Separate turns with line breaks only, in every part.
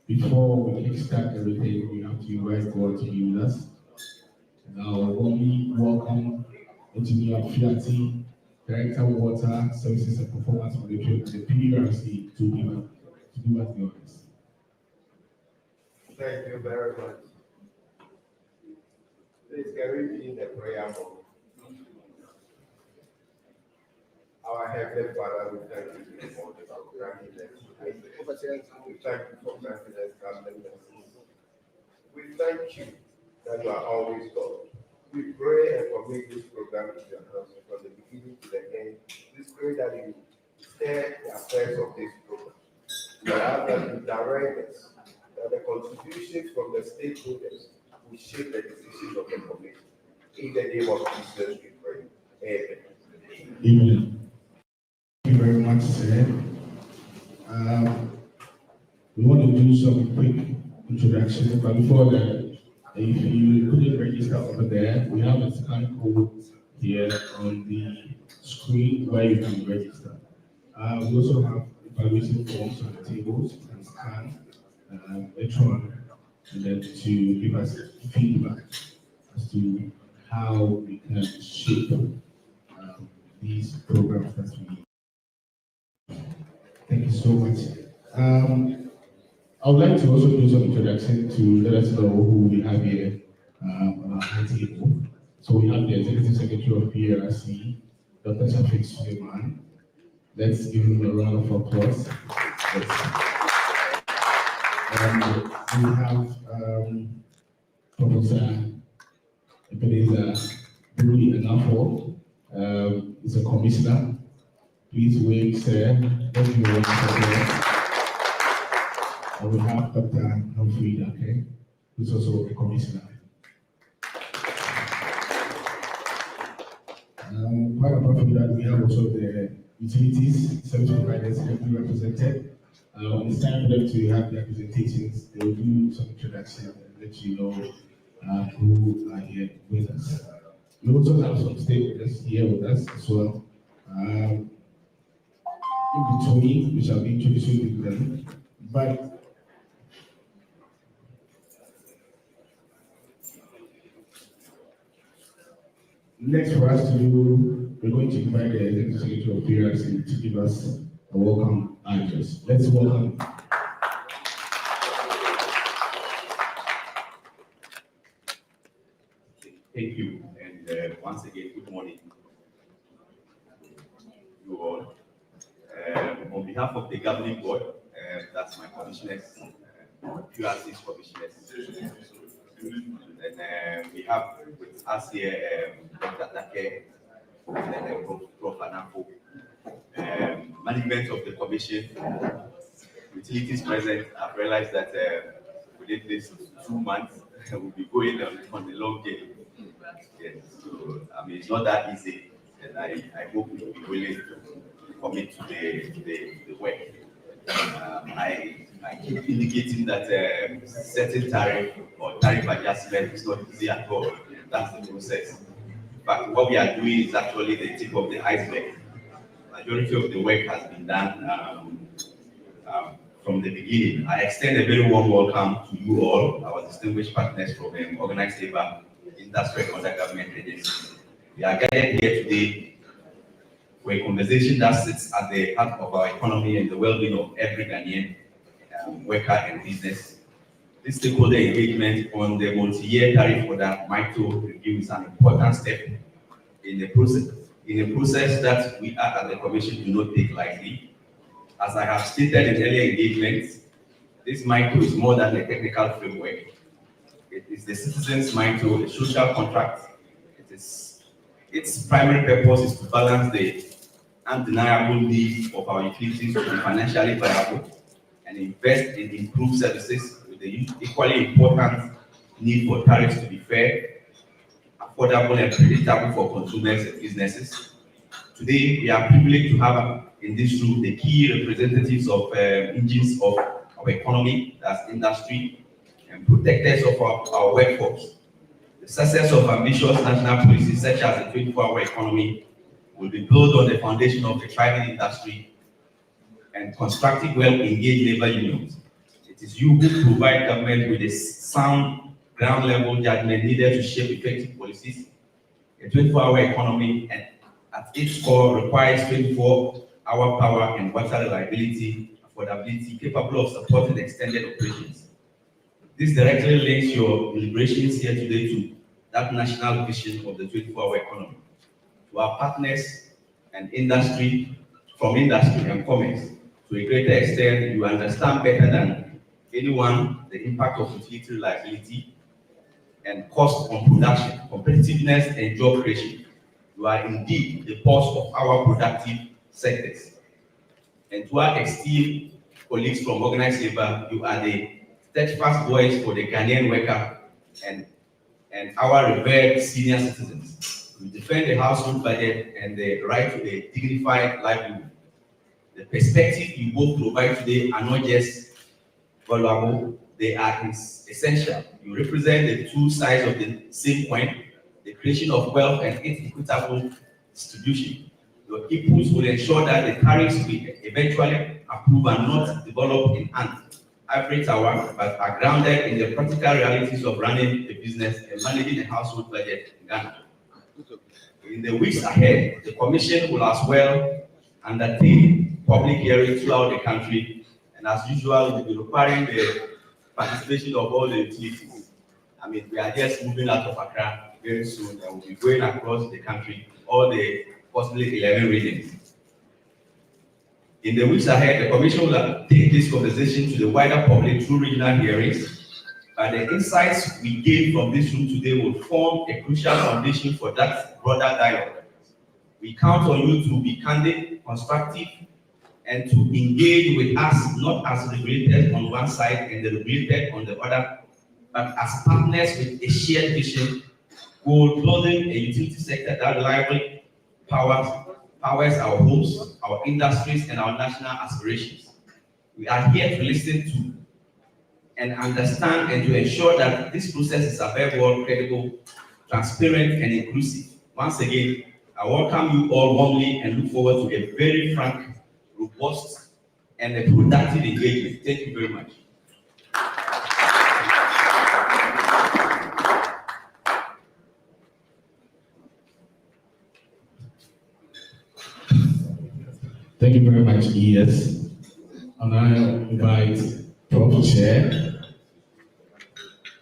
Before we kickstart everything, we have to invite God to be with us. Now, warmly welcome Engineer Fiati, Director of Water Services and Performance Monitoring at the PRC to do us the honors.
Thank you very much. Please can we begin the prayer moment? Our Heavenly Father, we thank you for this granting us. We thank you for granting us granting us. We thank you that you are always God. We pray and commit this program into your hands from the beginning to the end. We pray that you steer the affairs of this program. We ask that you direct us, that the contributions from the stakeholders will shape the decisions of the committee. In the name of Jesus, we pray. Amen.
Amen. Thank you very much, sir. We want to do some quick introduction, but before that, if you couldn't register over there, we have a scan code here on the screen where you can register. We also have evaluation forms on the tables. You can scan each one and then to give us feedback as to how we can shape these programs that we so much. I would like to also do some introduction to let us know who we have here on our high table. So we have the Executive Secretary of PRC, Dr. Shafiq Suleiman. Let's give him a round of applause. And we have Professor Ebenezer Buri Anafo. He's a commissioner. Please wave, sir. Let me wave, sir. And we have Dr. Humphrey, okay, who's also a commissioner. Quite apart from that, we have also the utilities service providers heavily represented. It's time for them to have their presentations. They will do some introduction and let you know who are here with us. We also have some stakeholders here with us as well. In between, we shall be introducing them. But next for us to do, we're going to invite the Executive Secretary of PRC to give us a welcome address. Let's welcome.
Thank you, and once again, good morning, you all. On behalf of the governing board, that's my commissioners, PRC's commissioners, and we have with us here Dr. Take and Prof. Anafo, management of the commission, utilities present. I've realized that within these 2 months, we'll be going on the long game. Yes, so I mean, it's not that easy, and I hope we will be willing to commit to the work. I keep indicating that setting tariff or tariff adjustment is not easy at all. That's the process. In fact, what we are doing is actually the tip of the iceberg. Majority of the work has been done from the beginning. I extend a very warm welcome to you all, our distinguished partners from organized labor, industrial, and other government agencies. We are gathered here today for a conversation that sits at the heart of our economy and the well-being of every Ghanaian worker and business. This stakeholder engagement on the multi-year tariff order MITO review is an important step in the process that we at the Commission do not take lightly. As I have stated in earlier engagements, this MITO is more than a technical framework. It is the citizens' MITO, a social contract. Its primary purpose is to balance the undeniable need of our utilities to be financially viable and invest in improved services with the equally important need for tariffs to be fair, affordable, and predictable for consumers and businesses. Today, we are privileged to have in this room the key representatives of engines of our economy, that's industry, and protectors of our workforce. The success of ambitious national policies such as the 24-hour economy will be built on the foundation of a thriving industry and constructive, well-engaged labor unions. It is you who provide government with a sound ground-level judgment needed to shape effective policies. A 24-hour economy and at its core requires 24-hour power and water reliability, affordability, capable of supporting extended operations. This directly links your deliberations here today to that national vision of the 24-hour economy. To our partners and industry, from industry and commerce, to a greater extent, you understand better than anyone the impact of utility reliability and cost on production, competitiveness, and job creation. You are indeed the pulse of our productive sectors. And to our esteemed colleagues from organized labor, you are the steadfast voice for the Ghanaian worker and our revered senior citizens. We defend the household budget and the right to a dignified livelihood. The perspective you both provide today are not just valuable, they are essential. You represent the two sides of the same coin, the creation of wealth and its equitable distribution. Your inputs will ensure that the tariffs we eventually approve are not developed in an ivory tower, but are grounded in the practical realities of running a business and managing a household budget in Ghana. In the weeks ahead, the Commission will as well undertake public hearings throughout the country, and as usual, we'll be requiring the participation of all the utilities. I mean, we are just moving out of Accra very soon, and we'll be going across the country, all the possibly 11 regions. In the weeks ahead, the Commission will take this conversation to the wider public through regional hearings, but the insights we gain from this room today will form a crucial foundation for that broader dialogue. We count on you to be candid, constructive, and to engage with us not as regulated on one side and the regulated on the other, but as partners with a shared vision, goal building a utility sector that reliably powers our homes, our industries, and our national aspirations. We are here to listen to and understand and to ensure that this process is above all credible, transparent, and inclusive. Once again, I welcome you all warmly and look forward to a very frank, robust, and a productive engagement. Thank you very much.
Thank you very much, ES. And I invite Prof. Chair,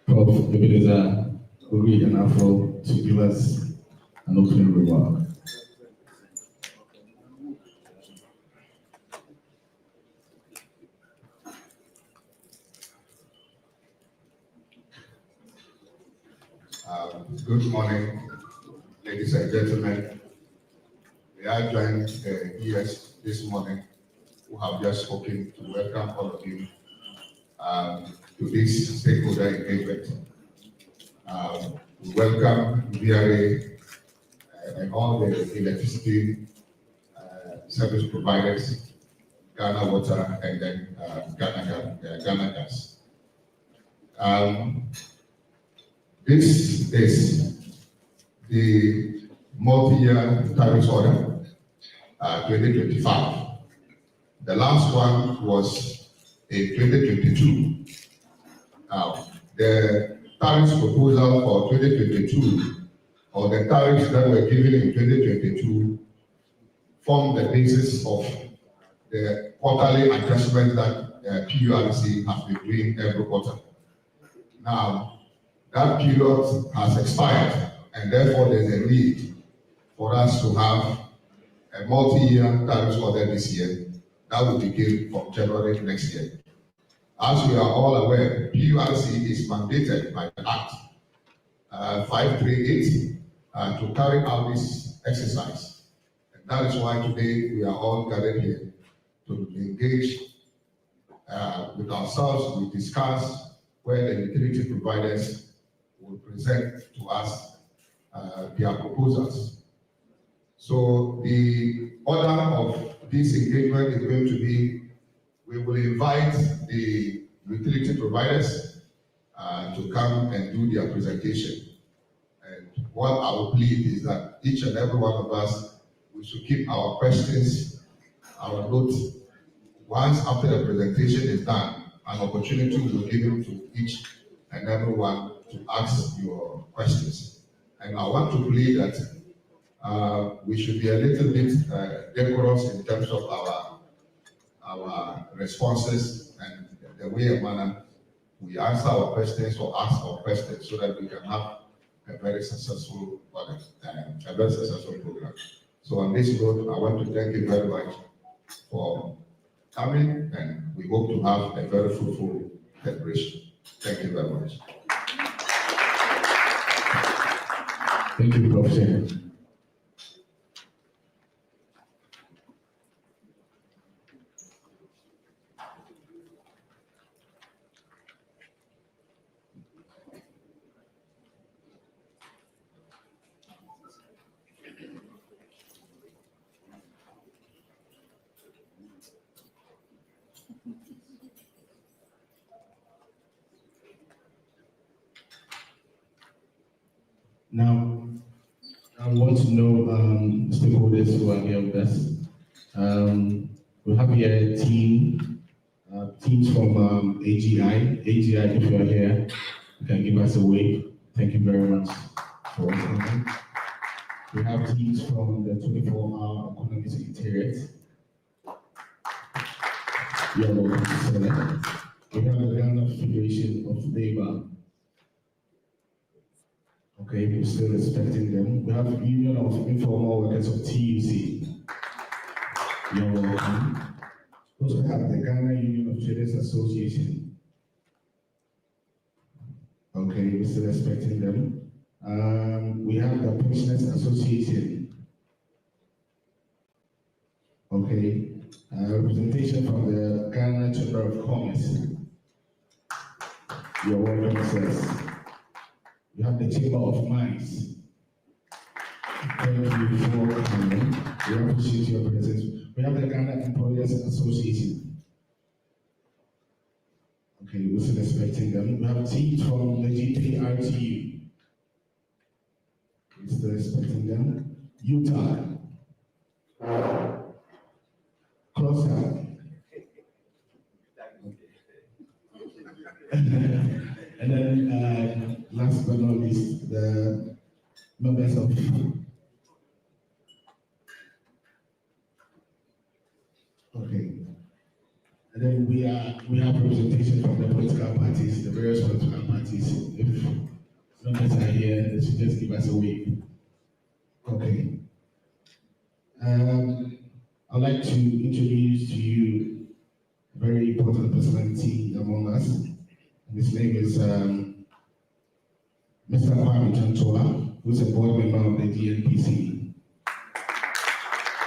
Prof. Ebenezer Uri and Afro to give us an opening remark.
Good morning, ladies and gentlemen. We are joined ES this morning who have just spoken to welcome all of you to this stakeholder engagement. We welcome VRA and all the electricity service providers, Ghana Water, and then Ghana Gas. This is the multi-year tariff order 2025. The last one was in 2022. The tariff proposal for 2022, or the tariffs that were given in 2022, form the basis of the quarterly adjustment that PURC has been doing every quarter. Now, that period has expired, and therefore there's a need for us to have a multi-year tariff order this year that will begin from January next year. As we are all aware, PURC is mandated by the Act 538 to carry out this exercise. And that is why today we are all gathered here to engage with ourselves. We discuss where the utility providers will present to us their proposals. So the order of this engagement is going to be, we will invite the utility providers to come and do their presentation. And what I will plead is that each and every one of us, we should keep our questions, our notes. Once after the presentation is done, an opportunity will be given to each and everyone to ask your questions. And I want to plead that we should be a little bit decorous in terms of our responses and the way and manner we answer our questions or ask our questions, so that we can have a very successful program. So on this note, I want to thank you very much for coming, and we hope to have a very fruitful celebration. Thank you very much.
Thank you, Professor. Now, I want to know stakeholders who are here with us. We have here a team, teams from AGI. AGI, if you are here, you can give us a wave. Thank you very much for coming. We have teams from the 24-hour Economic Secretariat. You're welcome, sir. We have the Ghana Federation of Labour. Okay, we're still respecting them. We have the Union of Informal Workers of TUC. You're welcome. We also have the Ghana Union of Traders Association. Okay, we're still respecting them. We have the Pensioners Association. Okay, representation from the Ghana Chamber of Commerce. You're welcome, sirs. We have the Chamber of Mines. Thank you for coming. We appreciate your presence. We have the Ghana Employers Association. Okay, we're still expecting them. We have teams from the GPRTU. We're still expecting them. Utah. Closer. And then, last but not least, the members of okay. And then we have representation from the political parties, the various political parties. If members are here, they should just give us a wave. Okay. I'd like to introduce to you a very important personality among us. And his name is Mr. Kwame Chantoa, who's a board member of the DNPC.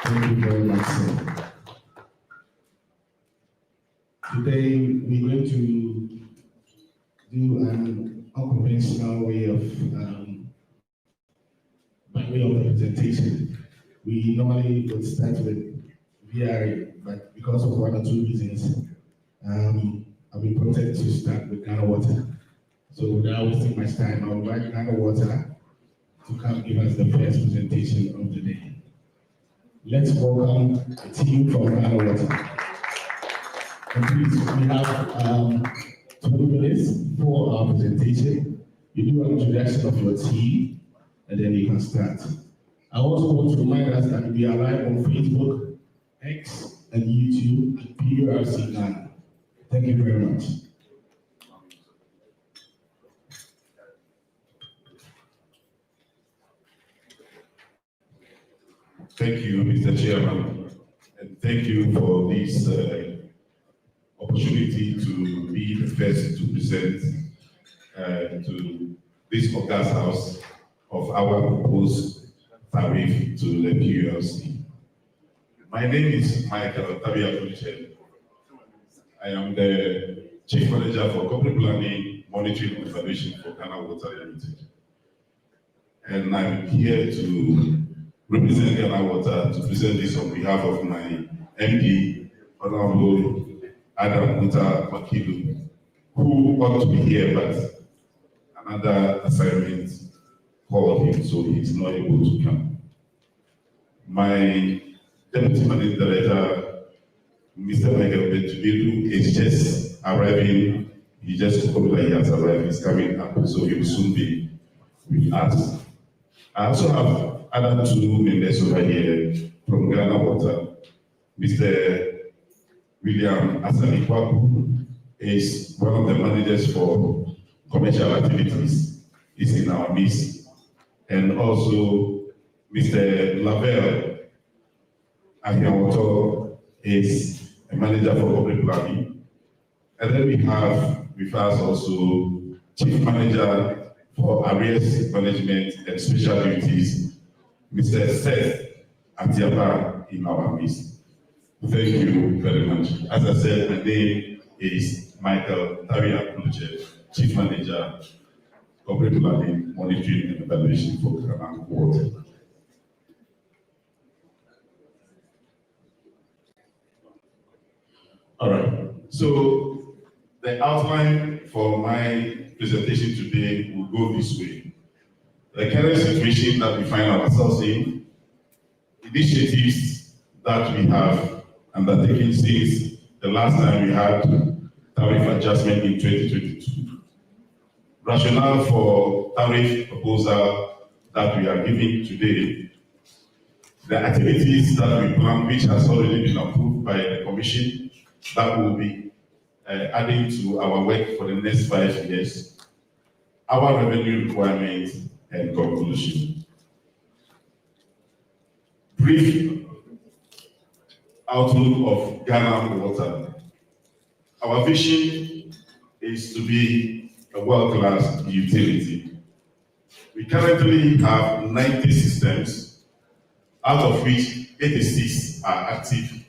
Thank you very much, sir. Today, we're going to do an unconventional way of by way of representation. We normally would start with VRA, but because of one or two reasons, I've been prompted to start with Ghana Water. So without wasting much time, I'll invite Ghana Water to come give us the first presentation of the day. Let's welcome a team from Ghana Water. And please, we have 20 minutes for our presentation. You do an introduction of your team, and then you can start. I also want to remind us that we are live on Facebook, X, and YouTube at PURC Ghana. Thank you very much.
Thank you, Mr. Chairman, and thank you for this opportunity to be the first to present to this August House of our proposed tariff to the PULC. My name is Michael Purc. I am the Chief Manager for Corporate Planning, Monitoring and Evaluation for Ghana Water Limited. And I'm here to represent Ghana Water to present this on behalf of my MD, Honorable Adam Uta Makilu, who ought to be here, but another assignment called him, so he's not able to come. My Deputy Managing Director, Mr. Michael Betubidu, is just arriving. He just told me that he has arrived. He's coming up, so he will soon be with us. I also have other two members over here from Ghana Water. Mr. William Asanikwaku is one of the managers for commercial activities. He's in our midst. And also Mr. Lavelle Ahiawoto is a manager for corporate planning. And then we have with us also Chief Manager for Arrears Management and Special Duties, Mr. Seth Atiaba in our midst. Thank you very much. As I said, my name is Michael Purc, Chief Manager, Corporate Planning, Monitoring and Evaluation for Ghana Water. All right. So the outline for my presentation today will go this way. The current situation that we find ourselves in, initiatives that we have undertaken since the last time we had tariff adjustment in 2022. Rationale for tariff proposal that we are giving today, the activities that we plan, which has already been approved by the Commission, that will be adding to our work for the next 5 years, our revenue requirements and conclusion. Brief outlook of Ghana Water. Our vision is to be a world-class utility. We currently have 90 systems, out of which 86 are active,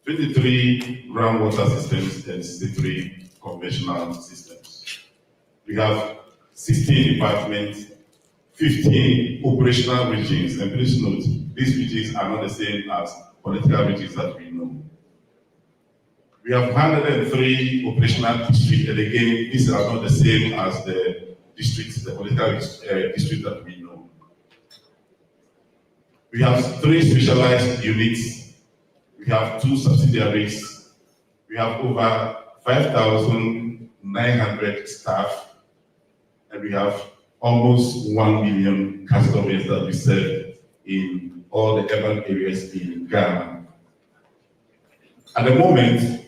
23 groundwater systems and 63 conventional systems. We have 16 departments, 15 operational regions, and please note, these regions are not the same as political regions that we know. We have 103 operational districts, and again, these are not the same as the districts, the political district that we know. We have 3 specialized units. We have 2 subsidiaries. We have over 5,900 staff, and we have almost 1 million customers that we serve in all the urban areas in Ghana. At the moment,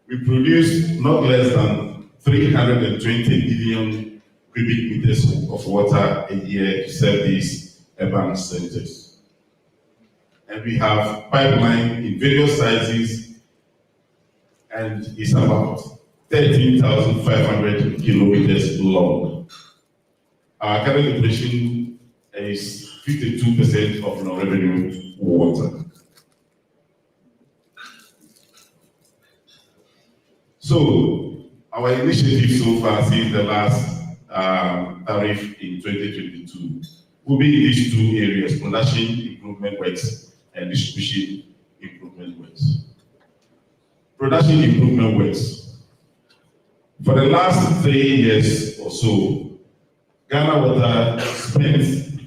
we produce not less than 320 billion cubic meters of water a year to serve these urban centers. And we have pipeline in various sizes, and it's about 13,500 kilometers long. Our current operation is 52% of non-revenue water. So, our initiative so far since the last tariff in 2022 will be in these 2 areas: production improvement works and distribution improvement works. Production improvement works. For the last 3 years or so, Ghana Water spent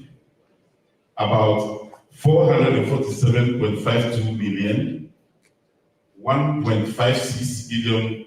about $447.52 million, $1.56 billion,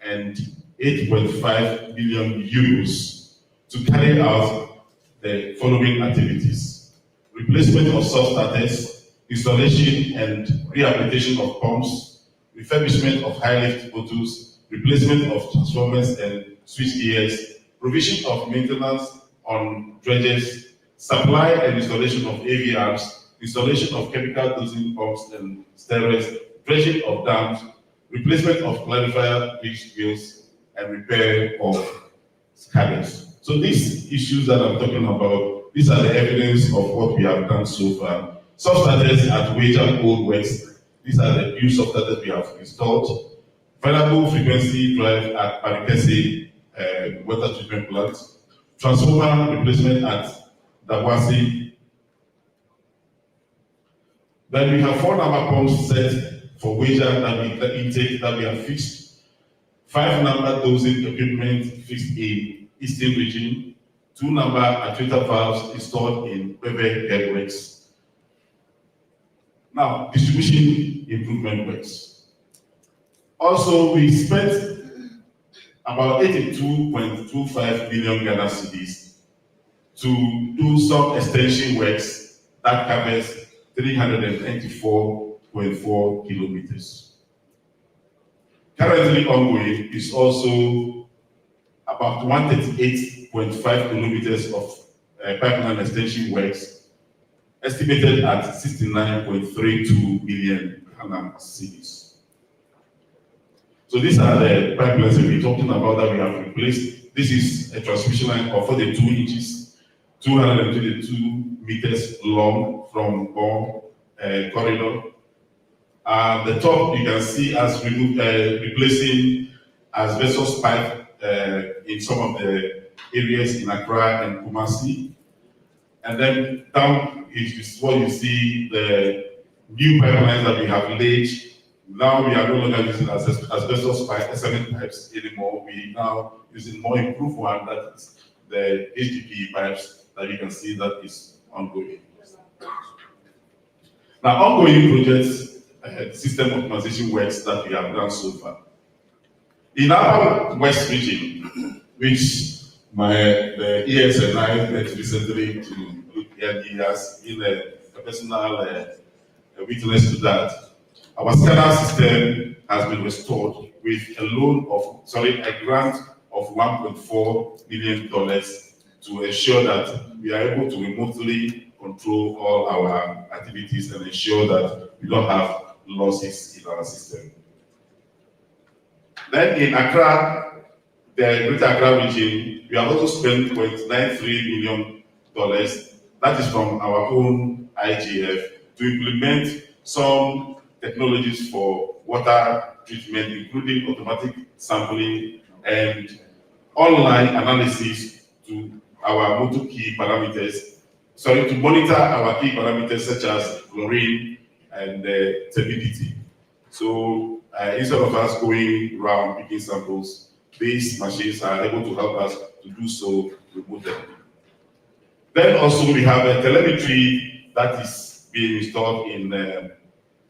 and 8.5 billion euros to carry out the following activities: replacement of self-starters, installation and rehabilitation of pumps, refurbishment of high-lift bottles, replacement of transformers and switch gears, provision of maintenance on dredges, supply and installation of AV arms, installation of chemical dosing pumps and stirrers, dredging of dams, replacement of clarifier bridge wheels, and repair of scudders. So these issues that I'm talking about, these are the evidence of what we have done so far. Self-starters at Wager Old West, these are the new self-starters we have installed. Variable frequency drive at Parikese water treatment plant. Transformer replacement at Dawasi. Then we have 4 number pumps set for Wager that intake that we have fixed. 5 number dosing equipment fixed in Eastern region. 2 number actuator valves installed in Bebe Headworks. Now, distribution improvement works. Also, we spent about 82.25 billion Ghana cedis to do some extension works that covers 394.4 kilometers. Currently ongoing is also about 138.5 kilometers of pipeline extension works, estimated at 69.32 billion Ghana cedis. So these are the pipelines that we're talking about that we have replaced. This is a transmission line of 42 inches, 222 meters long from Bon corridor. The top you can see as replacing asbestos pipe in some of the areas in Accra and Kumasi. And then down is what you see, the new pipelines that we have laid. Now we are no longer using asbestos cement pipes anymore. We are now using more improved one, that is the HDPE pipes that you can see that is ongoing. Now, ongoing projects, system optimization works that we have done so far. In our West region, which the ES and I met recently to look at, he has been a personal witness to that. our SCADA system has been restored with a grant of $1.4 million to ensure that we are able to remotely control all our activities and ensure that we don't have losses in our system. Then in Accra, the Greater Accra region, we have also spent $0.93 million, that is from our own IGF, to implement some technologies for water treatment, including automatic sampling and online analysis to our monitor key parameters such as chlorine and turbidity. So instead of us going around picking samples, these machines are able to help us to do so remotely. Then also we have a telemetry that is being installed in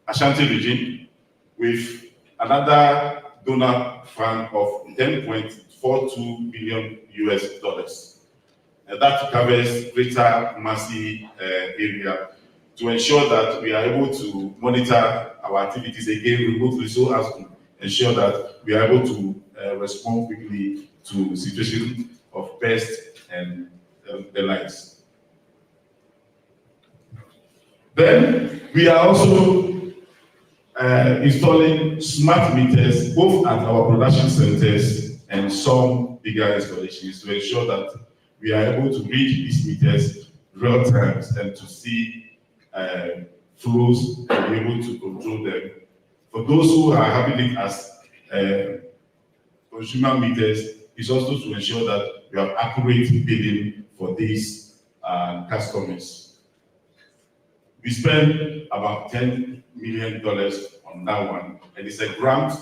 Ashanti region with another donor fund of $10.42 billion US. That covers Greater Kumasi area to ensure that we are able to monitor our activities again remotely, so as to ensure that we are able to respond quickly to situations of pest and the likes. Then we are also installing smart meters both at our production centers and some bigger installations to ensure that we are able to read these meters real time and to see flows and be able to control them. For those who are having it as consumer meters, is also to ensure that we have accurate billing for these customers. We spend about $10 million on that one, and it's a grant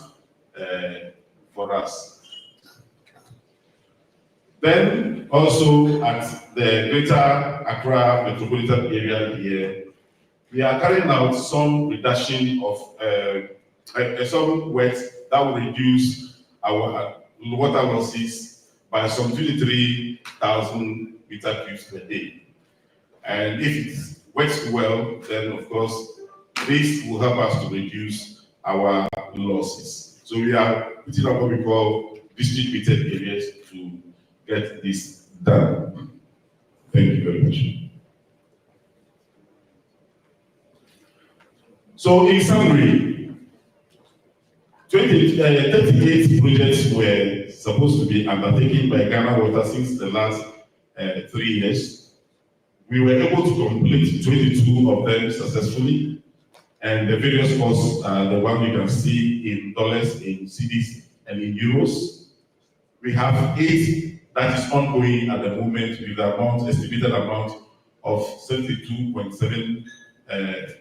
for us. Then also at the Greater Accra metropolitan area here, we are carrying out some reduction of some works that will reduce our water losses by some 23,000 meter cubes per day. And if it works well, then of course, this will help us to reduce our losses. So we are putting up what we call district metered areas to get this done. Thank you very much. So in summary, 38 projects were supposed to be undertaken by Ghana Water since the last 3 years. We were able to complete 22 of them successfully, and the various costs are the one you can see in dollars, in cedis, and in euros. We have 8 that is ongoing at the moment with the estimated amount of $72.7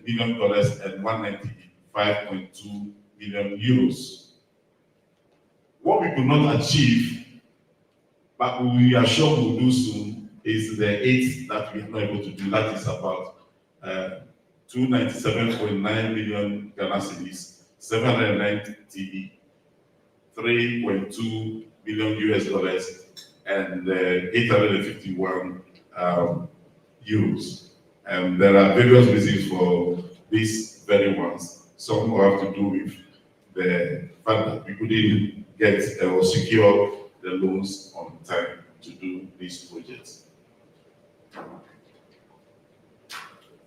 million and 195.2 million euros. What we could not achieve, but we are sure we'll do soon, is the 8 that we are not able to do. That is about 297.9 million Ghana cedis, 793.2 million US, and 851 euros. And there are various reasons for these very ones. Some will have to do with the fact that we couldn't get or secure the loans on time to do these projects.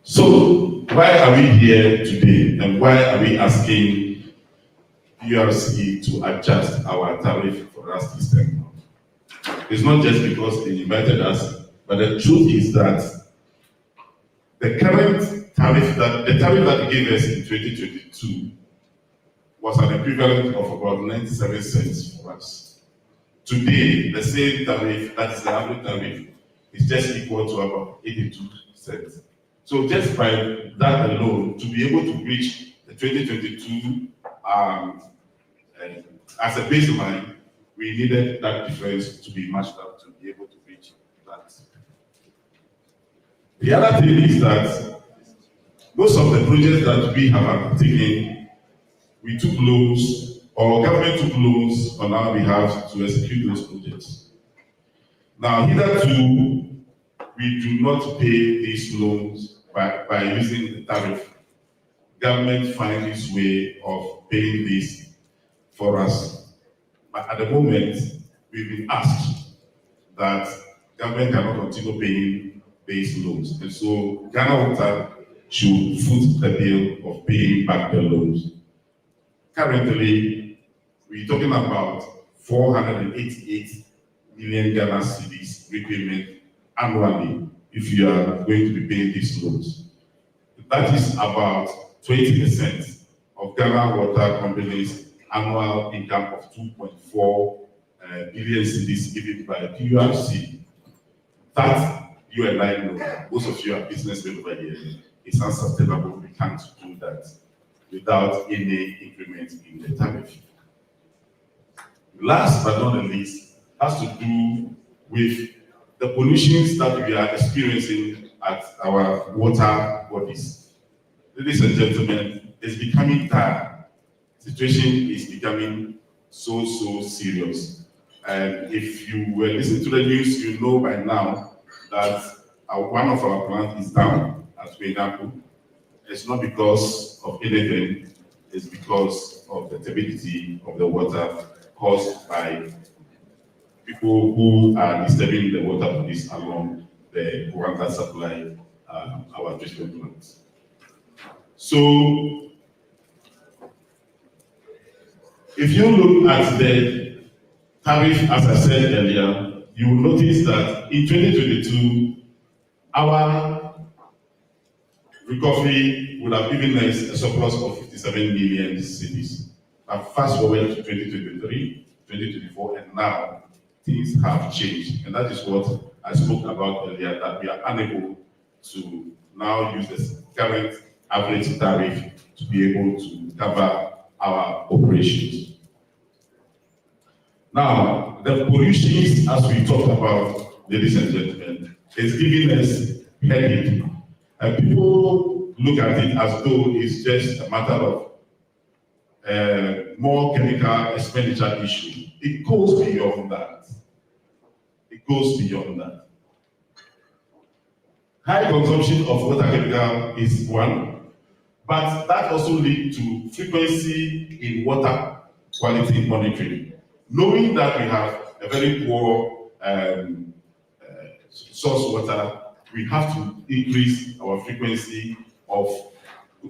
So why are we here today, and why are we asking PRC to adjust our tariff for us this time? It's not just because they invited us, but the truth is that the current tariff that they gave us in 2022 was an equivalent of about 97 cents for us. Today, the same tariff, that is the average tariff, is just equal to about 82 cents. So just by that alone, to be able to reach the 2022 as a baseline, we needed that difference to be matched up to be able to reach that. The other thing is that most of the projects that we have undertaken, we took loans, or government took loans on our behalf to execute those projects. Now, hitherto, we do not pay these loans by using the tariff. government find its way of paying this for us. But at the moment, we've been asked that government cannot continue paying these loans. And so Ghana Water should foot the bill of paying back the loans. Currently, we're talking about 488 million Ghana cedis repayment annually if you are going to be paying these loans. That is about 20% of Ghana Water Company's annual income of 2.4 billion cedis given by PURC. That you and I know, most of you are businessmen over here, it's unsustainable. We can't do that without any increment in the tariff. Last but not the least, has to do with the pollutions that we are experiencing at our water bodies. Ladies and gentlemen, it's becoming dire. The situation is becoming so serious. And if you were listening to the news, you know by now that one of our plants is down at Megapo. It's not because of anything, it's because of the turbidity of the water caused by people who are disturbing the water bodies along the water supply, our treatment plants. So, if you look at the tariff, as I said earlier, you will notice that in 2022, our recovery would have given us a surplus of 57 million cedis. Now, fast forward to 2023, 2024, and now things have changed. And that is what I spoke about earlier, that we are unable to now use the current average tariff to be able to cover our operations. Now, the pollutions, as we talked about, ladies and gentlemen, is giving us headache. And people look at it as though it's just a matter of more chemical expenditure issue. It goes beyond that. It goes beyond that. High consumption of water chemical is one, but that also leads to frequency in water quality monitoring. Knowing that we have a very poor source water, we have to increase our frequency of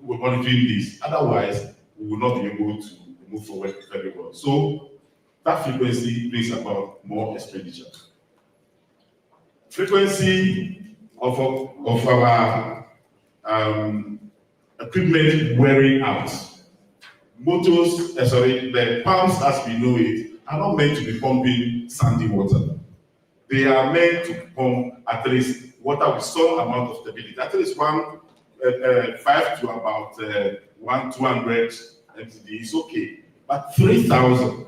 monitoring this. Otherwise, we will not be able to move forward very well. So that frequency brings about more expenditure. Frequency of our equipment wearing out. The pumps as we know it are not meant to be pumping sandy water. They are meant to pump at least water with some amount of stability, at least 5 to about 200 mcd is okay. But 3,000,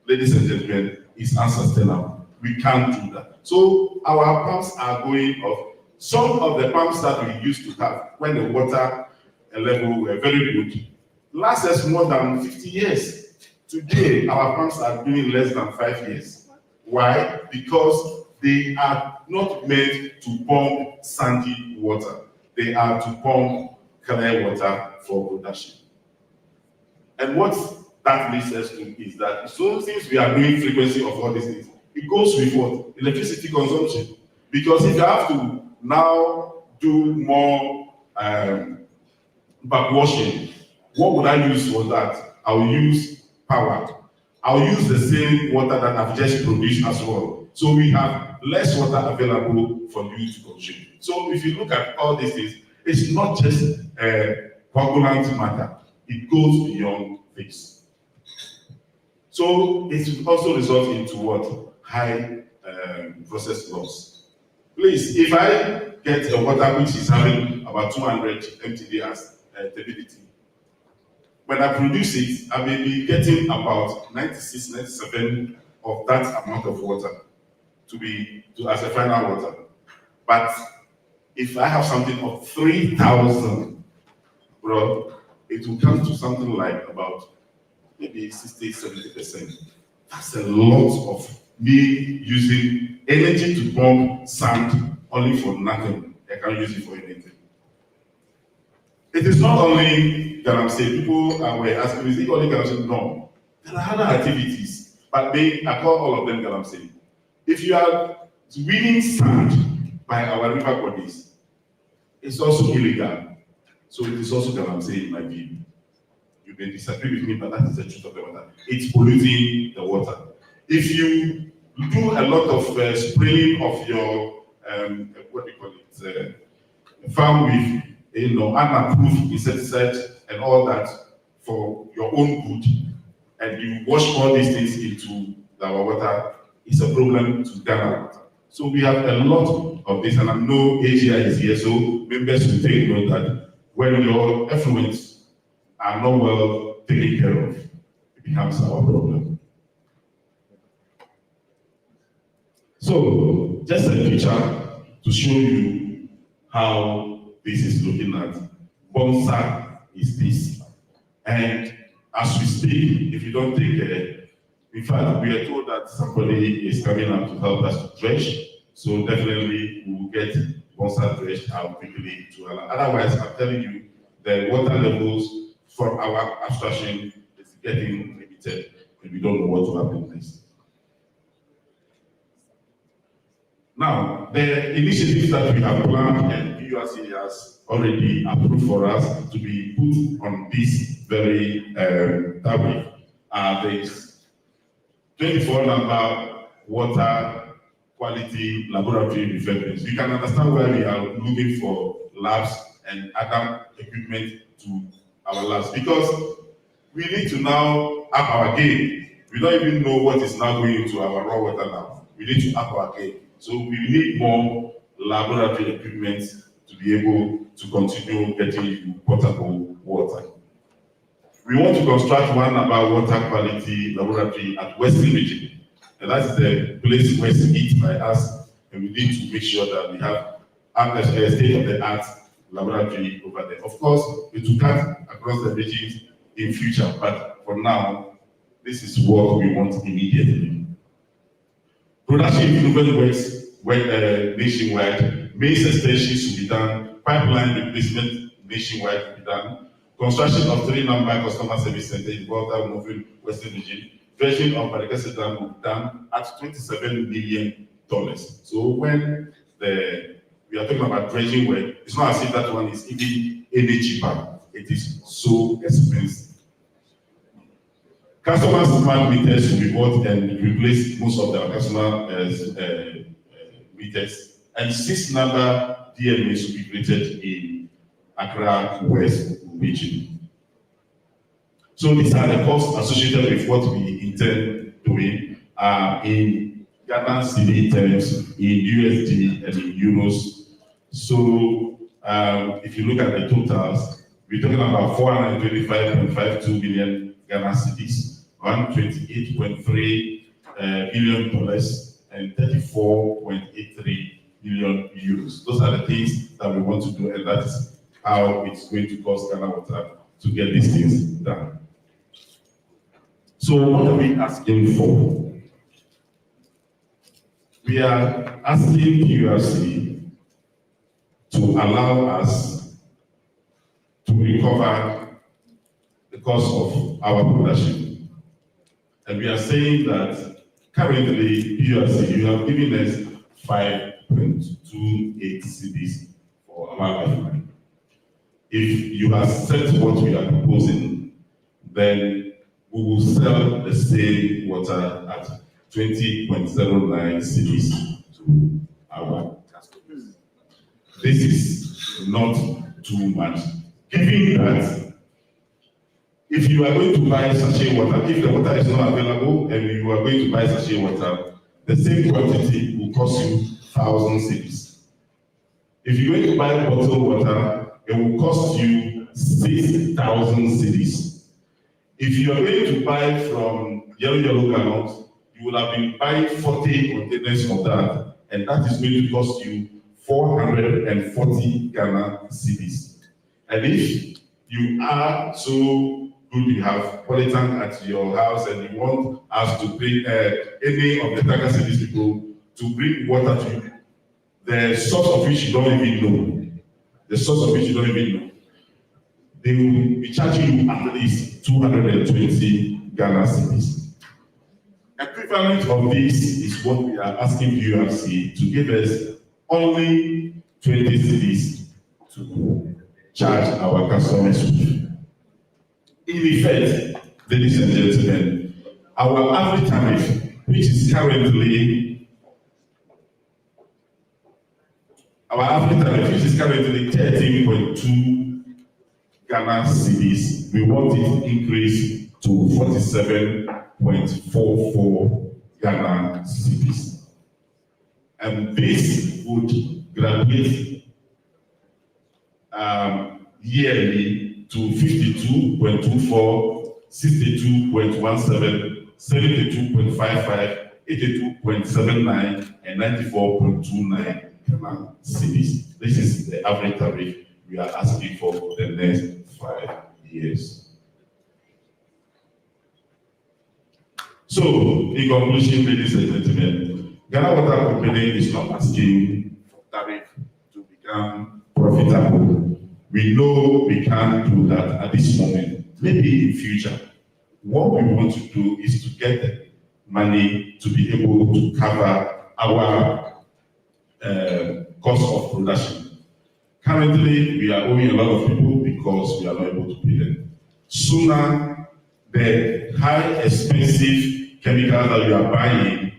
ladies and gentlemen, is unsustainable. We can't do that. So our pumps are going off. Some of the pumps that we used to have when the water level were very good last us more than 50 years. Today, our pumps are doing less than 5 years. Why? Because they are not meant to pump sandy water. They are to pump clear water for production. And what that leads us to is that so since we are doing frequency of all these things, it goes with what? Electricity consumption. Because if you have to now do more backwashing, what would I use for that? I'll use power. I'll use the same water that I've just produced as well. So we have less water available for you to consume. So if you look at all these things, it's not just a coagulant matter. It goes beyond this. So it will also result into what? High process loss. Please, if I get a water which is having about 200 mtd as turbidity, when I produce it, I may be getting about 96, 97 of that amount of water as a final water. But if I have something of 3,000, bro, it will come to something like about maybe 60, 70%. That's a lot of me using energy to pump sand only for nothing. I can't use it for anything. It is not only Galamsey, people were asking, is it only Galamsey? No. There are other activities, but I call all of them Galamsey. If you are winning sand by our river bodies, it's also illegal. So it is also Galamsey in my view. You may disagree with me, but that is the truth of the matter. It's polluting the water. If you do a lot of spraying of your, what do you call it, farm with, unapproved insecticide and all that for your own good, and you wash all these things into our water, it's a problem to Ghana. So we have a lot of this, and I know Asia is here, so members will take note that when your effluents are not well taken care of, it becomes our problem. So, just a picture to show you how this is looking at. Bonsa is this. And as we speak, if you don't take care, in fact, we are told that somebody is coming up to help us to dredge. So definitely we will get Bonsa dredged out quickly to allow. Otherwise, I'm telling you, the water levels for our abstraction is getting limited, and we don't know what will happen next. Now, the initiatives that we have planned and PURC has already approved for us to be put on this very tariff are this 24-number water quality laboratory refurbishment. You can understand why we are looking for labs and other equipment to our labs, because we need to now up our game. We don't even know what is now going into our raw water lab. We need to up our game. So we need more laboratory equipment to be able to continue getting you potable water. We want to construct one about water quality laboratory at Western Region. And that's the place where it's eat by us, and we need to make sure that we have a state-of-the-art laboratory over there. Of course, it will cut across the regions in future, but for now, this is what we want immediately. Production improvement works nationwide. Main extensions should be done. Pipeline replacement nationwide will be done. Construction of 3-number customer service center in Volta, moving Western Region. Dredging of Madagascar Dam will be done at $27 million. So when we are talking about dredging work, it's not as if that one is even any cheaper. It is so expensive. Customer smart meters will be bought and replace most of their customer meters, and 6-number DMAs will be created in Accra West Region. So these are the costs associated with what we intend doing in Ghana cedi terms, in USD, and in euros. So if you look at the totals, we're talking about 425.52 billion Ghana cedis, $128.3 billion, and 34.83 billion euros. Those are the things that we want to do, and that's how it's going to cost Ghana Water to get these things done. So what are we asking for? We are asking PURC to allow us to recover the cost of our production. And we are saying that currently, PURC, you have given us 5.28 cedis for our pipeline. If you accept what we are proposing, then we will sell the same water at 20.09 cedis to our customers. This is not too much, given that if you are going to buy sachet water, if the water is not available and you are going to buy sachet water, the same quantity will cost you 1,000 cedis. If you're going to buy bottled water, it will cost you 6,000 cedis. If you are going to buy from yellow gallons, you will have been buying 40 containers of that, and that is going to cost you 440 Ghana cedis. And if you are so good, you have polytank at your house and you want us to bring any of the Taka cities people to bring water to you, the source of which you don't even know, they will be charging you at least 220 Ghana cedis. Equivalent of this is what we are asking URC to give us only 20 cedis to charge our customers with. In effect, ladies and gentlemen, our average tariff, which is currently 13.2 Ghana cedis, we want it increased to 47.44 Ghana cedis. And this would graduate yearly to 52.24, 62.17, 72.55, 82.79, and 94.29 Ghana cedis. This is the average tariff we are asking for the next 5 years. So, in conclusion, ladies and gentlemen, Ghana Water Company is not asking for tariff to become profitable. We know we can't do that at this moment. Maybe in future. What we want to do is to get the money to be able to cover our cost of production. Currently, we are owing a lot of people because we are not able to pay them. Sooner, the high expensive chemicals that we are buying,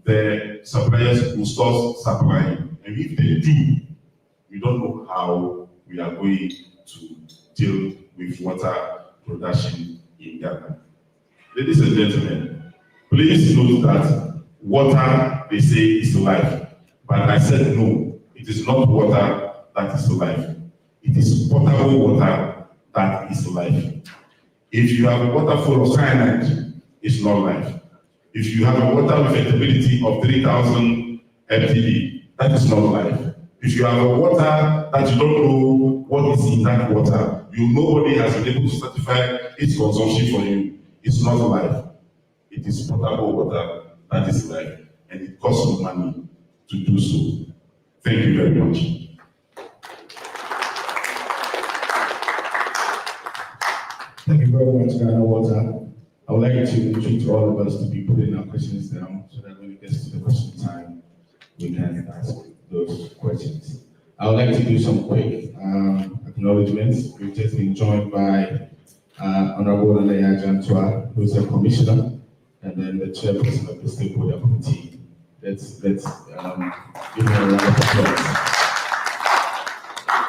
the suppliers will stop supplying. And if they do, we don't know how we are going to deal with water production in Ghana. Ladies and gentlemen, please note that water, they say, is life. But I said no, it is not water that is life. It is potable water that is life. If you have water full of cyanide, it's not life. If you have a water with a stability of 3,000 mtD, that is not life. If you have a water that you don't know what is in that water, nobody has been able to certify its consumption for you, it's not life. It is potable water that is life, and it costs you money to do so. Thank you very much.
Thank you very much, Ghana Water. I would like to treat all of us to be putting our questions down so that when it gets to the question time, we can ask those questions. I would like to do some quick acknowledgements. We've just been joined by Honorable Alaya Jantua, who is a commissioner, and then the chairperson of the stakeholder committee. Let's give her a round of applause.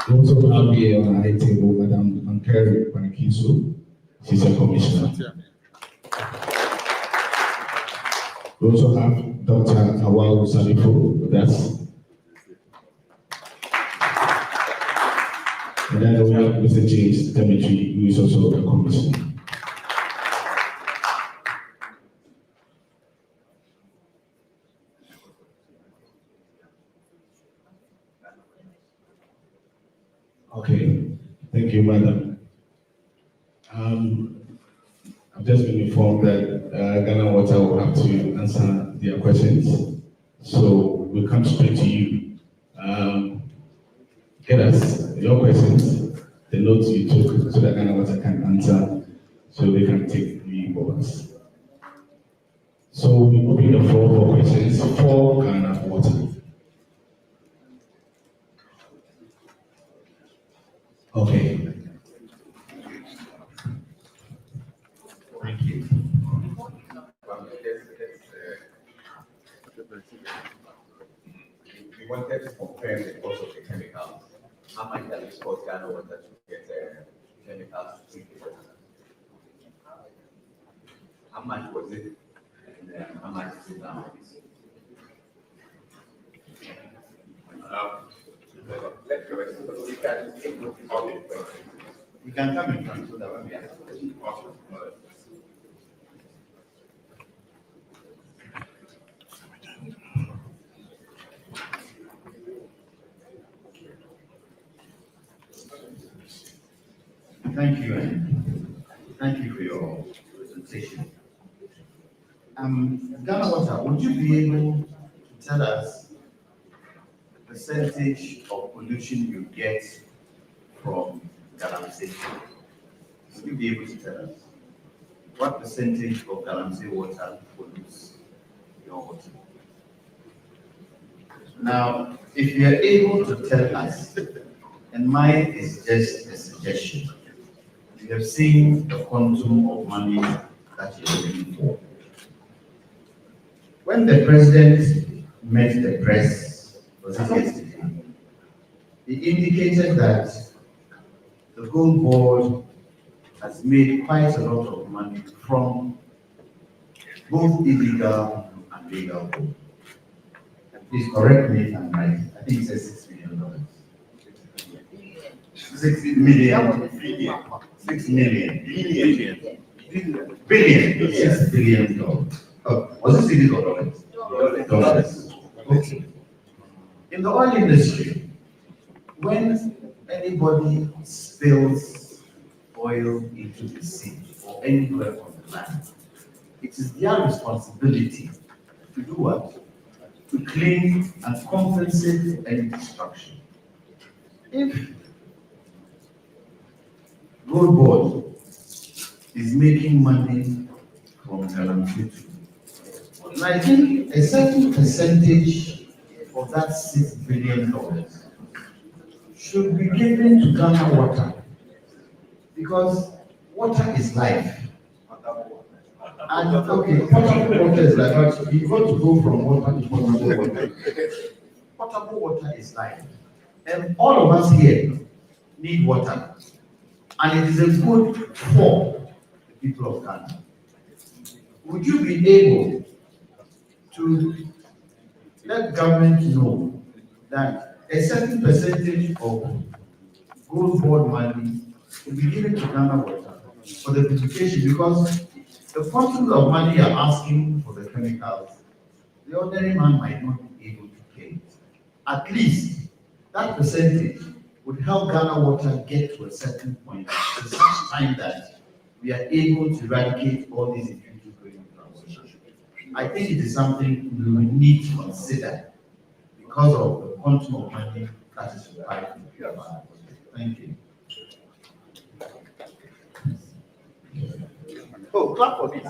We also have here on our high table, Madam Ankeri Panakiso. She's a commissioner. We also have Dr. Awao Salifo with us. And then we have Mr. James Demetri, who is also a commissioner. Okay, thank you, madam. I've just been informed that Ghana Water will have to answer their questions. So we'll come straight to you. Get us your questions, the notes you took, so that Ghana Water can answer, so they can take the boards. So we open the floor for questions for Ghana Water. Okay. Thank you.
We wanted to compare the cost of the chemicals. How much does it cost Ghana Water to get chemicals to treat the water? How much was it? And how much is it now? We can come in front so that when we ask the question. Thank you, and thank you for your presentation. Ghana Water, would you be able to tell us the percentage of pollution you get from Ghana say, will you be able to tell us what percentage of Galamsey water pollutes your water? Now, if you are able to tell us, and mine is just a suggestion, you have seen the quantum of money that you're looking for. When the president met the press, was it yesterday, he indicated that the Gold Board has made quite a lot of money from both illegal and legal gold. Please correct me if I'm right. I think it says $6 million. 6 million. 6 million. Billion. $6 billion. Oh, was it cities or dollars? Dollars. Okay. In the oil industry, when anybody spills oil into the sea or anywhere on the land, it is their responsibility to do what? To claim and compensate for any destruction. If Gold Board is making money from Galamsey, and I think a certain percentage of that $6 billion should be given to Ghana Water, because water is life. And okay, potable water is life, but you've got to go from water to potable water. Potable water is life. And all of us here need water. And it is a good for the people of Ghana. Would you be able to let government know that a certain percentage of Gold Board money will be given to Ghana Water for the purification? Because the quantum of money you're asking for the chemicals, the ordinary man might not be able to pay it. At least that percentage would help Ghana Water get to a certain point, to such time that we are able to eradicate all these impurities going into our water. I think it is something we will need to consider because of the quantum of money that is required to purify our water. Thank you. Oh, clap for me.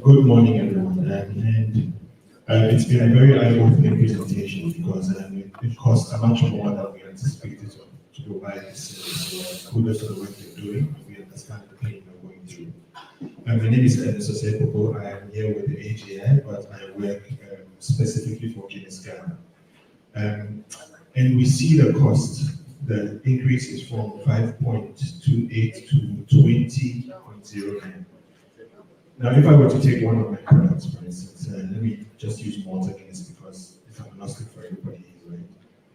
Good morning, everyone. It's been a very eye-opening presentation because it costs much more than we anticipated to provide this service. So kudos to the work you're doing. We understand the pain you're going through. My name is Ernest Osepopo. I am here with the AGI, but I work specifically for Guinness Ghana. And we see the cost. The increase is from 5.28 to 20.09. Now, if I were to take one of my products, for instance, let me just use Malta Guinness because it's agnostic for everybody, right?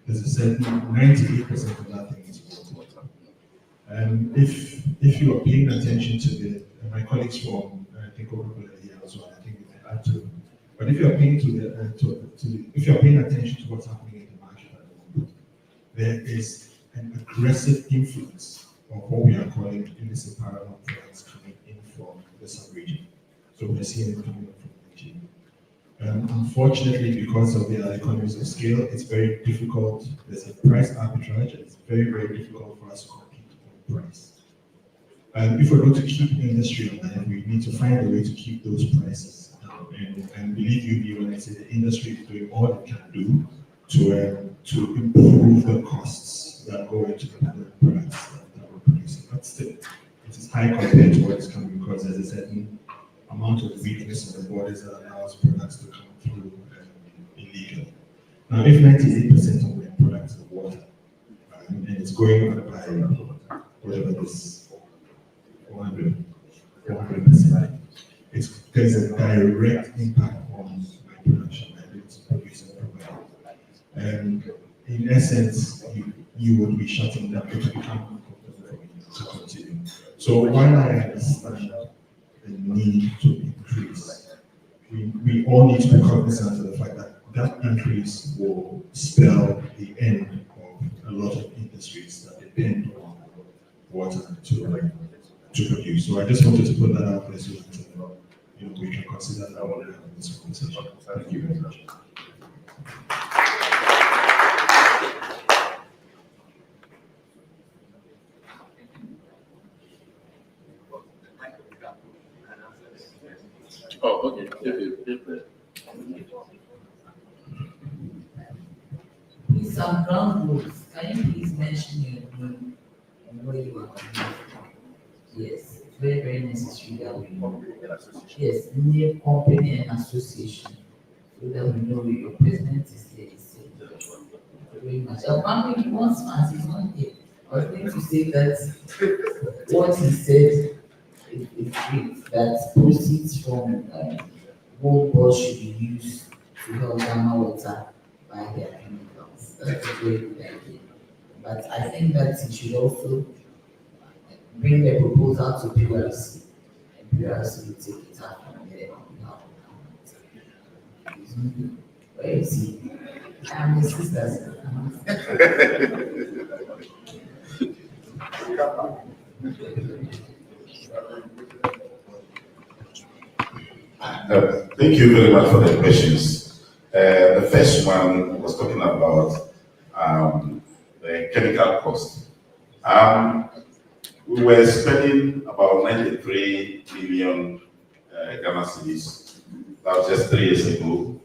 There's a certain 98% of that thing is water. If you are paying attention to the, my colleagues from, I think Coca-Cola here as well, I think we can add to them. But if you are paying if you are paying attention to what's happening in the market at the moment, there is an aggressive influence of what we are calling illicit paramount products coming in from the sub-region. So we're seeing it coming up from Nigeria. Unfortunately, because of the economies of scale, it's very difficult. There's a price arbitrage, and it's very, very difficult for us to compete on price. If we're going to keep the industry alive, we need to find a way to keep those prices down. And believe you me when I say the industry is doing all it can do to improve the costs that go into the products that we're producing. But still, it is high compared to what is coming because there's a certain amount of weakness in the borders that allows products to come through illegally. Now, if 98% of the products are water, and it's going up by whatever this 400%, there's a direct impact on my production, my ability to produce and provide. And in essence, you would be shutting down, it would become uncomfortable for you to continue. So while I understand the need to increase, we all need to be cognizant of the fact that that increase will spell the end of a lot of industries that depend on water to produce. So I just wanted to put that out there so that we can consider that one in this conversation. Thank you very much.
Oh, okay.
Please, some ground rules. Can you please mention your name and where you are coming from? Yes, it's very, very necessary that we know. Yes, name, company, and association, so that we know your president is here. Thank you very much. Maybe once he's not here. I was going to say that what he said is great, that proceeds from gold ball should be used to help Ghana water by their chemicals. That's a very good idea. But I think that it should also bring a proposal to PRC, and PRC will take it up from there on behalf of Ghana. Where is he? I'm the sisters.
Thank you very much for the questions. The first one was talking about the chemical cost. We were spending about 93 million Ghana cedis. That was just 3 years ago.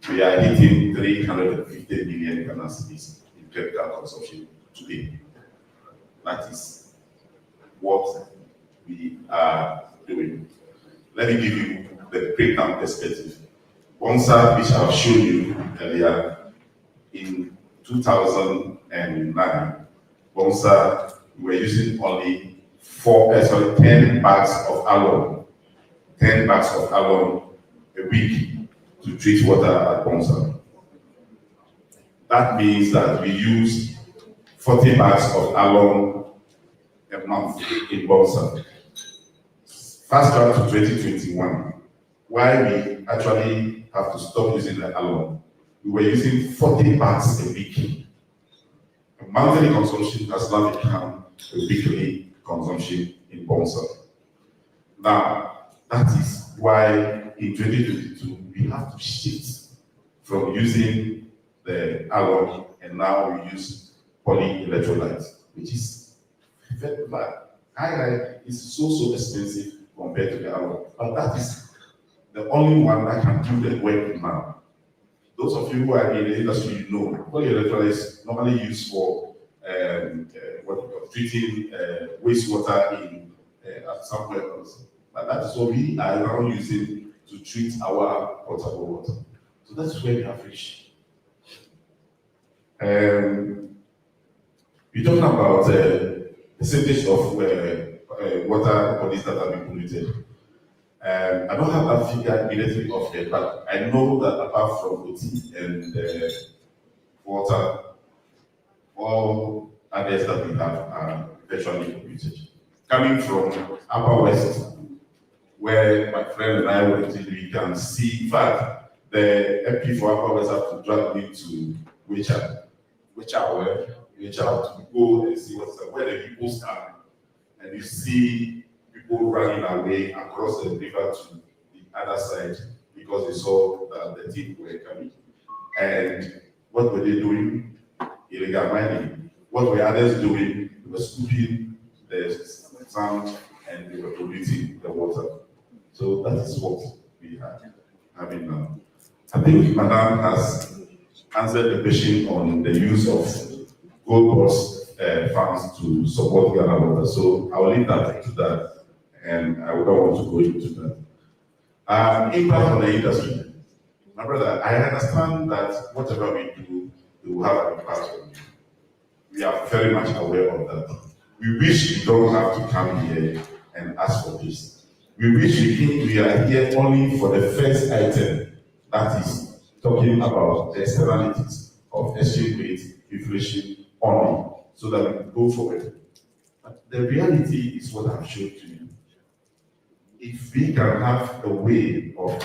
We are hitting 350 million Ghana cedis in chemical consumption today. That is what we are doing. Let me give you the breakdown perspective. Bonsa, which I've shown you earlier, in 2009, Bonsa, we were using only 10 bags of alum, 10 bags of alum a week to treat water at Bonsa. That means that we use 40 bags of alum a month in Bonsa. Fast track to 2021, why we actually have to stop using the alum. We were using 40 bags a week. A monthly consumption has now become a weekly consumption in Bonsa. Now, that is why in 2022 we have to shift from using the alum and now we use polyelectrolyte, which is very bad. Iodide is so expensive compared to the alum, but that is the only one that can do the work now. Those of you who are in the industry, you know, polyelectrolyte is normally used for treating wastewater in somewhere else. But that is what we are now using to treat our potable water. So that's where we have reached. We're talking about the percentage of water bodies that have been polluted. I don't have that figure immediately off here, but I know that apart from OT and water, all others that we have are virtually polluted. Coming from Upper West, where my friend and I went to, we can see, in fact, the MP for Upper West have to drag me to which to go and see where the people stand. And you see people running away across the river to the other side because they saw that the team were coming. And what were they doing? Illegal mining. What were others doing? They were scooping the sand and they were polluting the water. So that is what we are having now. I think Madam has answered the question on the use of gold cost funds to support Ghana water. So I will leave that to that, and I don't want to go into that. Impact on the industry. My brother, I understand that whatever we do, we will have an impact on you. We are very much aware of that. We wish we don't have to come here and ask for this. We wish we are here only for the first item, that is talking about the externalities of exchange rate, inflation only, so that we can go forward. But the reality is what I've showed to you. If we can have a way of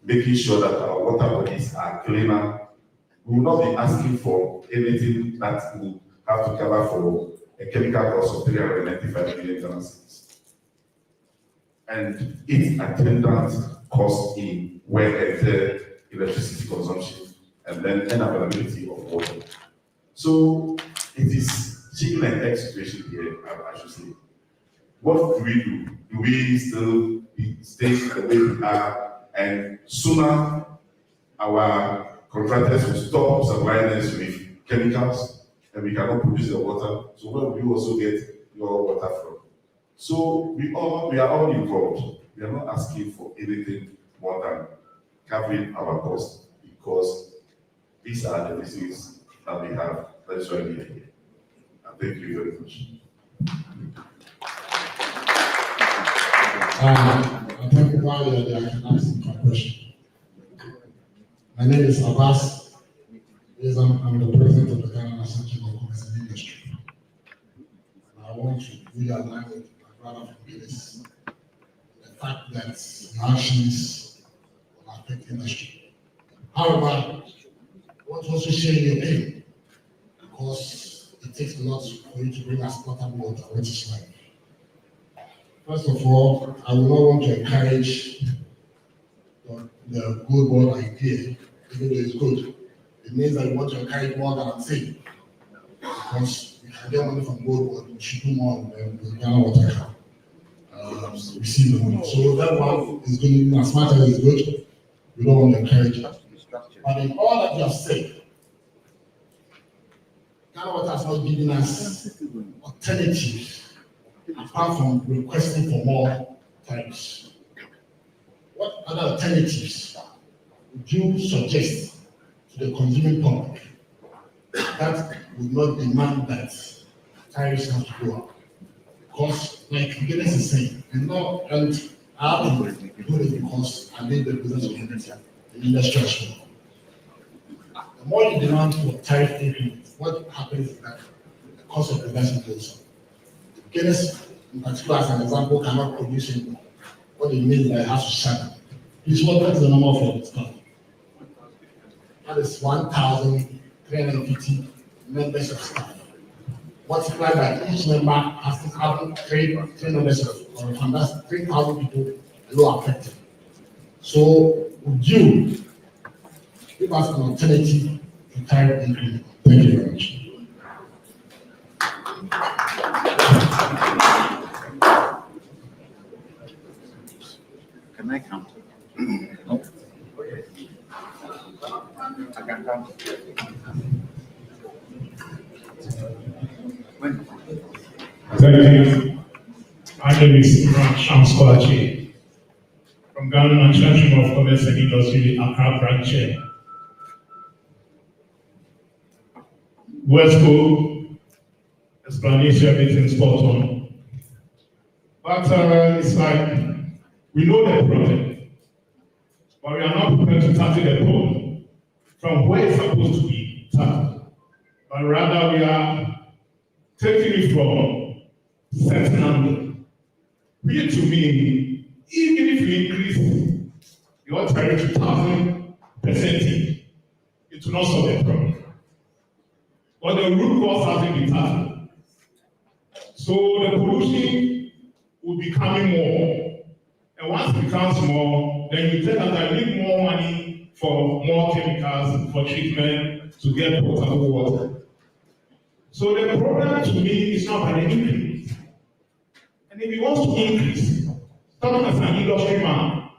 making sure that our water bodies are cleaner, we will not be asking for anything that will have to cover for a chemical cost of 395 million Ghana cedis. and its attendant cost in wear and tear, electricity consumption, and then unavailability of water. So it is chicken and egg situation here, I should say. What do we do? Do we still stay the way we are, and sooner our contractors will stop supplying us with chemicals and we cannot produce the water? So where will you also get your water from? So we are all involved. We are not asking for anything more than covering our costs, because these are the reasons that we have. That's why we are here. And thank you very much.
I think while you're there, I can ask my question. My name is Abbas. Yes, I'm the president of the Ghana National Chamber of Commerce and Industry. And I want to really align with my brother from Guinness, the fact that the actions will affect industry. However, I want to also share your pain, because it takes a lot for you to bring us potable water, which is life. First of all, I would not want to encourage the good board idea, even though it's good. It means that you want to encourage more than I'm saying. Because we can get money from good board, we should do more than the Ghana Water can receive the money. So that one is going to, as much as it's good, we don't want to encourage it. But in all that you have said, Ghana Water has not given us alternatives apart from requesting for more tariffs. What other alternatives would you suggest to the consuming public that would not demand that tariffs have to go up? Because, like Guinness is saying, and I have been doing it because I did the business community in the industry as well. The more you demand for tariff increments, what happens is that the cost of production goes up. Guinness, in particular, as an example, cannot produce anymore. What it means is that it has to shut down. Please, what is the number for the staff? That is 1,350 members of staff. Multiplied by each member has to have three members of, or that's 3,000 people who are affected. So, would you give us an alternative to tariff increment? Thank you very much.
Can I count? No. I can count.
Thank you. My name is Shams Kwalachi from Ghana National Chamber of Commerce and Industry, Accra branch chair. Westco explanation, everything spot on. But it's like we know the problem, but we are not prepared to tackle the problem from where it's supposed to be tackled. But rather we are taking it from certain angle. Here to me, even if we increase your tariff to 1,000%, it will not solve the problem. But the root cause hasn't been tackled. So the pollution will be becoming more. And once it becomes more, then you tell us that we need more money for more chemicals, for treatment, to get potable water. So the problem to me is not an increase. And if he wants to increase, talking as an industry man,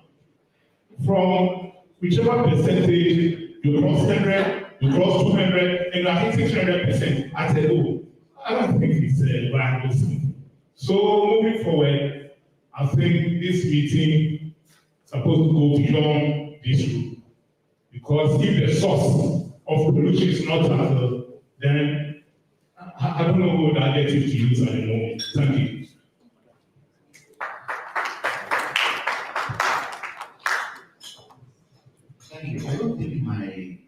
from whichever percentage you cross 100, you cross 200, and you are hitting 300%, I said, oh, I don't think it's viable. So moving forward, I think this meeting is supposed to go beyond this route. Because if the source of pollution is not tackled, then I don't know what adjective to use at the moment. Thank you.
Thank you. I don't think my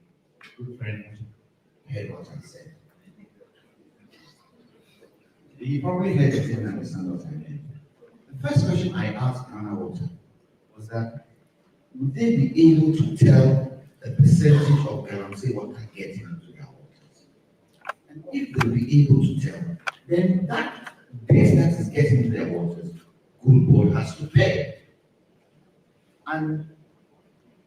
good friend heard what I said. He probably heard it and understand what I meant. The first question I asked Ghana Water was that would they be able to tell the percentage of guarantee water getting into their waters? And if they'll be able to tell, then that base that is getting into their waters school board has to pay. And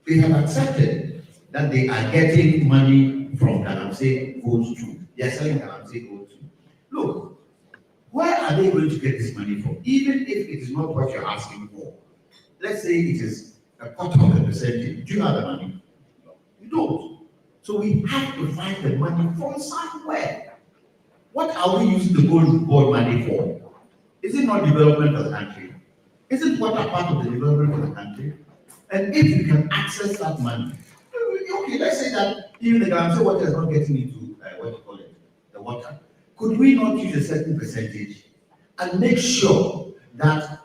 they have accepted that they are getting money from Galamsey Gold 2. They are selling Galamsey Gold 2. Look, where are they going to get this money from? Even if it is not what you're asking for. Let's say it is a quarter of a percentage. Do you have the money? You don't. So we have to find the money from somewhere. What are we using the gold board money for? Is it not development of the country? Is it water part of the development of the country? And if you can access that money, okay, let's say that even the Galamsey water is not getting into what you call it, the water. Could we not use a certain percentage and make sure that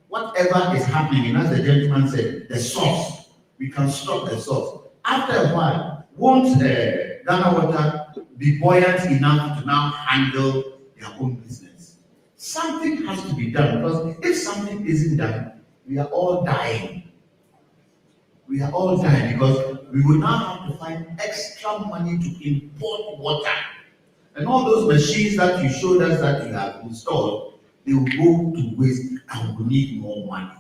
whatever is happening, and as the gentleman said, the source, we can stop the source. After a while, won't Ghana Water be buoyant enough to now handle their own business? Something has to be done, because if something isn't done, we are all dying. We are all dying because we will now have to find extra money to import water. And all those machines that you showed us that you have installed, they will go to waste and we need more money.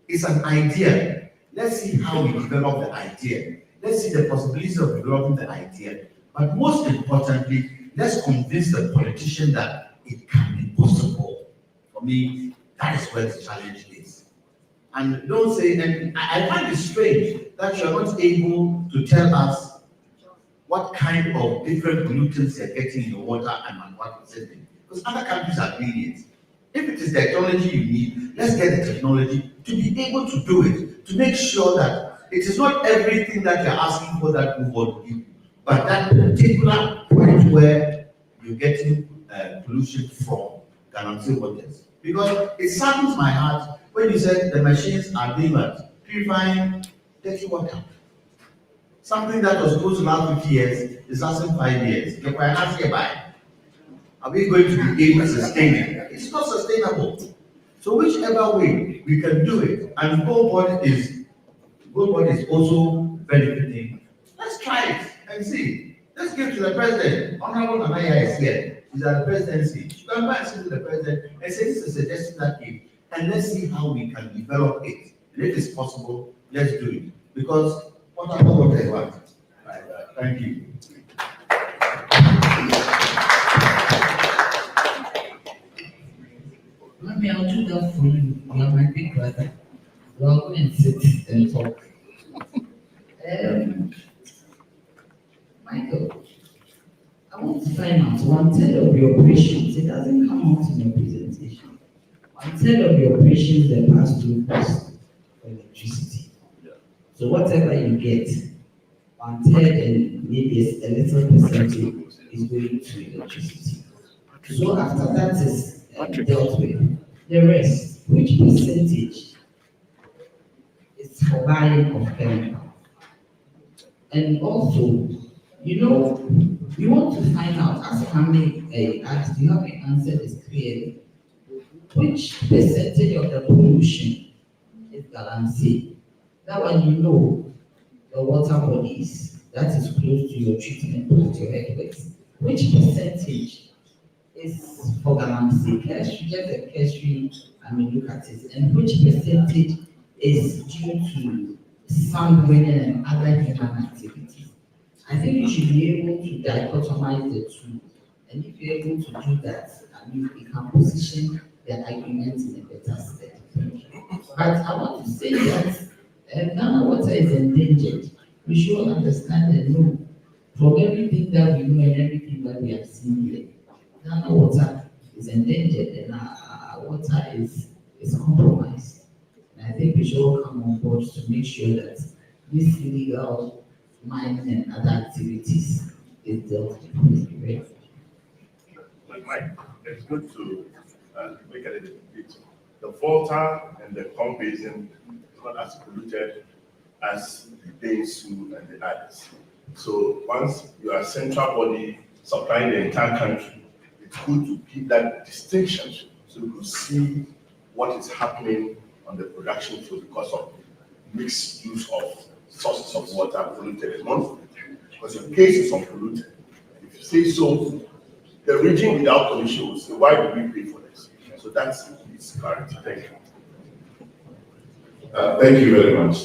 It's an idea. Let's see how we develop the idea. Let's see the possibilities of developing the idea. But most importantly, let's convince the politician that it can be possible. For me, that is where the challenge is. And don't say, and I find it strange that you're not able to tell us what kind of different pollutants you're getting in the water and on what percentage. Because other countries are doing it. If it is technology you need, let's get the technology to be able to do it, to make sure that it is not everything that you're asking for that we want to give you, but that particular point where you're getting pollution from Galamsey waters. Because it saddens my heart when you said the machines are doing what? Purifying dirty water. Something that was supposed to last 50 years is lasting 5 years. Are we going to be able to sustain it? It's not sustainable. So whichever way we can do it, and Gold Board is also benefiting. Let's try it and see. Let's give to the president. Honorable Anaya is here. She's at the presidency. You can go and say to the president and say this is a suggestion that came, and let's see how we can develop it. And if it's possible, let's do it. Because what I want. Thank you.
Mommy, I'll do that for you. You are my big brother. Well, go and sit and talk. Michael, I want to find out 1/3 of your operations. It doesn't come out in your presentation. 1/3 of your operations they pass through cost for electricity. So whatever you get, 1/3 and maybe a little percentage is going to electricity. So after that is dealt with, the rest, which percentage is for buying of chemicals? And also, you know, we want to find out, as Kwame asked, you haven't answered this clearly, which percentage of the pollution is Galamsey? That one you know, the water bodies, that is close to your treatment plant, your headways. Which percentage is for Galamsey? Just the cursory, look at it. And which percentage is due to sand-winning and other human activities? I think you should be able to dichotomize the two. And if you're able to do that, you can position the argument in a better state. But I want to say that Ghana water is endangered. We should understand and know from everything that we know and everything that we have seen here, Ghana water is endangered and our water is compromised. And I think we should all come on board to make sure that this illegal mining and other activities is dealt with.
Mike, it's good to look at it a bit. The Volta and the Pump Basin is not as polluted as the Daisu and the others. So once you are a central body supplying the entire country, it's good to keep that distinction so you can see what is happening on the production field because of mixed use of sources of water, polluted and non-polluted. Because your case is unpolluted. If you say so, the region without pollution will say, why do we pay for this? So that's its clarity. Thank you.
Thank you very much.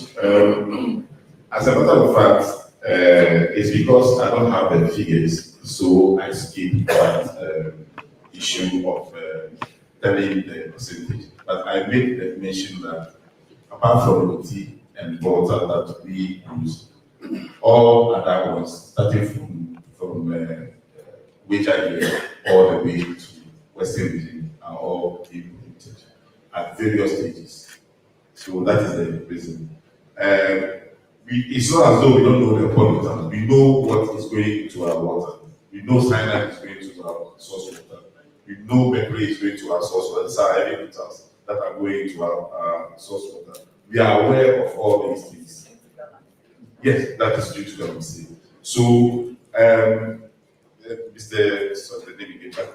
As a matter of fact, it's because I don't have the figures, so I skip that issue of telling the percentage. But I made the mention that apart from roti and water that we use, all other ones, starting from Wager all the way to Western region, are all implemented at various stages. So that is the reason. It's not as though we don't know the pollutants. We know what is going into our water. We know cyanide is going to our source water. We know mercury is going to our source water. These are heavy metals that are going to our source water. We are aware of all these things. Yes, that is due to the mistake. So,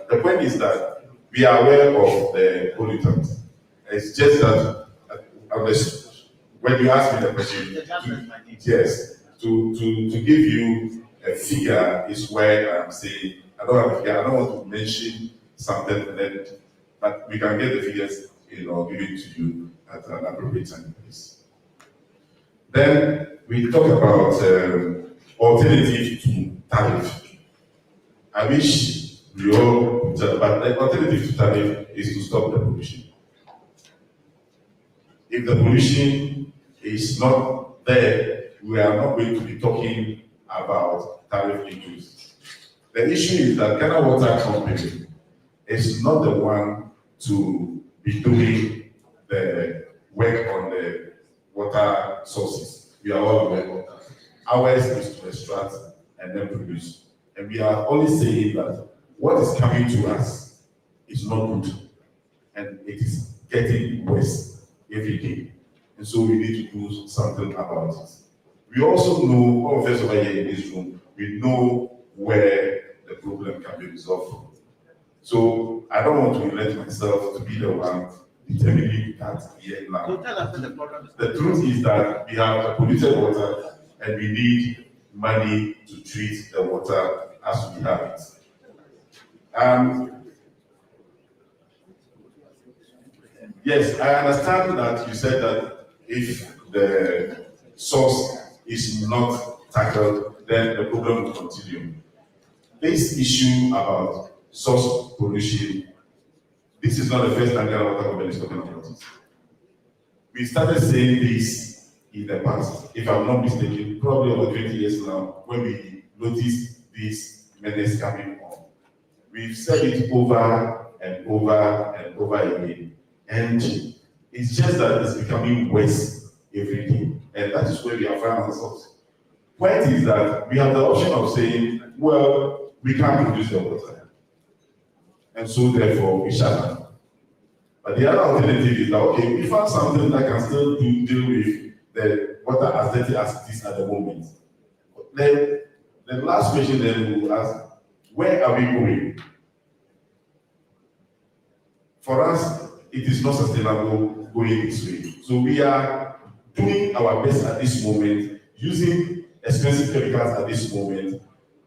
the point is that we are aware of the pollutants. It's just that when you ask me the question, to give you a figure is where I'm saying I don't have a figure. I don't want to mention something that, but we can get the figures, give it to you at an appropriate time, please. Then we talk about alternative to tariff. I wish we all, but the alternative to tariff is to stop the pollution. If the pollution is not there, we are not going to be talking about tariff increase. The issue is that Ghana Water Company is not the one to be doing the work on the water sources. We are all aware of that. Ours is to extract and then produce. And we are only saying that what is coming to us is not good. And it is getting worse every day. And so we need to do something about it. We also know, all of us over here in this room, we know where the problem can be resolved from. So I don't want to let myself to be the one determining that here now. The truth is that we have polluted water and we need money to treat the water as we have it. Yes, I understand that you said that if the source is not tackled, then the problem will continue. This issue about source pollution, this is not the first time Ghana Water Company is talking about it. We started saying this in the past, if I'm not mistaken, probably over 20 years now, when we noticed this menace coming on. We've said it over and over and over again. And it's just that it's becoming worse every day. And that is where we are finding ourselves. Point is that we have the option of saying, well, we can't produce the water. And so therefore we shut down. But the other alternative is that, okay, we found something that can still deal with the water as dirty as it is at the moment. Then the last question then we will ask, where are we going? For us, it is not sustainable going this way. So we are doing our best at this moment, using expensive chemicals at this moment,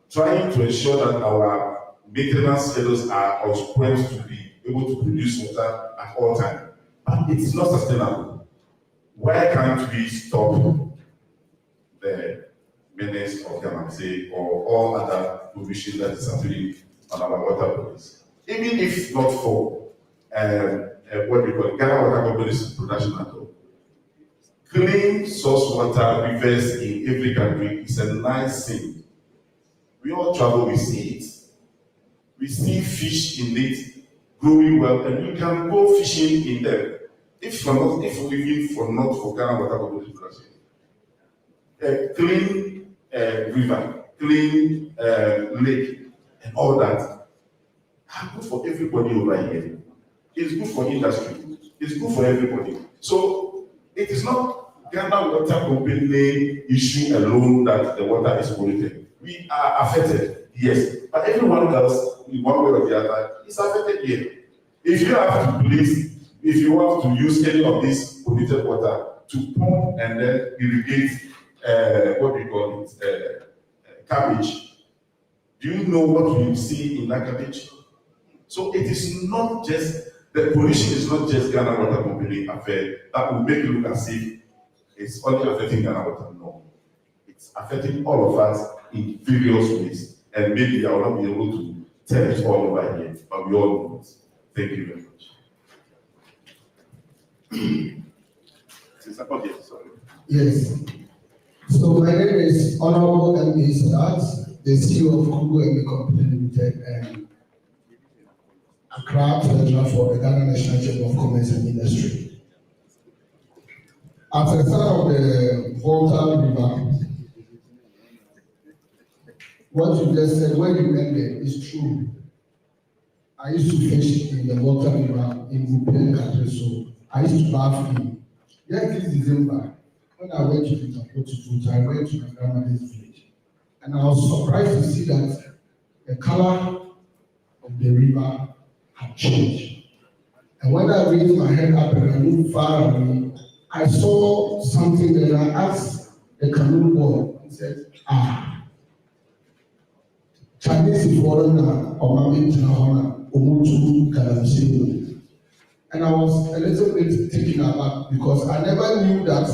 trying to ensure that our maintenance schedules are on point to be able to produce water at all times. But it is not sustainable. Why can't we stop the menace of Gamamse or all other provision that is happening on our water bodies? Even if not for what we call Ghana Water Company's production at all. Clean source water rivers in every country is a nice thing. We all travel, we see it. We see fish in it growing well, and we can go fishing in them. If not for Ghana Water Company's production. A clean river, clean lake, and all that are good for everybody over here. It's good for industry. It's good for everybody. So it is not Ghana Water Company issue alone that the water is polluted. We are affected, yes, but everyone else, in one way or the other, is affected here. If you have to please, if you have to use any of this polluted water to pump and then irrigate, what we call it, cabbage, do you know what you see in that cabbage? So it is not just The pollution is not just Ghana Water Company affair that will make it look as if it's only affecting Ghana Water. No, it's affecting all of us in various ways, and maybe I will not be able to tell it all over here, but we all know it. Thank you very much. Okay, sorry.
Yes. So my name is Honorable M.A. Sadat, the CEO of Google and Company Limited and Accra Treasurer for the Ghana National Chamber of Commerce and Industry. At the start of the Volta River, what you just said, when you ended, is true. I used to fish in the Volta River in Bupen country, so I used to bath in. Yes, this December, when I went to the Volta, I went to my grandmother's village, and I was surprised to see that the color of the river had changed. And when I raised my head up and I looked far away, I saw something and I asked the canoe boy, he said, Chinese foreigner or Mami Tinahona, Omutu Kalamsi. And I was a little bit taken aback because I never knew that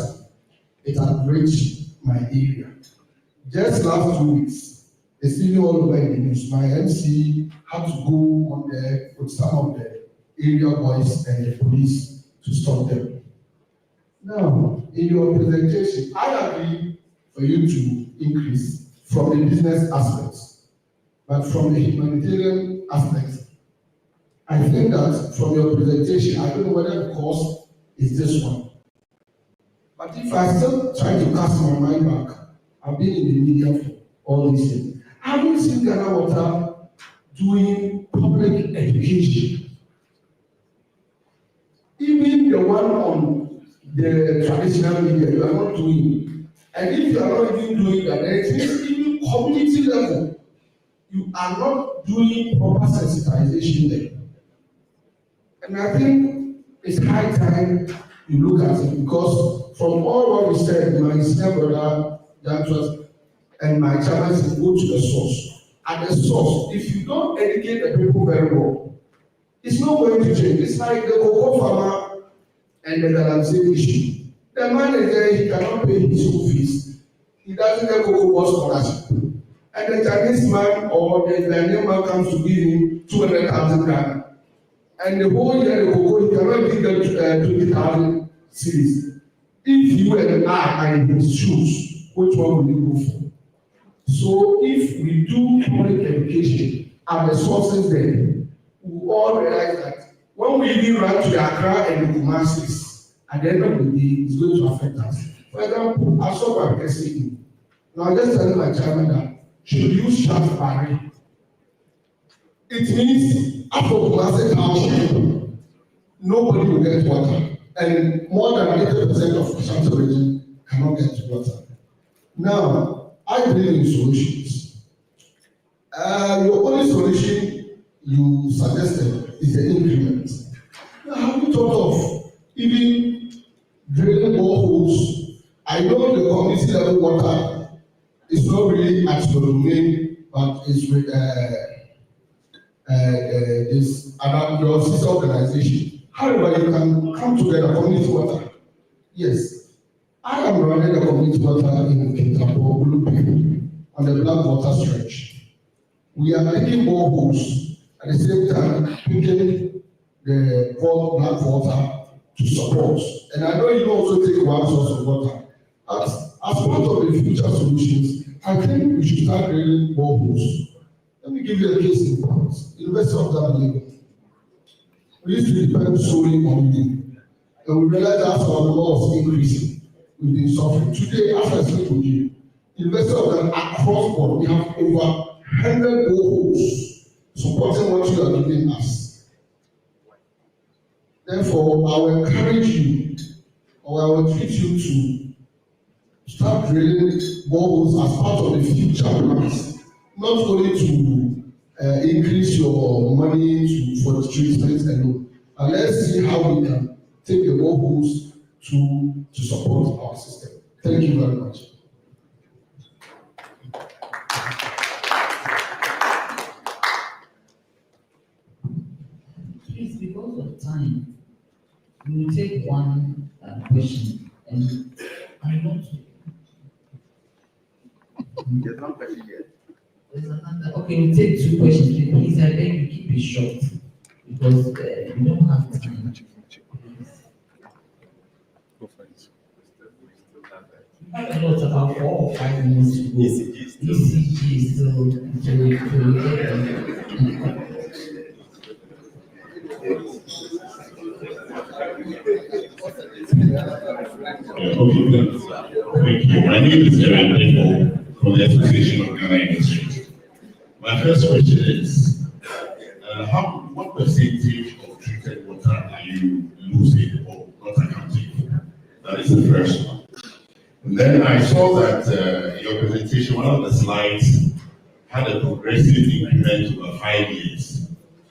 it had reached my area. Just last 2 weeks, it's even all over in the news. My MC had to go on there with some of the area boys and the police to stop them. Now, in your presentation, I agree for you to increase from the business aspects, but from the humanitarian aspect, I think that from your presentation, I don't know whether the cost is this one. But if I still try to cast my mind back, I've been in the media for all these years. I haven't seen Ghana Water doing public education. Even the one on the traditional media, you are not doing. And if you are not even doing that, then it means even community level, you are not doing proper sensitization there. And I think it's high time you look at it because from all what we said, my senior brother, that was, and my chairman said, go to the source. At the source, if you don't educate the people very well, it's not going to change. It's like the cocoa farmer and the Galamsey issue. The man is there, he cannot pay his school fees. He doesn't get cocoa scholarship. And the Chinese man or the Ghanaian man comes to give him 200,000 Ghana. And the whole year the cocoa, he cannot give them 20,000 cedis. If you and I are in his shoes, which one will you go for? So if we do public education at the sources there, we all realize that when we even run to the Accra and the Kumasis, at the end of the day, it's going to affect us. For example, I saw my SAE. Now I'm just telling my chairman that should use shaft barrier. It means after Kumasi Township, nobody will get water. And more than 80% of Ashanti region cannot get water. Now, I believe in solutions. Your only solution you suggested is the increment. Now, have you thought of even drilling boreholes? I know the community level water is not really at your domain, but it's with this your sister organization. However, you can come together, community water. Yes, I am running the community water in Kintampo, Blue on the Black Water stretch. We are making boreholes at the same time picking the black water to support. And I know you also take one source of water. As part of the future solutions, I think we should start drilling boreholes. Let me give you a case in point. University of Dublin. We used to depend solely on you. And we realized that our number was increasing. We've been suffering. Today, after I speak with you, University of Dublin across board, we have over 100 boreholes supporting what you are giving us. Therefore, I will encourage you, or I will treat you to start drilling boreholes as part of the future plans, not only to increase your money for the treatment alone. And let's see how we can take the boreholes to support our system. Thank you very much.
Please, because of time. we'll take one question, and I want to.
There's one question here.
There's another. Okay, we'll take two questions. Please, I beg you keep it short because we don't have time. I don't know, it's about 4 or 5 minutes to go. ECG still
Okay, then. Thank you. My name is Aaron Eko from the Association of Ghana Industries. My first question is, what percentage of treated water are you losing or not accounting for? That is the first one. And then I saw that your presentation, one of the slides had a progressive increment over 5 years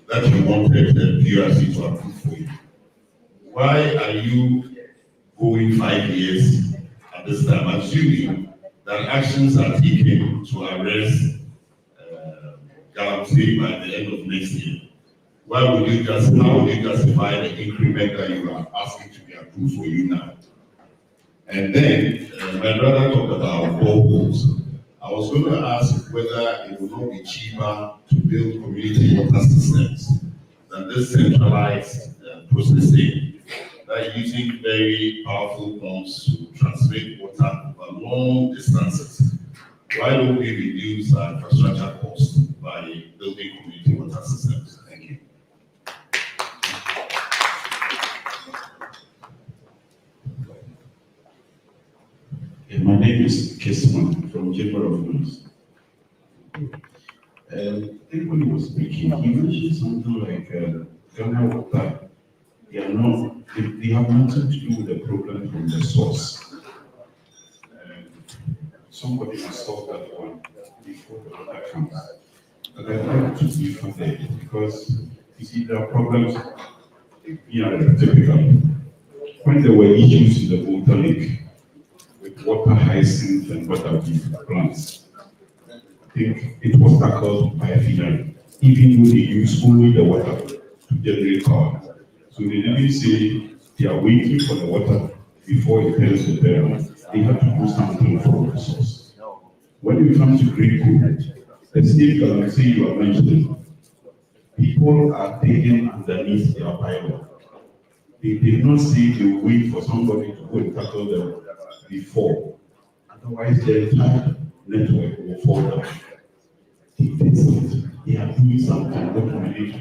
that you wanted the PRC to approve for you. Why are you going 5 years at this time, assuming that actions are taken to arrest Galamsey by the end of next year? How would you justify the increment that you are asking to be approved for you now? And then my brother talked about boreholes. I was going to ask whether it would not be cheaper to build community water systems than this centralized processing that using very powerful pumps to transmit water over long distances. Why don't we reduce our infrastructure costs by building community water systems? Thank you.
My name is Kesman from Chamber of Commerce. I think when he was speaking, he mentioned something like Ghana Water. They have nothing to do with the problem from the source. Somebody must solve that one before the water comes. But I'd like to be for that because you see there are problems. Typical. When there were issues in the water lake with water hyacinth and water beef plants, I think it was tackled by FINA, even though they use only the water to generate power. So they didn't say they are waiting for the water before it turns to them. They have to do something for the source. When we come to Great Code, the state guarantee you are mentioning, people are digging underneath their pylon. They did not say they will wait for somebody to go and tackle them before. Otherwise, the entire network will fall down. They are doing something that will relate.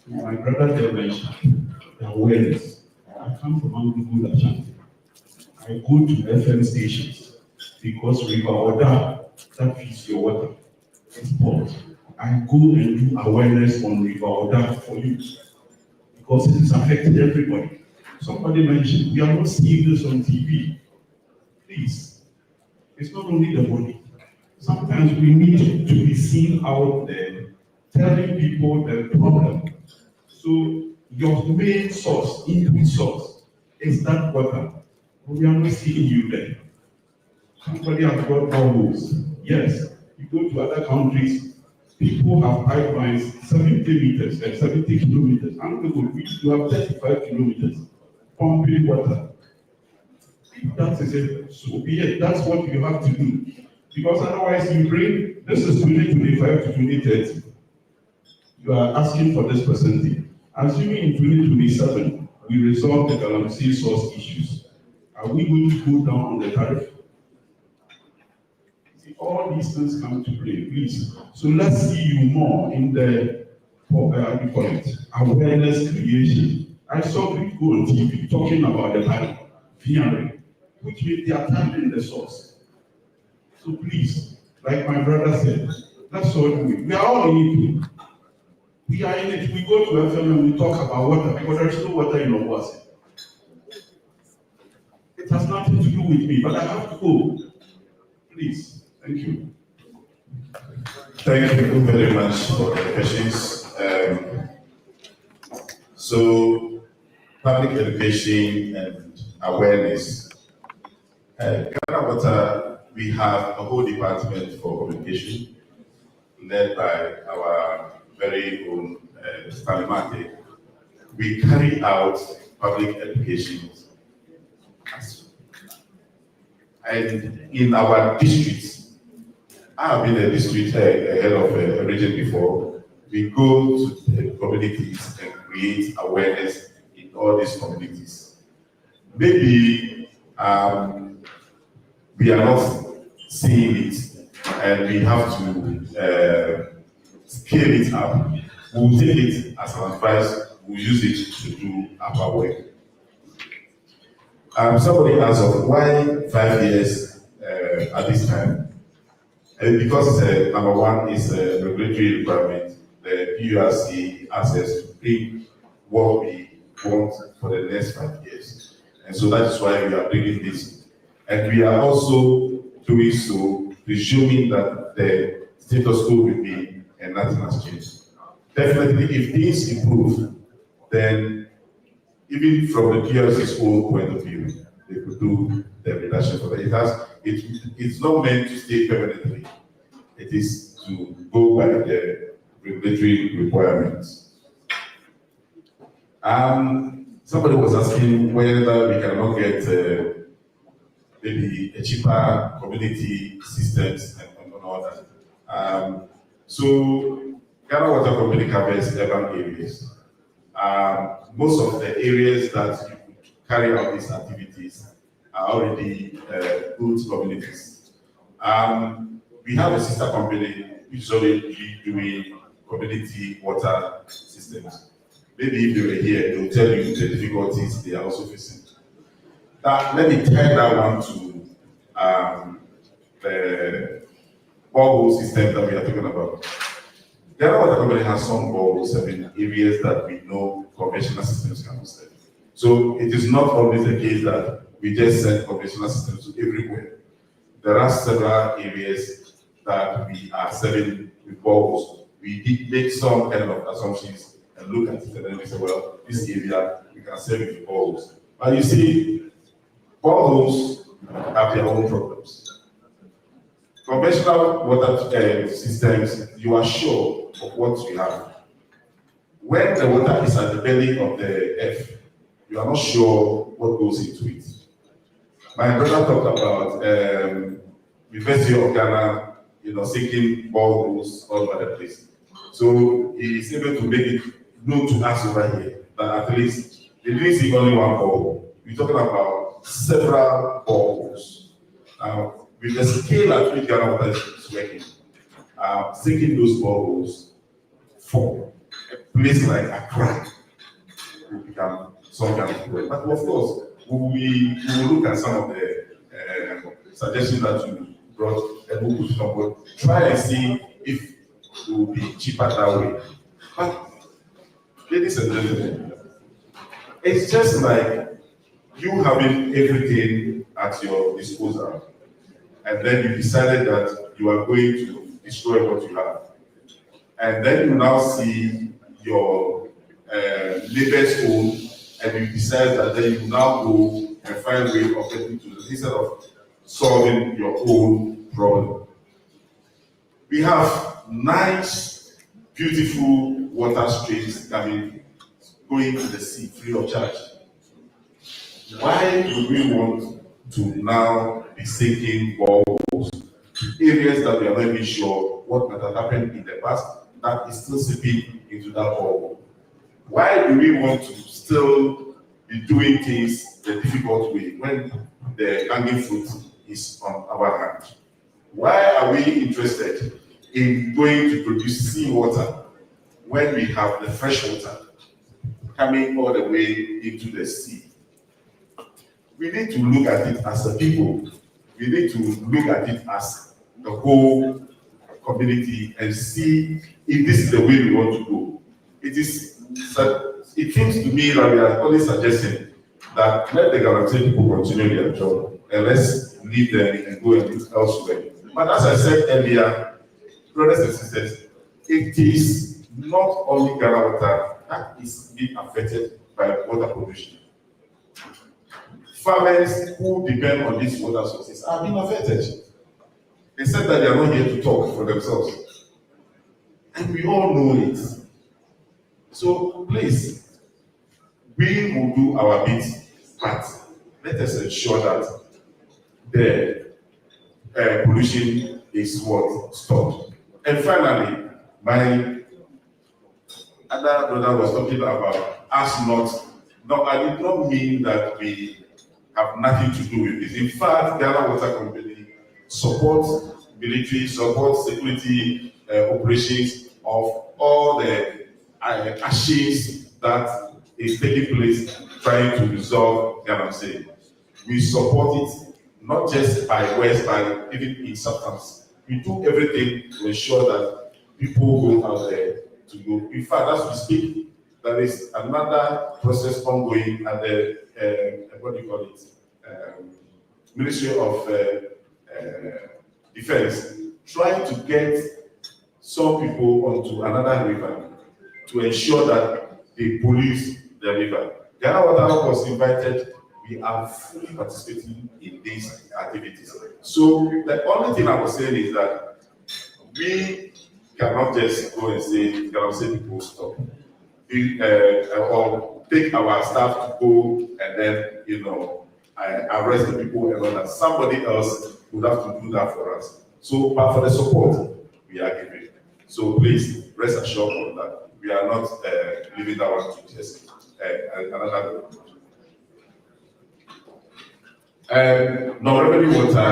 My brother there mentioned the awareness. I come from Angugu Ashanti. I go to FM stations because River Oda, that feeds your water, is port. I go and do awareness on River Oda for you because it is affecting everybody. Somebody mentioned, we are not seeing this on TV. Please, it's not only the body. Sometimes we need to be seen out there telling people the problem. So your main source, input source, is that water. We are not seeing you there. Somebody has got boreholes. Yes, you go to other countries, people have pipelines 70 meters and 70 kilometers. And we used to have 35 kilometers pumping water. If that is it, so be it. That's what you have to do. Because otherwise you bring, this is 2025 to 2030. You are asking for this percentage. Assuming in 2027, we resolve the Galamsey source issues, are we going to go down on the tariff? See, all these things come to play, please. So let's see you more in the, awareness creation. I saw people on TV talking about the tariff, fearing, which means they are tapping the source. So please, like my brother said, let's all do it. We are all in it. We are in it. We go to FM and we talk about water because there is no water in Obuasi. It has nothing to do with me, but I have to go. Please, thank you.
Thank you very much for the questions. So, public education and awareness. Ghana Water, we have a whole department for communication led by our very own Stanley. We carry out
public educations. And in our districts, I have been a district head of a region before. We go to the communities and create awareness in all these communities. Maybe we are not seeing it, and we have to scale it up. We'll take it as an advice, we'll use it to do our work. Somebody asked why 5 years at this time? And because number one is a regulatory requirement, the PURC asks us to bring what we want for the next 5 years. And so that is why we are bringing this. And we are also doing so, presuming that the status quo will be and nothing has changed. Definitely, if things improve, then even from the PLC's own point of view, they could do the reduction for that. It's not meant to stay permanently. It is to go by the regulatory requirements. Somebody was asking whether we cannot get maybe a cheaper community systems and all that. So Ghana Water Company covers urban areas. Most of the areas that you could carry out these activities are already good communities. We have a sister company which is already doing community water systems. Maybe if they were here, they'll tell you the difficulties they are also facing. Let me tie that one to the borehole system that we are talking about. The other water company has some boreholes in areas that we know conventional systems cannot serve. So it is not always the case that we just send conventional systems to everywhere. There are several areas that we are serving with boreholes. We did make some kind of assumptions and look at it and then we say, well, this area we can serve with boreholes. But you see, boreholes have their own problems. Conventional water systems, you are sure of what you have. When the water is at the belly of the earth, you are not sure what goes into it. My brother talked about University of Ghana, sinking boreholes all over the place. So he is able to make it known to us over here that at least they didn't see only one borehole. We're talking about several boreholes. Now, with the scale at which Ghana Water is working, sinking those boreholes for a place like Accra will become some kind of problem. But of course, we will look at some of the suggestions that you brought and we will forward, try and see if it will be cheaper that way. But, ladies and gentlemen, it's just like you having everything at your disposal, and then you decided that you are going to destroy what you have. And then you now see your neighbor's own, and you decide that then you now go and find a way of getting to it instead of solving your own problem. We have nice, beautiful water streams going to the sea free of charge. Why do we want to now be sinking boreholes to areas that we are not even sure what might have happened in the past that is still seeping into that borehole? Why do we want to still be doing things the difficult way when the hanging fruit is on our hand? Why are we interested in going to produce seawater when we have the fresh water coming all the way into the sea? We need to look at it as a people. We need to look at it as the whole community and see if this is the way we want to go. It seems to me that we are only suggesting that let the guarantee people continue their job and let's leave them and go and look elsewhere. But as I said earlier, brothers and sisters, it is not only Ghana Water that is being affected by water pollution. Farmers who depend on these water sources are being affected. Except that they are not here to talk for themselves. And we all know it. So please, we will do our bit, but let us ensure that the pollution is what stopped. And finally, my other brother was talking about us not. No, I did not mean that we have nothing to do with this. In fact, Ghana Water Company supports military, supports security operations of all the actions that is taking place trying to resolve Ghana State. We support it not just by words, but even in substance. We do everything to ensure that people go out there to go. In fact, as we speak, there is another process ongoing at the what do you call it? Ministry of Defense, trying to get some people onto another river to ensure that they police the river. Ghana Water was invited. We are fully participating in these activities. So the only thing I was saying is that we cannot just go and say, cannot say people stop. Or take our staff to go and then, arrest the people and all that. Somebody else would have to do that for us. So, but for the support, we are giving. So please rest assured on that. We are not leaving that one to just another. Non-revenue water,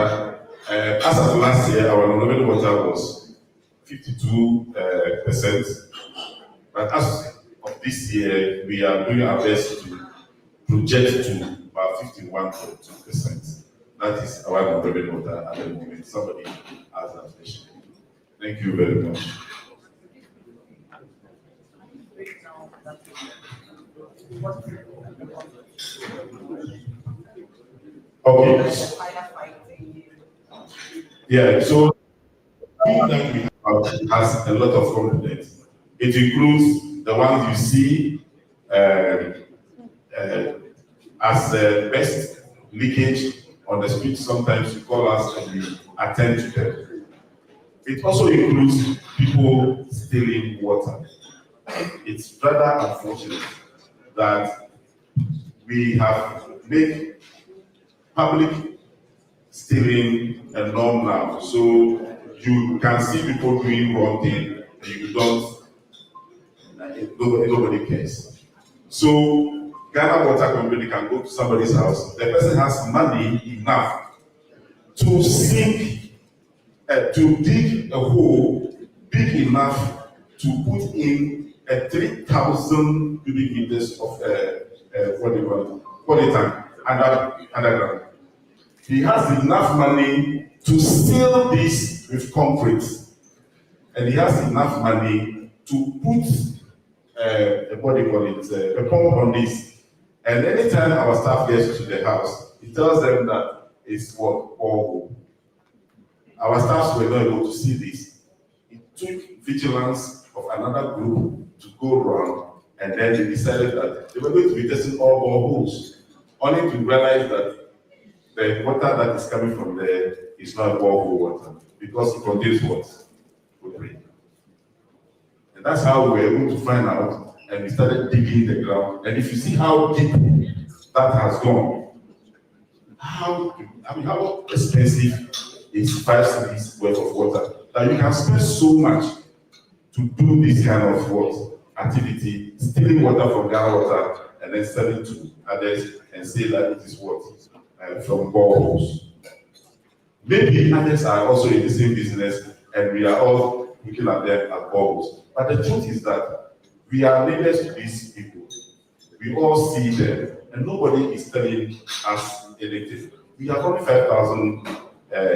as of last year, our non-revenue water was 52%. But as of this year, we are doing our best to project to about 51.2%. That is our non-revenue water at the moment. Somebody has that question. Thank you very much. Okay. Yeah, so that we have has a lot of components. It includes the ones you see as best leakage on the street. Sometimes you call us and we attend to them. It also includes people stealing water. It's rather unfortunate that we have made public stealing a norm now. So you can see people doing wrong thing, and you don't, nobody cares. So Ghana Water Company can go to somebody's house, the person has money enough to sink, to dig a hole big enough to put in a 3,000 cubic meters of water tank underground. He has enough money to seal this with concrete, and he has enough money to put a pump on this. And anytime our staff gets to the house, he tells them that it's what all. Our staffs were not able to see this. It took vigilance of another group to go around, and then they decided that they were going to be testing all boreholes, only to realize that the water that is coming from there is not borehole water, because it contains what? Chlorine. And that's how we were able to find out, and we started digging the ground. And if you see how deep that has gone, how expensive is 5 cities worth of water? That you can spend so much to do this kind of activity, stealing water from Ghana Water and then selling to others and say that it is what? From boreholes. Maybe others are also in the same business and we are all looking at them as boreholes. But the truth is that we are neighbors to these people. We all see them and nobody is telling us anything. We have only 5,000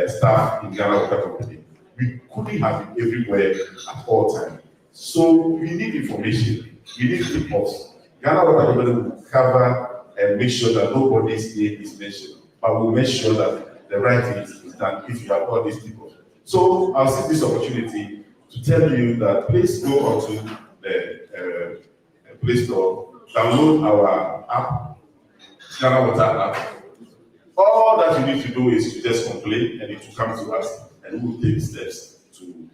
staff in Ghana Water Company. We couldn't have it everywhere at all times. So we need information. We need tips. Ghana Water Company will cover and make sure that nobody's name is mentioned. But we'll make sure that the right thing is done if you have all these people. So I'll seize this opportunity to tell you that please go onto the Play Store, download our app, Ghana Water app. All that you need to do is to just complain and it will come to us and we will take steps to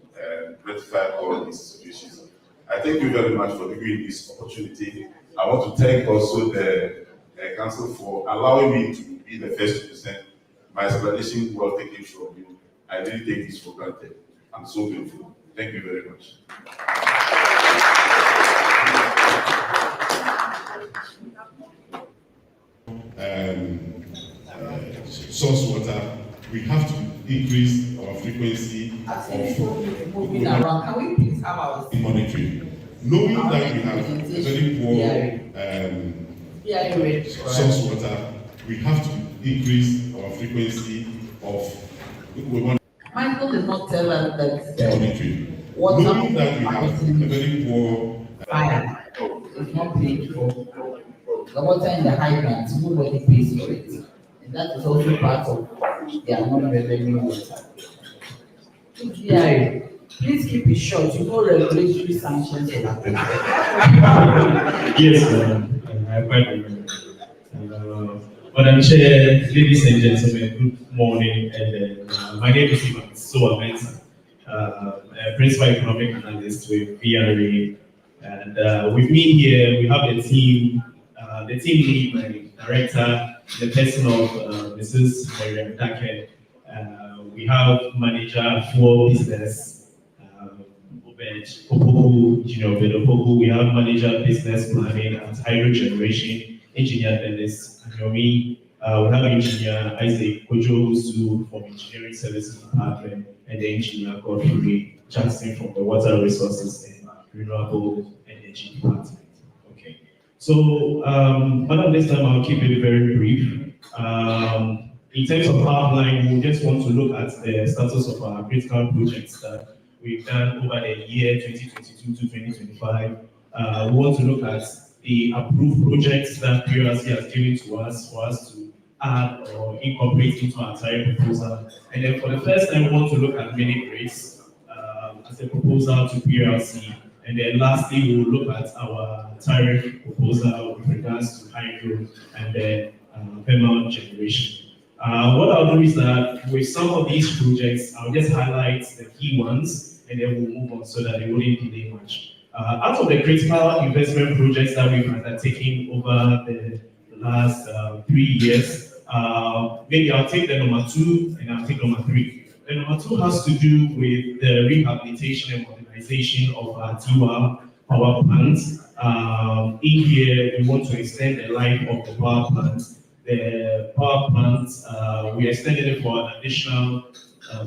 rectify all these situations. I thank you very much for giving me this opportunity. I want to thank also the council for allowing me to be the first to present. My explanation well taken from you. I really take this for granted. I'm so grateful. Thank you very much.
Source water, we have to increase our frequency of
Moving around, can we please have our
monitoring. Knowing that we have a very poor source water, we have to increase our frequency of
Michael did not tell us that
monitoring.
water
Knowing that we have a very poor
fire is not paid for. The water in the hydrants, nobody pays for it. And that is also part of their non-revenue water. Yeah, please keep it short. You know regulatory sanctions.
Yes, I quite remember. Madam Chair, ladies and gentlemen, good morning. And my name is Ivan Soa-Mensah, Principal Economic Analyst with VRA. And with me here, we have the team lead, my director, the person of Mrs. Miriam Dake. We have manager for business, Obed Opoku, Junior Obed Opoku. We have manager business planning and hydro generation, engineer Dennis Anyomi. We have engineer Isaac Kojo from Engineering Services Department, and the engineer Godfrey Jackson from the Water Resources and Renewable Energy Department. Okay. So, Madam, this time I'll keep it very brief. In terms of pipeline, we just want to look at the status of our critical projects that we've done over the year 2022 to 2025. We want to look at the approved projects that PRC has given to us for us to add or incorporate into our tariff proposal. And then for the first time, we want to look at mini grids as a proposal to PRC. And then lastly, we will look at our tariff proposal with regards to hydro and then thermal generation. What I'll do is that with some of these projects, I'll just highlight the key ones and then we'll move on so that they wouldn't delay much. Out of the critical investment projects that we've undertaken over the last 3 years, maybe I'll take the number 2 and I'll take number 3. The number 2 has to do with the rehabilitation and modernization of our Tiwa power plants. In here, we want to extend the life of the power plants. The power plants, we extended it for an additional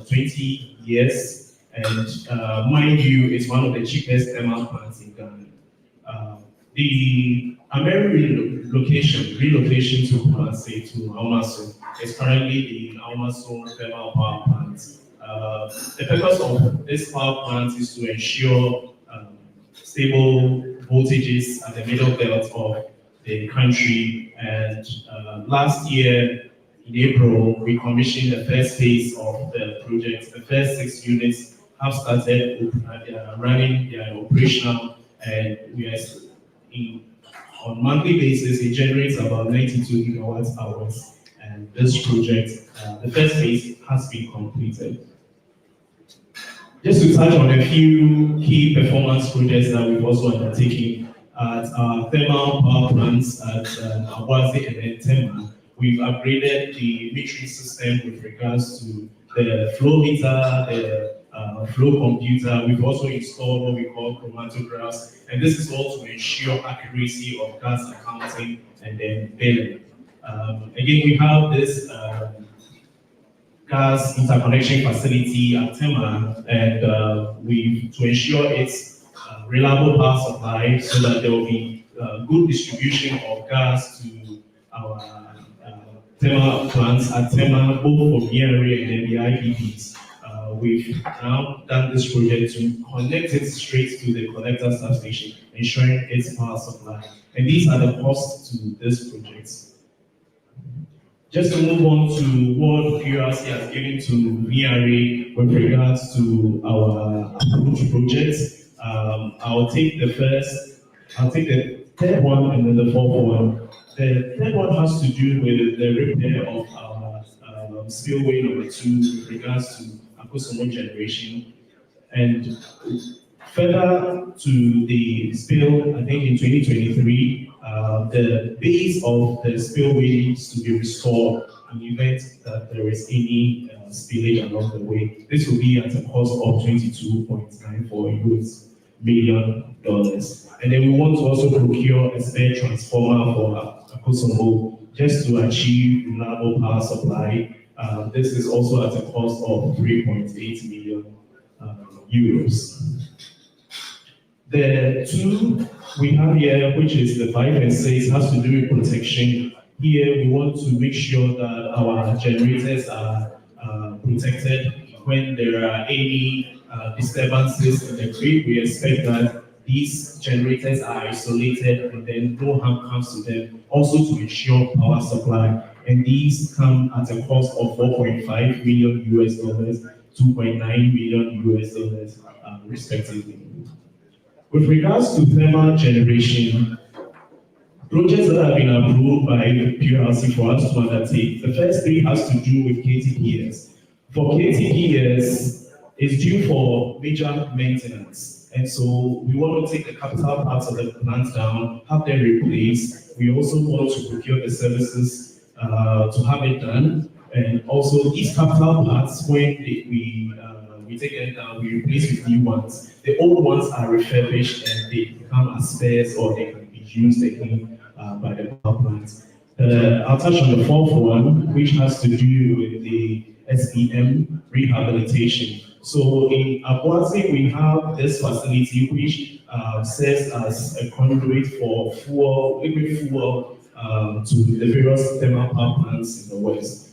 20 years. And mind you, it's one of the cheapest thermal plants in Ghana. The American relocation to Kumasi to Almaso is currently the Almaso thermal power plant. The purpose of this power plant is to ensure stable voltages at the middle belt of the country. And last year, in April, we commissioned the first phase of the project. The first 6 units have started running, they are operational, and we are on monthly basis, it generates about 92 gigawatt hours. And this project, the first phase has been completed. Just to touch on a few key performance projects that we've also undertaken at our thermal power plants at Awazi and Tema, we've upgraded the metering system with regards to the flow meter, the flow computer. We've also installed what we call chromatographs, and this is all to ensure accuracy of gas accounting and then billing. Again, we have this gas interconnection facility at Tema, and to ensure its reliable power supply so that there will be good distribution of gas to our Tema plants at Tema, both for BRA and then the IPPs. We've now done this project to connect it straight to the collector substation, ensuring its power supply. And these are the costs to this project. Just to move on to what PRC has given to VRA with regards to our approved projects. I'll take the third one and then the fourth one. The third one has to do with the repair of our spillway number 2 with regards to Akosomo generation. And further to the spill, I think in 2023,
The base of the spillway needs to be restored in the event that there is any spillage along the way. This will be at a cost of $22.94 million. And then we want to also procure a spare transformer for Kosovo just to achieve reliable power supply. This is also at a cost of 3.8 million euros. The two we have here, which is the 5 and 6, has to do with protection. Here we want to make sure that our generators are protected when there are any disturbances in the grid. We expect that these generators are isolated and then no harm comes to them. Also to ensure power supply. And these come at a cost of $4.5 million, $2.9 million, respectively. With regards to thermal generation, projects that have been approved by the PRC for us to undertake, the first three has to do with KTPS. For KTPS, it's due for major maintenance. And so we want to take the capital parts of the plant down, have them replaced. We also want to procure the services to have it done. And also these capital parts, when we take them down, we replace with new ones. The old ones are refurbished and they become as spares or they can be used again by the power plants. I'll touch on the fourth one, which has to do with the SEM rehabilitation. So in Abuasi, we have this facility which serves as a conduit for liquid fuel to the various thermal power plants in the West.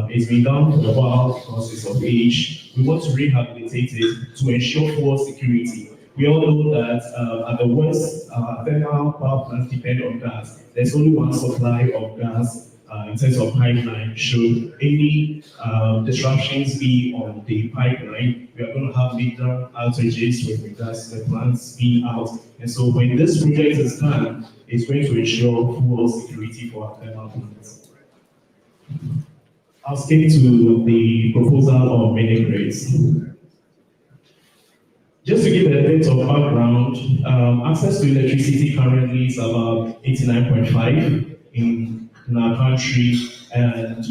It's been done for a while because it's of age. We want to rehabilitate it to ensure fuel security. We all know that at the West, thermal power plants depend on gas. There's only one supply of gas in terms of pipeline. Should any disruptions be on the pipeline, we are going to have major outages with regards to the plants being out. And so when this project is done, it's going to ensure fuel security for our thermal plants. I'll skip to the proposal of mini grids. Just to give a bit of background, access to electricity currently is about 89.5 in our country, and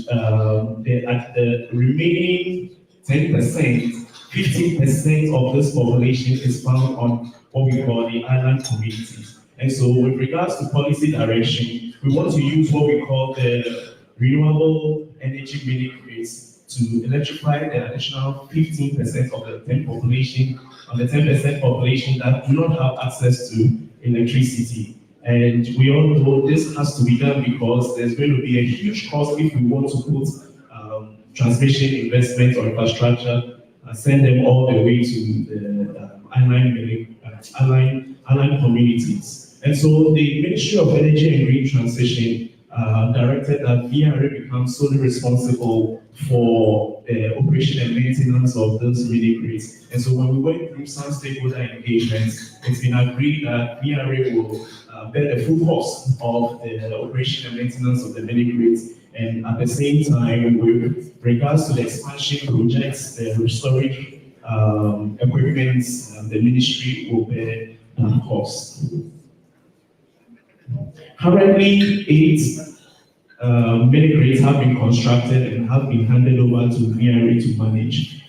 the remaining 10%, 15% of this population is found on what we call the island communities. And so with regards to policy direction, we want to use what we call the renewable energy mini grids to electrify the additional 15% of the 10% population that do not have access to electricity. And we all know this has to be done because there's going to be a huge cost if we want to put transmission investment or infrastructure, send them all the way to the island communities. And so the Ministry of Energy and Green Transition directed that VRA becomes solely responsible for the operation and maintenance of those mini grids. And so when we went through some stakeholder engagements, it's been agreed that VRA will bear the full cost of the operation and maintenance of the mini grids. And at the same time, with regards to the expansion projects, the storage equipment, the ministry will bear that cost. Currently, 8 mini grids have been constructed and have been handed over to VRA to manage.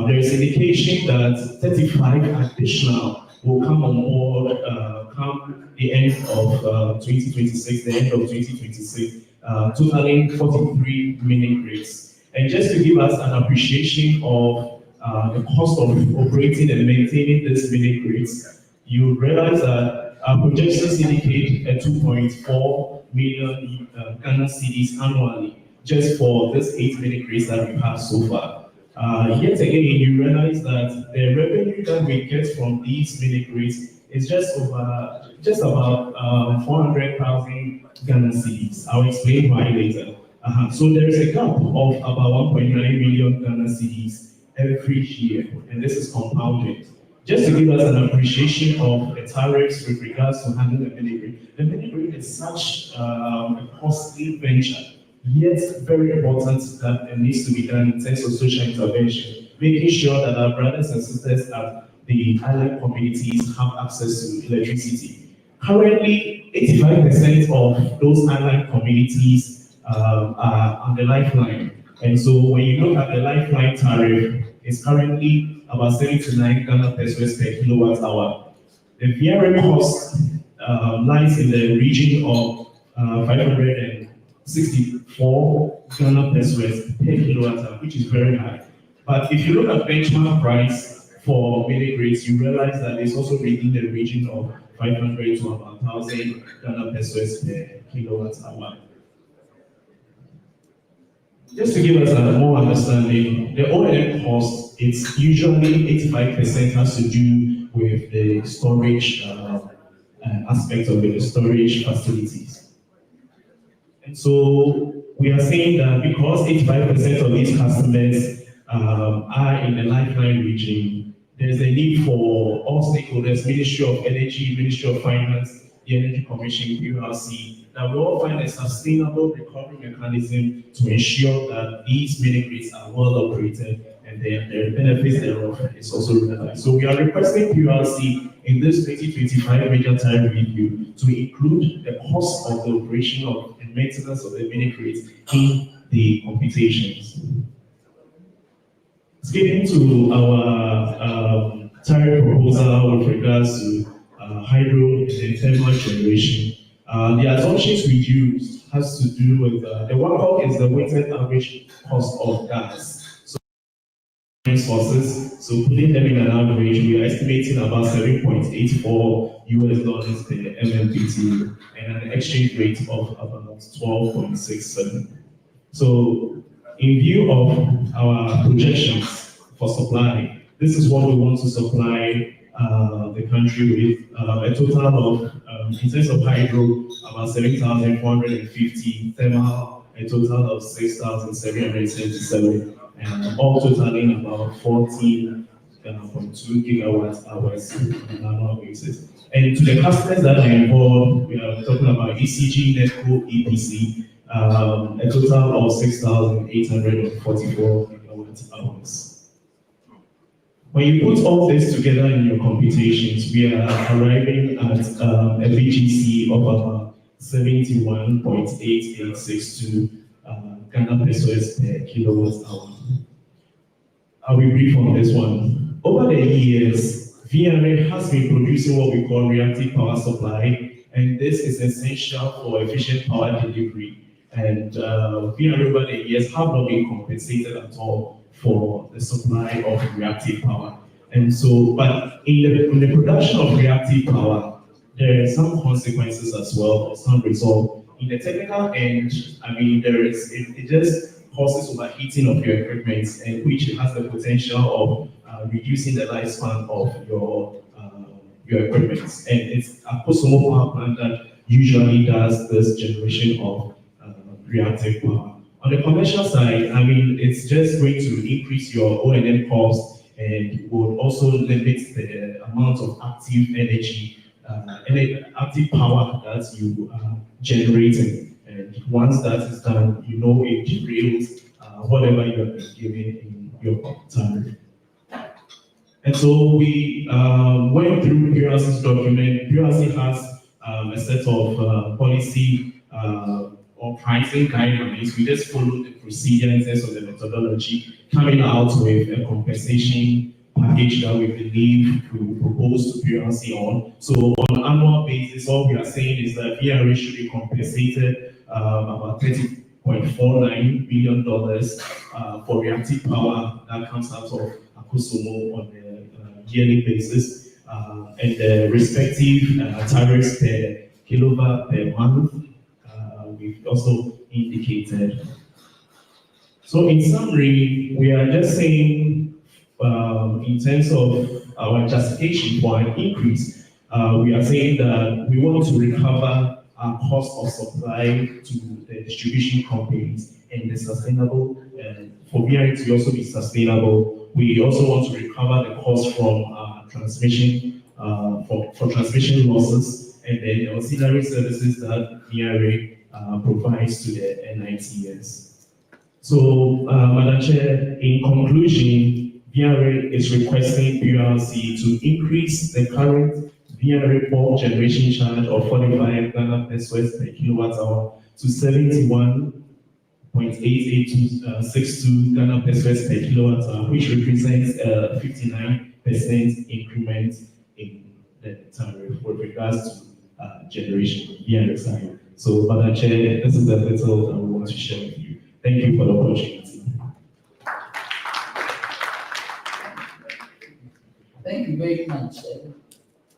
There is indication that 35 additional will come on board come the end of 2026, the end of 2026, totaling 43 mini grids. And just to give us an appreciation of the cost of operating and maintaining these mini grids, you realize that our projections indicate a 2.4 million Ghana cedis annually just for these 8 mini grids that we have so far. Yet again, you realize that the revenue that we get from these mini grids is just about 400,000 Ghana cedis. I'll explain why later. So there is a gap of about 1.9 million Ghana cedis every year, and this is compounded. Just to give us an appreciation of the tariffs with regards to handling the mini grid. The mini grid is such a costly venture, yet very important that it needs to be done in terms of social intervention, making sure that our brothers and sisters at the island communities have access to electricity. Currently, 85% of those island communities are on the lifeline. And so when you look at the lifeline tariff, it's currently about 79 Ghana pesos per kilowatt hour. The VRM cost lies in the region of 564 Ghana pesos per kilowatt hour, which is very high. But if you look at benchmark price for mini grids, you realize that it's also within the region of 500 to about 1,000 Ghana pesos per kilowatt hour. Just to give us a more understanding, the O&M cost, it's usually 85% has to do with the storage aspect of it, the storage facilities. And so we are saying that because 85% of these customers are in the lifeline region, there's a need for all stakeholders, Ministry of Energy, Ministry of Finance, the Energy Commission, PURC, that we all find a sustainable recovery mechanism to ensure that these mini grids are well operated and their benefits thereof is also realized. So we are requesting PURC in this 2025 major tariff review to include the cost of the operation of and maintenance of the mini grids in the computations. Skipping to our tariff proposal with regards to hydro and thermal generation. The assumptions we used has to do with the one is the weighted average cost of gas. So sources, so putting them in an average, we are estimating about $7.84 per MMBTU and an exchange rate of about 12.67. So in view of our projections for supply, this is what we want to supply the country with a total of, in terms of hydro, about 7,450, thermal, a total of 6,777, and all totaling about 14.2 gigawatt hours on an annual basis. And to the customers that are involved, we are talking about ECG, NETCO, EPC, a total of 6,844 gigawatt hours. When you put all this together in your computations, we are arriving at a VGC of about 71.8862 Ghana pesos per kilowatt hour. I'll be brief on this one. Over the years, VRA has been producing what we call reactive power supply, and this is essential for efficient power delivery. And VRA over the years have not been compensated at all for the supply of reactive power. And so, but in the production of reactive power, there are some consequences as well, some result. In the technical end, I mean, it just causes overheating of your equipment, and which has the potential of reducing the lifespan of your equipment. And it's a Kosovo power plant that usually does this generation of reactive power. On the commercial side, I mean, it's just going to increase your O&M cost and would also limit the amount of active energy, active power that you are generating. And once that is done, you know it derails whatever you have been given in your tariff. And so we went through PURC's document. PURC has a set of policy or pricing guidelines. We just follow the procedure in terms of the methodology, coming out with a compensation package that we believe we will propose to PURC on. So on an annual basis, all we are saying is that VRA should be compensated about $30.49 billion for reactive power that comes out of Akusumo on a yearly basis, and the respective tariffs per kilowatt per month. We've also indicated. So in summary, we are just saying, in terms of our justification for an increase, we are saying that we want to recover our cost of supply to the distribution companies and the sustainable, for VRA to also be sustainable. We also want to recover the cost from transmission, for transmission losses, and then the auxiliary services that VRA provides to the NITS. So, Madam Chair, in conclusion, VRA is requesting PURC to increase the current
V&A generation charge of 45 Ghana pesos per kilowatt hour to 71.88262 Ghana pesos per kilowatt hour, which represents a 59% increment in the tariff with regards to generation V&A side. So, Madam Chair, this is the little that we want to share with you. Thank you for the opportunity.
Thank you very much.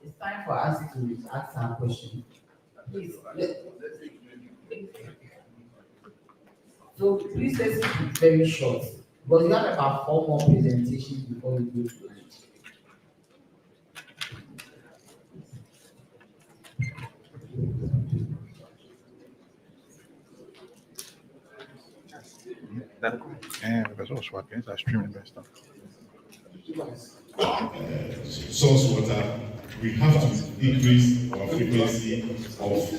It's time for us to ask our question. Please, please let's keep it very short, because we have about 4 more presentations before we go to lunch.
Yeah, because also what games are streaming best stuff.
Source water, we have to increase our frequency of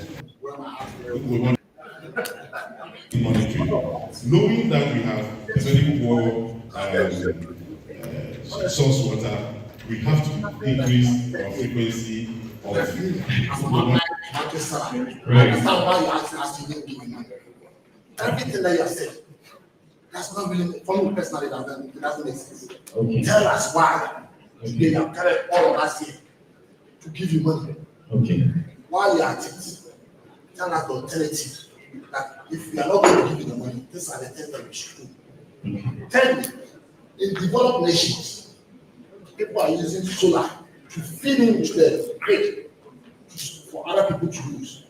monitoring. Knowing that we have very poor source water, we have to increase our frequency of
Right. Everything that you have said, that's not really, for me personally, it doesn't make sense.
Okay.
Tell us why they have carried all of us here to give you money.
Okay.
While you are at it, tell us the alternative. That if we are not going to give you the money, these are the things that we should do. Tell me, in developed nations, people are using solar to feed into the grid for other people to use.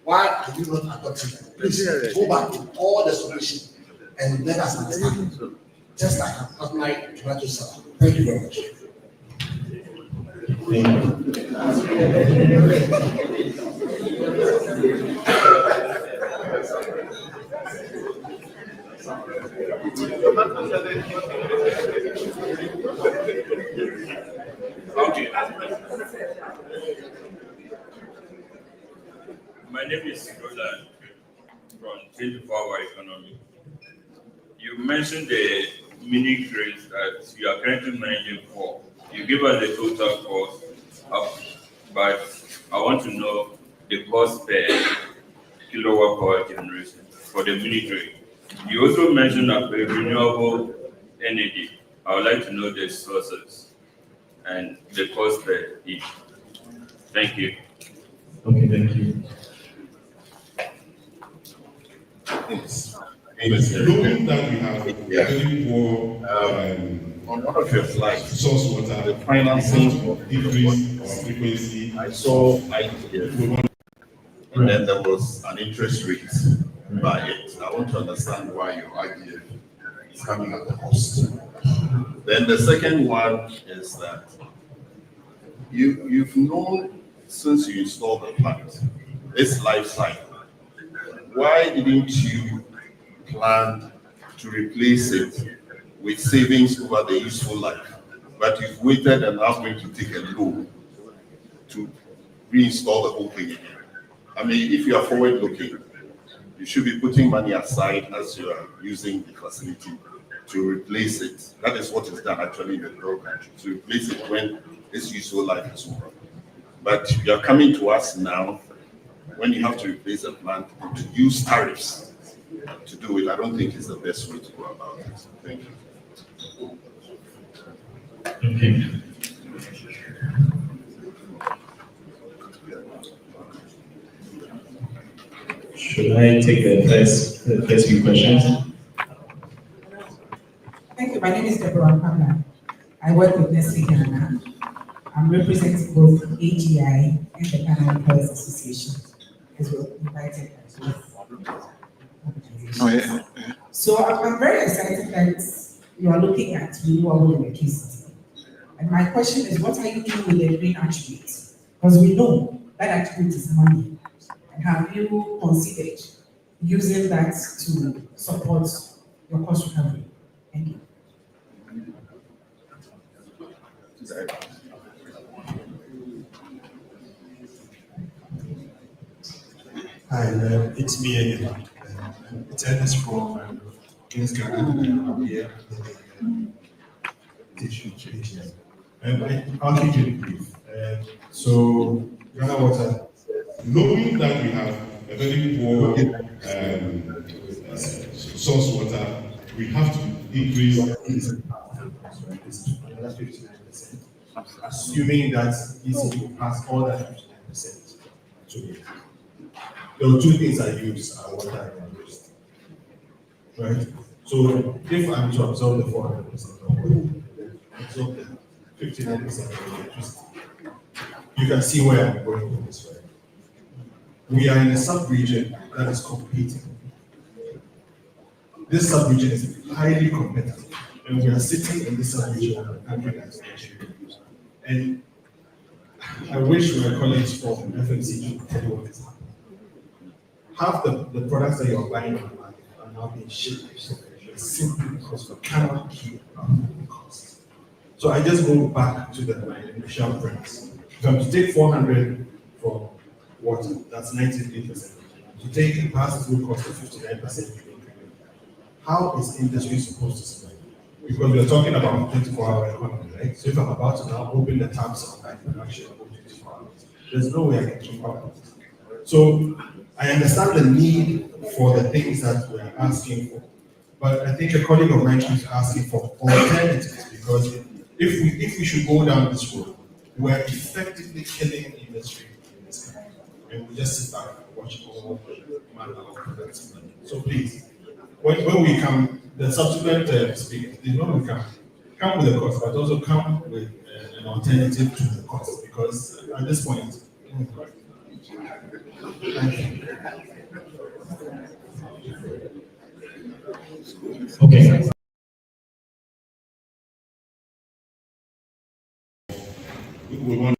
Why are you not adopting it? Please go back to all the solutions and let us understand. Just like an ordinary tomato salad. Thank you very much.
Okay. My name is Roland from 24-Hour Economy. You mentioned the mini grids that you are currently managing for. You give us the total cost up, but I want to know the cost per kilowatt power generation for the mini grid. You also mentioned a renewable energy. I would like to know the sources and the cost per each. Thank you.
Okay, thank you.
Knowing that we have very poor
On one of your slides,
source water,
the financing of
increase our frequency.
I saw ITF, and then there was an interest rate by it. I want to understand why your ITF is coming at the cost. Then the second one is that you've known since you installed the plant, this life cycle. Why didn't you plan to replace it with savings over the useful life? But you've waited and now going to take a loan to reinstall the whole thing again. I mean, if you are forward looking, you should be putting money aside as you are using the facility to replace it. That is what is done actually in the developed country, to replace it when its useful life is over. But you are coming to us now when you have to replace a plant and to use tariffs to do it. I don't think it's the best way to go about it. Thank you.
Okay. Should I take the first few questions?
Thank you. My name is Deborah Pamela. I work with Nestle Ghana. I'm representing both AGI and the Ghana Employers Association, as well invited as well. So I'm very excited that you are looking at renewable electricity. And my question is, what are you doing with the green attributes? Because we know that attribute is money. And have you considered using that to support your cost recovery? Thank you.
Hi, it's me again. It's Ernest from Kings Ghana. I'm here. I'll keep it brief. So, Ghana Water,
Knowing that we have a very poor source water, we have to increase.
another 59%, assuming that EC will pass all that 59% to me. There are two things I use, water and waste. Right? So if I'm to absorb the 400% of water, absorb the 59% of electricity, you can see where I'm going with this, right? We are in a sub-region that is competing. This sub-region is highly competitive, and we are sitting in this sub-region of the country that is Nigeria. And I wish my colleagues from FMC could tell you what is happening. Half the products that you are buying on the market are now being shipped simply because we cannot keep up with the costs. So I just go back to my initial premise. If I'm to take 400 from water, that's 93%. To take a pass-through cost of 59%, how is industry supposed to survive? Because we're talking about 24-hour economy, right? So if I'm about to now open the taps on my production of 24 hours, there's no way I can keep up with it. So I understand the need for the things that we're asking for, but I think a colleague of mine keeps asking for alternatives, because if we should go down this road, we're effectively killing industry in this country, and we just sit back and watch all manner of products. So please, when we come, the subsequent speakers, they know we come with a cost, but also come with an alternative to the cost, because at this point, thank you.
Okay.
We want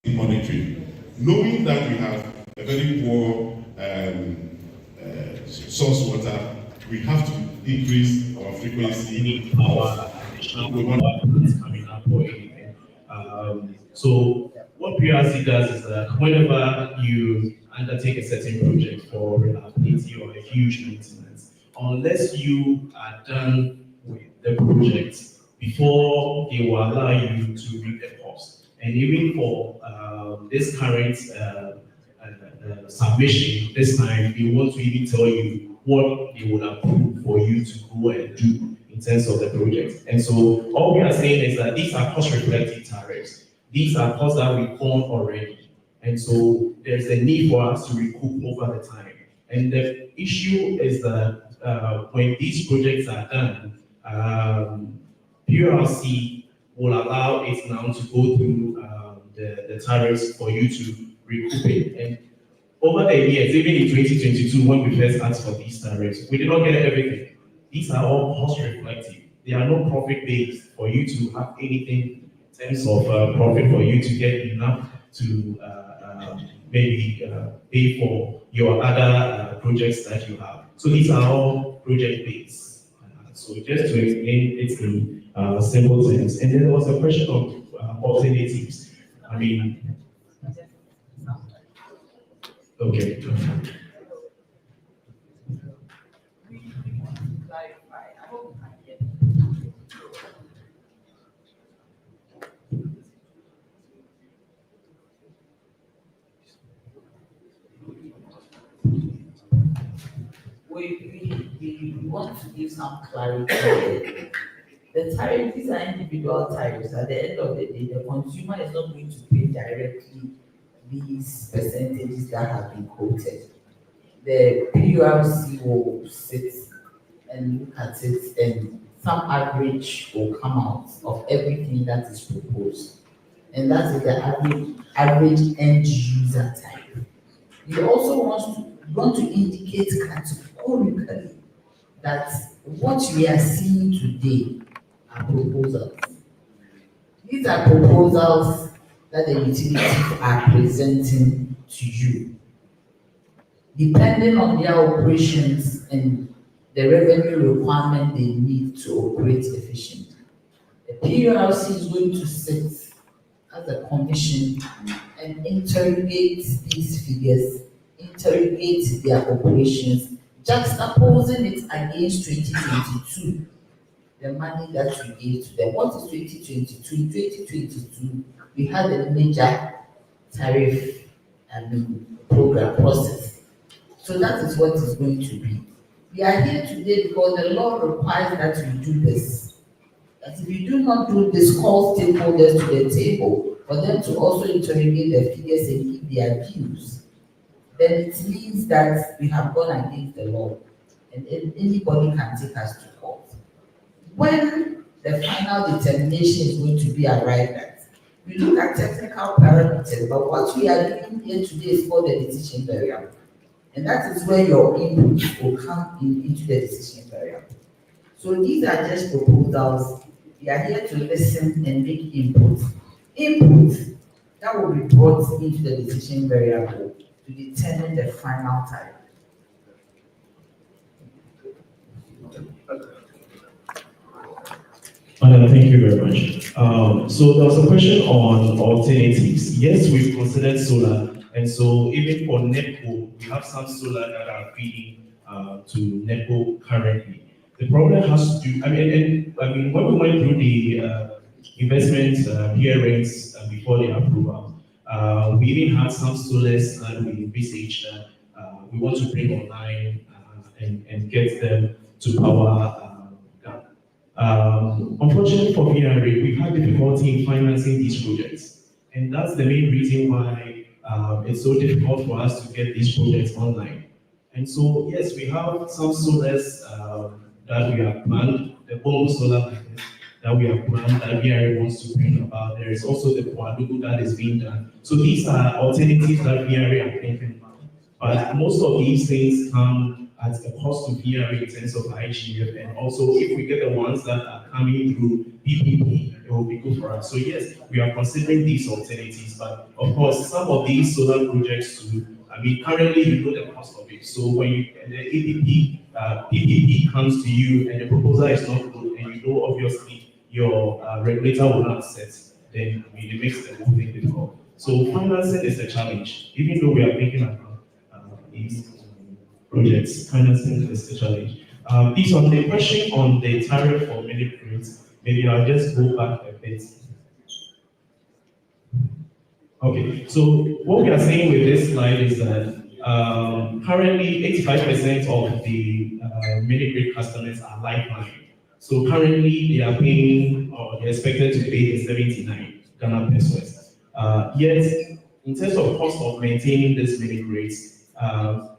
monitoring. Knowing that we have a very poor source water, we have to increase our frequency.
Power, additional power coming up or anything. So what PRC does is that whenever you undertake a certain project for reliability or a huge maintenance, unless you are done with the project before they will allow you to reap the cost. And even for this current submission, this time they want to even tell you what they would approve for you to go and do in terms of the project. And so all we are saying is that these are cost reflective tariffs. These are costs that we own already. And so there's a need for us to recoup over the time. And the issue is that when these projects are done, PRC will allow it now to go through the tariffs for you to recoup it. And over the years, even in 2022, when we first asked for these tariffs, we did not get everything. These are all cost reflective. They are not profit based for you to have anything in terms of profit for you to get enough to maybe pay for your other projects that you have. So these are all project based. So just to explain it in simple terms. And then there was a question of alternatives. I mean, okay.
We want to give some clarity. The tariff, these are individual tariffs. At the end of the day, the consumer is not going to pay directly these percentages that have been quoted. The PURC will sit and look at it, and some average will come out of everything that is proposed. And that is the average end user type. You also want to indicate categorically that what we are seeing today are proposals. These are proposals that the utilities are presenting to you. Depending on their operations and the revenue requirement they need to operate efficiently, the PURC is going to sit as a commission and interrogate these figures, interrogate their operations, juxtaposing it against 2022, the money that we gave to them. What is 2022? In 2022, we had a major tariff program process. So that is what is going to be. We are here today because the law requires that we do this. That if you do not do this, call stakeholders to the table for them to also interrogate the figures and give their views, then it means that we have gone against the law and anybody can take us to court. When the final determination is going to be arrived at, we look at technical parameters, but what we are doing here today is called the decision variable. And that is where your inputs will come into the decision variable. So these are just proposals. We are here to listen and make inputs. Inputs that will be brought into the decision variable to determine the final tariff.
Madam, thank you very much. So there was a question on alternatives. Yes, we've considered solar, and so even for NEPCO, we have some solar that are feeding to NEPCO currently. The problem has to do, I mean, when we went through the investment hearings before the approval, we even had some solars that we envisaged that we want to bring online and get them to power. Unfortunately for VRA, we've had difficulty in financing these projects, and that's the main reason why it's so difficult for us to get these projects online. And so, yes, we have some solars that we have planned, the home solar business that we have planned that VRA wants to bring about. There is also the Kwadugu that is being done. So these are alternatives that VRA are thinking about. But most of these things come at a cost to VRA in terms of IGF, and also if we get the ones that are coming through PPP, it will be good for us. So yes, we are considering these alternatives, but of course, some of these solar projects too, I mean, currently you know the cost of it. So when the PPP comes to you and the proposal is not good, and you know obviously your regulator will not accept, then I mean, it makes the whole thing difficult. So financing is a challenge, even though we are thinking about these projects, financing is the challenge. Please, on the question on the tariff for mini grids, maybe I'll just go back a bit. Okay, so what we are saying with this slide is that currently 85% of the mini grid customers are lifeline. So currently they are paying, or they're expected to pay the 79 Ghana pesos. Yet, in terms of cost of maintaining this mini grids,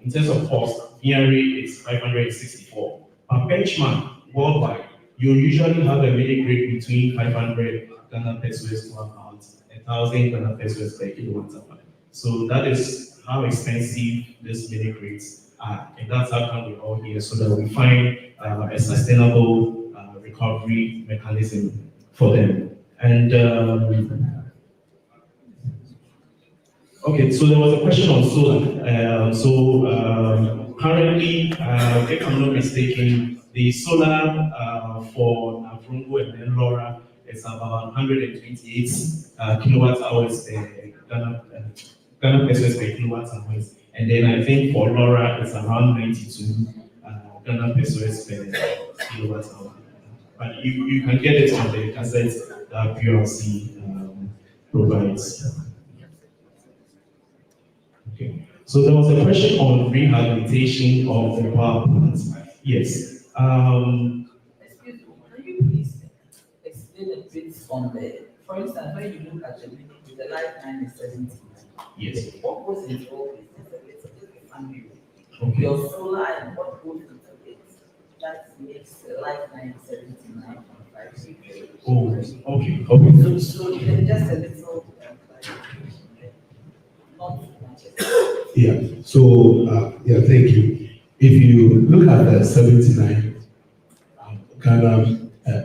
in terms of cost, VRA is 564. Per benchmark worldwide, you usually have a mini grid between 500 Ghana pesos to about 1,000 Ghana pesos per kilowatt hour. So that is how expensive these mini grids are, and that's how come we're all here, so that we find a sustainable recovery mechanism for them. And okay, so there was a question on solar. Currently, if I'm not mistaken, the solar for Navrongo and then Laura is about 128 kilowatt hours Ghana pesos per kilowatt hours. And then I think for Laura it's around 92 Ghana pesos per kilowatt hour. But you can get it on the cassette that PLC provides. Okay. So there was a question on rehabilitation of the power plants. Yes.
Excuse me, can you please explain a bit on the, for instance, when you look at the lifetime is 70.
Yes.
What goes involved is a little bit family.
Okay.
Your solar and what goes into it, that makes the lifetime 79.5.
Oh, okay. Okay.
So just a little, not much.
Yeah, so, thank you. If you look at the 79 Ghana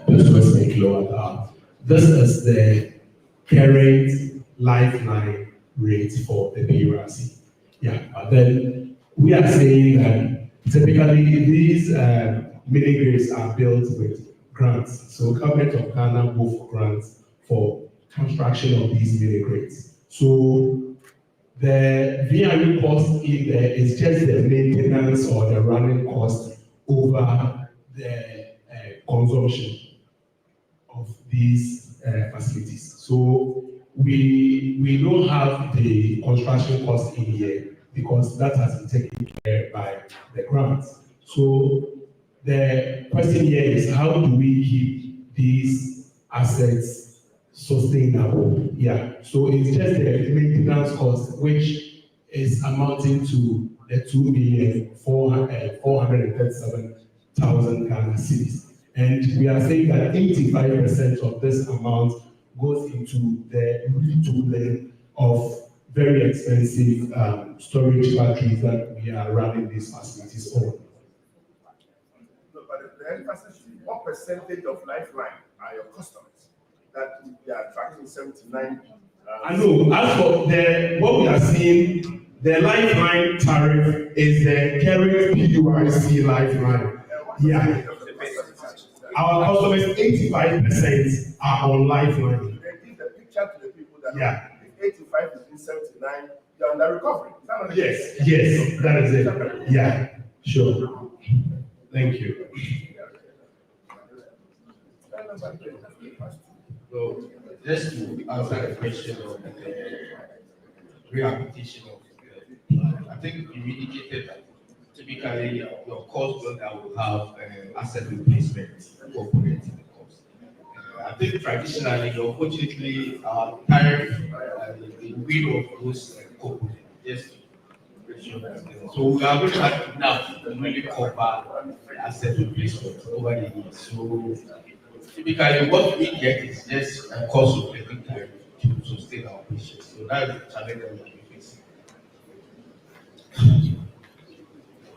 pesos per kilowatt hour, this is the current lifeline rate for the PURC. Yeah, but then we are saying that typically these mini grids are built with grants. So government of Ghana go for grants for construction of these mini grids. So the VRE cost in there is just the maintenance or the running cost over the consumption. these facilities. So we don't have the construction cost in here because that has been taken care by the grants. So the question here is, how do we keep these assets sustainable? Yeah, so it's just the maintenance cost, which is amounting to the 2,437,000 Ghana cedis. And we are saying that 85% of this amount goes into the retooling of very expensive storage batteries that we are running these facilities on.
No, but the emphasis is what percentage of Lifeline are your customers that we are tracking 79?
I know, as for what we are seeing, the Lifeline tariff is the current PUIC Lifeline. Yeah. Our customers, 85% are on Lifeline.
They give the picture to the people that
yeah.
If 85 is in 79, you're under recovery.
Yes, yes, that is it. Yeah, sure. Thank you.
So, just to answer the question of the rehabilitation of the plan, I think you indicated that typically your cost that will have asset replacement component in the cost. I think traditionally, unfortunately, our tariff the rid of those components. Just so we are going to have enough to really cover the asset replacement over the years. So typically, what we get is just a cost of living tariff to sustain our patients. So that's the challenge that we are facing.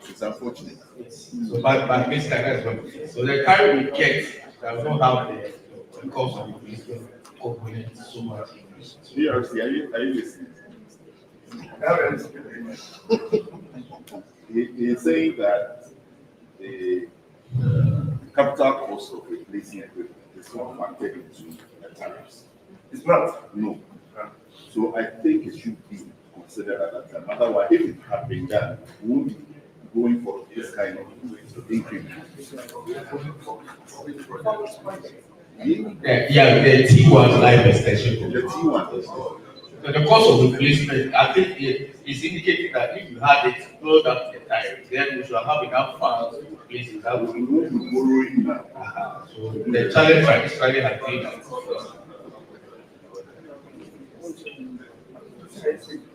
It's unfortunate.
So, but basically that's what it is. So the tariff we get does not have the cost of replacement component so much.
PRC, are you listening? He's saying that the capital cost of replacing equipment is not factored into the tariffs.
It's not?
No. So I think it should be considered at that time. Otherwise, if it had been done, we won't be going for this kind of increment.
Yeah, the T1 life extension.
The T1 is
so the cost of replacement, I think it is indicating that if you had it closed up the tariff, then we should have enough funds to replace it. That we
won't be borrowing now.
So the challenge traditionally has been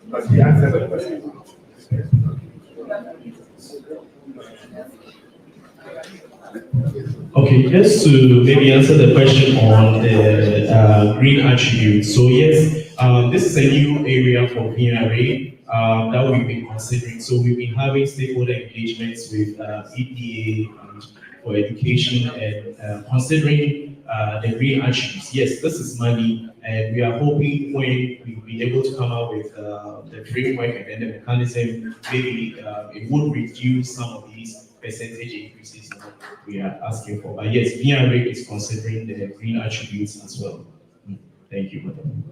but the answer to the question.
Okay, just to maybe answer the question on the green attributes. So yes, this is a new area for PRA that we've been considering. So we've been having stakeholder engagements with EPA for education and considering the green attributes. Yes, this is money, and we are hoping when we'll be able to come out with the framework and then the mechanism, maybe it would reduce some of these percentage increases that we are asking for. But yes, PRA is considering the green attributes as well. Thank you, madam.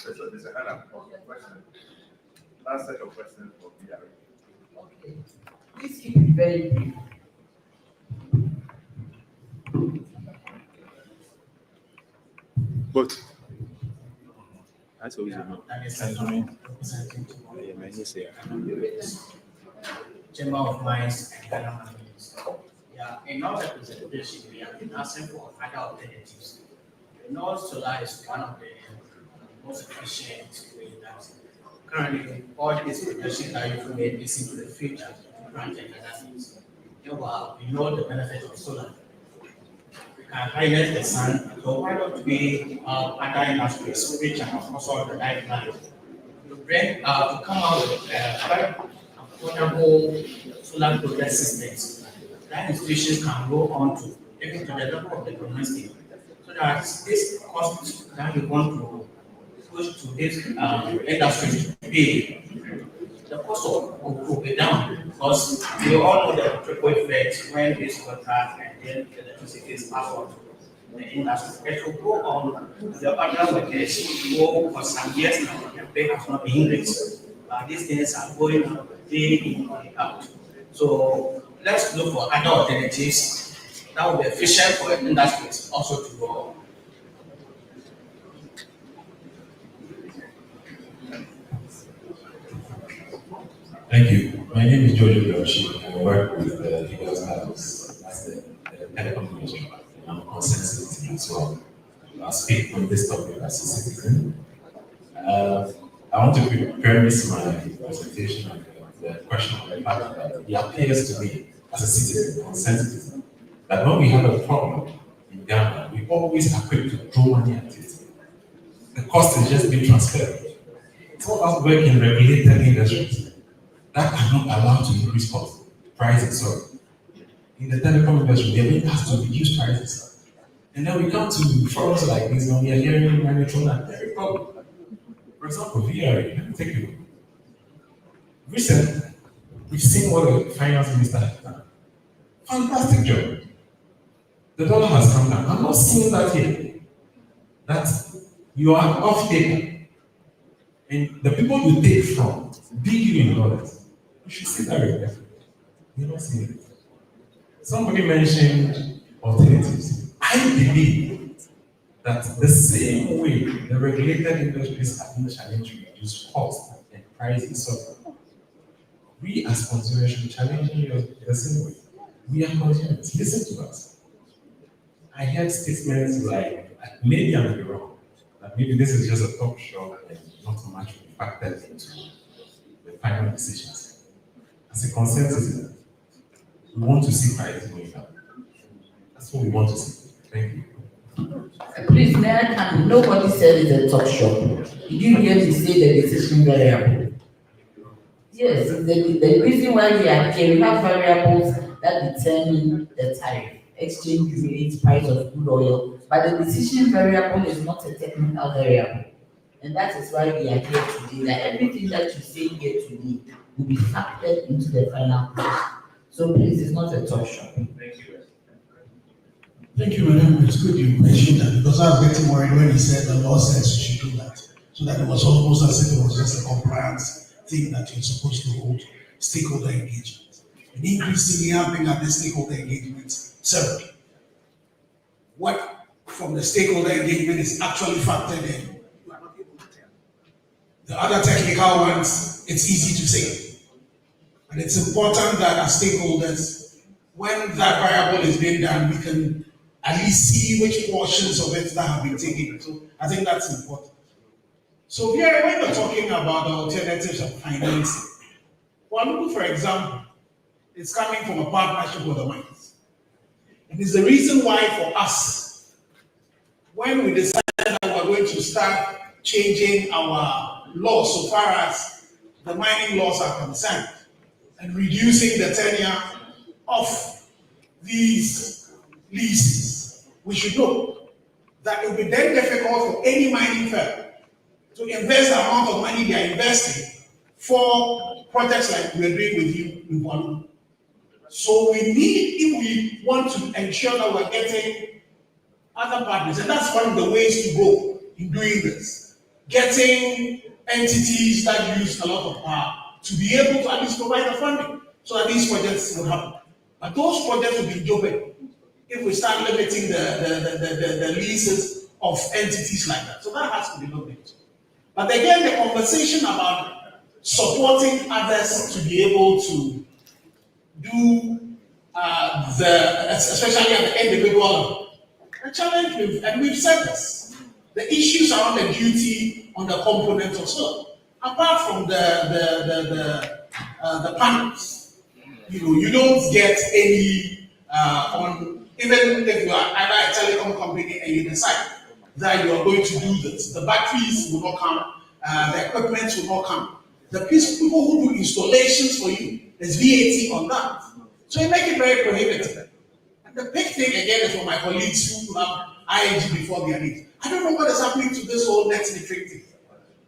There's a hand up question. Last set of questions for PRA.
Okay. Please keep it very brief.
But
That's always a no.
Chamber of Mines and Ghana Mines. Yeah, in our representation, we have been asking for other alternatives. North solar is one of the most efficient way that currently all these projections are implemented is into the future project and that means we know the benefit of solar. We can harness the sun, so why don't we other industries which are also the lifeline to bring to come out with very affordable solar project systems that institutions can go on to even to the level of the domestic. So that this cost that we want to push to this industry to pay, the cost will be down because we all know the triple effect when this water and then the electricity is passed on to the industry. It will go on the other workers who for some years now the pay has not been increased. These things are going on day in, day out. So let's look for other alternatives that will be efficient for industries also to grow.
Thank you. My name is Jojo Yoshi. I work with the legal status as the telecom industry. I'm a consent citizen as well. I'll speak on this topic as a citizen. I want to premise my presentation on the question of the fact that it appears to me as a citizen, consent citizen, that when we have a problem in Ghana, we always are quick to throw money at it. The cost is just being transferred. Some of us work in regulated industries that are not allowed to increase cost, prices, sorry. In the telecom industry, they need us to reduce prices. And then we come to forums like this when we are hearing money thrown at every problem. For example, VRA, let me take you. Recently, we've seen what the finance minister has done. Fantastic job. The dollar has come down. I'm not seeing that here. That you are off taker. And the people you take from big you in dollars. You should see that respectfully. You're not seeing it. Somebody mentioned alternatives. I believe that the same way the regulated industries have been challenged to reduce cost and prices, so we as consumers should challenge you the same way. We are consumers. Listen to us. I heard statements like, maybe I'm wrong, that maybe this is just a talk show and not much will be factored into the final decisions. As a consensus, we want to see prices going down. That's what we want to see. Thank you.
Please, may I come? Nobody said it's a talk shop. Did you hear me say the decision variable? Yes, the reason why we are here, we have variables that determine the tariff, exchange rate, price of crude oil, but the decision variable is not a technical variable. And that is why we are here today. That everything that you say here today will be factored into the final price. So please, it's not a talk shop.
Thank you.
Thank you, madam. It's good you mentioned that because I was getting worried when he said the law says you should do that. So that it was almost as if it was just a compliance thing that you're supposed to hold stakeholder engagement. And increasingly, I'm being at the stakeholder engagement separately. What from the stakeholder engagement is actually factored in. The other technical ones, it's easy to say. And it's important that as stakeholders, when that variable is being done, we can at least see which portions of it that have been taken. So I think that's important. So here, when we're talking about the alternatives of financing, one, for example, is coming from a partnership with the mines. And it's the reason why for us, when we decided that we're going to start changing our laws so far as the mining laws are concerned, and reducing the tenure of these leases, we should know that it will be then difficult for any mining firm to invest the amount of money they are investing for projects like we're doing with you in Guadeloupe. So we need, if we want to ensure that we're getting other partners, and that's one of the ways to go in doing this, getting entities that use a lot of power to be able to at least provide the funding so that these projects will happen. But those projects will be jeopardy if we start limiting the leases of entities like that. So that has to be looked into. But again, the conversation about supporting others to be able to do especially at the individual level, the challenge and we've said this, the issues around the duty on the components or so, apart from the panels, you don't get any on, even if you are either a telecom company and you decide that you are going to do this, the batteries will not come, the equipment will not come. The people who do installations for you, there's VAT on that. So you make it very prohibitive. And the big thing again is for my colleagues who have ING before their needs. I don't know what is happening to this whole net metering thing.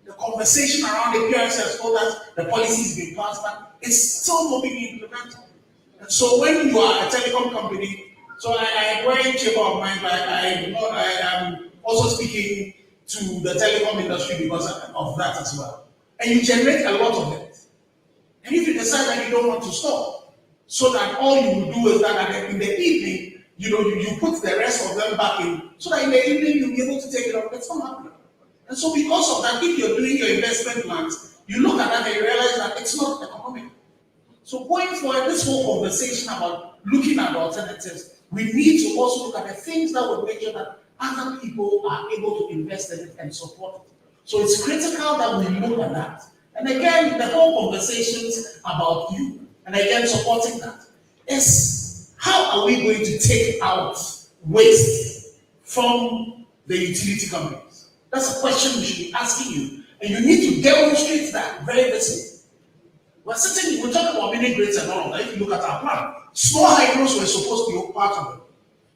The conversation around the PRC has told us the policy is being passed, but it's still not being implemented. And so when you are a telecom company, so I wear a chamber of mine, but I am also speaking to the telecom industry because of that as well.
and you generate a lot of it. And if you decide that you don't want to stop, so that all you will do is that in the evening, you put the rest of them back in, so that in the evening you'll be able to take it up. It's not happening. And so because of that, if you're doing your investment plans, you look at that and you realize that it's not economic. So going forward, this whole conversation about looking at alternatives, we need to also look at the things that would make sure that other people are able to invest in it and support it. So it's critical that we look at that. And again, the whole conversations about you, and again, supporting that, is how are we going to take out waste from the utility companies? That's a question we should be asking you. And you need to demonstrate that very visibly. We're talking about mini grids and all of that. If you look at our plan, small hydros were supposed to be part of it.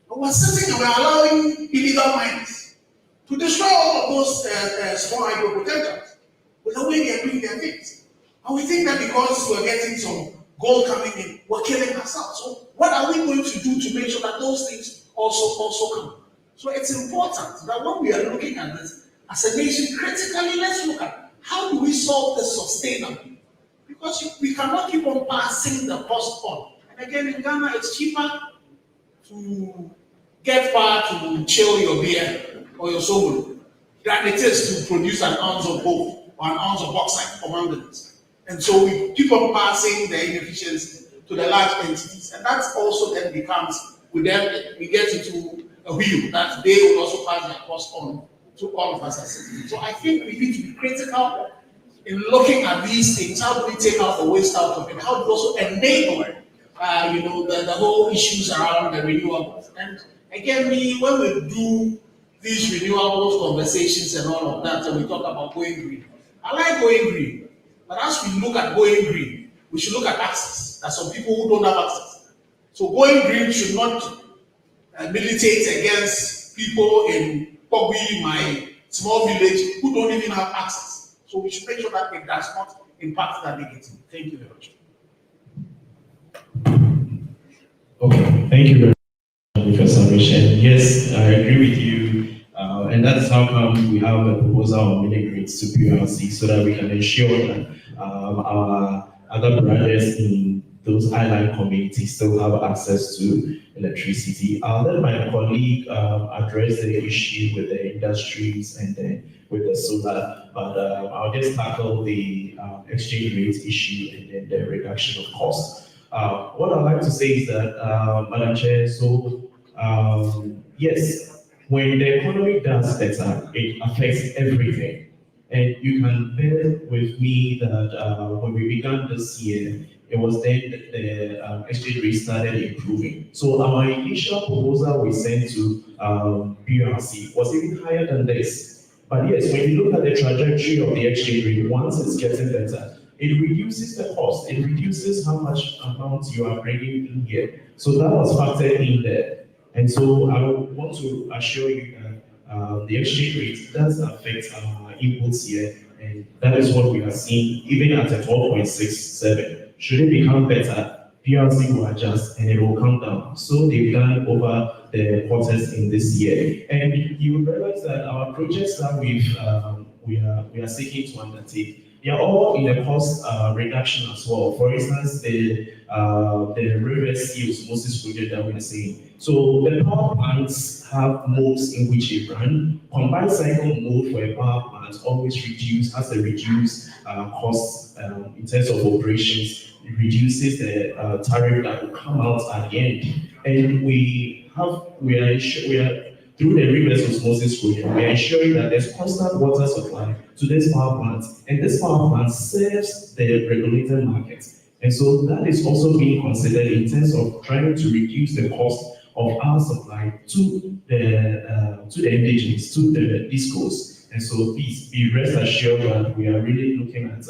But we're sitting and we're allowing illegal mines to destroy all of those small hydro potentials with the way they are doing their things. And we think that because we're getting some gold coming in, we're killing ourselves. So what are we going to do to make sure that those things also come? So it's important that when we are looking at this as a nation, critically, let's look at how do we solve this sustainably? Because we cannot keep on passing the cost on. And again, in Ghana, it's cheaper to get power to chill your beer or your soul than it is to produce an ounce of gold or an ounce of bauxite for manganese. And so we keep on passing the inefficiency to the large entities. And that also then becomes, we get into a wheel that they will also pass their cost on to all of us as citizens. So I think we need to be critical in looking at these things. How do we take out the waste out of it? How do we also enable, the whole issues around the renewables? And again, when we do these renewables conversations and all of that, and we talk about going green, I like going green. But as we look at going green, we should look at access. There are some people who don't have access. So going green should not militate against people in Pogui, my small village, who don't even have access. So we should make sure that it does not impact that negatively. Thank you very much.
Okay, thank you very much, Professor Michel. Yes, I agree with you. And that's how come we have a proposal on mini grids to PLC so that we can ensure that our other brothers in those island communities still have access to electricity. I'll let my colleague address the issue with the industries and then with the solar, but I'll just tackle the exchange rate issue and then the reduction of cost. What I'd like to say is that, Madam Chair, yes, when the economy does better, it affects everything. And you can bear with me that when we began this year, it was then the exchange rate started improving. So our initial proposal we sent to PRC was even higher than this. But yes, when you look at the trajectory of the exchange rate, once it's getting better, it reduces the cost. It reduces how much amount you are bringing in here. So that was factored in there. And so I want to assure you that the exchange rate does affect our inputs here. And that is what we are seeing, even at a 12.67. Should it become better, PRC will adjust and it will come down. So they've done over the quarters in this year. And you will realize that our projects that we are seeking to undertake, they are all in a cost reduction as well. For instance, the reverse osmosis project that we are seeing. So the power plants have modes in which they run. Combined cycle mode for a power plant always has a reduced cost in terms of operations. It reduces the tariff that will come out at the end. And we are through the reverse osmosis project, we are ensuring that there's constant water supply to this power plant, and this power plant serves the regulated market. And so that is also being considered in terms of trying to reduce the cost of our supply to the indigenous, to the discos. And so please be rest assured that we are really looking at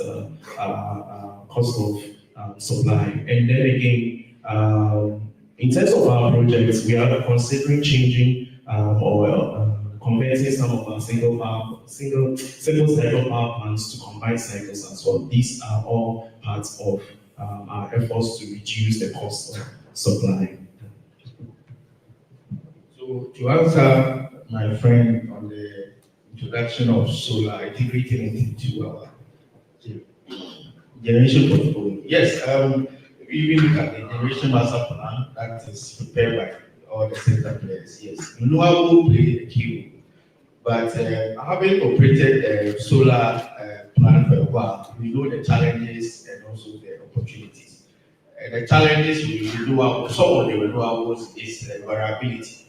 cost of supply. And then again, in terms of our projects, we are considering changing or converting some of our single cycle power plants to combined cycles as well. These are all parts of our efforts to reduce the cost of supply.
So to answer my friend on the introduction of solar, integrating it into our
Generation portfolio. Yes, we look at the generation master plan that is prepared by all the sector players. Yes, renewable play a key role. But having operated a solar plant for a while, we know the challenges and also the opportunities. The challenges with renewable, some of the renewables is variability.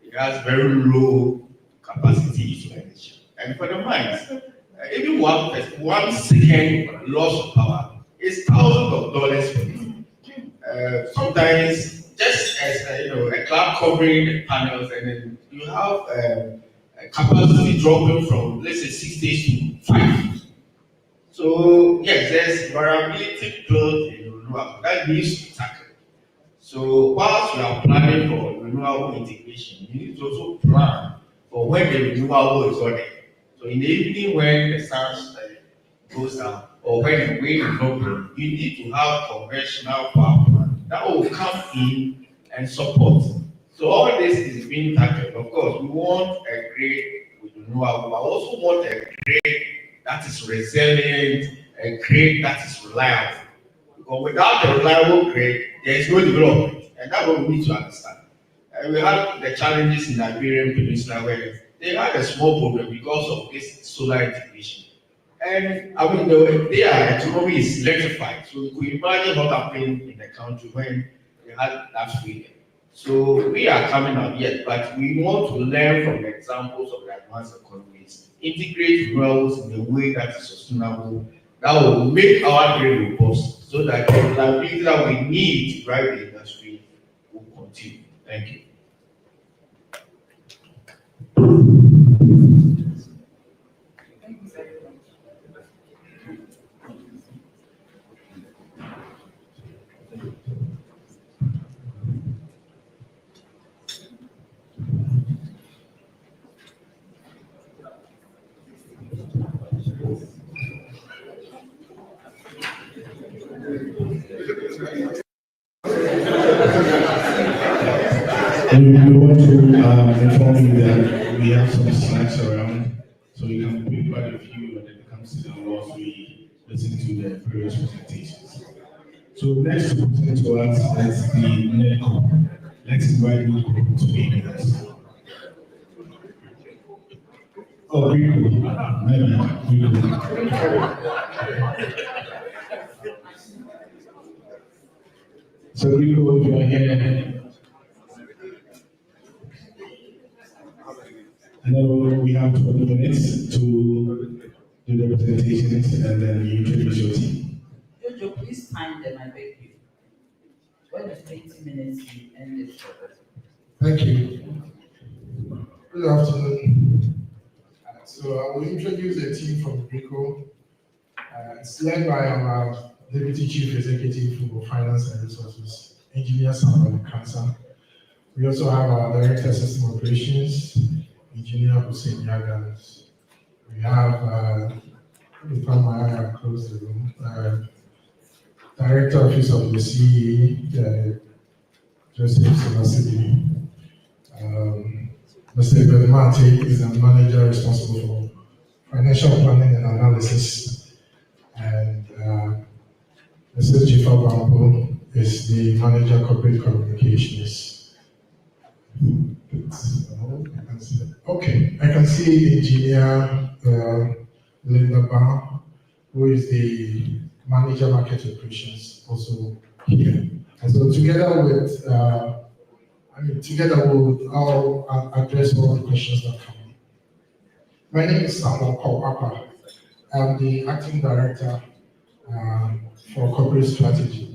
It has very low capacity utilization. And for the mines, even one second loss of power is thousands of dollars for you. Sometimes just as a cloud covering the panels, and then you have capacity dropping from let's say 6 days to 5. So yes, there's variability built in renewable that needs to be tackled. So whilst you are planning for renewable integration, you need to also plan for when the renewable is on there. So in the evening when the sun goes down, or when the wind is not blowing, you need to have conventional power plant that will come in and support. So all this is being tackled. Of course, we want a grid with renewable, but also want a grid that is resilient, a grid that is reliable. Because without a reliable grid, there is no development, and that's what we need to understand. We had the challenges in the Iberian Peninsula where they had a small problem because of this solar integration. And I mean, their economy is electrified, so you could imagine what happened in the country when they had that freedom. So we are coming out yet, but we want to learn from the examples of the advanced economies, integrate renewables in a way that is sustainable, that will make our grid robust, so that the reliability that we need to drive the industry will continue. Thank you.
We want to inform you that we have some snacks around, so you can pick quite a few and then come sit down whilst we listen to the previous presentations. So next to present to us is the NECO. Let's invite NECO to be with us. Oh, Rico. So Rico, if you are here, and then we have 20 minutes to do the presentations, and then you introduce your team.
Jojo, please time them, I beg you. When it's 20 minutes, you end it.
Thank you. Good afternoon. So I will introduce a team from Brico. It's led by our Deputy Chief Executive for Finance and Resources, Engineer Samuel Kansa. We also have our Director of System Operations, Engineer Hussein Yagans. We have, if I close the room, Director Office of the CE, Joseph Sebasidi. Mr. Belmati is the manager responsible for financial planning and analysis. And Mr. Jifa Bambo is the manager corporate communications. Okay, I can see Engineer Linda Baum, who is the manager market operations, also here. And so together with, together we'll all address all the questions that come in. My name is Samuel Kowapa. I'm the acting director for corporate strategy.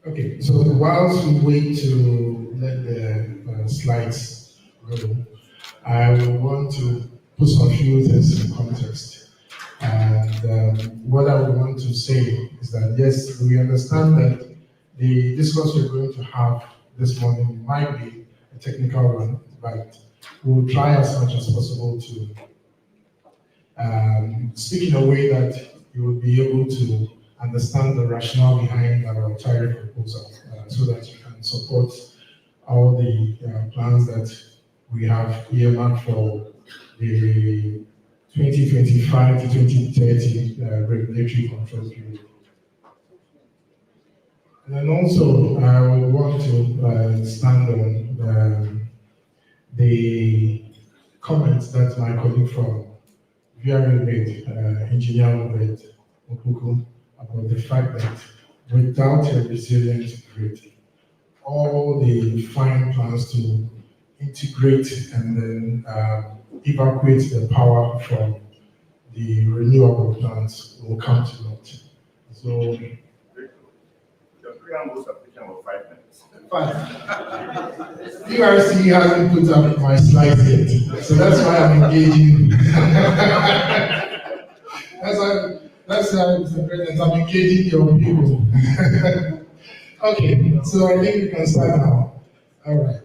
Okay, so whilst we wait to let the slides roll, I want to put some few things in context. And what I would want to say is that, yes, we understand that the discourse we're going to have this morning might be a technical one, but we'll try as much as possible to speak in a way that you will be able to understand the rationale behind our tariff proposal so that you can support all the plans that we have earmarked for the 2025 to 2030 regulatory control period. And then also, I would want to stand on the comments that my colleague from VRA made, Engineer Robert Okuku, about the fact that without a resilient grid, all the fine plans to integrate and then evacuate the power from the renewable plants will come to naught. So,
your preamble application was 5 minutes.
5. DRC hasn't put up my slides yet, so that's why I'm engaging. That's why, Mr. President, I'm engaging your people. Okay, so I think we can start now. All right.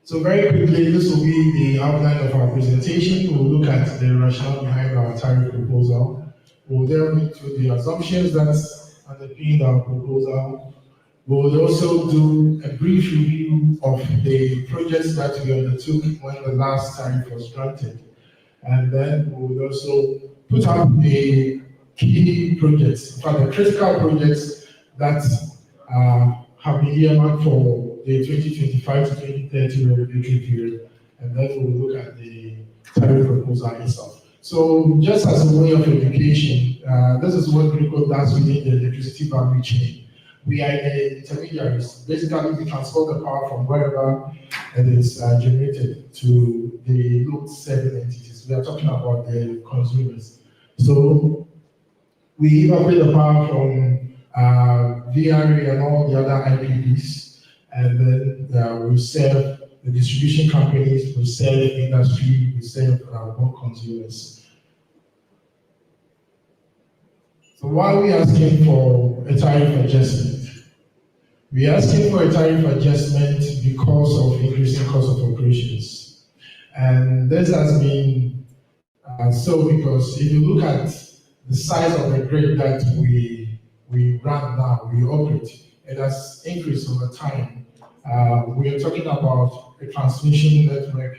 So very quickly, this will be the outline of our presentation. We'll look at the rationale behind our tariff proposal. We'll delve into the assumptions that underpin our proposal. We'll also do a brief review of the projects that we undertook when the last tariff was granted. And then we'll also put up the key projects, in fact, the critical projects that have been earmarked for the 2025 to 2030 regulatory period, and then we'll look at the tariff proposal itself. So just as a way of education, this is what GRICO does within the electricity value chain. We are the intermediaries. Basically, we transport the power from wherever it is generated to the load-serving entities. We are talking about the consumers. So we evacuate the power from VRA and all the other IPPs, and then we serve the distribution companies, we serve industry, we serve bulk consumers. So why are we asking for a tariff adjustment? We are asking for a tariff adjustment because of increasing cost of operations. And this has been so because if you look at the size of the grid that we run now, we operate, it has increased over time. We are talking about a transmission network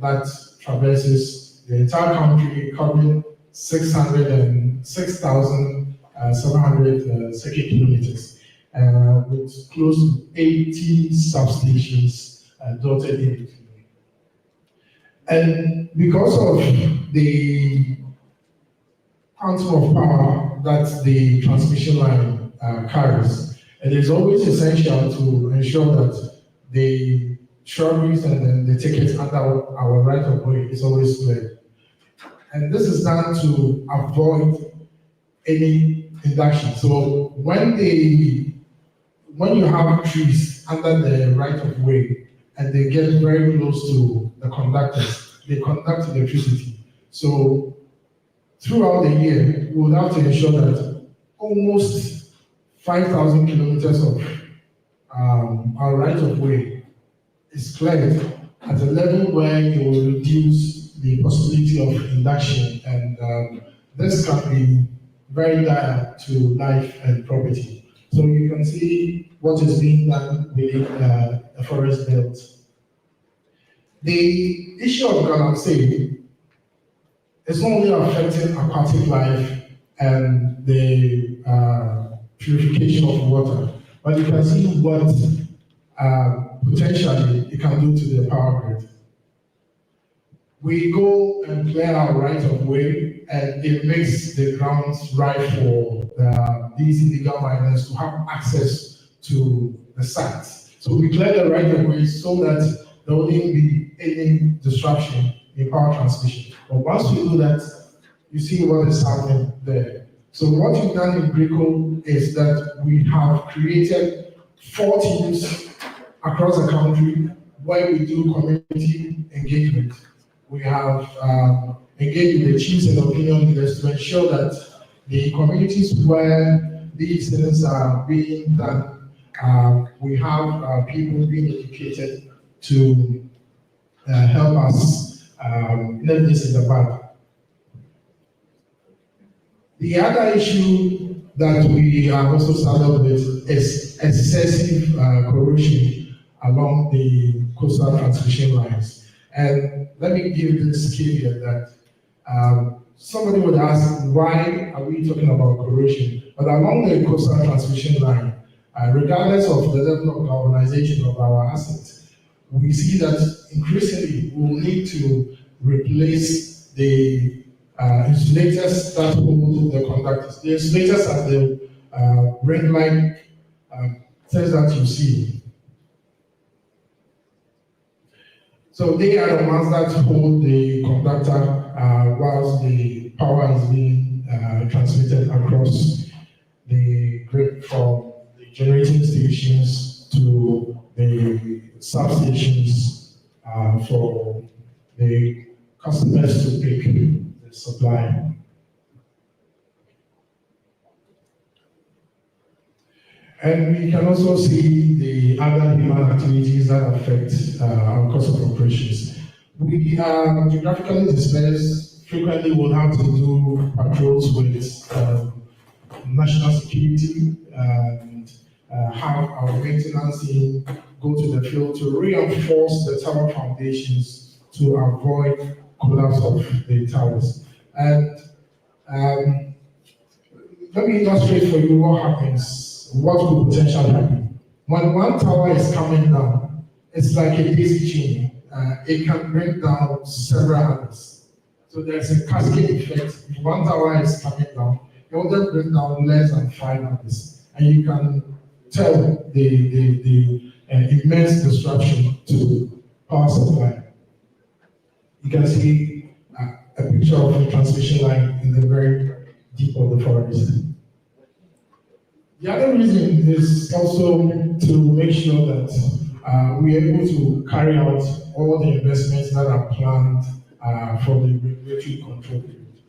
that traverses the entire country, covering 6,700 circuit kilometers, with close to 80 substations dotted in between. And because of the quantum of power that the transmission line carries, it is always essential to ensure that the shrubberies and then the tickets under our right of way is always clear. And this is done to avoid any induction. So when you have trees under the right of way and they get very close to the conductors, they conduct electricity. So throughout the year, we will have to ensure that almost 5,000 kilometers of our right of way is cleared at a level where it will reduce the possibility of induction, and this can be very dire to life and property. So you can see what is being done within a forest belt. The issue of galamsey is not only affecting aquatic life and the purification of water, but you can see what potentially it can do to the power grid. We go and clear our right of way, and it makes the grounds right for these illegal miners to have access to the sites. So we clear the right of way so that there wouldn't be any disruption in power transmission. But once we do that, you see what is happening there. So what we've done in GRICO is that we have created 4 teams across the country where we do community engagement. We have engaged with the chiefs and opinion leaders to ensure that the communities where these things are being done, we have people being educated to help us nip this in the bud. The other issue that we are also saddled with is excessive corrosion along the coastal transmission lines. And let me give this caveat that somebody would ask, why are we talking about corrosion? But along the coastal transmission line, regardless of the level of galvanization of our assets, we see that increasingly we'll need to replace the insulators that hold the conductors. The insulators are the ring-like things that you see. So they are the ones that hold the conductor whilst the power is being transmitted across the grid from the generating stations to the substations for the customers to pick the supply. And we can also see the other human activities that affect our cost of operations. We are geographically dispersed, frequently will have to do patrols with national security and have our maintenance team go to the field to reinforce the tower foundations to avoid collapse of the towers. And let me illustrate for you what happens, what could potentially happen. When one tower is coming down, it's like a daisy chain. It can bring down several others. So there's a cascade effect. If one tower is coming down, it will then bring down less than 5 others. And you can tell the immense disruption to power supply. You can see a picture of the transmission line in the very deep of the forest. The other reason is also to make sure that we are able to carry out all the investments that are planned for the regulatory control period.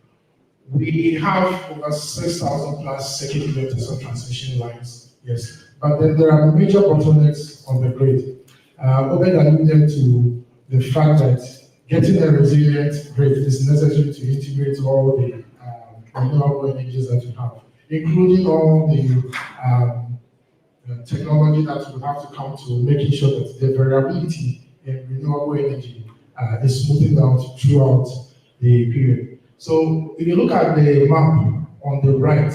We have over 6,000 plus circuit kilometers of transmission lines, yes, but then there are major bottlenecks on the grid. Obed alluded to the fact that getting a resilient grid is necessary to integrate all the renewable energies that we have, including all the technology that will have to come to making sure that the variability in renewable energy is smoothed out throughout the period. So if you look at the map on the right,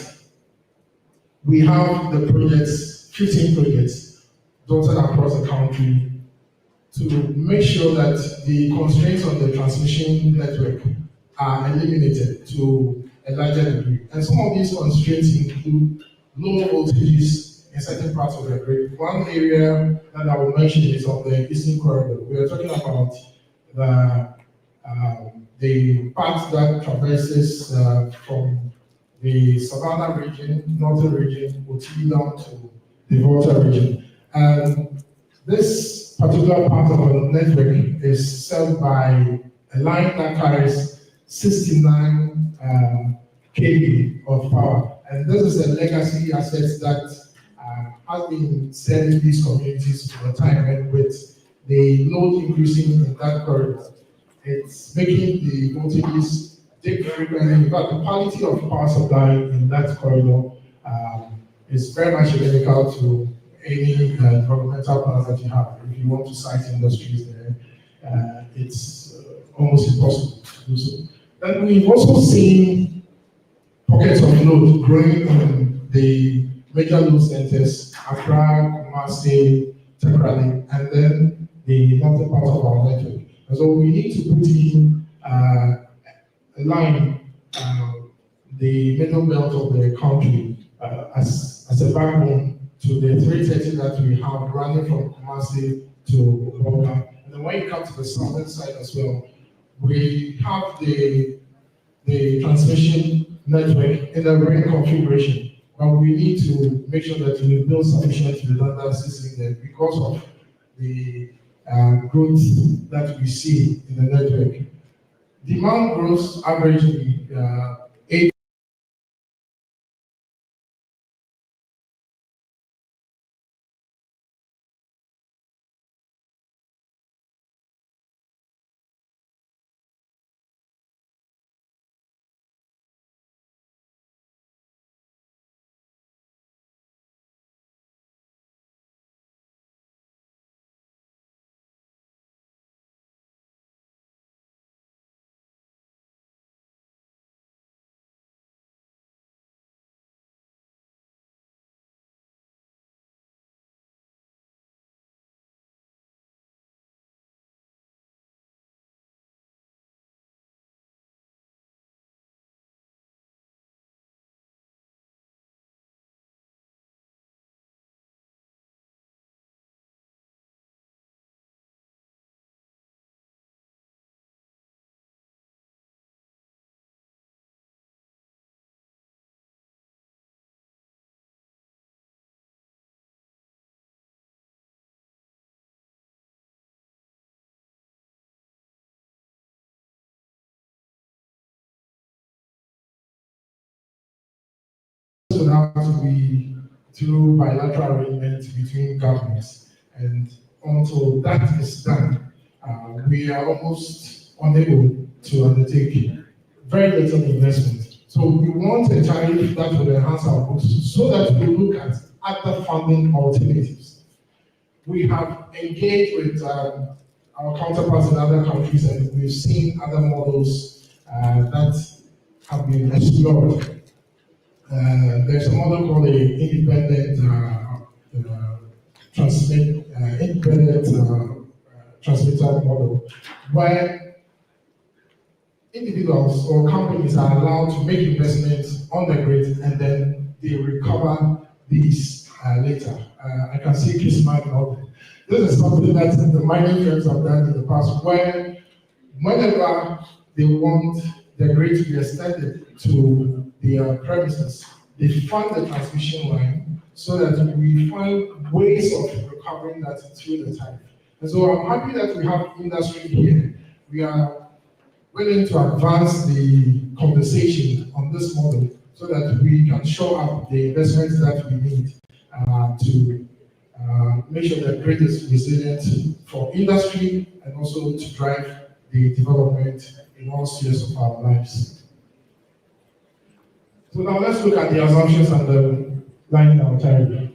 we have the projects, 15 projects dotted across the country to make sure that the constraints on the transmission network are eliminated to a larger degree. And some of these constraints include low voltages in certain parts of the grid. One area that I will mention is on the Eastern Corridor. We are talking about the part that traverses from the Savannah region, northern region, Oti down to the Volta region. And this particular part of the network is served by a line that carries 69 kV of power. And this is a legacy asset that has been serving these communities for a time, and with the load increasing in that corridor, it's making the voltages dip frequently. In fact, the quality of power supply in that corridor is very much identical to any environmental plans that you have. If you want to site industries there, it's almost impossible to do so. And we've also seen pockets of load growing in the major load centers, Accra, Kumasi, Takrady, and then the northern part of our network. And so we need to put in a line, the middle belt of the country as a backbone to the 330 that we have running from Kumasi to Boga. And then when you come to the southern side as well, we have the transmission network in a ring configuration. But we need to make sure that we build sufficient redundancies in there because of the growth that we see in the network. Demand grows averagely 8 would have to be through bilateral arrangements between governments. And until that is done, we are almost unable to undertake very little investment. So we want a tariff that will enhance our books so that we look at other funding alternatives. We have engaged with our counterparts in other countries, and we've seen other models that have been explored. There's a model called the independent transmitter model, where individuals or companies are allowed to make investments on the grid and then they recover these later. I can see Chris Mark out there. This is something that the mining firms have done in the past, where whenever they want the grid to be extended to their premises, they fund the transmission line so that we find ways of recovering that through the tariff. And so I'm happy that we have industry here. We are willing to advance the conversation on this model so that we can show up the investments that we need to make sure that grid is resilient for industry and also to drive the development in all spheres of our lives. So now let's look at the assumptions and the line down tariff.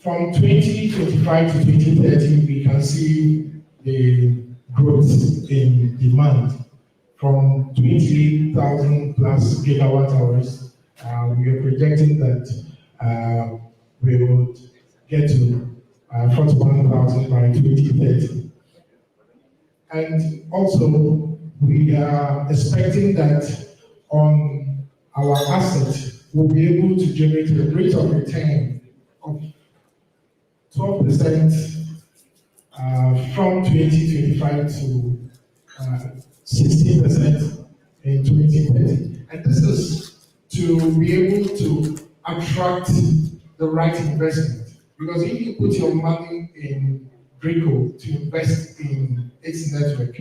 From 2025 to 2030, we can see the growth in demand from 28,000 plus gigawatt hours. We are projecting that we would get to 41,000 by 2030. And also, we are expecting that on our asset, we'll be able to generate a rate of return of 12% from 2025 to 16% in 2030. And this is to be able to attract the right investment. Because if you put your money in Grico to invest in its network,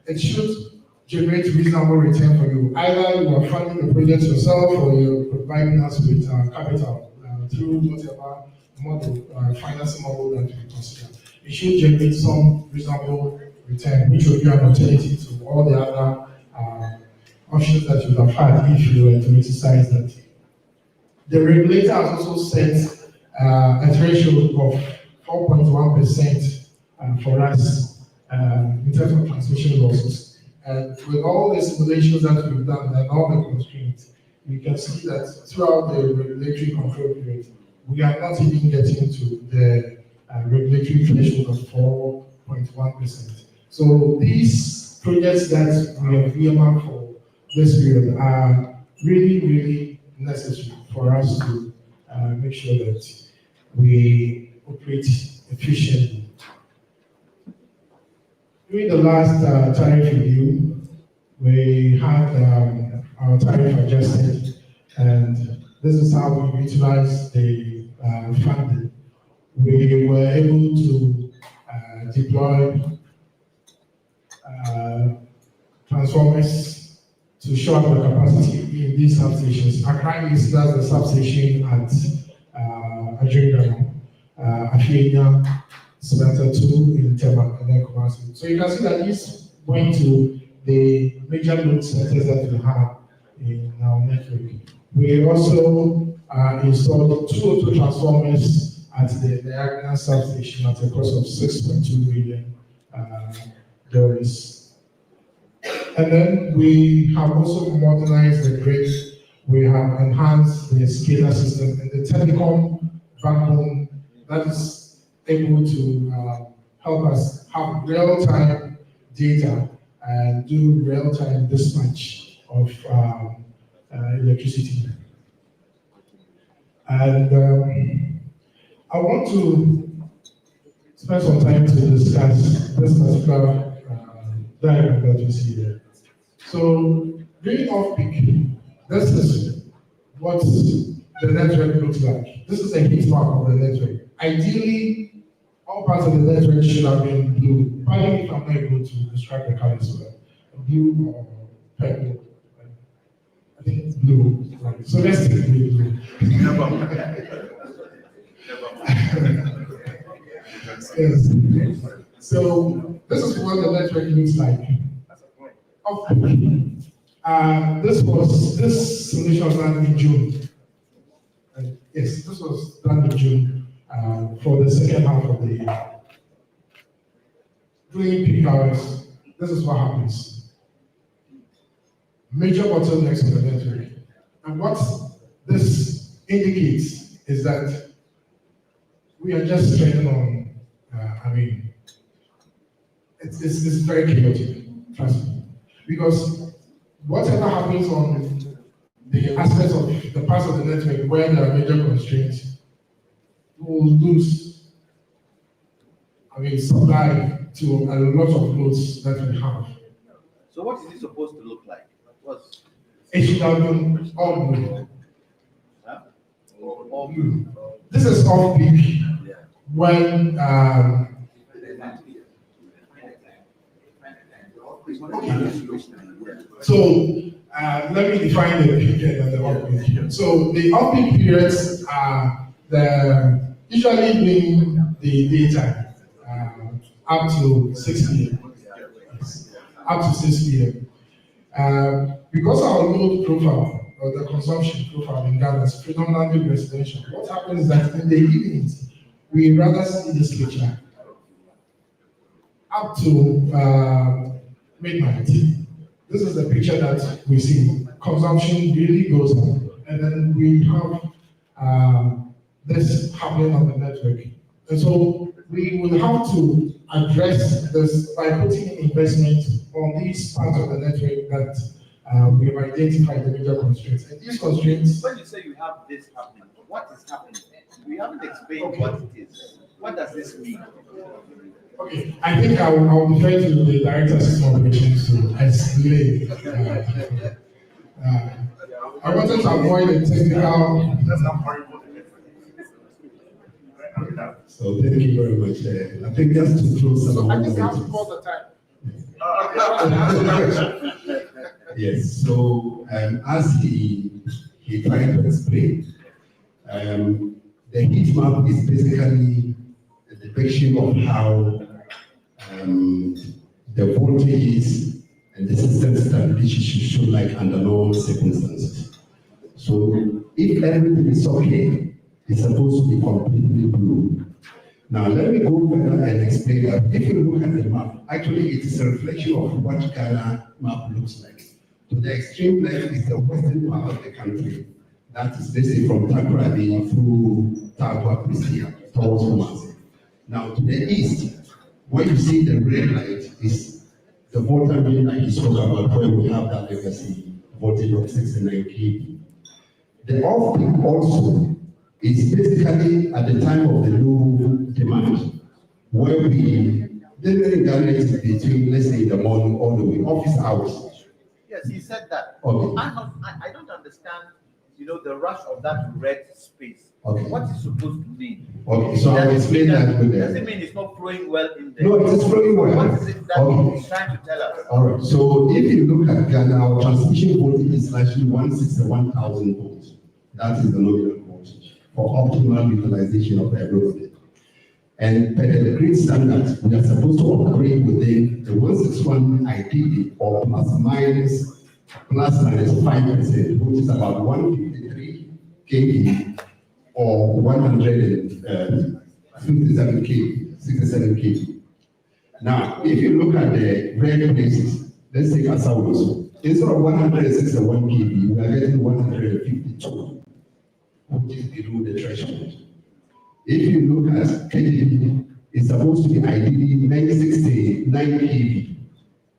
it should generate reasonable return for you. Either you are funding the project yourself or you're providing us with capital through whatever model, financing model that we consider. It should generate some reasonable return, which will be an alternative to all the other options that you would have had if you were to exercise that. The regulator has also set a threshold of 4.1% for us in terms of transmission losses. And with all the simulations that we've done and all the constraints, we can see that throughout the regulatory control period, we are not even getting to the regulatory threshold of 4.1%. So these projects that we have earmarked for this period are really, really necessary for us to make sure that we operate efficiently. During the last tariff review, we had our tariff adjusted, and this is how we utilize the funding. We were able to deploy transformers to shore up the capacity in these substations. Accra is the substation at Adjungano, Afienia, Smelter 2 in Tema, and then Kumasi. So you can see that this went to the major load centers that we have in our network. We also installed 2 auto transformers at the Niagara substation at a cost of $6.2 million. And then we have also modernized the grid. We have enhanced the SCADA system and the telecom backbone that is able to help us have real-time data and do real-time dispatch of electricity. And I want to spend some time to discuss this particular diagram that you see here. So, during off-peak, this is what the network looks like. This is a heat map of the network. Ideally, all parts of the network should have been blue. Pardon me if I'm not able to describe the colors well. Blue or purple. I think it's blue. So let's take blue. Yes. So this is what the network looks like. This solution was done in June. Yes, this was done in June for the second half of the year. During peak hours, this is what happens. Major bottlenecks in the network. And what this indicates is that we are just training on, it's very chaotic, trust me. Because whatever happens on the aspects of the parts of the network where there are major constraints, we will lose, supply to a lot of loads that we have.
So what is it supposed to look like?
It should have been all blue.
Huh?
All blue. This is off peak when so let me define the peak and the off peak. So the off peak periods are usually during the daytime up to 6 p.m. Up to 6 p.m. Because our load profile or the consumption profile in Ghana is predominantly residential, what happens is that in the evenings we rather see the switcher up to midnight. This is the picture that we see. Consumption really goes up, and then we have this happening on the network. And so we will have to address this by putting investment on these parts of the network that we have identified the major constraints. And these constraints.
When you say you have this happening, what is happening? We haven't explained what it is. What does this mean?
Okay, I think I will defer to the director of system operations to explain. I wanted to avoid the technical.
So thank you very much. I think just to throw some.
So I think you have to pause the time.
Yes. So as he tried to explain, the heat map is basically a depiction of how the voltage is and the system stability should show like under normal circumstances. So if everything is okay, it's supposed to be completely blue. Now let me go further and explain that if you look at the map, actually it is a reflection of what Ghana map looks like. To the extreme left is the western part of the country. That is basically from Takoradi through Tarkwa Pristia towards Kumasi. Now to the east, where you see the red light is the voltage red light is spoke about where we have that legacy voltage of 69 kV. The off peak also is basically at the time of the low demand, where we generally garnet between, let's say, in the morning all the way, office hours.
Yes, he said that.
Okay.
I don't understand, the rush of that red space.
Okay.
What is supposed to mean?
Okay, so I'll explain that with
Does it mean it's not flowing well in there?
No, it is flowing well.
What is it that he's trying to tell us?
All right, so if you look at Ghana, our transmission voltage is actually 161,000 volts. That is the nominal voltage for optimal utilization of the road. And per the grid standards, we are supposed to operate within the 161 IPD or plus minus 5%, which is about 153 kV or 157 kV, 67 kV. Now, if you look at the red places, let's take Asawos. Instead of 161 kV, we are getting 152, which is below the threshold. If you look at KV, it's supposed to be ideally 969 kV.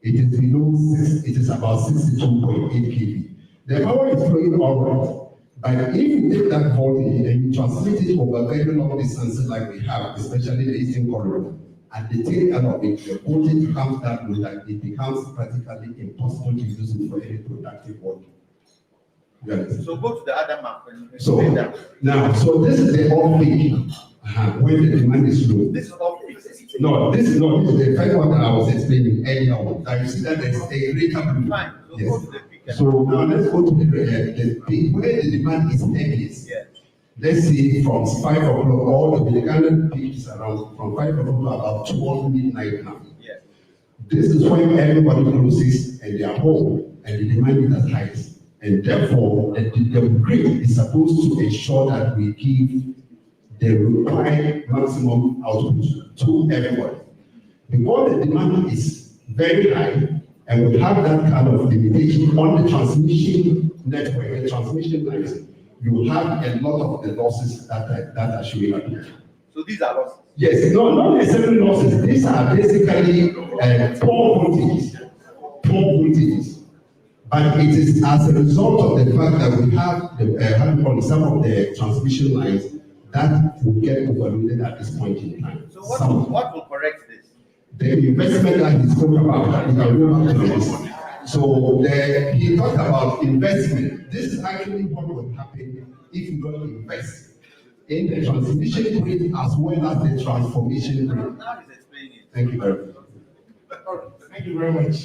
It is below 6, it is about 62.8 kV. The power is flowing all right. But if you take that voltage and you transmit it over very long distances like we have, especially the Eastern Corridor, at the tail end of it, the voltage becomes that low that it becomes practically impossible to use it for any productive work.
So go to the other map and
So
explain that.
now, so this is the off peak. When the demand is low.
This is all fixed.
No, this is the first one that I was explaining earlier on. That you see that there's a greater demand.
Fine. So go to the peak.
So now let's go to the peak where the demand is heaviest.
Yeah.
Let's say from 5 o'clock, all the Ghana peak is around from 5 o'clock to about 12 midnight now.
Yeah.
This is when everybody closes and they are home and the demand is at highest. And therefore, the grid is supposed to ensure that we give the required maximum output to everybody. Because the demand is very high, and we have that kind of limitation on the transmission network, the transmission lines, you have a lot of the losses that are showing up here.
So these are losses?
Yes, no, not necessarily losses. These are basically poor voltages. Poor voltages. But it is as a result of the fact that we have on some of the transmission lines that will get overloaded at this point in time.
So what will correct this?
The investment that he spoke about, you can go back to this. So he talked about investment. This is actually what will happen if you don't invest in the transmission grid as well as the transformation grid. Thank you very much.
Thank you very much.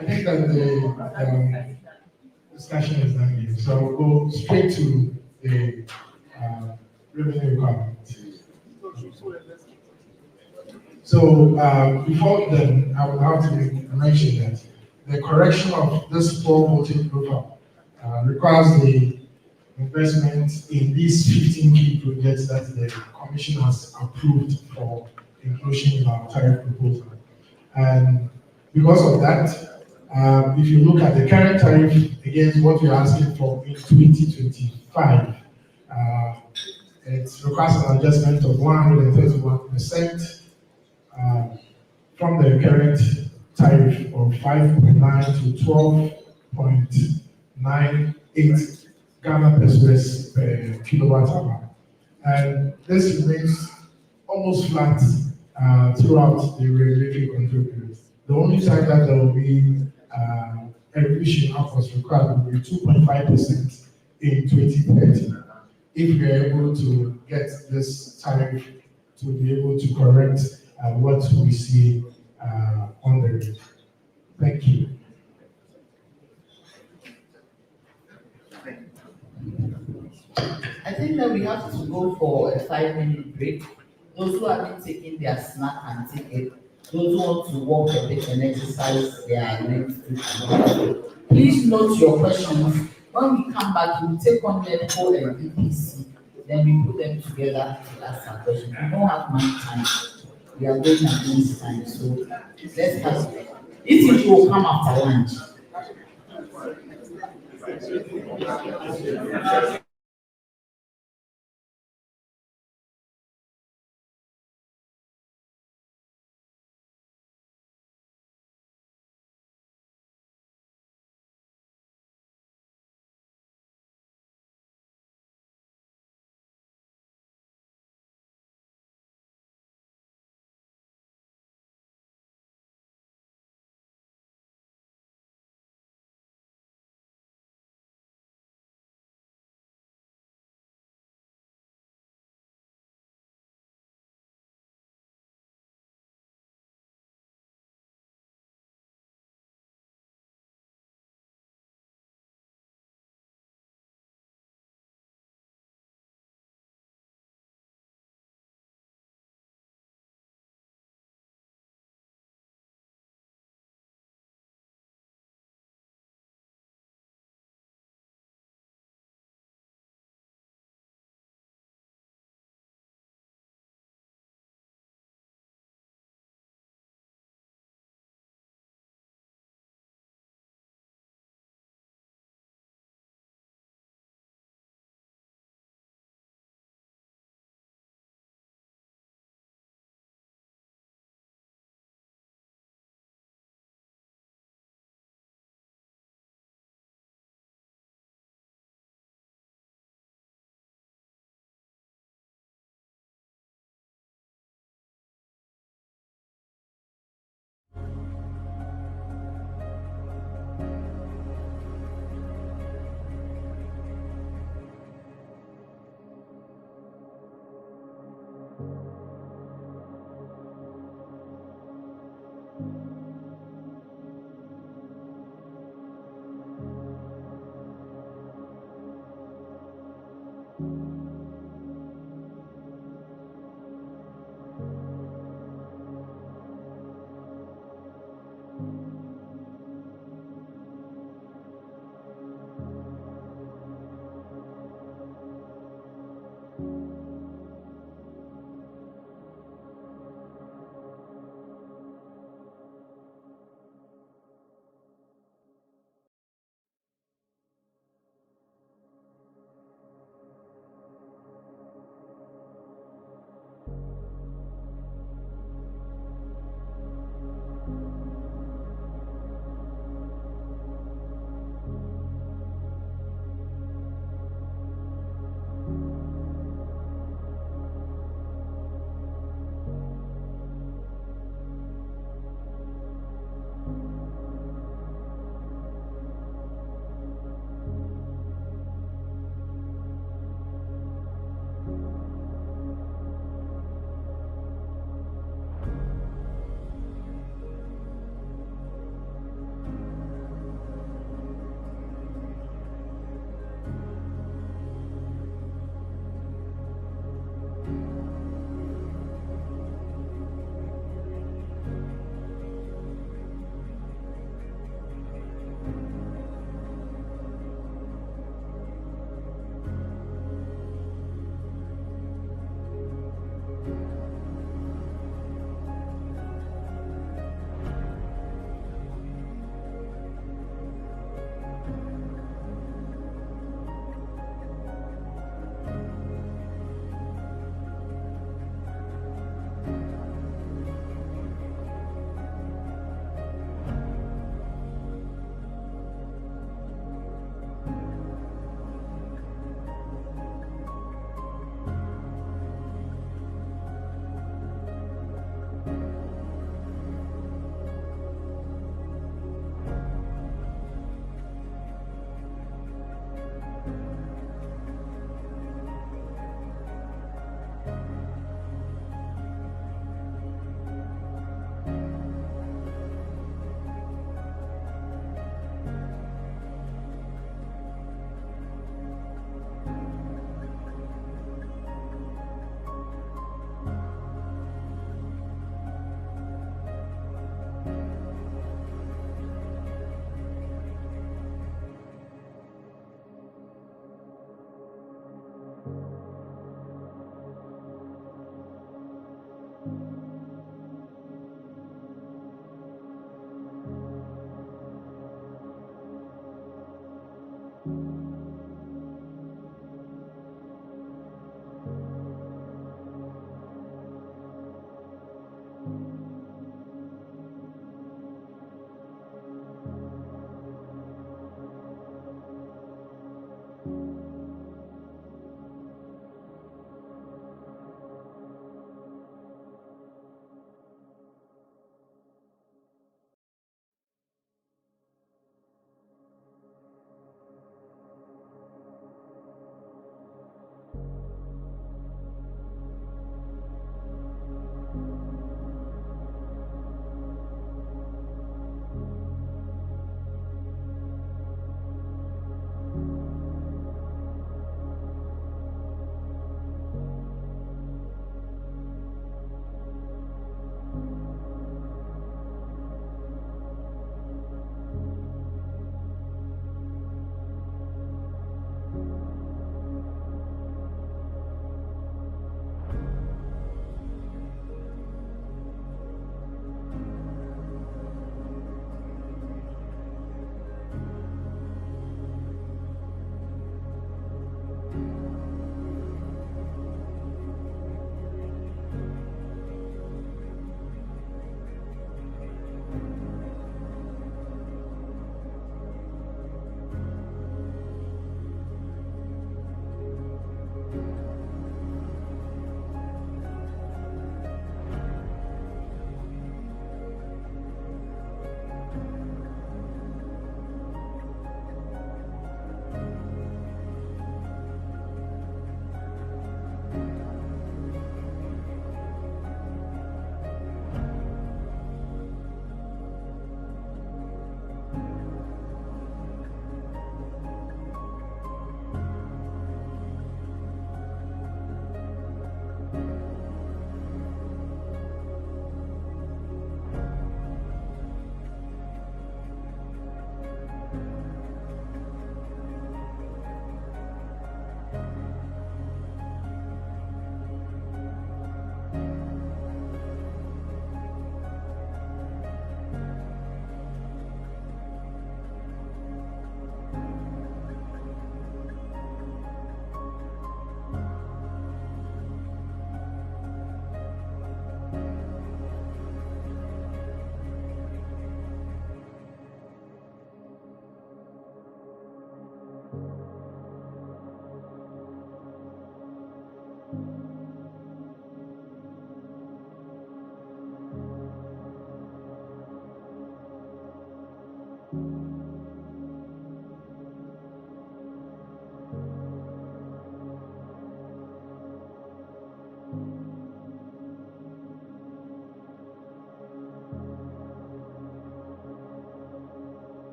I think that the discussion is done here, so we'll go straight to the revenue requirement. So before then, I would have to mention that the correction of this poor voltage profile requires the investment in these 15 key projects that the Commission has approved for inclusion in our tariff proposal. And because of that, if you look at the current tariff against what we're asking for in 2025, it requires an adjustment of 131% from the current tariff of 5.9 to 12.98 Ghana pesos per kilowatt hour. And this remains almost flat throughout the regulatory control period. The only time that there will be a revision upwards required will be 2.5% in 2030 if we are able to get this tariff to be able to correct what we see on the grid. Thank you.
I think that we have to go for a 5-minute break. Those who have been taking their snack and take it, those who want to walk a bit and exercise their legs. Please note your questions. When we come back, we take on the code and EPC, then we put them together to ask our questions. We don't have much time. We are going against time, so let's have it. This will come after lunch.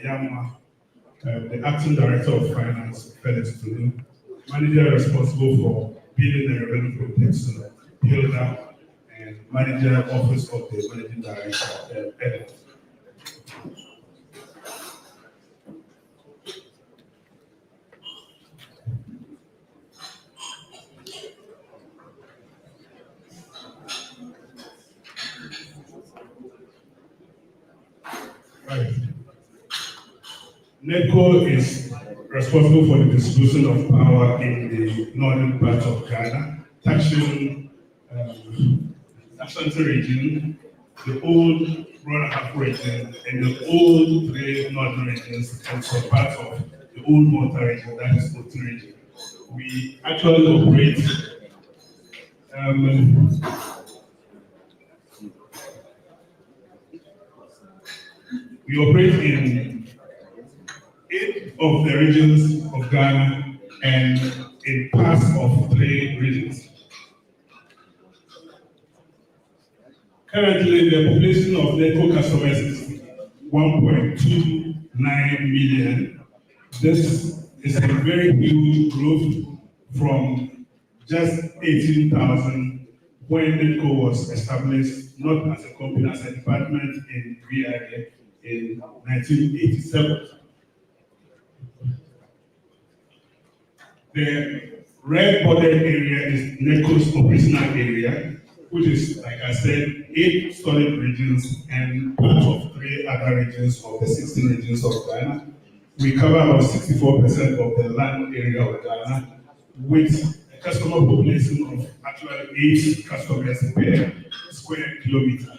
Yama, the acting director of finance, Felix Tunu, manager responsible for billing and revenue protection, Hilda, and manager office of the managing director, Edit. Right. NECO is responsible for the distribution of power in the northern part of Ghana, touching Ashanti region, the old Brotherhood region, and the old three northern regions, and some parts of the old Malta region, that is Otu region. We actually operate in 8 of the regions of Ghana and in parts of 3 regions. Currently, the population of NECO customers is 1.29 million. This is a very huge growth from just 18,000 when NECO was established, not as a company, as a department in VIA in 1987. The red bordered area is NECO's operational area, which is, like I said, 8 solid regions and part of 3 other regions of the 16 regions of Ghana. We cover about 64% of the land area of Ghana with a customer population of actually 8 customers per square kilometer.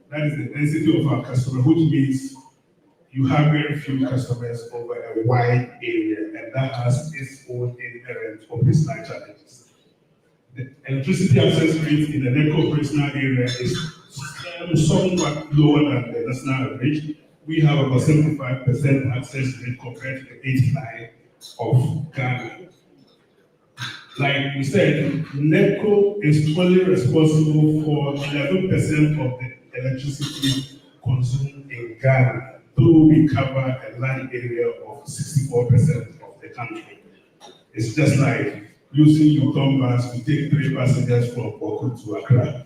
That is the density of our customer, which means you have very few customers over a wide area, and that has its own inherent operational challenges. The electricity access rate in the NECO operational area is somewhat lower than the national average. We have about 75% access rate compared to the 89% of Ghana. Like we said, NECO is only responsible for 11% of the electricity consumed in Ghana, though we cover a land area of 64% of the country. It's just like using your bus to take 3 passengers from Boko to Accra.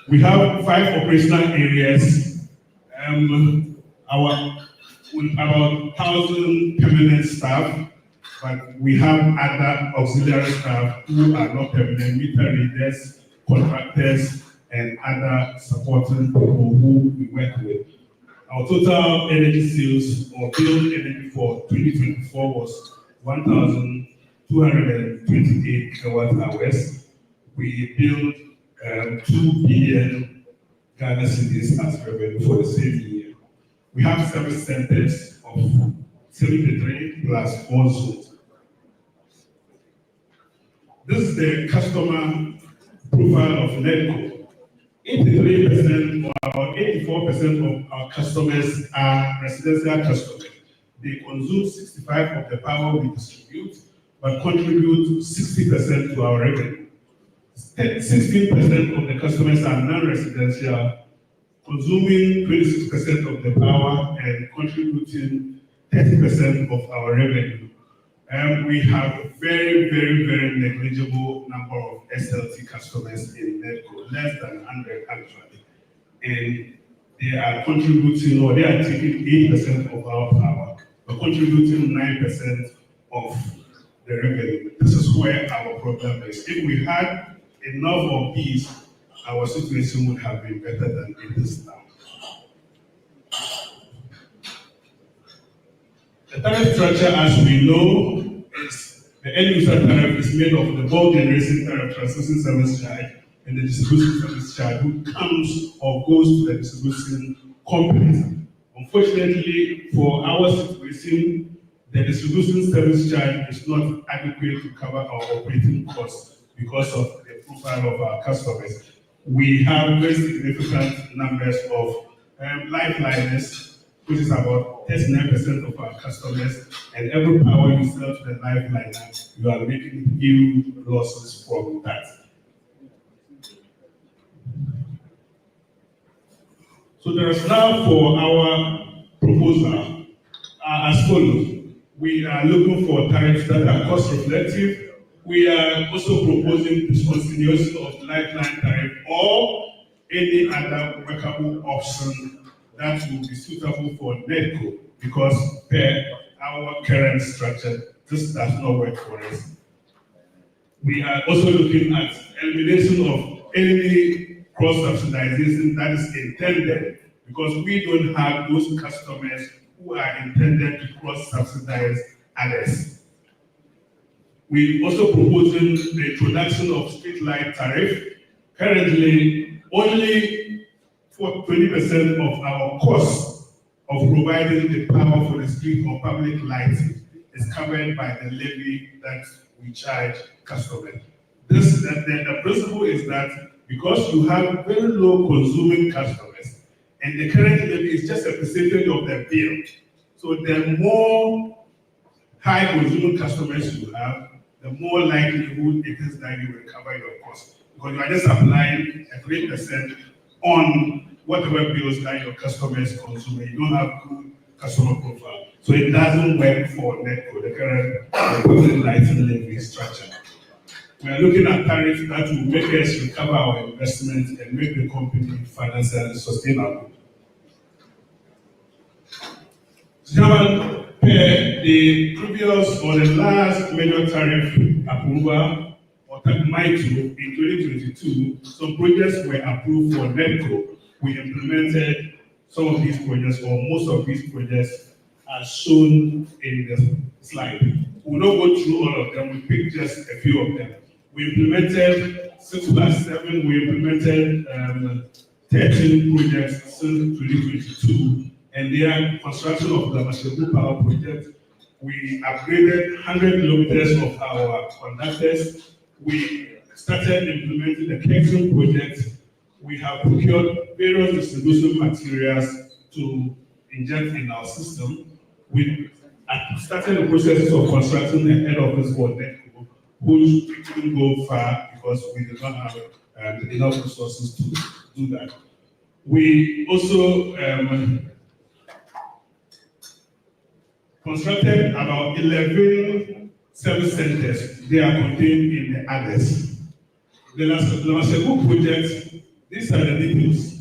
We have 5 operational areas. With about 1,000 permanent staff, but we have other auxiliary staff who are not permanent, meter readers, contractors, and other supporting people who we work with. Our total energy sales or billed energy for 2024 was 1,228 kilowatt hours. We billed 2 billion Ghana cedis as revenue for the same year. We have service centers of 73 plus 4 zones. This is the customer profile of NEDCO. 83% or about 84% of our customers are residential customers. They consume 65% of the power we distribute, but contribute 60% to our revenue. 16% of the customers are non-residential, consuming 26% of the power and contributing 30% of our revenue. We have a very, very, very negligible number of SLT customers in NEDCO, less than 100 actually. And they are contributing, or they are taking 8% of our power, but contributing 9% of the revenue. This is where our problem is. If we had enough of these, our situation would have been better than it is now. The tariff structure, as we know, is the end user tariff is made of the bulk generation tariff, transmission service charge, and the distribution service charge, which comes or goes to the distribution companies. Unfortunately, for our situation, the distribution service charge is not adequate to cover our operating costs because of the profile of our customers. We have very significant numbers of lifeliners, which is about 39% of our customers, and every power you sell to the lifeliner, you are making huge losses from that. So there is now for our proposal as follows. We are looking for tariffs that are cost reflective. We are also proposing discontinuation of the lifeline tariff or any other workable option that will be suitable for NEDCO, because per our current structure, this does not work for us. We are also looking at elimination of any cross-subsidization that is intended, because we don't have those customers who are intended to cross-subsidize others. We also proposing the introduction of street light tariff. Currently, only for 20% of our cost of providing the power for the street or public lighting is covered by the levy that we charge customers. The principle is that because you have very low consuming customers, and the current levy is just a percentage of their bill, so the more high consuming customers you have, the more likelihood it is that you will cover your costs. Because you are just applying a 3% on whatever bills that your customers consume. You don't have good customer profile. So it doesn't work for NEDCO, the current public lighting levy structure. We are looking at tariffs that will make us recover our investment and make the company financially sustainable. Chairman, the previous or the last major tariff approval or MITO in 2022, some projects were approved for NEDCO. We implemented some of these projects, or most of these projects are shown in the slide. We will not go through all of them, we picked just a few of them. We implemented 6+7, we implemented 13 projects since 2022, and their construction of the Mashebu Power Project. We upgraded 100 kilometers of our conductors. We started implementing the Kexon project. We have procured various distribution materials to inject in our system. We started the process of constructing the head office for NEDCO, which we couldn't go far because we did not have enough resources to do that. We also constructed about 11 service centers. They are contained in the others. The Mashebu project, these are the details.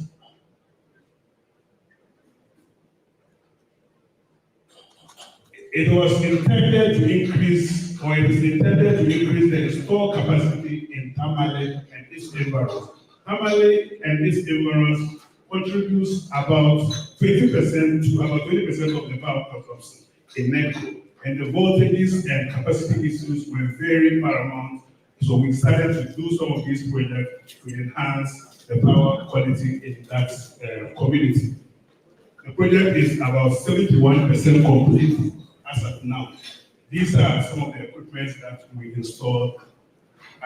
It was intended to increase, or it is intended to increase the installed capacity in Tamale and its neighborhoods. Hamale and its environs contributes about 20% to about 20% of the power consumption in NECO. And the voltages and capacity issues were very paramount. So we started to do some of these projects to enhance the power quality in that community. The project is about 71% complete as of now. These are some of the equipment that we installed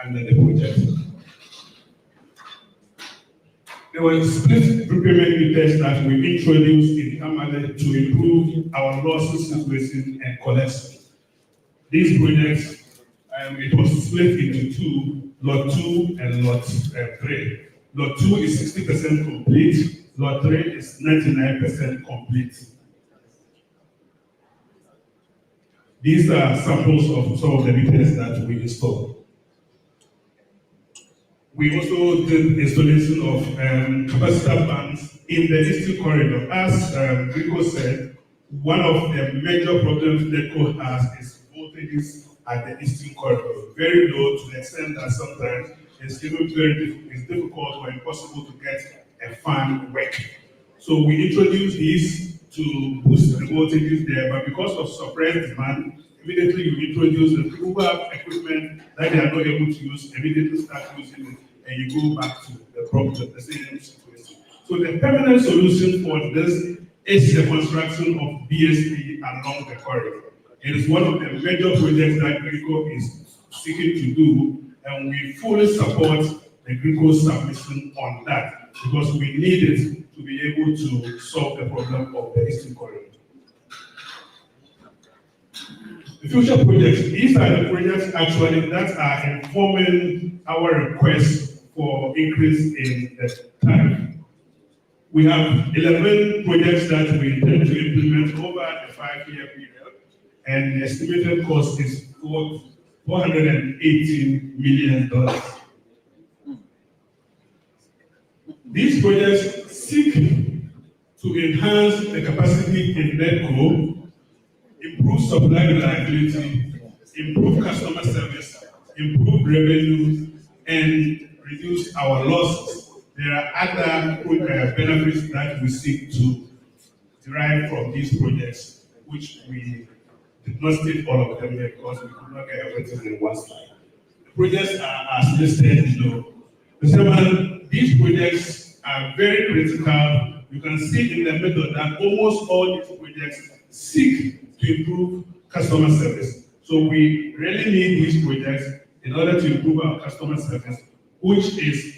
under the project. There were split prepayment methods that we introduced in Hamale to improve our losses situation and collection. These projects, it was split into two, Lot 2 and Lot 3. Lot 2 is 60% complete, Lot 3 is 99% complete. These are samples of some of the meters that we installed. We also did installation of capacitor banks in the eastern corridor. As Rico said, one of the major problems NECO has is voltages at the eastern corridor. Very low to the extent that sometimes it's even it's difficult or impossible to get a fan working. So we introduced these to boost the voltages there, but because of suppressed demand, immediately you introduce the Uber equipment that they are not able to use, immediately start using it, and you go back to the problem, the same situation. So the permanent solution for this is the construction of BSP along the corridor. It is one of the major projects that GRICO is seeking to do, and we fully support the GRICO submission on that because we need it to be able to solve the problem of the eastern corridor. The future projects, these are the projects actually that are informing our request for increase in the tariff. We have 11 projects that we intend to implement over a 5-year period, and the estimated cost is $418 million. These projects seek to enhance the capacity in NECO, improve supply reliability, improve customer service, improve revenue, and reduce our losses. There are other benefits that we seek to derive from these projects, which we did not state all of them here because we could not get everything in one slide. The projects are as listed below. These projects are very critical. You can see in the middle that almost all these projects seek to improve customer service. So we really need these projects in order to improve our customer service, which is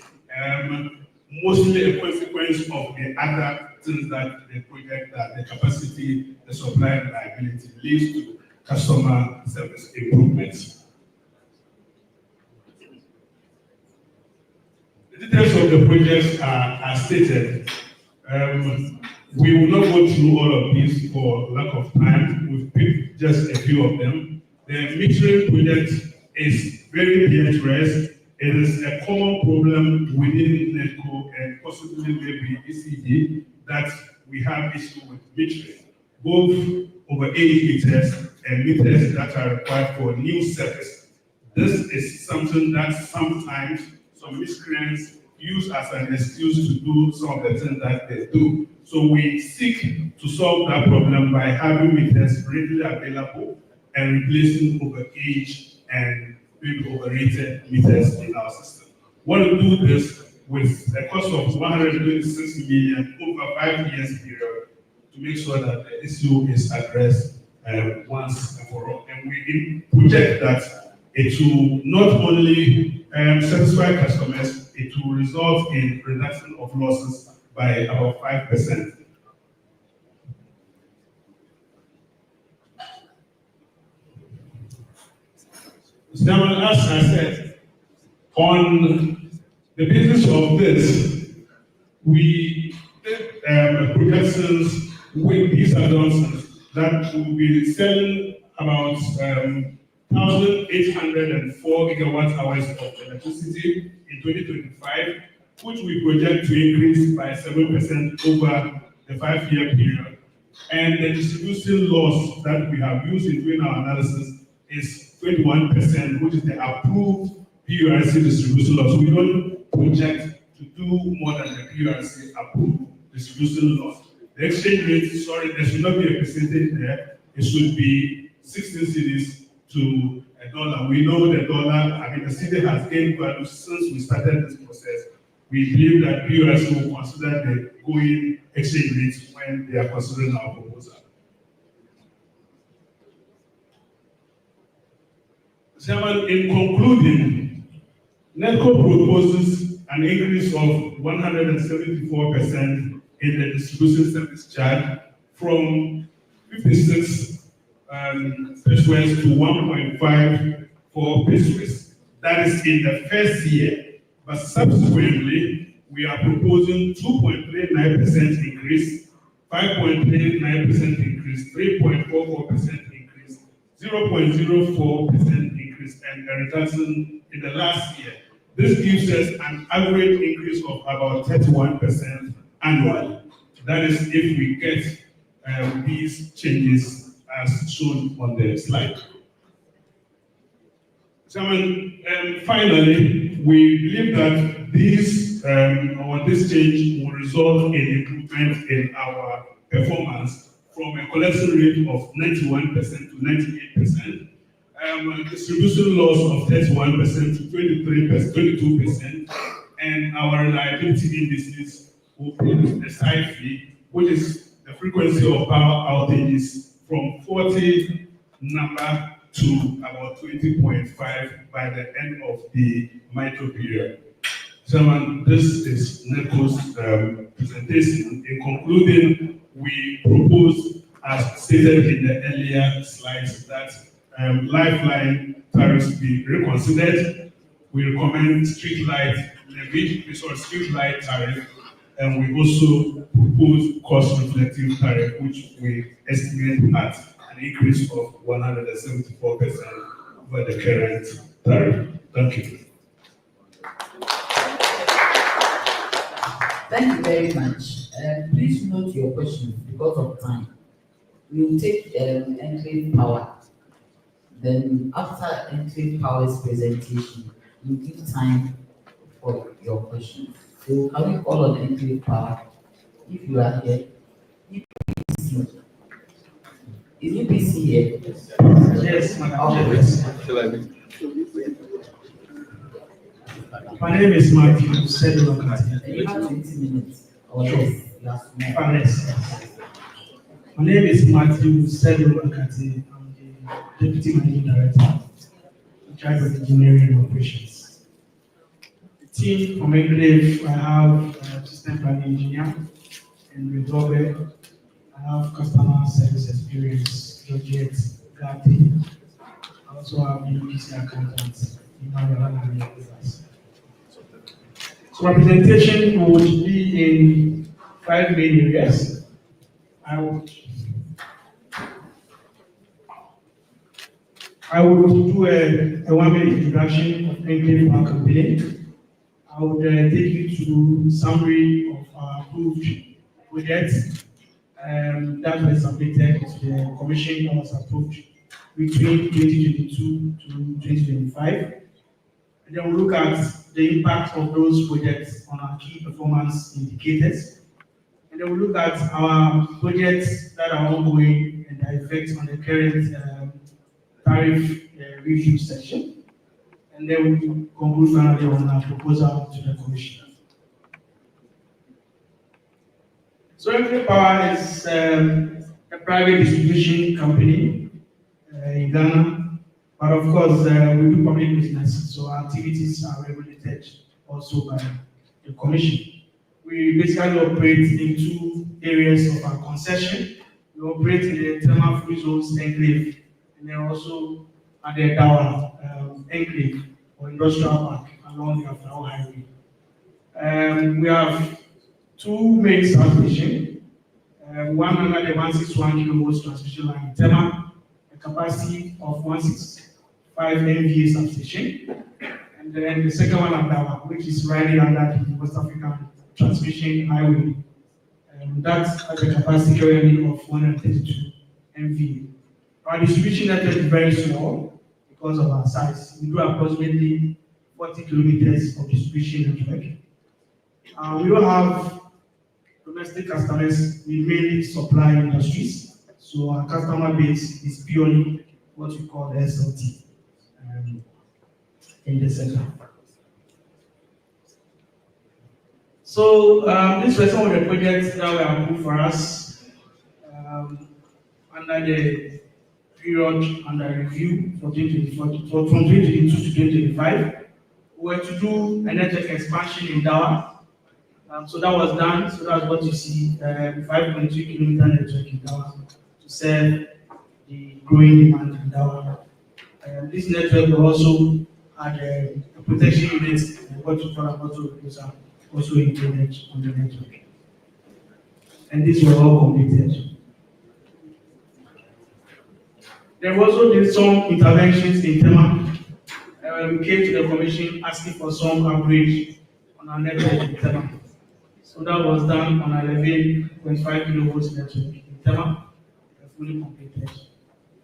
mostly a consequence of the other things that the project, that the capacity, the supply reliability leads to customer service improvements. The details of the projects are stated. We will not go through all of these for lack of time. We've picked just a few of them. The metering project is very dangerous. It is a common problem within NECO and possibly maybe ECD that we have issue with metering, both over 80 meters and meters that are required for new service. This is something that sometimes some miscreants use as an excuse to do some of the things that they do. So we seek to solve that problem by having meters readily available and replacing overage and maybe overrated meters in our system. We want to do this with a cost of 126 million over 5 years period to make sure that the issue is addressed once and for all. And we project that it will not only satisfy customers, it will result in reduction of losses by about 5%. As I said, on the basis of this, we did projections with these assumptions that will be selling about 1,804 gigawatt hours of electricity in 2025, which we project to increase by 7% over the 5-year period. And the distribution loss that we have used in doing our analysis is 21%, which is the approved PURC distribution loss. We don't project to do more than the PRC approved distribution laws. The exchange rate, sorry, there should not be a percentage there. It should be 16 cedis to a dollar. We know the dollar, the cedi has gained value since we started this process. We believe that PRC will consider the going exchange rates when they are considering our proposal. Chairman, in concluding, NEDCO proposes an increase of 174% in the distribution service charge from 56 pesos to 1.54 pesos. That is in the first year. But subsequently, we are proposing 2.39% increase, 5.39% increase, 3.44% increase, 0.04% increase, and a reduction in the last year. This gives us an average increase of about 31% annually. That is if we get these changes as shown on the slide. Chairman, finally, we believe that this change will result in improvement in our performance from a collection rate of 91% to 98%, distribution loss of 31% to 22%, and our reliability indices will produce a side fee, which is the frequency of power outages from 40 number to about 20.5 by the end of the micro period. Chairman, this is NEDCO's presentation. In concluding, we propose, as stated in the earlier slides, that lifeline tariffs be reconsidered. We recommend street light tariff, and we also propose cost-reflective tariff, which we estimate at an increase of 174% over the current tariff. Thank you.
Thank you very much. Please note your questions because of time. We will take Enclave Power. Then after Enclave Power's presentation, we'll give time for your questions. So can we call on Enclave Power? If you are here, EPC. Is EPC here?
Yes, Madam Chair. My name is Matthew Sedulakati.
You have 20 minutes or less.
Yes. My name is Matthew Sedulakati. I'm the Deputy Managing Director in charge of engineering and operations. The team from Enclave, I have system planning engineer and Redobe. I have customer service experience, Georgette Gatti. I also have EPC accountants. So my presentation would be in 5 main areas. I would do a 1-minute introduction of Enclave Power Company. I would take you to summary of our approved projects that were submitted to the commission that was approved between 2022 to 2025. And then we'll look at the impact of those projects on our key performance indicators. And then we'll look at our projects that are ongoing and their effects on the current tariff review section. And then we'll conclude finally on our proposal to the commission. So Enclave Power is a private distribution company in Ghana. But of course, we do public business, so our activities are regulated also by the commission. We basically operate in 2 areas of our concession. We operate in the thermal free zones enclave, and then also at the Dawa enclave or industrial park along the Afro Highway. We have 2 main substations, one under the 161 kilovolts transmission line in Tema, a capacity of 165 MVA substation, and then the second one at Dawa, which is riding under the West African Transmission Highway. That has a capacity currently of 132 MVA. Our distribution network is very small because of our size. We do approximately 40 kilometers of distribution network. We don't have domestic customers, we mainly supply industries. So our customer base is purely what we call SLT in the sector. So these were some of the projects that were approved for us under the period under review for 2024, from 2022 to 2025. We were to do a network expansion in Dawa. So that was done. So that's what you see, 5.2 kilometer network in Dawa to serve the growing demand in Dawa. This network will also had a protection unit, what you call a bottle reducer, also included on the network. And these were all completed. There also did some interventions in Tema. We came to the commission asking for some upgrade on our network in Tema. So that was done on 11.5 kilovolts network in Tema, fully completed.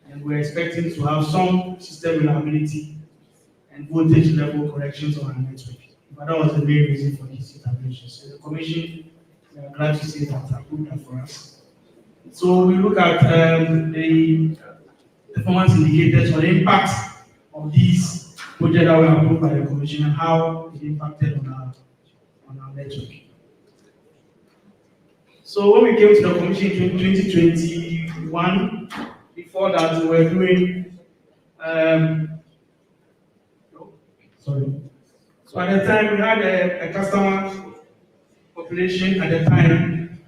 And we're expecting to have some system reliability and voltage level corrections on our network. But that was the main reason for this intervention. So the commission, we are glad to say that approved that for us. So we look at the performance indicators or the impact of these projects that were approved by the commission and how it impacted on our network. So when we came to the commission in 2021, before that we were doing, So at the time we had a customer population at the time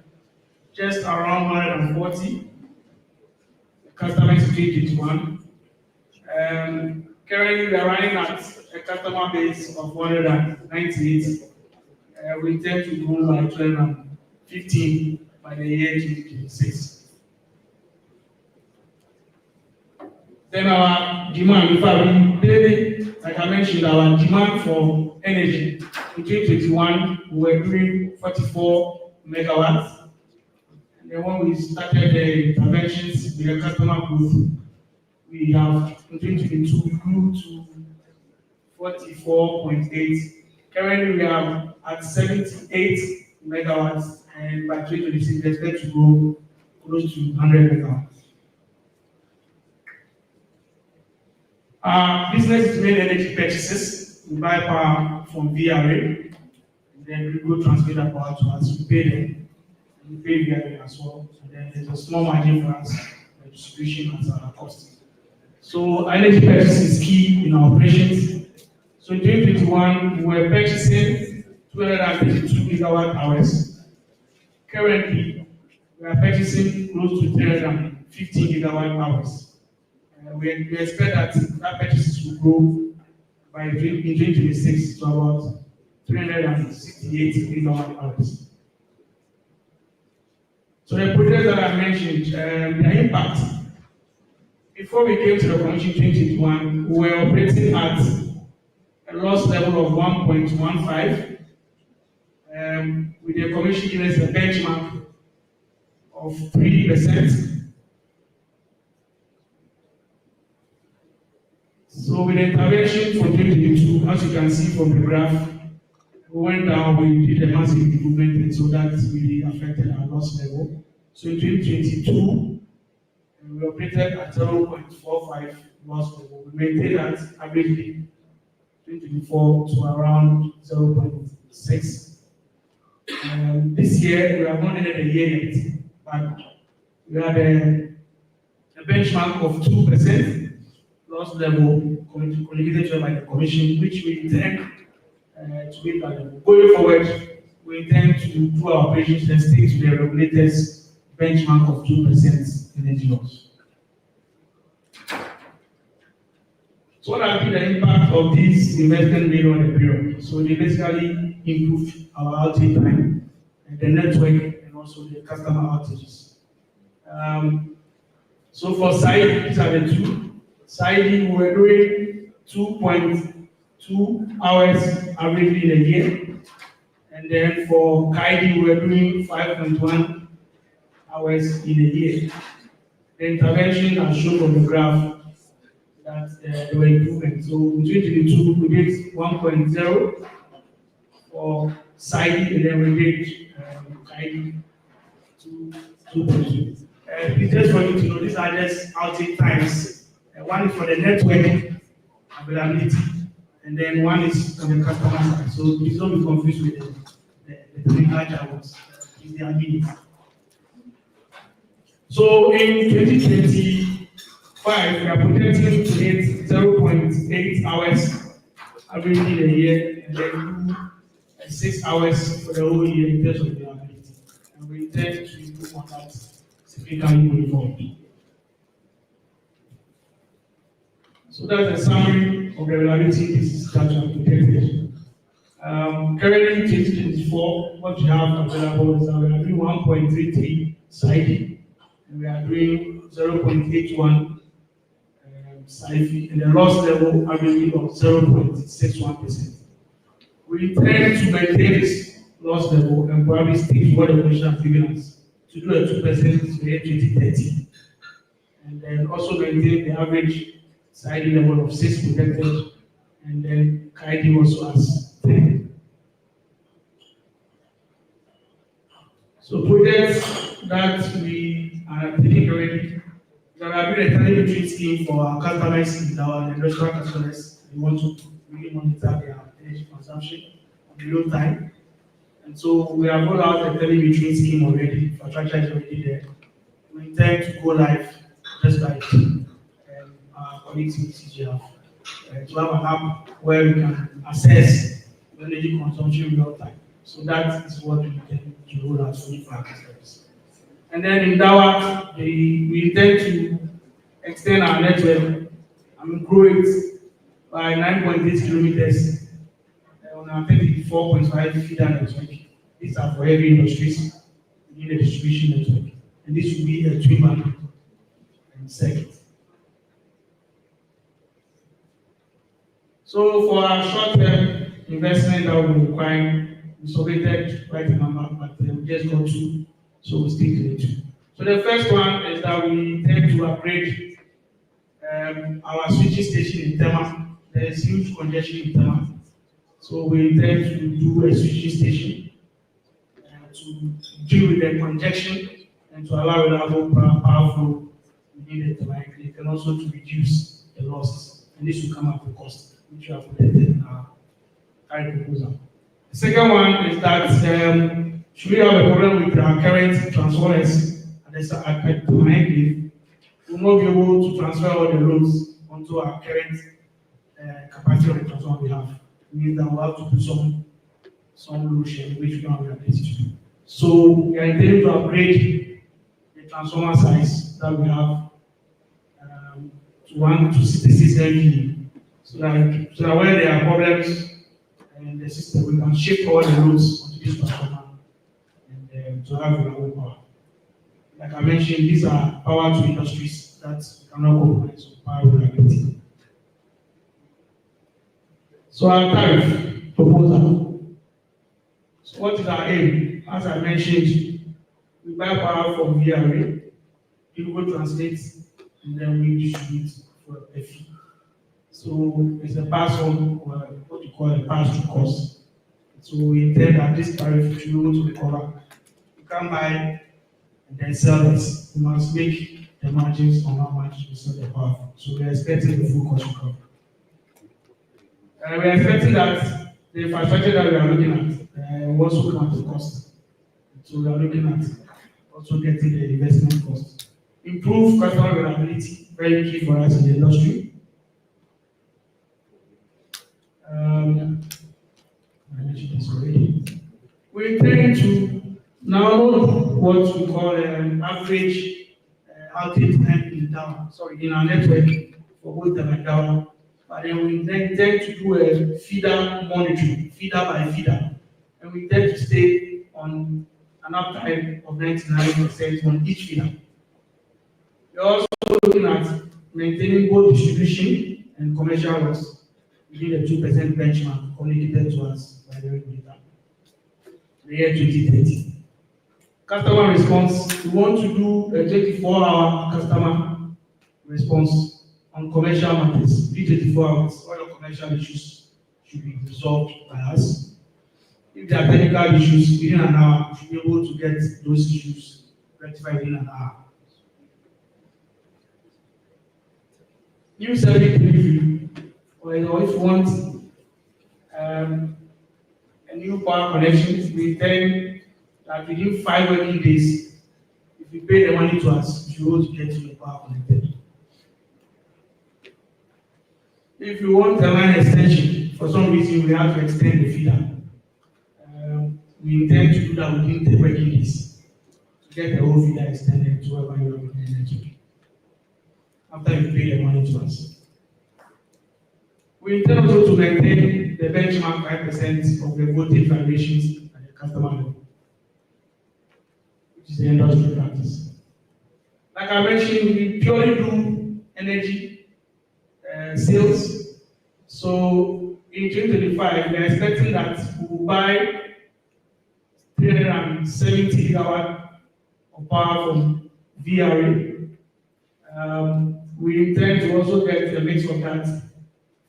just around 140 customers in 2021. Currently we are running at a customer base of 198. We intend to grow by 215 by the year 2026. Then our demand, in fact, daily, like I mentioned, our demand for energy in 2021, we were doing 44 megawatts. And then when we started the interventions with the customer group, we have, in 2022, we grew to 44.8. Currently, we are at 78 megawatts, and by 2026, we expect to grow close to 100 megawatts. Our business is main energy purchases. We buy power from VRA, and then we go transmit that power to us. We pay them, and we pay VRA as well. And then there's a small margin for us, the distribution as our cost. So energy purchase is key in our operations. So in 2021, we were purchasing 232 gigawatt hours. Currently, we are purchasing close to 350 gigawatt hours. We expect that purchases will grow by 2026 to about 368 gigawatt hours. So the projects that I mentioned, their impact. Before we came to the commission in 2021, we were operating at a loss level of 1.15. With the commission giving us a benchmark of 3%. So with the intervention for 2022, as you can see from the graph, we went down, we did a massive improvement, and so that really affected our loss level. So in 2022, we operated at 0.45 loss level. We maintained that averagely 2024 to around 0.6. This year, we have not ended the year yet, but we had a benchmark of 2%. Loss level communicated by the commission, which we intend to make available. Going forward, we intend to do our operations and stick to the regulators' benchmark of 2% energy loss. So what has been the impact of this investment made on the period? So they basically improved our outage time, and the network, and also the customer outages. So for SIDE, these are the two. SIDE, we were doing 2.2 hours averagely in a year. And then for KIDE, we were doing 5.1 hours in a year. The intervention as shown on the graph that there were improvements. So in 2022, we did 1.0 for siding, and then we did siding 2.2. It's just for you to know, these are just outage times. One is for the network availability, and then one is on the customer side. So please don't be confused with the technical jargons. They are minutes. So in 2025, we are projecting to hit 0.8 hours average in a year, and then do 6 hours for the whole year in terms of availability. And we intend to improve on that significantly going forward. So that's a summary of the availability cases that we have projected. Currently, 2024, what we have available is that we are doing 1.33 siding, and we are doing 0.81 SIFI, and the loss level average of 0.61%. We intend to maintain this loss level and probably stick to what the Commission has given us to do a 2% by 2030, and then also maintain the average siding level of 6 protected, and then guiding also as 10. So projects that we are taking already, there have been a telemetry scheme for our customers, our industrial customers. We want to really monitor their energy consumption in real time. And so we have rolled out a telemetry scheme already. Infrastructure is already there. We intend to go live just like our colleagues in CGF to have an app where we can assess the energy consumption in real time. So that is what we intend to roll out for our customers. And then in Dawa, we intend to extend our network and grow it by 9.8 kilometers on our 34.5 feeder network. These are for heavy industries in the distribution network. And this will be a twin-band circuit. So for our short-term investment that will require, we submitted quite a number, but we just got 2, so we stick to the 2. So the first one is that we intend to upgrade our switching station in Tema. There is huge congestion in Tema. So we intend to do a switching station to deal with the congestion and to allow reliable power flow within the Tema Clinic, and also to reduce the losses. And this will come at a cost, which we have projected in our current proposal. The second one is that should we have a problem with our current transformers at the Clinic, we will not be able to transfer all the loads onto our current capacity of the transformer we have. It means that we'll have to do some load sharing, which we don't have the ability to do. So we are intending to upgrade the transformer size that we have to 166 MV, so that when there are problems in the system, we can shift all the loads onto this transformer and to have reliable power. Like I mentioned, these are power to industries that cannot compromise on power reliability. So our tariff proposal. So what is our aim? As I mentioned, we buy power from VRA, people translate, and then we distribute for a fee. So it's a pass-on, or what you call a pass-through cost. So we intend that this tariff should be able to recover. You can't buy and then sell this. You must make the margins on how much you sell the power. So we're expecting the full cost recovery. We're expecting that the infrastructure that we are looking at will also come at a cost. So we are looking at also getting the investment cost. Improve customer reliability, very key for us in the industry. I mentioned this already. We intend to now know what we call average outage time in our network for both them and Dawa. But then we intend to do a feeder monitoring, feeder by feeder. And we intend to stay on an uptime of 99% on each feeder. We're also looking at maintaining both distribution and commercial loss within the 2% benchmark communicated to us by the regulator. The year 2030. Customer response, we want to do a 24-hour customer response on commercial matters. Within 24 hours, all your commercial issues should be resolved by us. If there are technical issues within an hour, we should be able to get those issues rectified in an hour. New service delivery, or if you want a new power connection, we tell that within 5 working days, if you pay the money to us, you should be able to get your power connected. If you want a line extension, for some reason we have to extend the feeder. We intend to do that within 10 working days to get the whole feeder extended to wherever you are intended to. After you pay the money to us. We intend also to maintain the benchmark 5% of the voltage variations at the customer level, which is the industry practice. Like I mentioned, we purely do energy sales. So in 2025, we are expecting that we will buy 370 gigawatt of power from VRA. We intend to also get a mix of that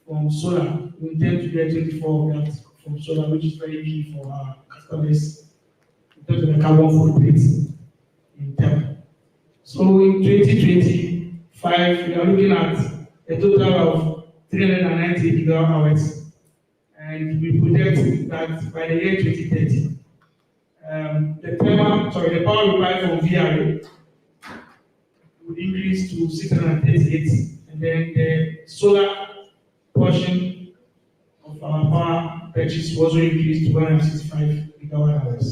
from solar. We intend to get 24 of that from solar, which is very key for our customers in terms of the carbon footprint in term. So in 2025, we are looking at a total of 390 gigawatt hours, and we project that by the year 2030, the power required from VRA would increase to 638, and then the solar portion of our power purchase will also increase to 165 gigawatt hours,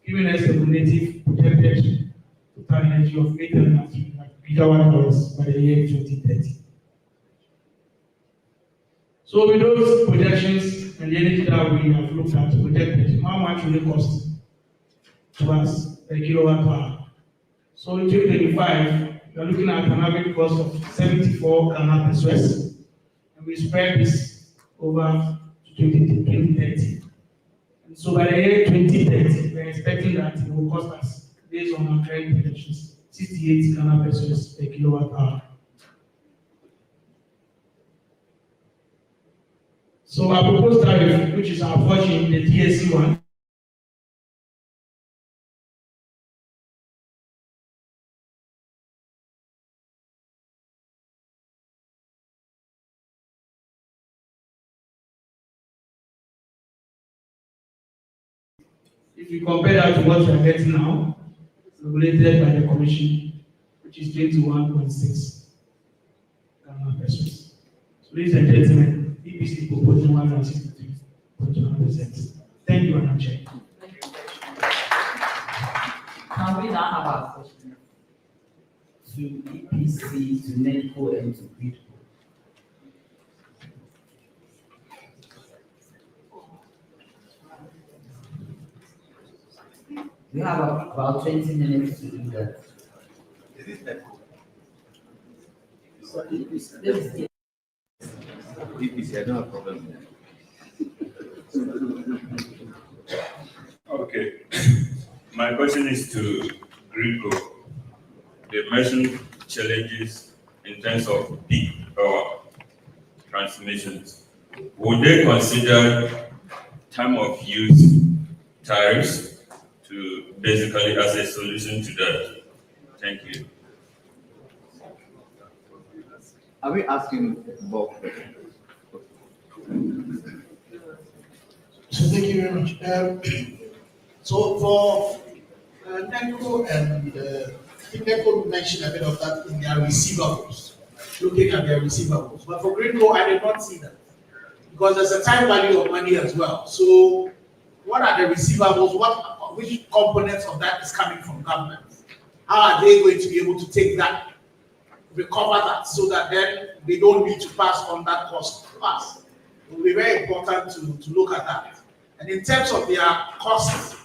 giving us a cumulative projected total energy of 800 gigawatt hours by the year 2030. So with those projections and the energy that we have looked at projected, how much will it cost to us per kilowatt hour? So in 2025, we are looking at an average cost of 74 Ghana pesos, and we spread this over to 2030. And so by the year 2030, we are expecting that it will cost us, based on our current projections, 68 Ghana pesos per kilowatt hour. So our proposed tariff, which is our portion, the TSC one, if you compare that to what we are getting now, regulated by the Commission, which is 21.6 Ghana pesos. So, ladies and gentlemen, EPC proposing 163.1%. Thank you, Madam Chair.
Can we now have our question to EPC, to NEDCO, and to GRIDCO? We have about 20 minutes to do that.
Is it that? EPC, I don't have a problem with that.
Okay. My question is to GRIDCO. They mentioned challenges in terms of peak power transmissions. Would they consider time of use tariffs to basically as a solution to that? Thank you.
Are we asking both?
So thank you very much. So for NEDCO and NEDCO mentioned a bit of that in their receivables, looking at their receivables. But for GRIDCO, I did not see that because there's a time value of money as well. So what are the receivables? Which components of that is coming from government? How are they going to be able to take that, recover that, so that then they don't need to pass on that cost to us? It will be very important to look at that. And in terms of their cost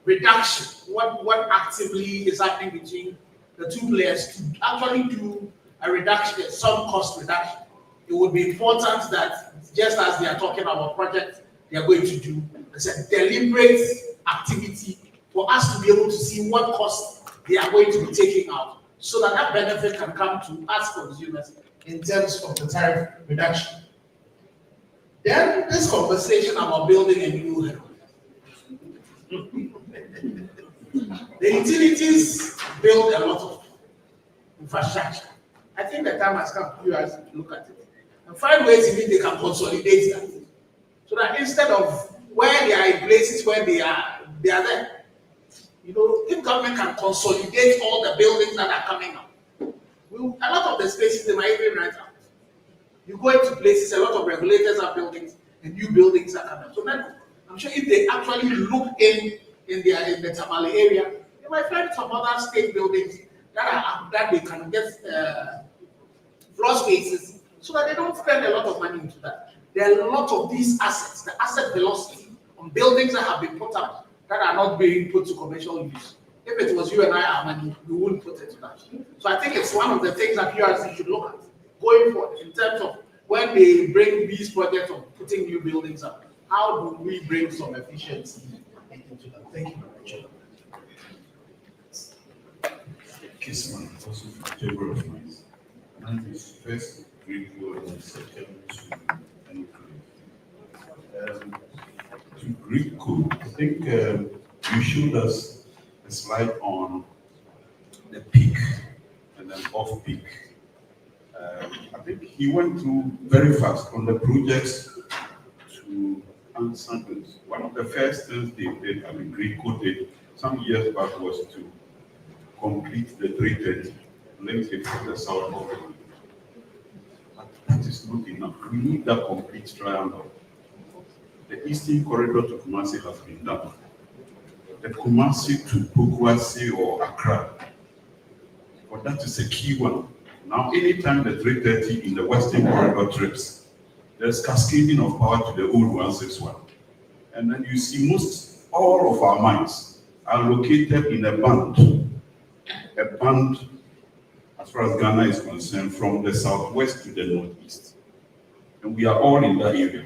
reduction, what actively is happening between the two players to actually do a reduction, some cost reduction? It would be important that just as they are talking about projects they are going to do, it's a deliberate activity for us to be able to see what costs they are going to be taking out, so that that benefit can come to us consumers in terms of the tariff reduction. Then this conversation about building a new headquarters. The utilities build a lot of infrastructure. I think the time has come for you guys to look at it and find ways in which they can consolidate that. So that instead of where they are in places where they are there. You know, if government can consolidate all the buildings that are coming up, a lot of the spaces they might even rent out. You go into places, a lot of regulators are buildings, and new buildings are coming up. So then, I'm sure if they actually look in the Tamale area, they might find some other state buildings that they can get floor spaces, so that they don't spend a lot of money into that. There are a lot of these assets, the asset velocity on buildings that have been put up that are not being put to commercial use. If it was you and I, our money, we wouldn't put it to that. So I think it's one of the things that PRC should look at going forward in terms of when they bring these projects of putting new buildings up. How do we bring some efficiency into them? Thank you very much.
Case man, also from Chamber of Mines. Mine is first grade and second to Greek code. I think you showed us a slide on the peak and then off peak. I think he went through very fast on the projects to answer this. One of the first things they did, I mean, Greek code did some years back was to complete the 330 link it to the south of it. But that is not enough. We need that complete triangle. The eastern corridor to Kumasi has been done. The Kumasi to Pukwasi or Accra, but that is a key one. Now, anytime the 330 in the western corridor trips, there's cascading of power to the old 161. And then you see most all of our mines are located in a band as far as Ghana is concerned, from the southwest to the northeast. And we are all in that area.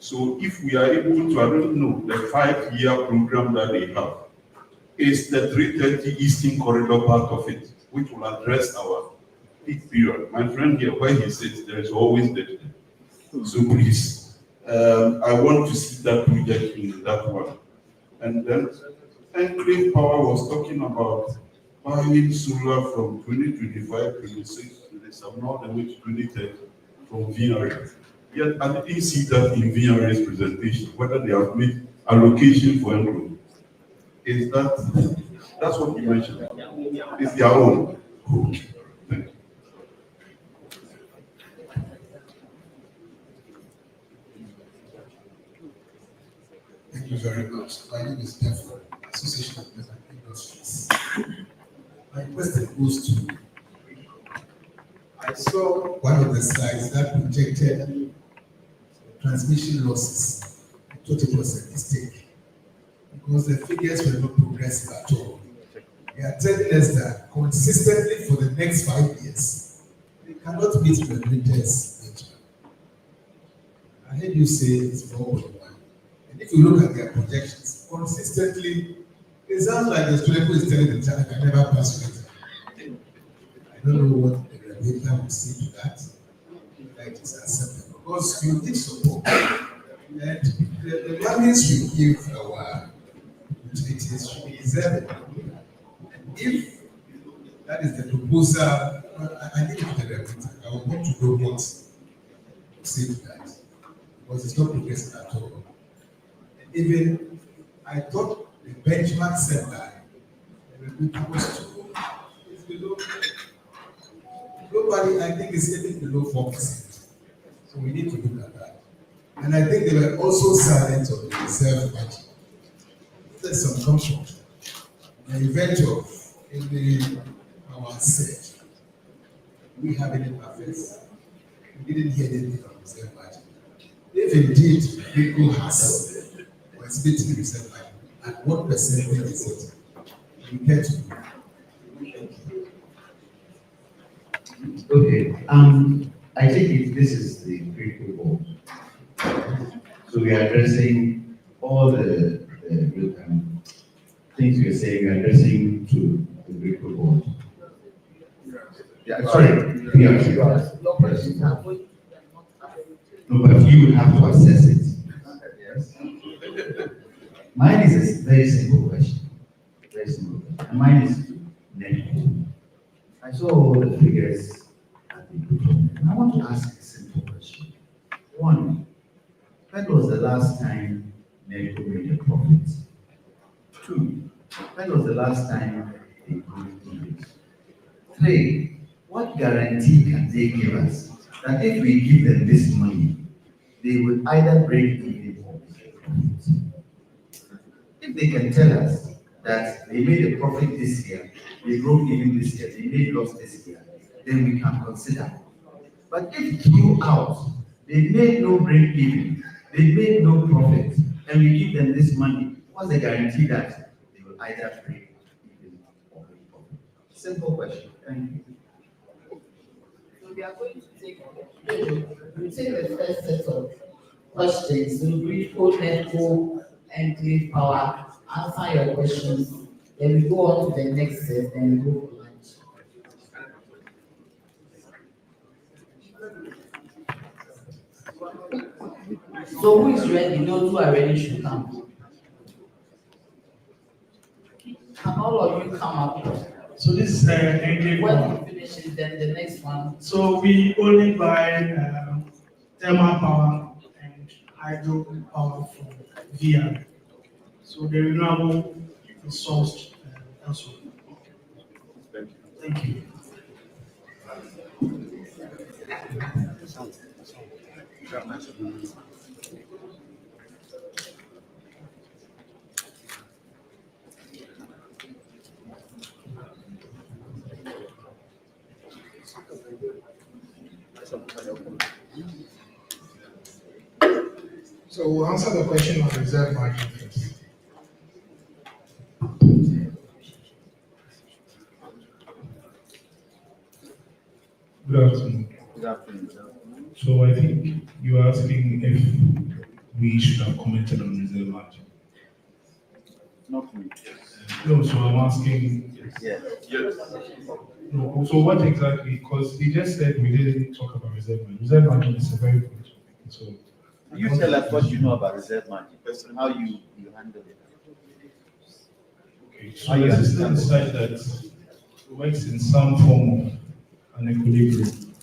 So if we are able to, I don't know, the 5-year program that they have is the 330 Eastern Corridor part of it, which will address our peak period. My friend here, where he sits, there is always dead. So please, I want to see that project in that one. And then Enclave Power was talking about buying solar from 2025, 26, 27, all the way to 2030 from VRA. Yet I didn't see that in VRA's presentation, whether they have made allocation for Enclave. Is that's what you mentioned? It's their own. Okay. Thank you.
Thank you very much. My name is Defo, Association of Peasant Industries. My question goes to, I saw one of the slides that projected transmission losses. I thought it was a mistake because the figures were not progressive at all. They are telling us that consistently for the next 5 years, they cannot meet regulators' benchmark. I heard you say it's 4.1. And if you look at their projections, consistently, it sounds like the student who is telling the child, I never pass it. I don't know what the regulator will say to that. That it is acceptable. Because you did support. And the values you give our utilities should be deserved. If that is the proposal, I need to the regulator. I would want to know what to say to that. Because it's not progressive at all. And even I thought the benchmark set by the regulator was it's below. Globally, I think it's even below 4%. So we need to look at that. And I think they were also silent on the reserve budget. There's some comfort. The event of our set, we have any perfect. We didn't hear anything on reserve budget. If indeed Rico has or is meeting reserve budget, at what percentage is it? We get to know.
Okay, I think this is the critical board. So we are addressing all the things we are saying, we are addressing to the critical board. Yeah, sorry, PRC. No, but you will have to assess it. Yes. Mine is a very simple question. Very simple question. And mine is to NEDCO. I saw all the figures at the group, and I want to ask a simple question. One, when was the last time NEDCO made a profit? Two, when was the last time they grew EBIT? Three, what guarantee can they give us that if we give them this money, they will either break even or make a profit? If they can tell us that they made a profit this year, they broke even this year, they made loss this year, then we can consider. But if throughout they made no break even, they made no profit, and we give them this money, what's the guarantee that they will either break even or make profit? Simple question. Thank you.
So we are going to take the first set of questions. So Greenco, NEDCO, and Green Power, answer your questions. Then we go on to the next set, then we go for lunch. So who is ready? Those who are ready should come. Can all of you come up?
So this is engine.
When we finish it, then the next one.
So we only buy thermal power and hydro power from VIA. So the renewable is sourced elsewhere. Thank you.
So we'll answer the question on reserve margin first.
Good afternoon.
Good afternoon.
So I think you are asking if we should have commented on reserve margin.
Not me.
No, so I'm asking.
Yes.
No, so what exactly? Because he just said we didn't talk about reserve margin. Reserve margin is a very good topic. So
you tell us what you know about reserve margin, how you handle it.
Okay, so the system is such that works in some form of an equilibrium.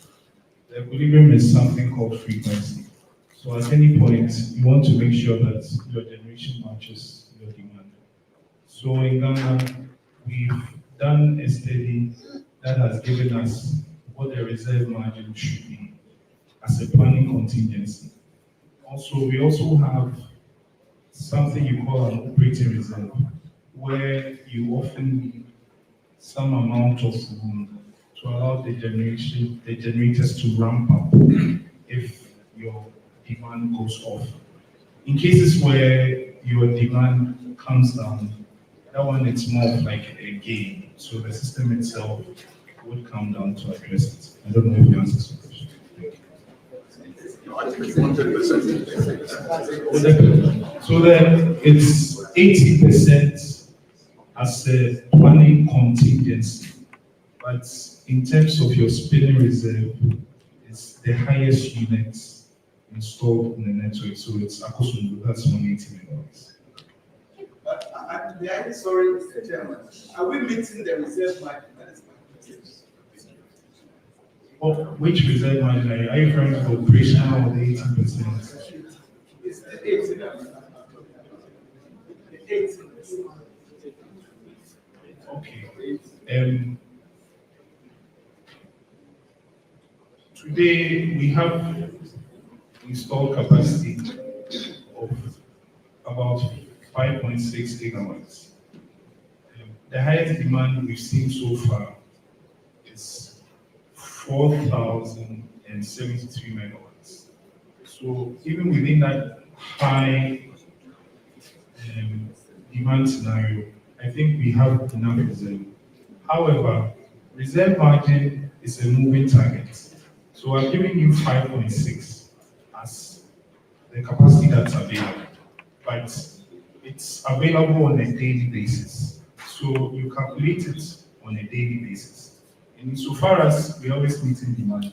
The equilibrium is something called frequency. So at any point, you want to make sure that your generation matches your demand. So in Ghana, we've done a study that has given us what the reserve margin should be as a planning contingency. Also, we also have something you call an operating reserve, where you often need some amount of room to allow the generators to ramp up if your demand goes off. In cases where your demand comes down, that one it's more of like a game. So the system itself would come down to address it. I don't know if you answer the question. So then it's 80% as a planning contingency. But in terms of your spinning reserve, it's the highest units installed in the network. So it's Akosundu, that's 180 megawatts.
Sorry, Mr. Chairman. Are we meeting the reserve margin? That is my question.
Oh, which reserve margin are you? Are you referring to the operational or the 18%?
It's the 18%. The 18%.
Okay. Today we have installed capacity of about 5.6 gigawatts. The highest demand we've seen so far is 4,073 megawatts. So even within that high demand scenario, I think we have enough reserve. However, reserve margin is a moving target. So I'm giving you 5.6 as the capacity that's available, but it's available on a daily basis. So you calculate it on a daily basis. And insofar as we always meeting demand,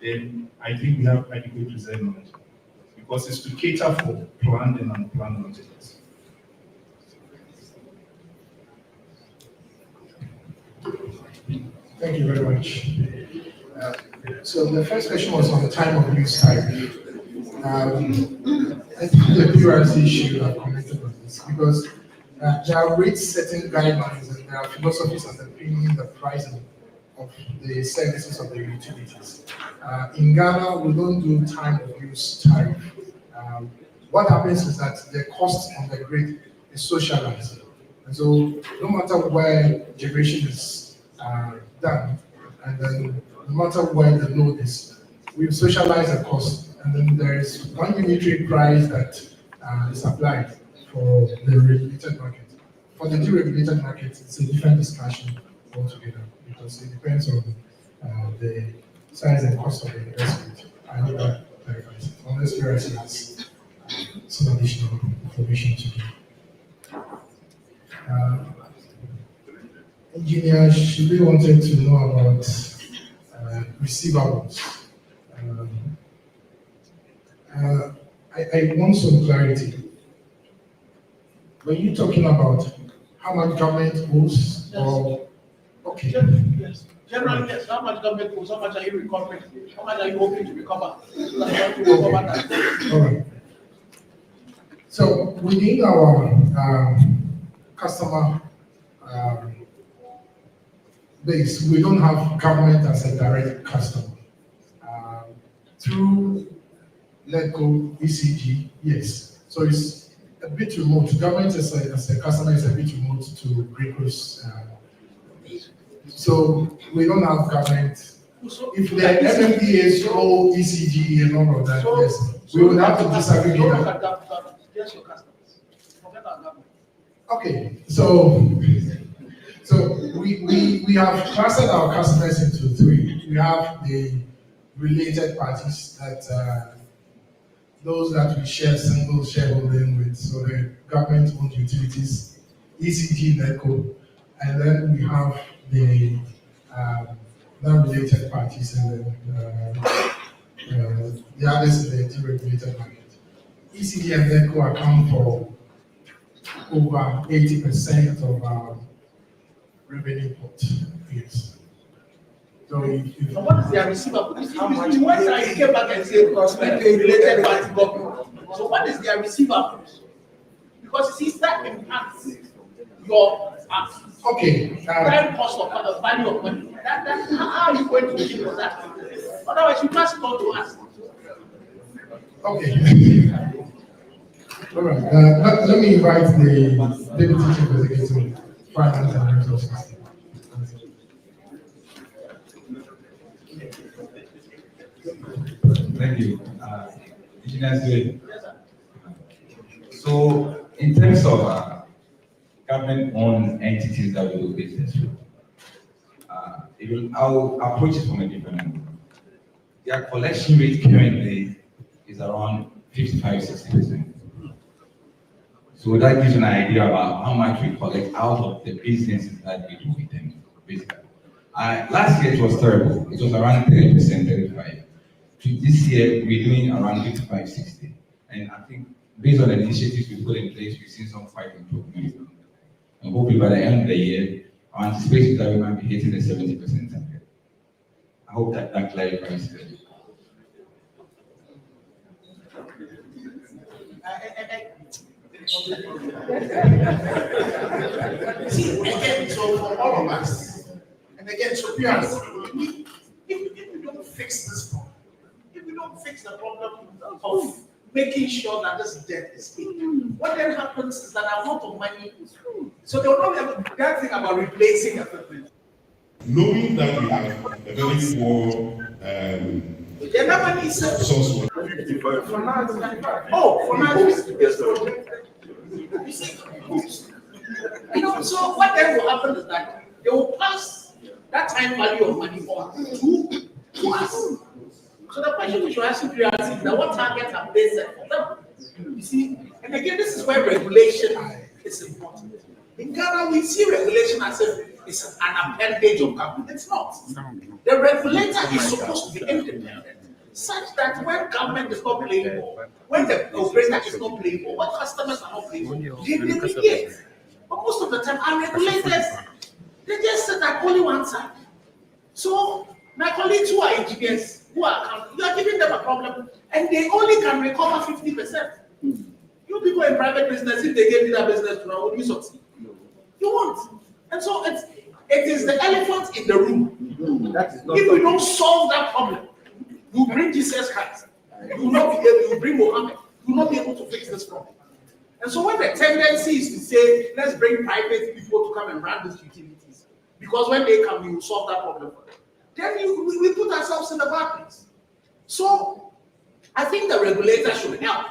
then I think we have adequate reserve margin because it's to cater for planned and unplanned maintenance.
Thank you very much. So the first question was on the time of use tariff. I think the PRC should have commented on this because there are rate-setting guidelines and there are philosophies underpinning the pricing of the services of the utilities. In Ghana, we don't do time of use tariff. What happens is that the cost on the grid is socialized. And so no matter where generation is done, and then no matter where the load is, we socialize the cost. And then there is one unitary price that is applied for the regulated market. For the deregulated market, it's a different discussion altogether because it depends on the size and cost of the investment. I need that clarified. Unless PRC has some additional information to give. Engineer Shibe wanted to know about receivables. I want some clarity. Were you talking about how much government owes?
Yes.
Or okay.
Yes. Generally, yes. How much government owes? How much are you recovering? How much are you hoping to recover?
All right. So within our customer base, we don't have government as a direct customer. Through LETCO, ECG, yes. So it's a bit remote. Government as a customer is a bit remote to Greenco's. So we don't have government. If the MMPs all ECG and all of that, yes, we would have to disaggregate that.
Yes, your customers. Forget our government.
Okay, so we have clustered our customers into three. We have the related parties that those that we share single shareholding with, so the government-owned utilities, ECG, NECO, and then we have the non-related parties and then the others in the deregulated market. ECG and NECO account for over 80% of our revenue pot. Yes. So
what is their receivable? How much? Once I came back and say related party government. So what is their receivable? Because you see that impacts your time cost of the value of money. How are you going to deal with that? Otherwise, you must come to us.
Okay. All right. Let me invite the Deputy Chief Executive Finance and Resources.
Thank you. Engineer Sue. So, in terms of government-owned entities that we do business with, I'll approach it from a different angle. Their collection rate currently is around 55-60%. So that gives you an idea about how much we collect out of the businesses that we do with them, basically. Last year it was terrible. It was around 30%, 35%. This year we're doing around 55-60%. And I think based on the initiatives we put in place, we've seen some quite improvements. And hopefully by the end of the year, our anticipation is that we might be hitting the 70% target. I hope that clarifies it.
See, again, so for all of us, and again, so we are, if we don't fix this problem, if we don't fix the problem of making sure that this debt is paid, what then happens is that a lot of money, so they will not have that thing about replacing equipment.
Knowing that we have a very poor
They never need
source.
For now, it's 95. Oh, for now, you see, so what then will happen is that they will pass that time value of money on to us. So the question we should ask you is that what targets have they set for them? You see, and again, this is where regulation is important. In Ghana, we see regulation as if it's an appendage of government. It's not. The regulator is supposed to be independent, such that when government is not playing ball, when the operator is not playing ball, when customers are not playing ball, they mediate. But most of the time, our regulators, they just sit at only one side. My colleagues who are engineers, who are accountants, you are giving them a problem, and they only can recover 50%. You people in private business, if they gave you that business now, would you succeed? You won't. And so it is the elephant in the room.
That is not
if we don't solve that problem, you bring Jesus Christ, you will not be able, you bring Muhammad, you will not be able to fix this problem. And so when the tendency is to say, let's bring private people to come and run these utilities, because when they come, we will solve that problem for them, then we put ourselves in a bad place. So I think the regulator should help.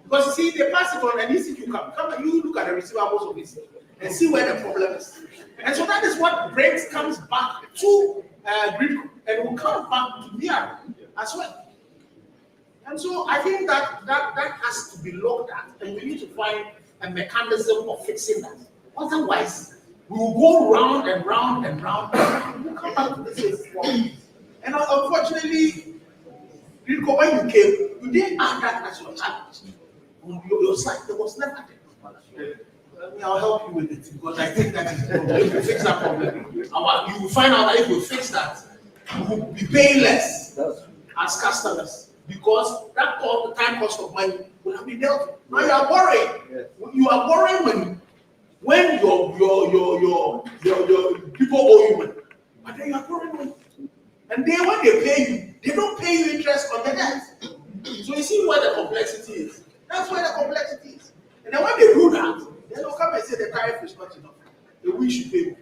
Because you see, they pass it on, and you come and you look at the receivables of this and see where the problem is. And so that is what comes back to Greek, and will come back to VR as well. And so I think that has to be looked at, and we need to find a mechanism of fixing that. Otherwise, we will go round and round and round, and we'll come back to the same problem. And unfortunately, Rico, when you came, you didn't add that as your challenge. Your side, there was never there. I'll help you with it, because I think that is the problem. If you fix that problem, you will find out that if you fix that, you will be paying less as customers, because that time cost of money will have been dealt with. Now you are borrowing. Yes. You are borrowing money when your people owe you money, but then you are borrowing money, and then when they pay you, they don't pay you interest on the debt. So you see where the complexity is. That's where the complexity is. And then when they do that, then they'll come and say the tariff is not enough. We should pay more.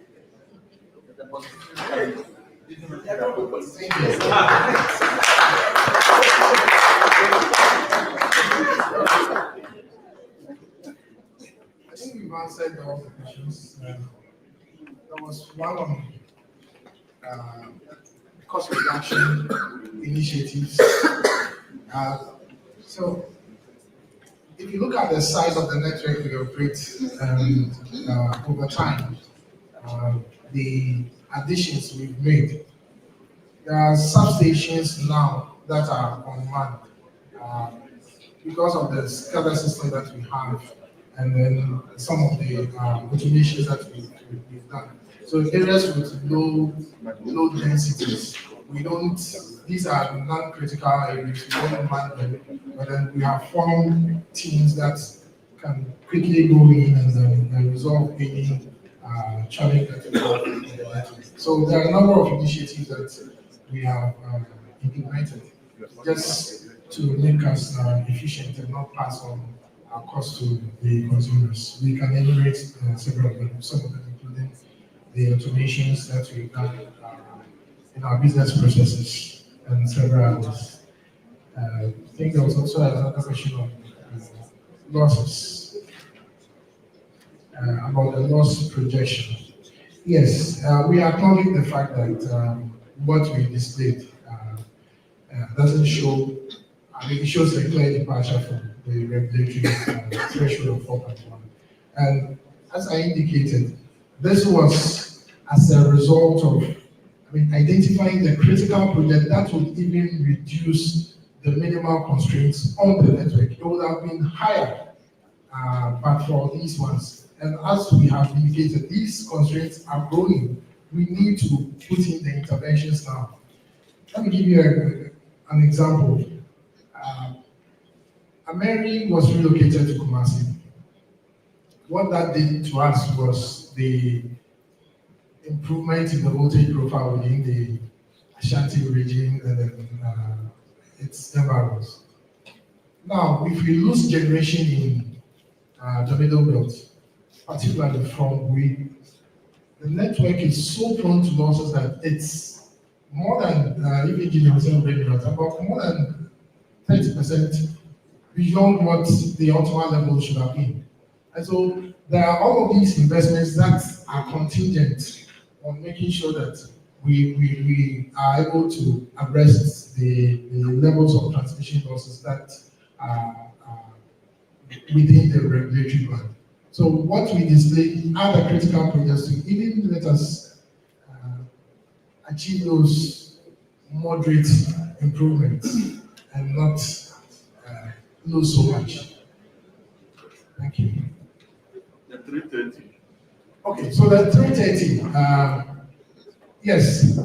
I think you've answered all the questions. There was one on cost reduction initiatives. So, if you look at the size of the network we operate over time, the additions we've made, there are substations now that are unmanned because of the SCADA system that we have, and then some of the automations that we've done. So areas with low densities, these are non-critical areas, we don't man them, but then we have formed teams that can quickly go in and resolve any challenge that we have in the network. So there are a number of initiatives that we have implemented just to make us efficient and not pass on our cost to the consumers. We can enumerate several of them, some of them including the automations that we've done in our business processes and several others. I think there was also another question on losses, about the loss projection. Yes, we acknowledge the fact that what we displayed doesn't show, it shows a clear departure from the regulatory threshold of 4.1. And as I indicated, this was as a result of identifying the critical project that would even reduce the minimal constraints on the network. It would have been higher, but for these ones. And as we have indicated, these constraints are growing. We need to put in the interventions now. Let me give you an example. Ameri was relocated to Kumasi. What that did to us was the improvement in the voltage profile within the Ashanti region and then its environs. Now, if we lose generation in the middle belt, particularly from wind, the network is so prone to losses that it's more than, even engineers about more than 30% beyond what the optimal level should have been. And so there are all of these investments that are contingent on making sure that we are able to arrest the levels of transmission losses that are within the regulatory plan. So what we display are the critical projects to even let us achieve those moderate improvements and not lose so much. Thank you.
The 330.
Okay, so the 330, yes,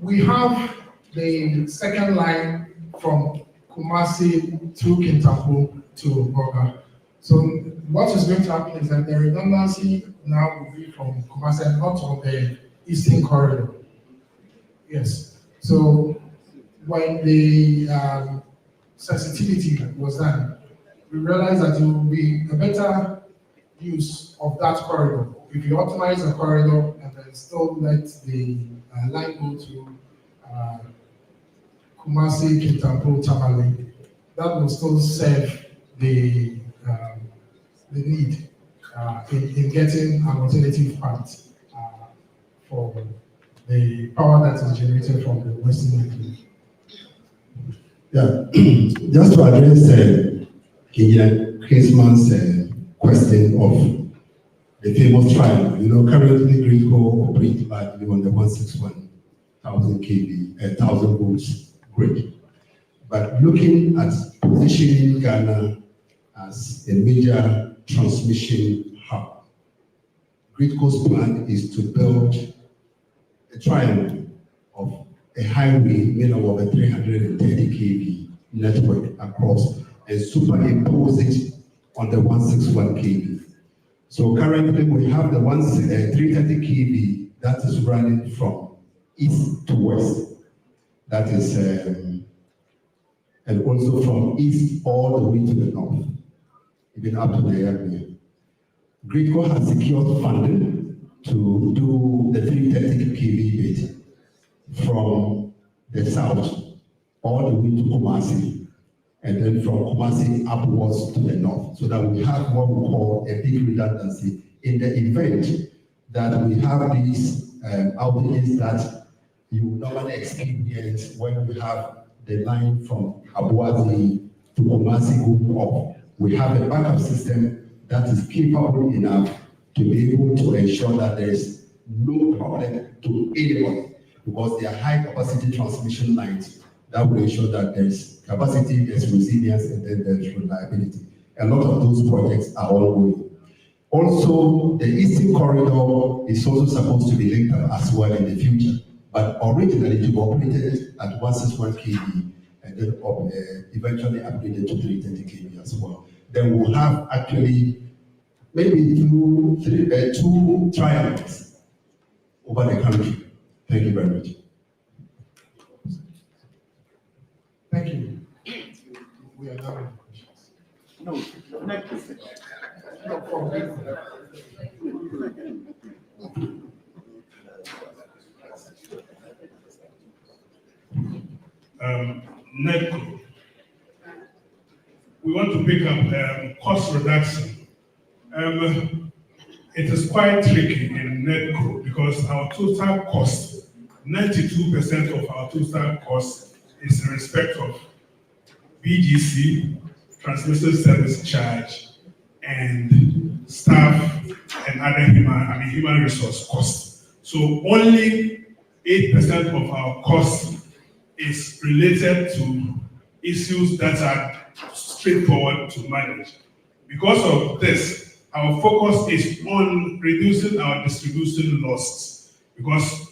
we have the second line from Kumasi to Kintampo to Boga. So what is going to happen is that the redundancy now will be from Kumasi and not on the eastern corridor. Yes. So when the sensitivity was done, we realized that it would be a better use of that corridor. If you optimize the corridor and then still let the line go to Kumasi, Kintampo, Tamale, that will still serve the need in getting an alternative path for the power that is generated from the Western Network.
Yeah, just to address Engineer Christman's question of the famous triangle. You know, currently Greenco operates largely on the 161,000 kV, 1,000 volts grid. But looking at positioning Ghana as a major transmission hub, Greenco's plan is to build a triangle of a highway made up of a 330 kV network across and superimpose it on the 161 kV. So currently we have the 330 kV that is running from east to west. That is, and also from east all the way to the north, even up to the area. Greenco has secured funding to do the 330 kV bit from the south all the way to Kumasi, and then from Kumasi upwards to the north, so that we have what we call a big redundancy in the event that we have these outages that you normally experience when we have the line from Abuazi to Kumasi go up. We have a backup system that is capable enough to be able to ensure that there is no problem to anyone, because they are high capacity transmission lines that will ensure that there is capacity, there's resilience, and then there's reliability. A lot of those projects are ongoing. Also, the eastern corridor is also supposed to be linked up as well in the future, but originally it operated at 161 kV and then eventually upgraded to 330 kV as well. Then we'll have actually maybe two triangles over the country. Thank you very much.
Thank you. We are done with questions.
No, not question.
No, from
NEDCO. We want to pick up cost reduction. It is quite tricky in NEDCO because our total cost, 92% of our total cost is in respect of BGC, transmission service charge, and staff and other human resource costs. So only 8% of our cost is related to issues that are straightforward to manage. Because of this, our focus is on reducing our distribution losses, because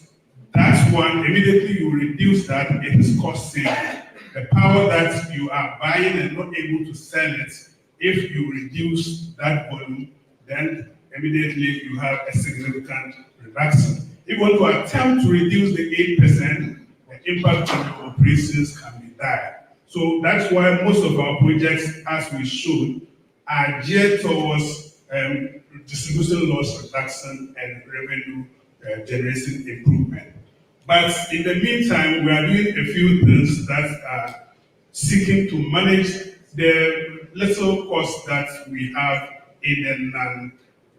that's one, immediately you reduce that, it is cost saving. The power that you are buying and not able to sell it, if you reduce that volume, then immediately you have a significant reduction. If you want to attempt to reduce the 8%, the impact on your operations can be dire. So that's why most of our projects, as we showed, are geared towards distribution loss reduction and revenue generation improvement. But in the meantime, we are doing a few things that are seeking to manage the little costs that we have in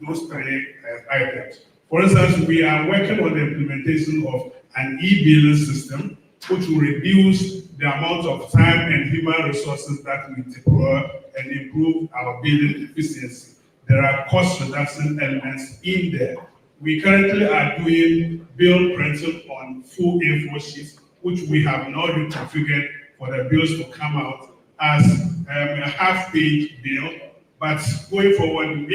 those three items. For instance, we are working on the implementation of an e-billing system, which will reduce the amount of time and human resources that we deploy and improve our billing efficiency. There are cost reduction elements in there. We currently are doing bill printing on full A4 sheets, which we have now reconfigured for the bills to come out as a half-page bill. But going forward, when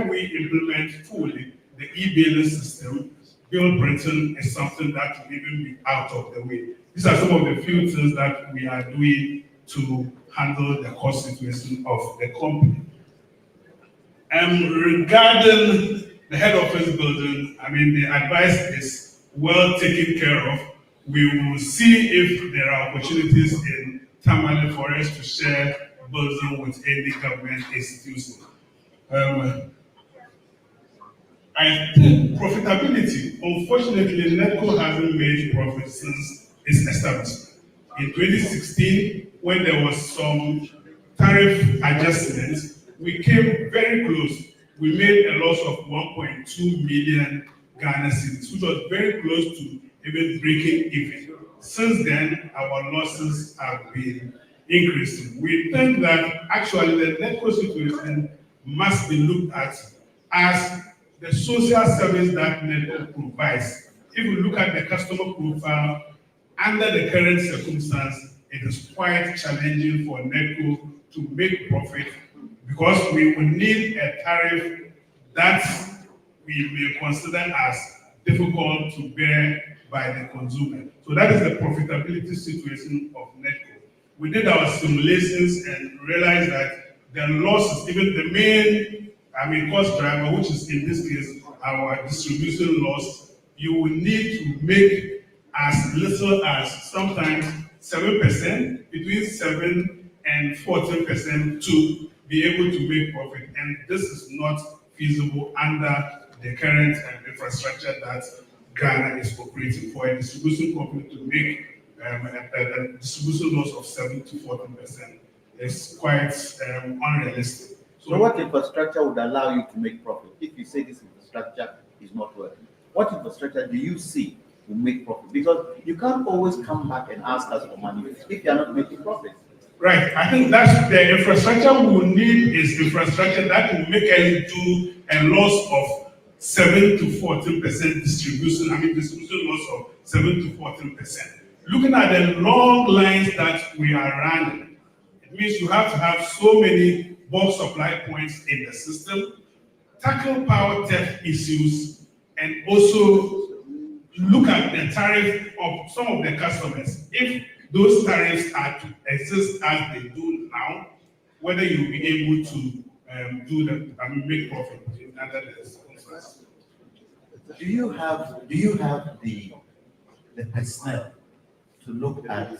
we implement fully the e-billing system, bill printing is something that will even be out of the way. These are some of the few things that we are doing to handle the cost situation of the company. Regarding the head office building, I mean, the advice is well taken care of. We will see if there are opportunities in Tamale for us to share building with any government institution. I think profitability, unfortunately, NETCO hasn't made profit since its establishment. In 2016, when there was some tariff adjustments, we came very close. We made a loss of 1.2 million Ghana cedis, which was very close to even breaking even. Since then, our losses have been increasing. We think that actually the NETCO situation must be looked at as the social service that NETCO provides. If we look at the customer profile, under the current circumstance, it is quite challenging for NETCO to make profit because we will need a tariff that we may consider as difficult to bear by the consumer. So that is the profitability situation of NETCO. We did our simulations and realized that the losses, even the main cost driver, which is in this case our distribution loss, you will need to make as little as sometimes 7%, between 7 and 14% to be able to make profit. And this is not feasible under the current infrastructure that Ghana is operating. For a distribution company to make a distribution loss of 7 to 14% is quite unrealistic.
So what infrastructure would allow you to make profit? If you say this infrastructure is not working, what infrastructure do you see will make profit? Because you can't always come back and ask us for money if you are not making profit.
Right. I think that's the infrastructure we will need is infrastructure that will make us do a loss of 7 to 14% distribution. Distribution loss of 7 to 14%. Looking at the long lines that we are running, it means you have to have so many bulk supply points in the system, tackle power theft issues, and also look at the tariff of some of the customers. If those tariffs are to exist as they do now, whether you'll be able to make profit under the circumstances.
Do you have the personnel to look at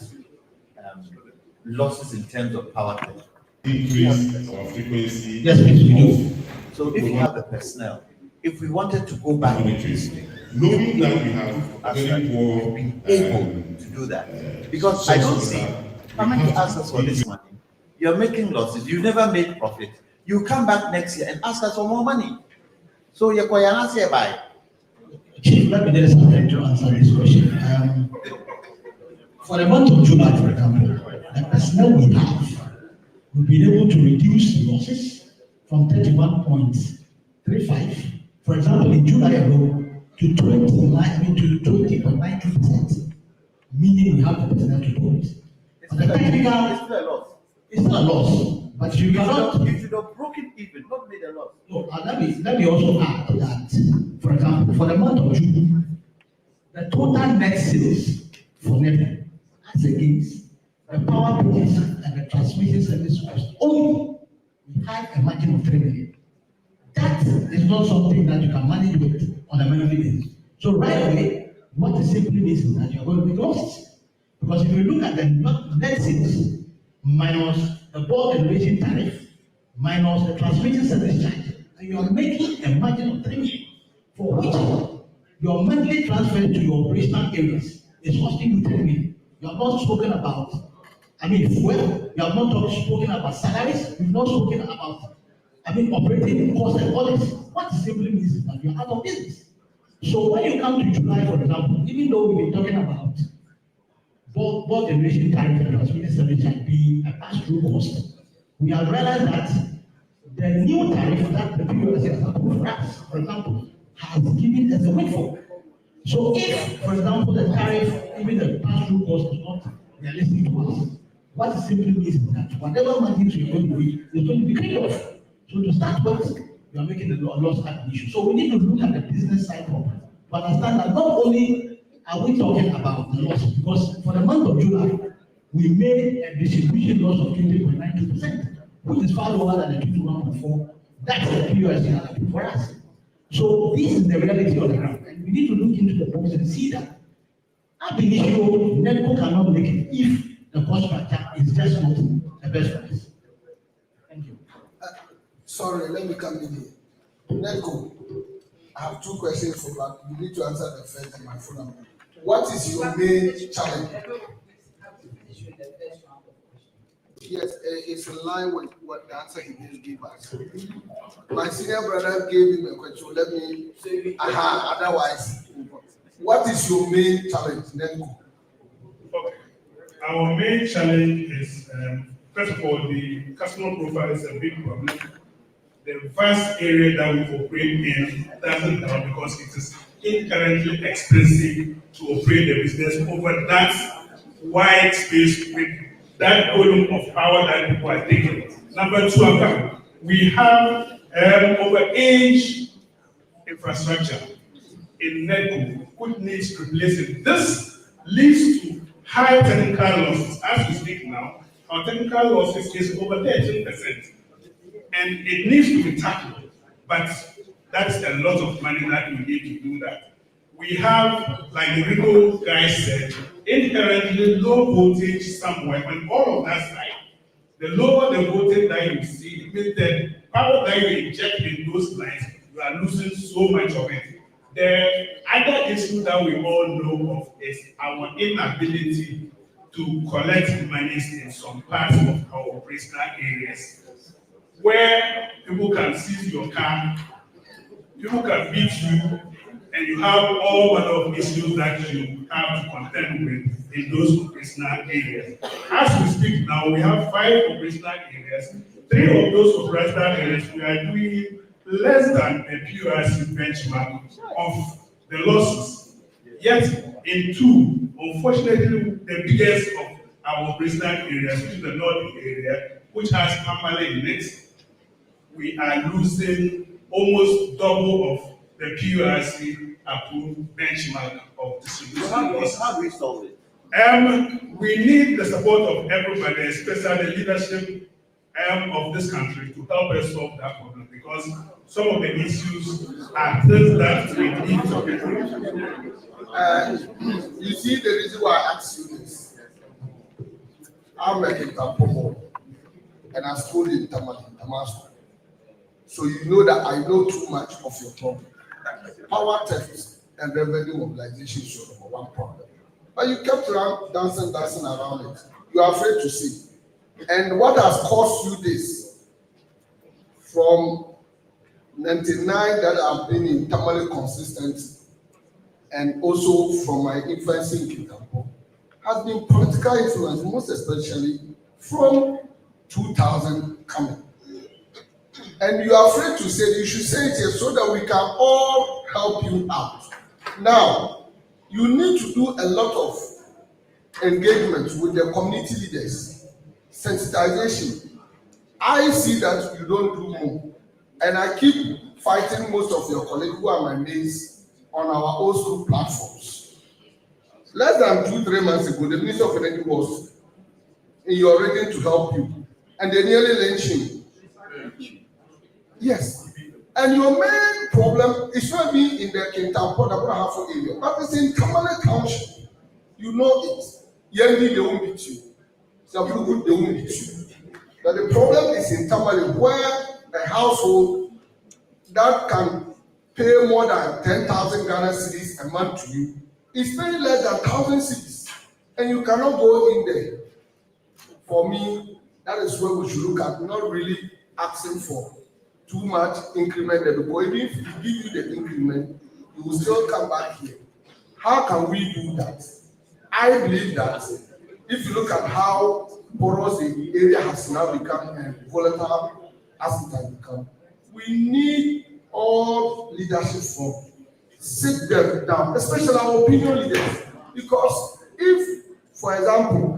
losses in terms of power theft?
Increase or frequency.
Yes, please, we do. So if you have the personnel, if we wanted to go back,
knowing that we have very poor
able to do that, because I don't see how many ask us for this money. You're making losses. You never made profit. You come back next year and ask us for more money. So you're quite answer by.
Chief, let me just attempt to answer this question. For the month of July, for example, the personnel we have will be able to reduce losses from 31.35, for example, in July alone, to 20.92%, meaning we have the personnel to do it. But the technical, it's not a loss, but you cannot.
You should have broken even, not made a loss.
No, let me also add that, for example, for the month of June, the total net sales for NETCO as against the power purchase and the transmission service cost only, we had a margin of 3 million. That is not something that you can manage with on a monthly basis. So right away, what it simply means is that you're going to be lost. Because if you look at the net sales minus the bulk generation tariff minus the transmission service charge, and you are making a margin of 3 million, for which your monthly transfer to your operational areas is costing you 3 million. You have not spoken about, fuel, you have not spoken about salaries, you've not spoken about, operating costs and others. What it simply means is that you're out of business. So when you come to July, for example, even though we've been talking about bulk generation tariff and transmission service charge being a pass-through cost, we have realized that the new tariff that the PUC has approved for us, for example, has given us a windfall. So if, for example, the tariff, even the pass-through cost is not realistic to us, what it simply means is that whatever margins you're going to reach is going to be cleared off. So to start with, you are making a loss at an issue. So we need to look at the business side properly to to understand that not only are we talking about the loss, because for the month of July, we made a distribution loss of 20.92%, which is far lower than the 21.4%. That's the POSD for us. So this is the reality on the ground, and we need to look into the books and see that at the issue, NEDCO cannot make it if the cost structure is just not the best for us. Thank you.
Sorry, let me come in here. NEDCO, I have two questions for you. You need to answer the first and my follow-up. What is your main challenge? Yes, it's in line with what the answer he just gave us. My senior brother gave him a question. Let me say, otherwise, what is your main challenge, NEDCO?
Okay. Our main challenge is, first of all, the customer profile is a big problem. The vast area that we operate in doesn't help because it is inherently expensive to operate the business over that wide space with that volume of power that people are taking. Number two, we have over-age infrastructure in NEDCO which needs replacing. This leads to high technical losses. As we speak now, our technical losses is over 13%. And it needs to be tackled, but that's a lot of money that we need to do that. We have, like the Rico guy said, inherently low voltage somewhere, and all of that side, the lower the voltage that you see, it means the power that you inject in those lines, you are losing so much of it. The other issue that we all know of is our inability to collect monies in some parts of our operational areas, where people can seize your car, people can beat you, and you have all manner of issues that you have to contend with in those operational areas. As we speak now, we have 5 operational areas. 3 of those operational areas, we are doing less than a PRC benchmark of the losses. Yet, in 2, unfortunately, the biggest of our operational areas, which is the northern area, which has Kampala in it, we are losing almost double of the PRC approved benchmark of distribution.
How do we solve it?
We need the support of everybody, especially the leadership of this country, to help us solve that problem, because some of the issues are things that we need to be.
You see, the reason why I asked you this, I'm a Tampopo, and I schooled in Damascus. So you know that I know too much of your problem. Power theft and revenue mobilization is your number one problem. But you kept around dancing around it. You are afraid to see. And what has caused you this? From 99 that I've been in Tamale consistent, and also from my infancy in Kitampo, has been political influence, most especially from 2000 coming. And you are afraid to say it, you should say it here so that we can all help you out. Now, you need to do a lot of engagement with the community leaders, sensitization. I see that you don't do more. And I keep fighting most of your colleagues who are my mates on our old school platforms. Less than 2-3 months ago, the Minister of Energy was in your region to help you. And they nearly lynched him. Yes. And your main problem is not being in the Kintampo, the Brahafo area, but it's in Tamale Township. You know it. Yendi, they won't beat you. Sabugu, they won't beat you. But the problem is in Tamale, where a household that can pay more than 10,000 Ghana cedis a month to you is paying less than 1,000 cedis. And you cannot go in there. For me, that is where we should look at, not really asking for too much increment there, because even if we give you the increment, you will still come back here. How can we do that? I believe that if you look at how porous the area has now become and volatile as it has become, we need all leadership from sit them down, especially our opinion leaders. Because if, for example,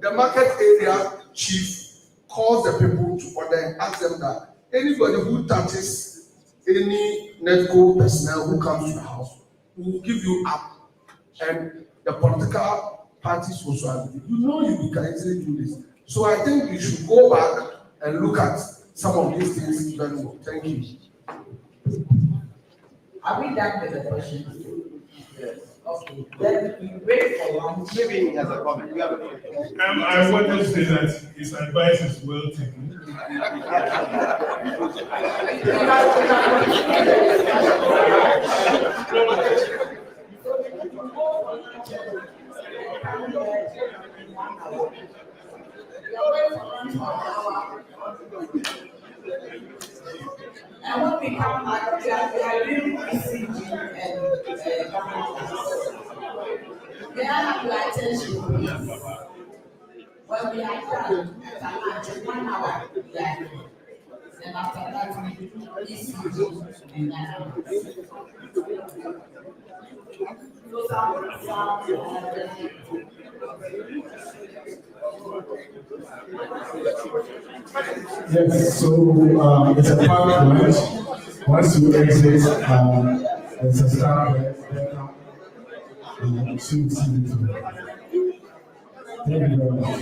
the market area chief calls the people to order and ask them that anybody who touches
any NETCO personnel who comes to the house, we will give you up. And the political parties also agree. You can easily do this. So I think you should go back and look at some of these things very well. Thank you.
Are we done with the questions? Yes. Okay, then we wait for one.
Maybe he has a comment. We have a comment.
I want to say that his advice is well taken.
And when we come back, we are doing ECG and may I have your attention, please? When we are done, after lunch, 1 hour, we are done. And after that, we do ECG and
Yes, so it's a public lunch. Once you exit, it's a staff there. Should see you. Thank you very much.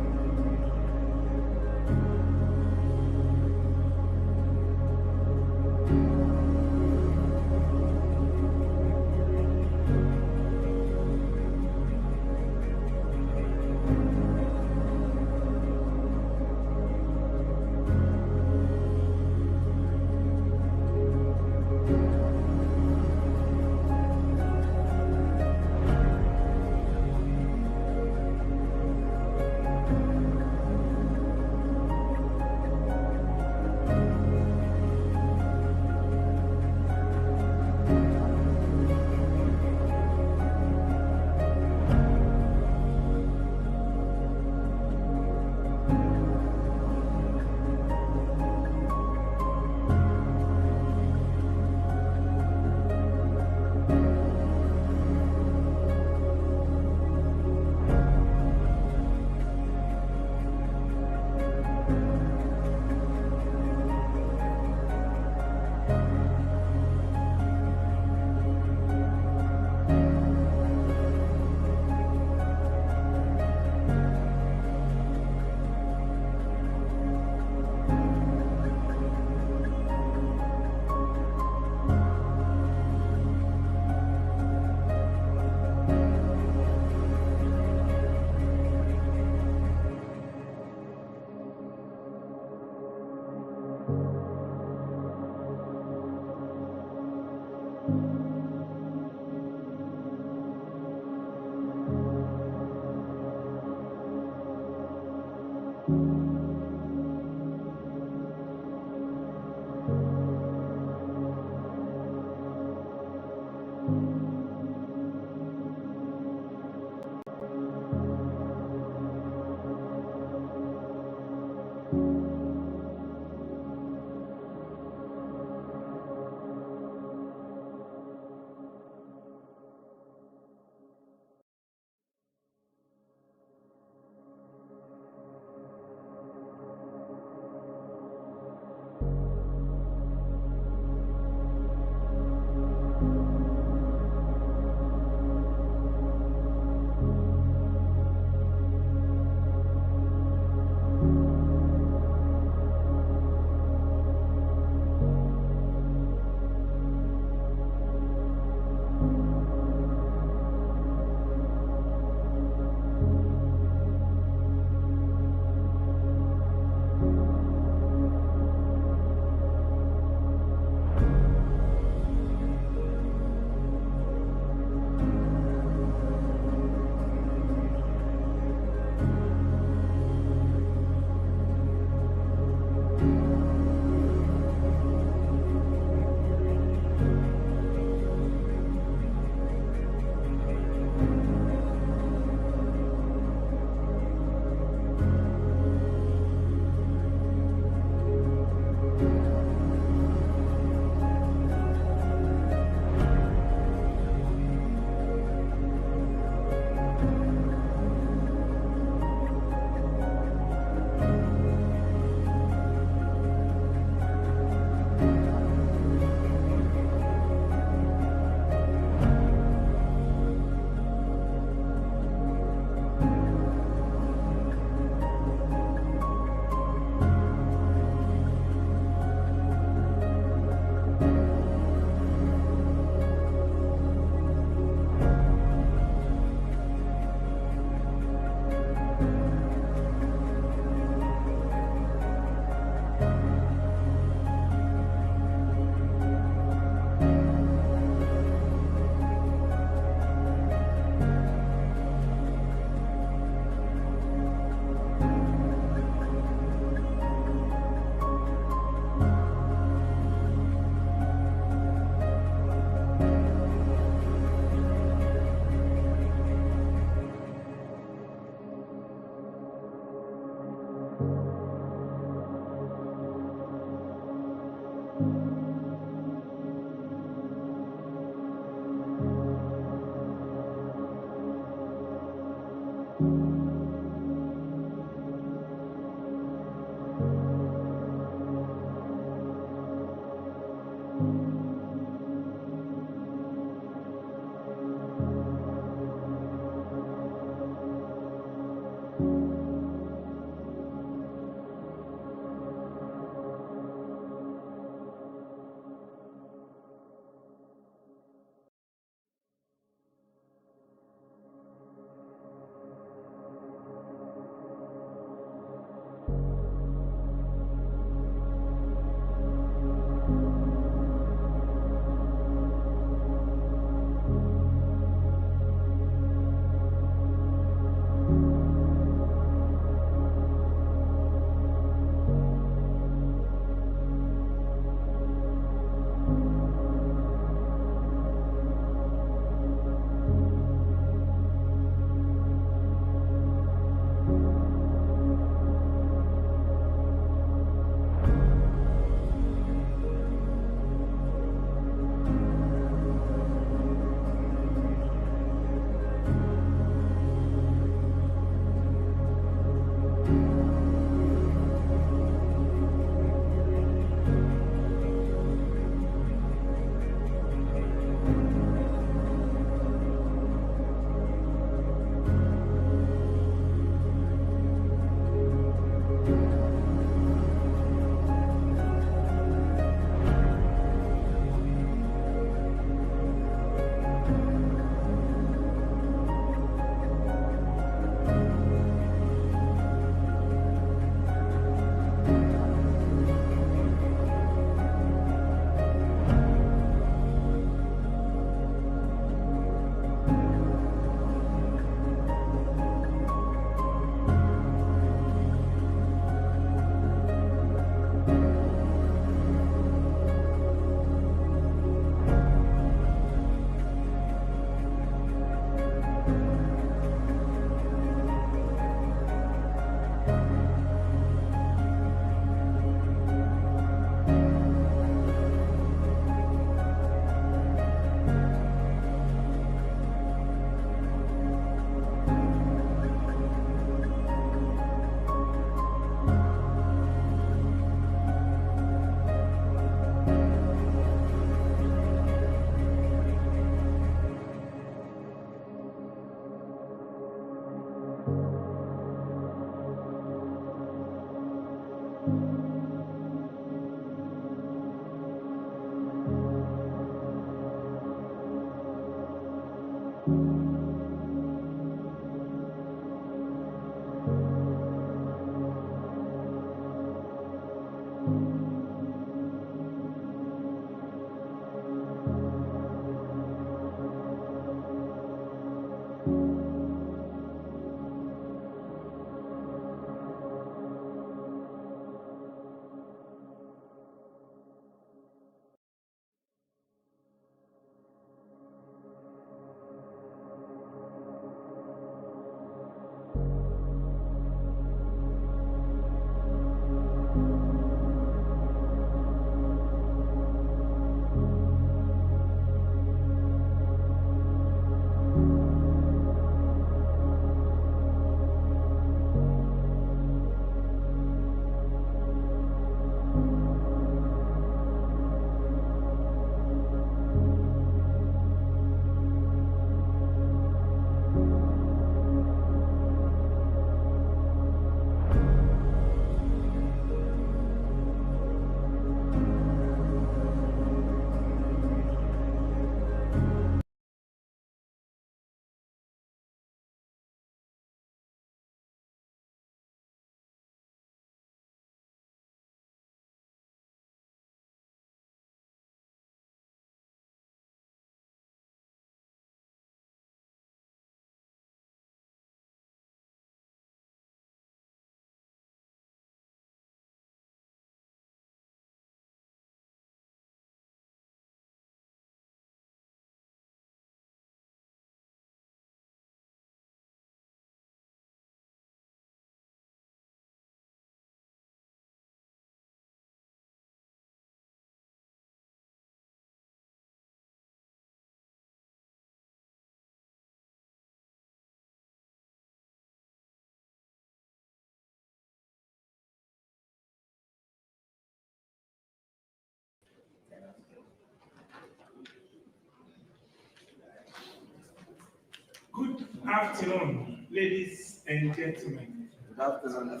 Good afternoon, ladies and gentlemen.
Good afternoon.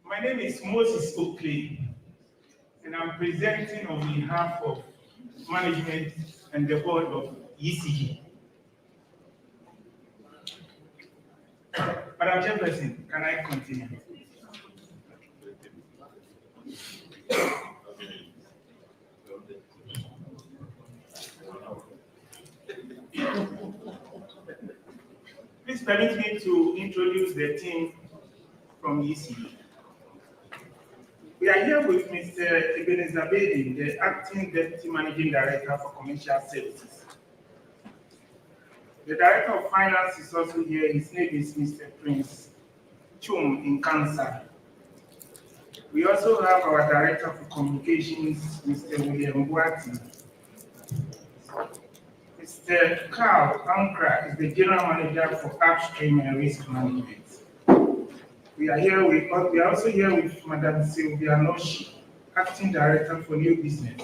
My name is Moses Oakley, and I'm presenting on behalf of management and the board of ECG. Madam Chairperson, can I continue? Please permit me to introduce the team from ECG. We are here with Mr. Ebenezer Bailey, the Acting Deputy Managing Director for Commercial Services. The Director of Finance is also here. His name is Mr. Prince Chum in Cancer. We also have our Director for Communications, Mr. William Boati. Mr. Carl Ankra is the General Manager for Upstream and Risk Management. We are also here with Madam Sylvia Noshi, Acting Director for New Business.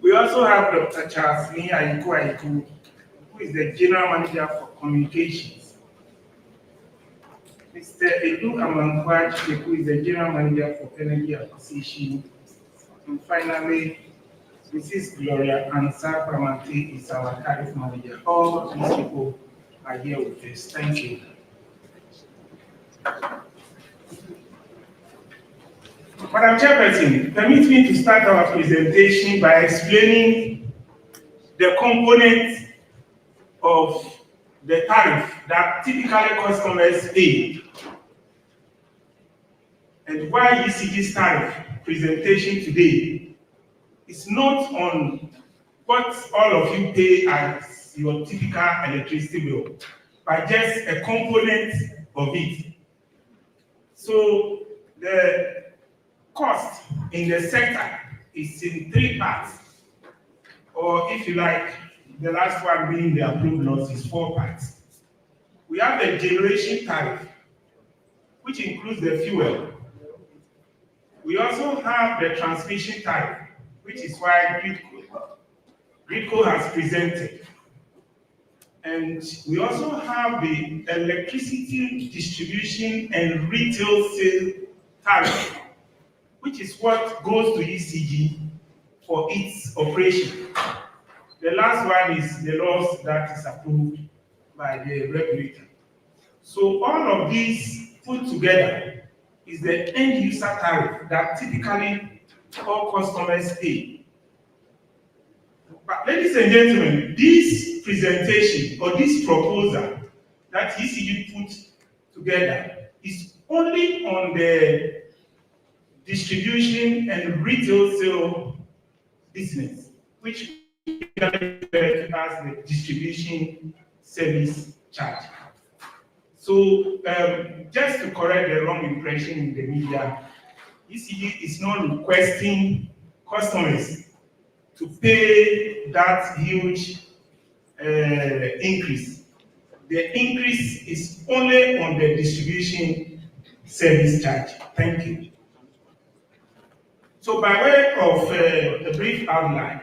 We also have Dr. Charles Aiku, who is the General Manager for Communications. Mr. Edu Amankwaji, who is the General Manager for Energy Acquisition. And finally, Mrs. Gloria Ansa Pramante is our Tariff Manager. All these people are here with us. Thank you. Madam Chairperson, permit me to start our presentation by explaining the components of the tariff that typically customers pay and why ECG's tariff presentation today is not on what all of you pay as your typical electricity bill, but just a component of it. So the cost in the sector is in three parts, or if you like, the last one being the approved loss is 4 parts. We have the generation tariff, which includes the fuel. We also have the transmission tariff, which is why Gridco has presented. And we also have the electricity distribution and retail sale tariff, which is what goes to ECG for its operation. The last one is the laws that is approved by the regulator. So all of these put together is the end user tariff that typically all customers pay. But ladies and gentlemen, this presentation or this proposal that ECG put together is only on the distribution and retail sale business, which we refer to as the distribution service charge. So just to correct the wrong impression in the media, ECG is not requesting customers to pay that huge increase. The increase is only on the distribution service charge. Thank you. So by way of a brief outline,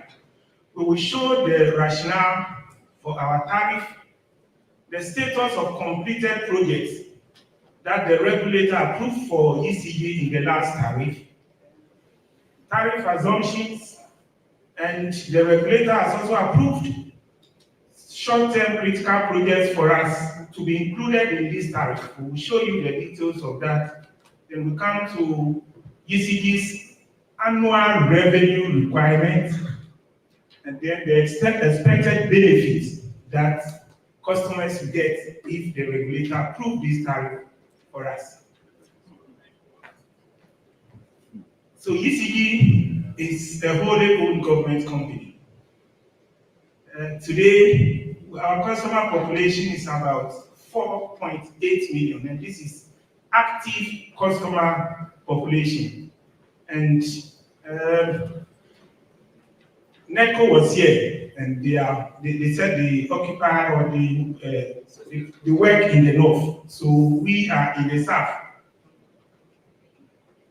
we will show the rationale for our tariff, the status of completed projects that the regulator approved for ECG in the last tariff, tariff assumptions, and the regulator has also approved short-term critical projects for us to be included in this tariff. We will show you the details of that. Then we come to ECG's annual revenue requirement, and then the expected benefits that customers will get if the regulator approves this tariff for us. So ECG is a wholly owned government company. Today, our customer population is about 4.8 million, and this is active customer population. And NECO was here, and they said they occupy or they work in the north. So we are in the south.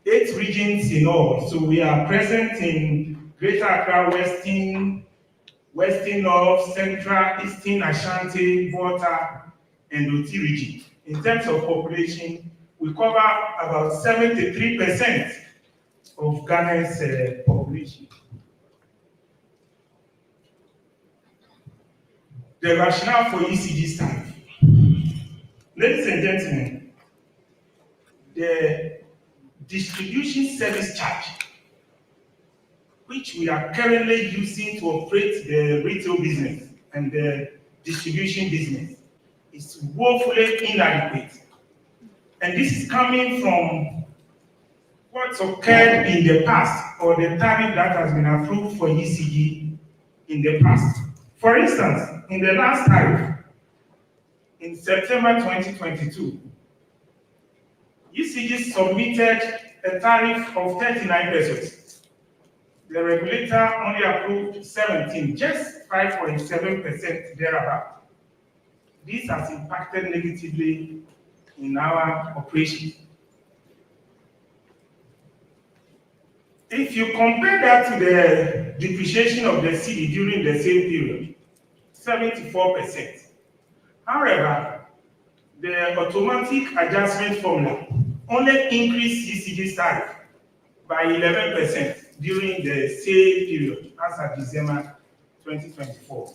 8 regions in all. So we are present in Greater Accra, Western North, Central, Eastern Ashanti, Volta, and Oti region. In terms of population, we cover about 73% of Ghana's population. The rationale for ECG tariff. Ladies and gentlemen, the distribution service charge, which we are currently using to operate the retail business and the distribution business, is woefully inadequate. And this is coming from what's occurred in the past, or the tariff that has been approved for ECG in the past. For instance, in the last tariff, in September 2022, ECG submitted a tariff of 39 pesos. The regulator only approved 17, just 5.7% thereabout. This has impacted negatively in our operation. If you compare that to the depreciation of the cedi during the same period, 74%. However, the automatic adjustment formula only increased ECG tariff by 11% during the same period as of December 2024.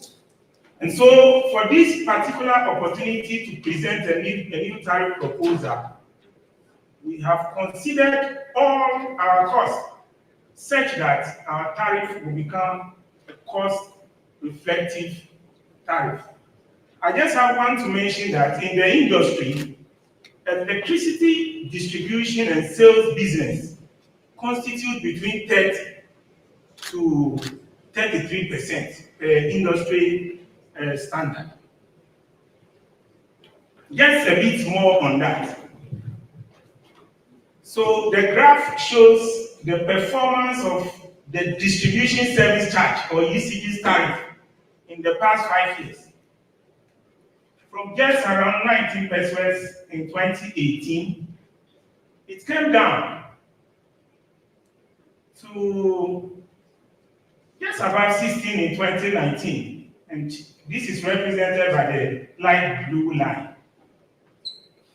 And so, for this particular opportunity to present a new tariff proposal, we have considered all our costs such that our tariff will become a cost-reflective tariff. I just want to mention that in the industry, electricity distribution and sales business constitute between 30 to 33% per industry standard. Just a bit more on that. So the graph shows the performance of the distribution service charge, or ECG tariff, in the past 5 years. From just around 19 pesos in 2018, it came down to just about 16 in 2019. And this is represented by the light blue line.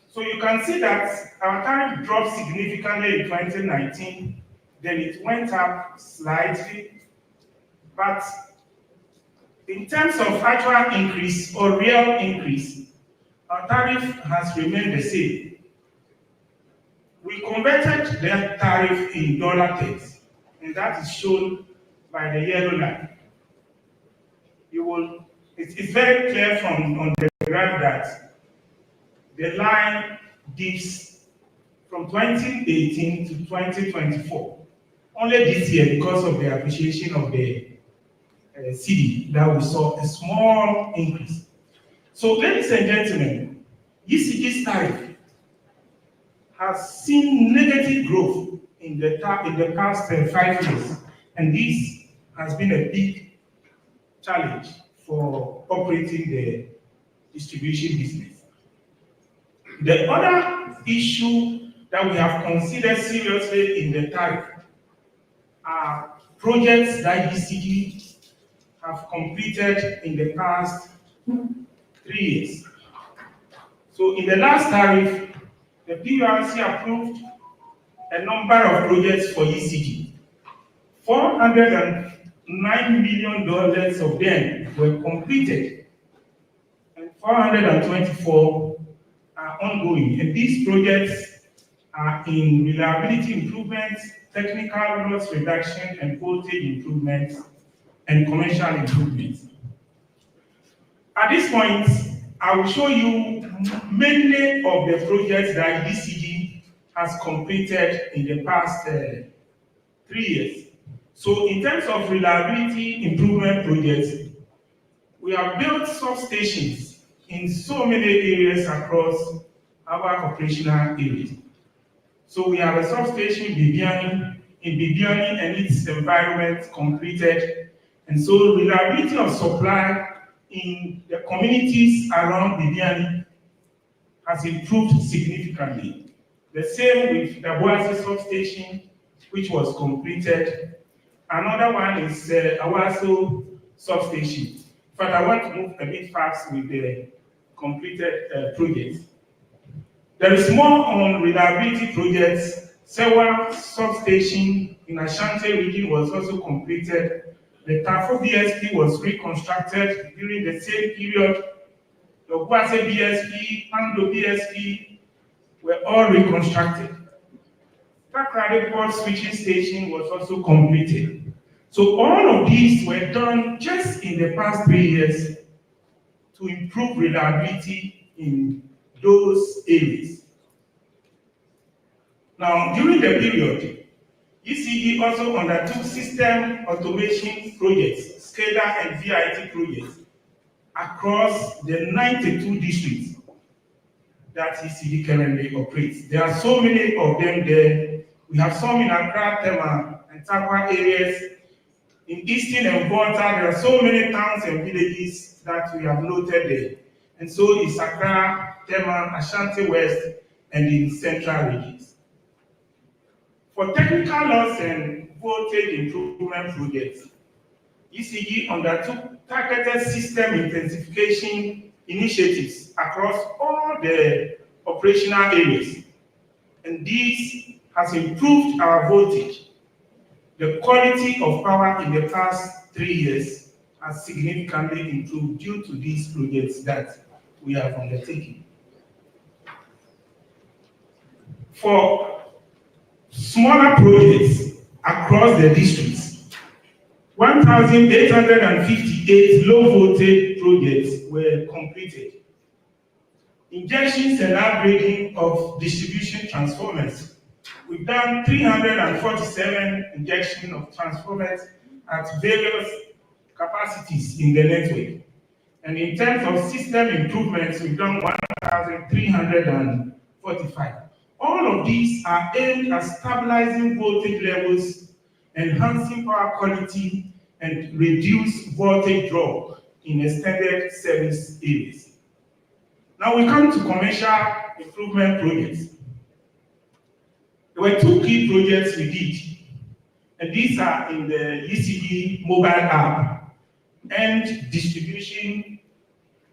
So you can see that our tariff dropped significantly in 2019, then it went up slightly But in terms of actual increase or real increase, our tariff has remained the same. We converted the tariff in dollar terms, and that is shown by the yellow line. It's very clear on the graph that the line dips from 2018 to 2024. Only this year, because of the appreciation of the CD, that we saw a small increase. So, ladies and gentlemen, ECG's tariff has seen negative growth in the past 5 years, and this has been a big challenge for operating the distribution business. The other issue that we have considered seriously in the tariff are projects that ECG have completed in the past 3 years. So in the last tariff, the PURC approved a number of projects for ECG. $409 million of them were completed, and 424 are ongoing. And these projects are in reliability improvements, technical loss reduction, and voltage improvements, and commercial improvements. At this point, I will show you many of the projects that ECG has completed in the past 3 years. So in terms of reliability improvement projects, we have built substations in so many areas across our operational areas. So we have a substation in Bibiani and its environment completed. And so reliability of supply in the communities around Bibiani has improved significantly. The same with the Awaso substation, which was completed. Another one is Awaso substation. In fact, I want to move a bit fast with the completed projects. There is more on reliability projects. Sewa substation in Ashanti region was also completed. The Tafo BSP was reconstructed during the same period. The Obuase BSP, Pando BSP were all reconstructed. Takrade Port switching station was also completed. So all of these were done just in the past 3 years to improve reliability in those areas. Now, during the period, ECG also undertook system automation projects, SCADA and VIT projects, across the 92 districts that ECG currently operates. There are so many of them there. We have some in Accra, Tema, and Takwa areas. In Eastern and Volta, there are so many towns and villages that we have noted there. And so is Accra, Tema, Ashanti West, and in central regions. For technical loss and voltage improvement projects, ECG undertook targeted system intensification initiatives across all the operational areas. And this has improved our voltage. The quality of power in the past 3 years has significantly improved due to these projects that we have undertaken. For smaller projects across the districts, 1,858 low voltage projects were completed. Injections and upgrading of distribution transformers. We've done 347 injection of transformers at various capacities in the network. And in terms of system improvements, we've done 1,345. All of these are aimed at stabilizing voltage levels, enhancing power quality, and reduce voltage drop in extended service areas. Now we come to commercial improvement projects. There were 2 key projects we did, and these are in the ECG mobile app and distribution,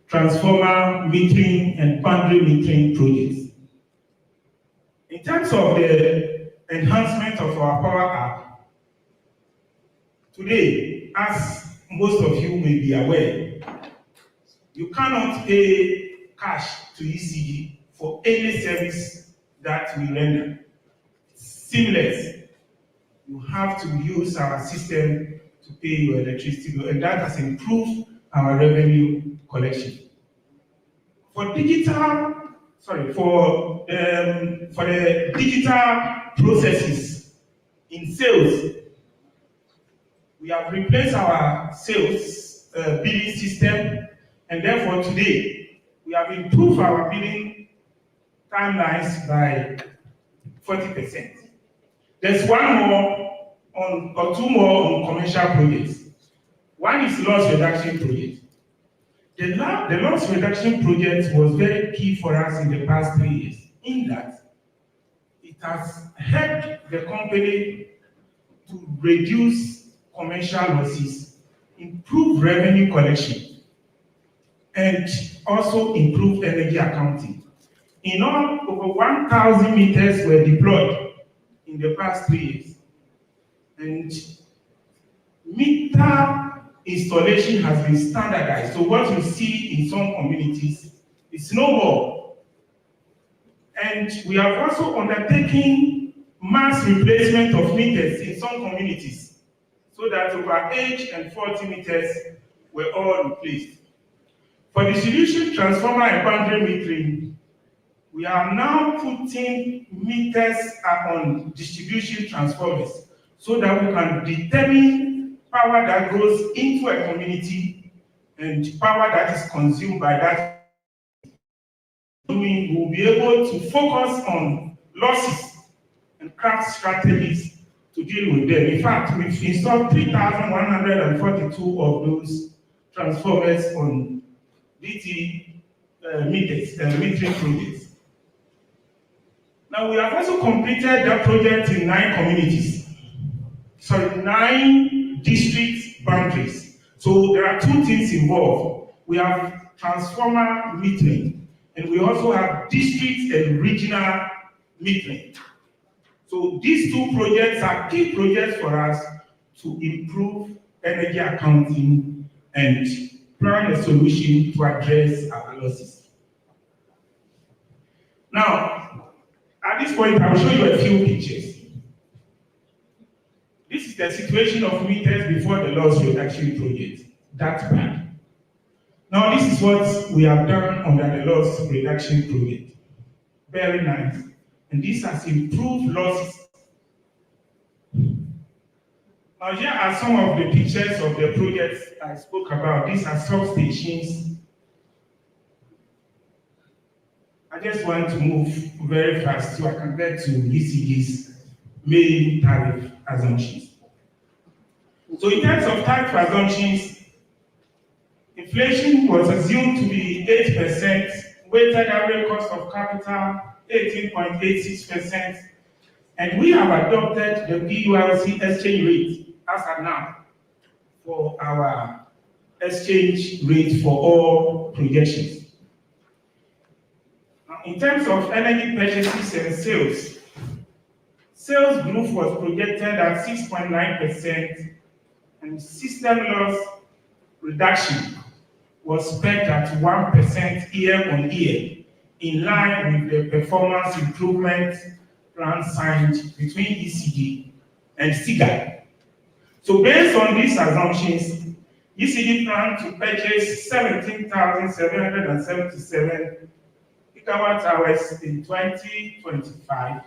transformer metering, and boundary metering projects. In terms of the enhancement of our power app, today,
as most of you may be aware, you cannot pay cash to ECD for any service that we render. Seamless. You have to use our system to pay your electricity bill, and that has improved our revenue collection. For digital, for the digital processes in sales, we have replaced our sales billing system, and therefore today we have improved our billing timelines by 40%. There's one more or two more on commercial projects. One is loss reduction project. The loss reduction project was very key for us in the past 3 years, in that it has helped the company to reduce commercial losses, improve revenue collection, and also improve energy accounting. In all, over 1,000 meters were deployed in the past 3 years. And meter installation has been standardized. So what you see in some communities is no more. And we have also undertaken mass replacement of meters in some communities, so that over 8 and 40 meters were all replaced. For distribution, transformer, and boundary metering, we are now putting meters on distribution transformers so that we can determine power that goes into a community and power that is consumed by that. We will be able to focus on losses and craft strategies to deal with them. In fact, we've installed 3,142 of those transformers on DT metering projects. Now, we have also completed that project in 9 communities. Sorry, 9 district boundaries. So there are 2 things involved. We have transformer metering, and we also have district and regional metering. So these 2 projects are key projects for us to improve energy accounting and plan a solution to address our losses. Now, at this point, I will show you a few pictures. This is the situation of meters before the loss reduction project. That's bad. Now, this is what we have done under the loss reduction project. Very nice. And this has improved losses. Now, here are some of the pictures of the projects I spoke about. These are substations. I just want to move very fast so I can get to ECD's main tariff assumptions. So in terms of tariff assumptions, inflation was assumed to be 8%, weighted average cost of capital 18.86%, and we have adopted the PULC exchange rate as of now for our exchange rate for all projections. In terms of energy purchases and sales, sales growth was projected at 6.9%, and system loss reduction was pegged at 1% year on year, in line with the performance improvement plan signed between ECD and SIGA. So based on these assumptions, ECD planned to purchase 17,777 gigawatt hours in 2025,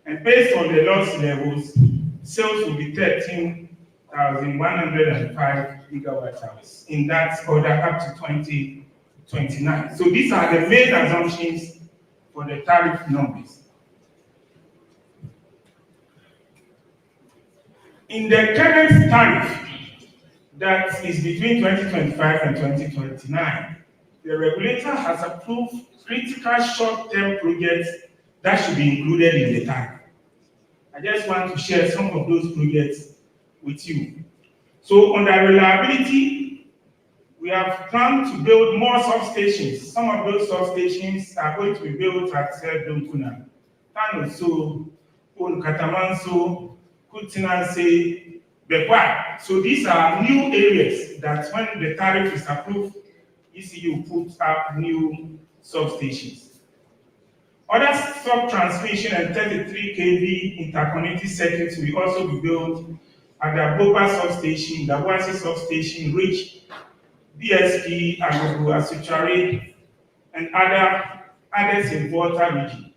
and based on the loss levels, sales will be 13,105 gigawatt hours in that order up to 2029. So these are the main assumptions for the tariff numbers. In the current tariff that is between 2025 and 2029, the regulator has approved critical short-term projects that should be included in the tariff. I just want to share some of those projects with you. So under reliability, we have planned to build more substations. Some of those substations are going to be built at Dunkuna, Tanoso, Katamanso, Kutinase, required. So these are new areas that when the tariff is approved, ECG will put up new substations. Other sub-transmission and 33 kV interconnected circuits will also be built at the Boba substation, the Wasi substation, Rich, BSP, Agogo, Asuchari, and others in Volta region.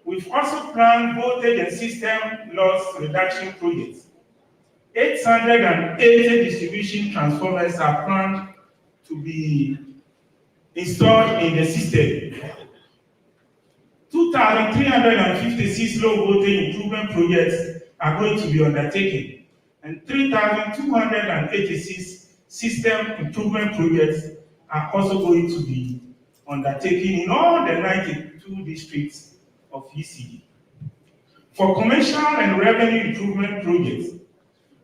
We've also planned voltage and system loss reduction projects. 880 distribution transformers are planned to be installed in the system. 2,356 low voltage improvement projects are going to be undertaken, and 3,286 system improvement projects are also going to be undertaken in all the 92 districts of ECD. For commercial and revenue improvement projects,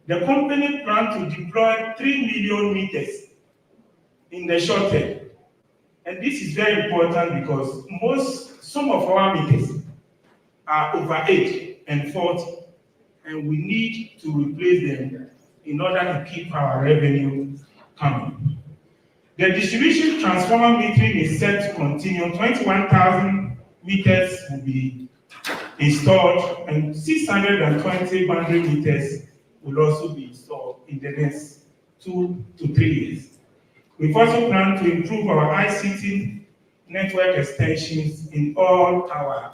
the company plans to deploy 3 million meters in the short term. And this is very important because some of our meters are over 8 and 40, and we need to replace them in order to keep our revenue coming. The distribution transformer metering is set to continue. 21,000 meters will be installed, and 620 boundary meters will also be installed in the next 2 to 3 years. We've also planned to improve our ICT network extensions in all our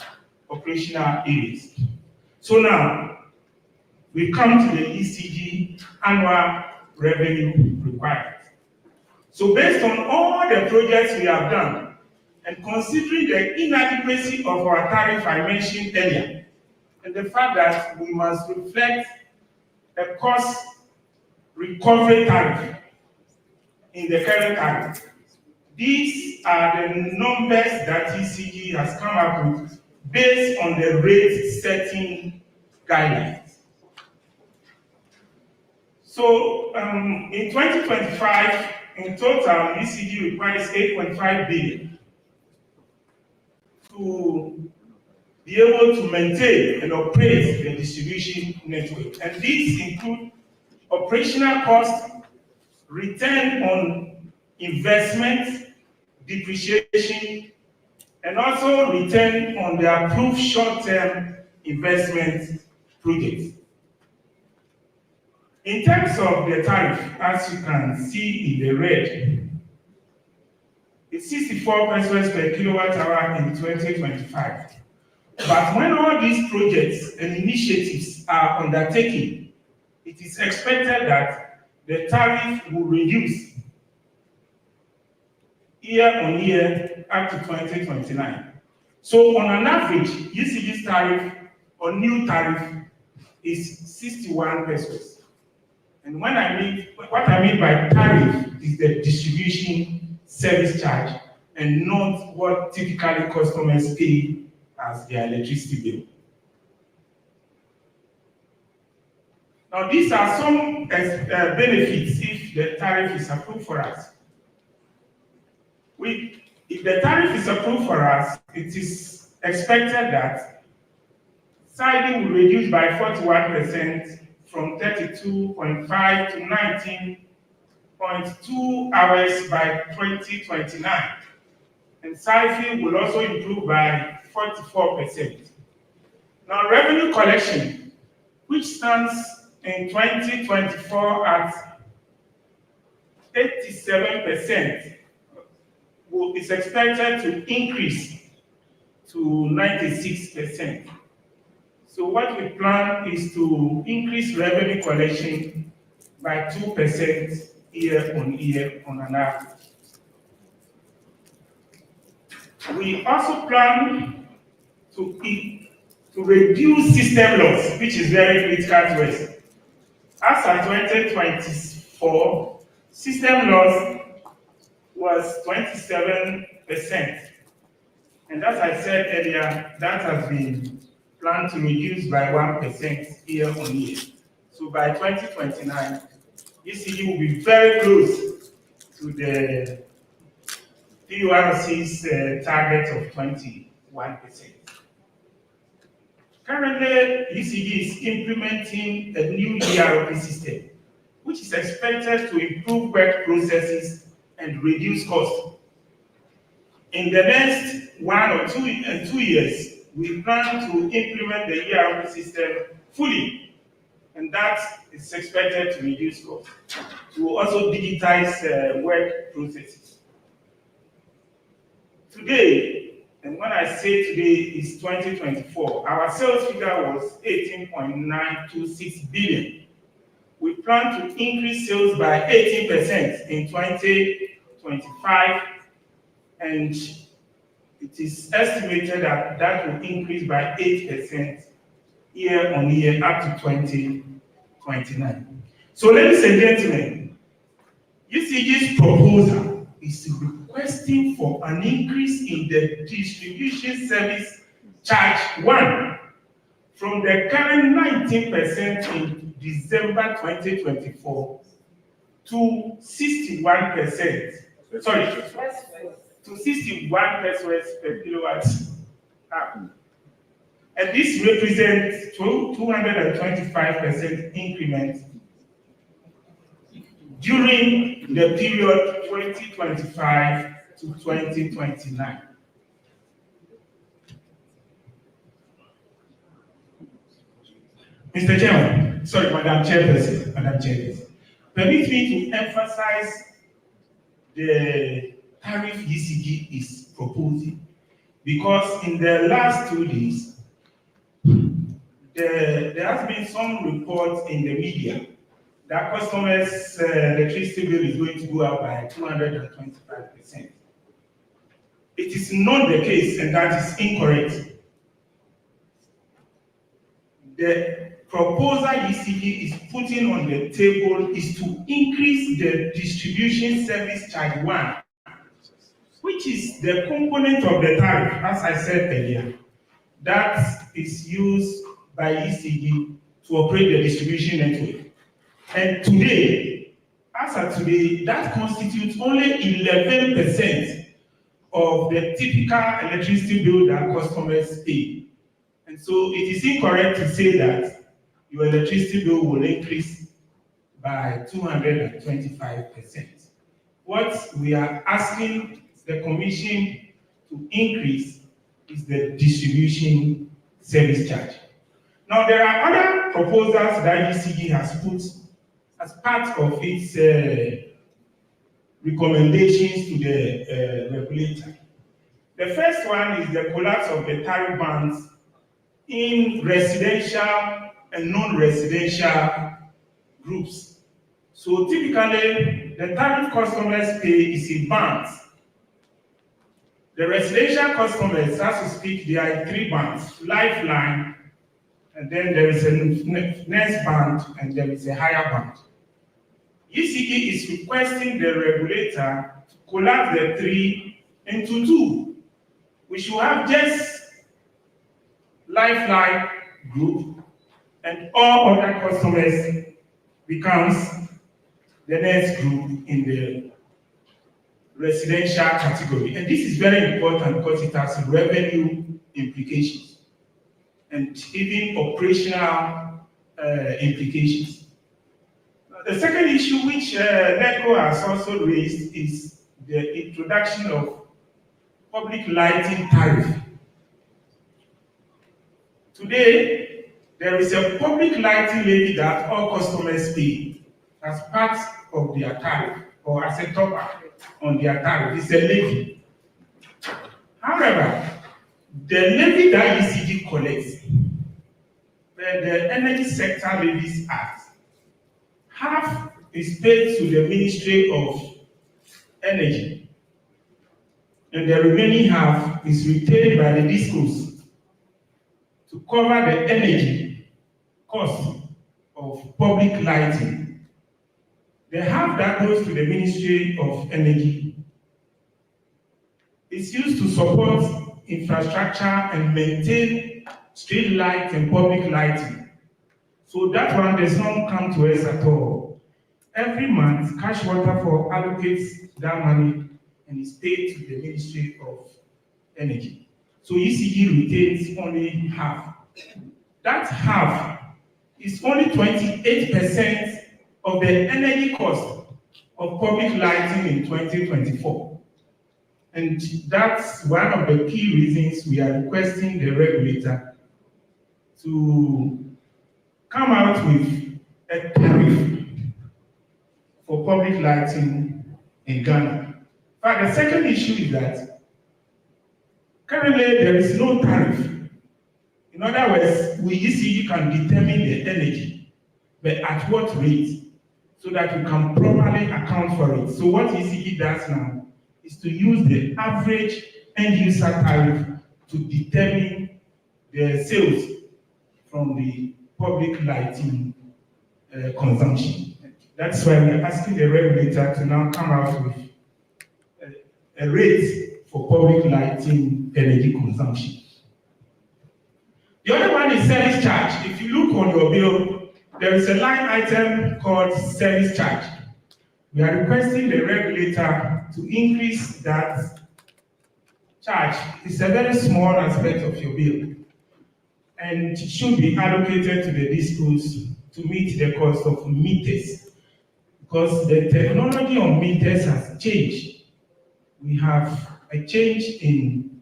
operational areas. So now, we come to the ECG annual revenue requirement. So based on all the projects we have done, and considering the inadequacy of our tariff I mentioned earlier, and the fact that we must reflect a cost recovery tariff in the current tariff, these are the numbers that ECG has come up with based on the rate setting guidelines. So in 2025, in total, ECG requires 8.5 billion to be able to maintain and operate the distribution network. And these include operational costs, return on investment, depreciation, and also return on the approved short-term investment projects. In terms of the tariff, as you can see in the red, it's 64 pesos per kilowatt hour in 2025. But when all these projects and initiatives are undertaken, it is expected that the tariff will reduce year on year up to 2029. So on an average, UCG's tariff or new tariff is 61 pesos. And what I mean by tariff is the distribution service charge and not what typically customers pay as their electricity bill. Now, these are some benefits if the tariff is approved for us. If the tariff is approved for us, it is expected that siding will reduce by 41% from 32.5 to 19.2 hours by 2029. And SIFI will also improve by 44%. Now, revenue collection, which stands in 2024 at 87%, is expected to increase to 96%. So what we plan is to increase revenue collection by 2% year on year on an average. We also plan to reduce system loss, which is very critical to us. As of 2024, system loss was 27%. And as I said earlier, that has been planned to reduce by 1% year on year. So by 2029, ECG will be very close to the PURC's target of 21%. Currently, ECG is implementing a new ERP system, which is expected to improve work processes and reduce costs. In the next 1 or 2 years, we plan to implement the ERP system fully, and that is expected to reduce costs. We will also digitize work processes. Today, and when I say today is 2024, our sales figure was 18.926 billion. We plan to increase sales by 18% in 2025, and it is estimated that that will increase by 8% year on year up to 2029. So, ladies and gentlemen, UCG's proposal is requesting for an increase in the distribution service charge 1 from the current 19% in December 2024 to 61%. Sorry, to 61 pesos per kilowatt hour. And this represents 225% increment during the period 2025 to 2029. Mr. Chairman, sorry, Madam Chairperson, permit me to emphasize the tariff ECG is proposing, because in the last 2 days, there has been some reports in the media that customers' electricity bill is going to go up by 225%. It is not the case, and that is incorrect. The proposal ECG is putting on the table is to increase the distribution service charge 1, which is the component of the tariff, as I said earlier, that is used by ECG to operate the distribution network. And today, as of today, that constitutes only 11% of the typical electricity bill that customers pay. And so it is incorrect to say that your electricity bill will increase by 225%. What we are asking the Commission to increase is the distribution service charge. Now, there are other proposals that ECG has put as part of its recommendations to the regulator. The first one is the collapse of the tariff bands in residential and non-residential groups. So typically, the tariff customers pay is in bands. The residential customers, as we speak, there are 3 bands: lifeline, and then there is a next band, and there is a higher band. ECG is requesting the regulator to collapse the 3 into 2. We should have just lifeline group, and all other customers becomes the next group in the residential category. And this is very important because it has revenue implications and even operational implications. The second issue which NECO has also raised is the introduction of public lighting tariff. Today, there is a public lighting levy that all customers pay as part of their tariff or as a top-up on their tariff. It's a levy. However, the levy that ECG collects, the Energy Sector Levies Act, half is paid to the Ministry of Energy, and the remaining half is retained by the discos to cover the energy cost of public lighting. The half that goes to the Ministry of Energy is used to support infrastructure and maintain street lights and public lighting. So that one does not come to us at all. Every month, Cash Waterfall allocates that money and is paid to the Ministry of Energy. So ECG retains only half.
that half is only 28% of the energy cost of public lighting in 2024. And that's one of the key reasons we are requesting the regulator to come out with a tariff for public lighting in Ghana. But the second issue is that currently there is no tariff. In other words, we ECG can determine the energy, but at what rate, so that we can properly account for it. So what ECG does now is to use the average end user tariff to determine the sales from the public lighting consumption. That's why we're asking the regulator to now come out with a rate for public lighting energy consumption. The other one is service charge. If you look on your bill, there is a line item called service charge. We are requesting the regulator to increase that charge. It's a very small aspect of your bill, and it should be allocated to the discos to meet the cost of meters, because the technology on meters has changed. We have a change in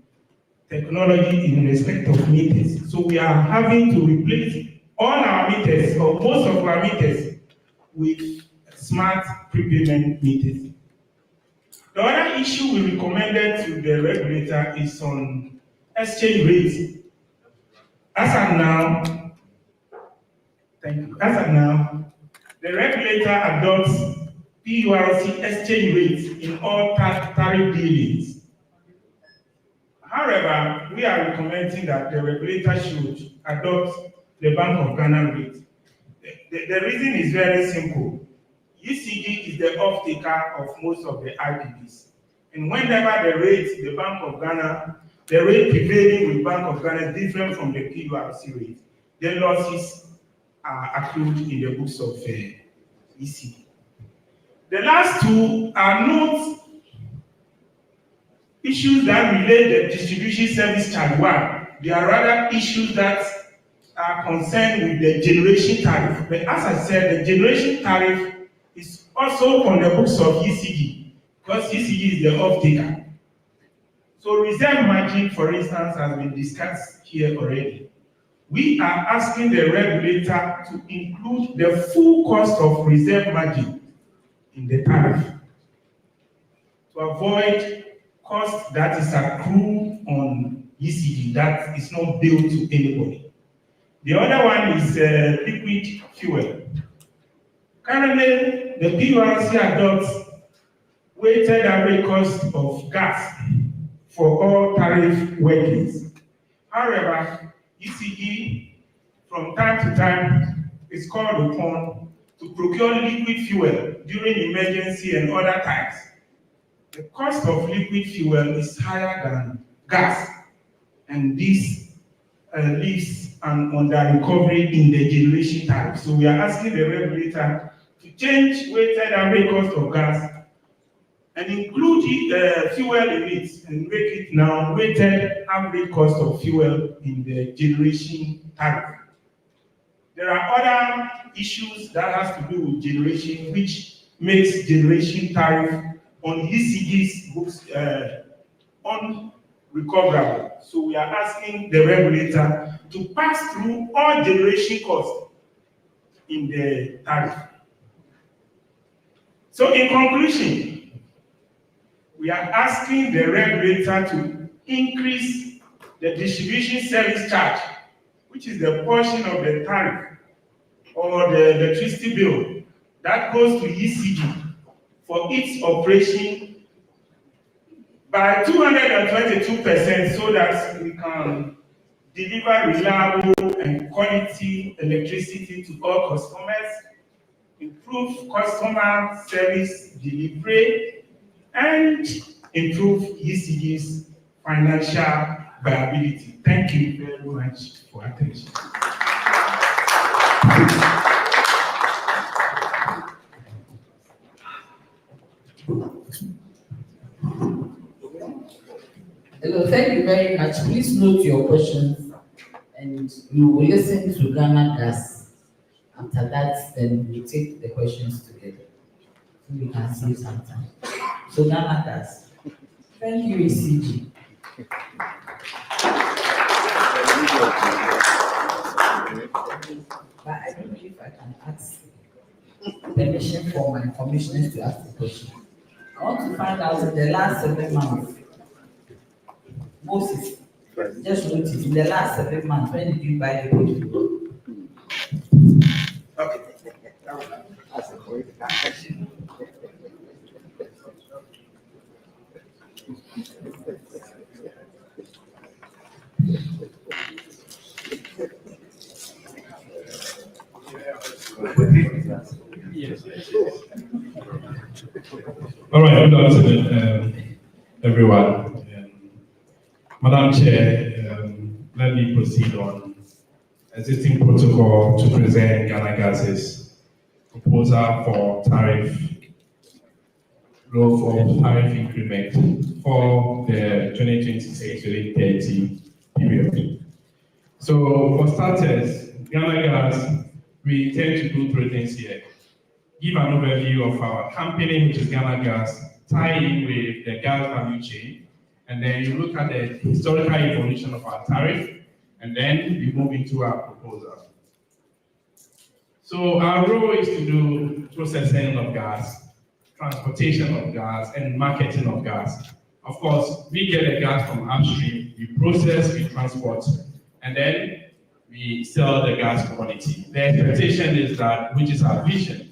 technology in respect of meters. So we are having to replace all our meters, or most of our meters, with smart prepayment meters. The other issue we recommended to the regulator is on exchange rates. As of now, the regulator adopts PURC exchange rates in all tariff dealings. However, we are recommending that the regulator should adopt the Bank of Ghana rate. The reason is very simple. ECG is the off-taker of most of the IPPs. And whenever the rate, the Bank of Ghana, the rate prevailing with Bank of Ghana is different from the PURC rate, the losses are accrued in the books of ECG. The last two are not issues that relate the distribution service charge one. They are rather issues that are concerned with the generation tariff. But as I said, the generation tariff is also on the books of ECG, because ECG is the off-taker. So reserve margin, for instance, has been discussed here already. We are asking the regulator to include the full cost of reserve margin in the tariff to avoid cost that is accrued on ECG that is not billed to anybody. The other one is liquid fuel. Currently, the PURC adopts weighted average cost of gas for all tariff workings. However, ECG from time to time is called upon to procure liquid fuel during emergency and other times. The cost of liquid fuel is higher than gas, and this leaves an under-recovery in the generation tariff. So we are asking the regulator to change weighted average cost of gas and include fuel in it, and make it now weighted average cost of fuel in the generation tariff. There are other issues that has to do with generation, which makes generation tariff on ECG's books unrecoverable. So we are asking the regulator to pass through all generation costs in the tariff. So in conclusion, we are asking the regulator to increase the distribution service charge, which is the portion of the tariff or the electricity bill that goes to ECG for its operation by 222%, so that we can deliver reliable and quality electricity to all customers, improve customer service delivery, and improve ECG's financial viability. Thank you very much for attention.
Hello, thank you very much. Please note your questions and we will listen to Ghana Gas. After that, then we take the questions together. So we can save some time. So Ghana Gas. Thank you, ECG. But I don't know if I can ask permission for my commissioners to ask the question. I want to find out in the last 7 months, Moses, just notice, in the last 7 months, when did you buy the boat?
Okay.
That's a great question.
All right, good afternoon, everyone. Madam Chair, let me proceed on existing protocol to present Ghana Gas's proposal for tariff growth of tariff increment for the 2026-2030 period. So for starters, Ghana Gas, we intend to do 3 things here. Give an overview of our company, which is Ghana Gas, tie in with the gas value chain, and then you look at the historical evolution of our tariff, and then we move into our proposal. So our role is to do processing of gas, transportation of gas, and marketing of gas. Of course, we get the gas from upstream, we process, we transport, and then we sell the gas commodity. The expectation is that, which is our vision,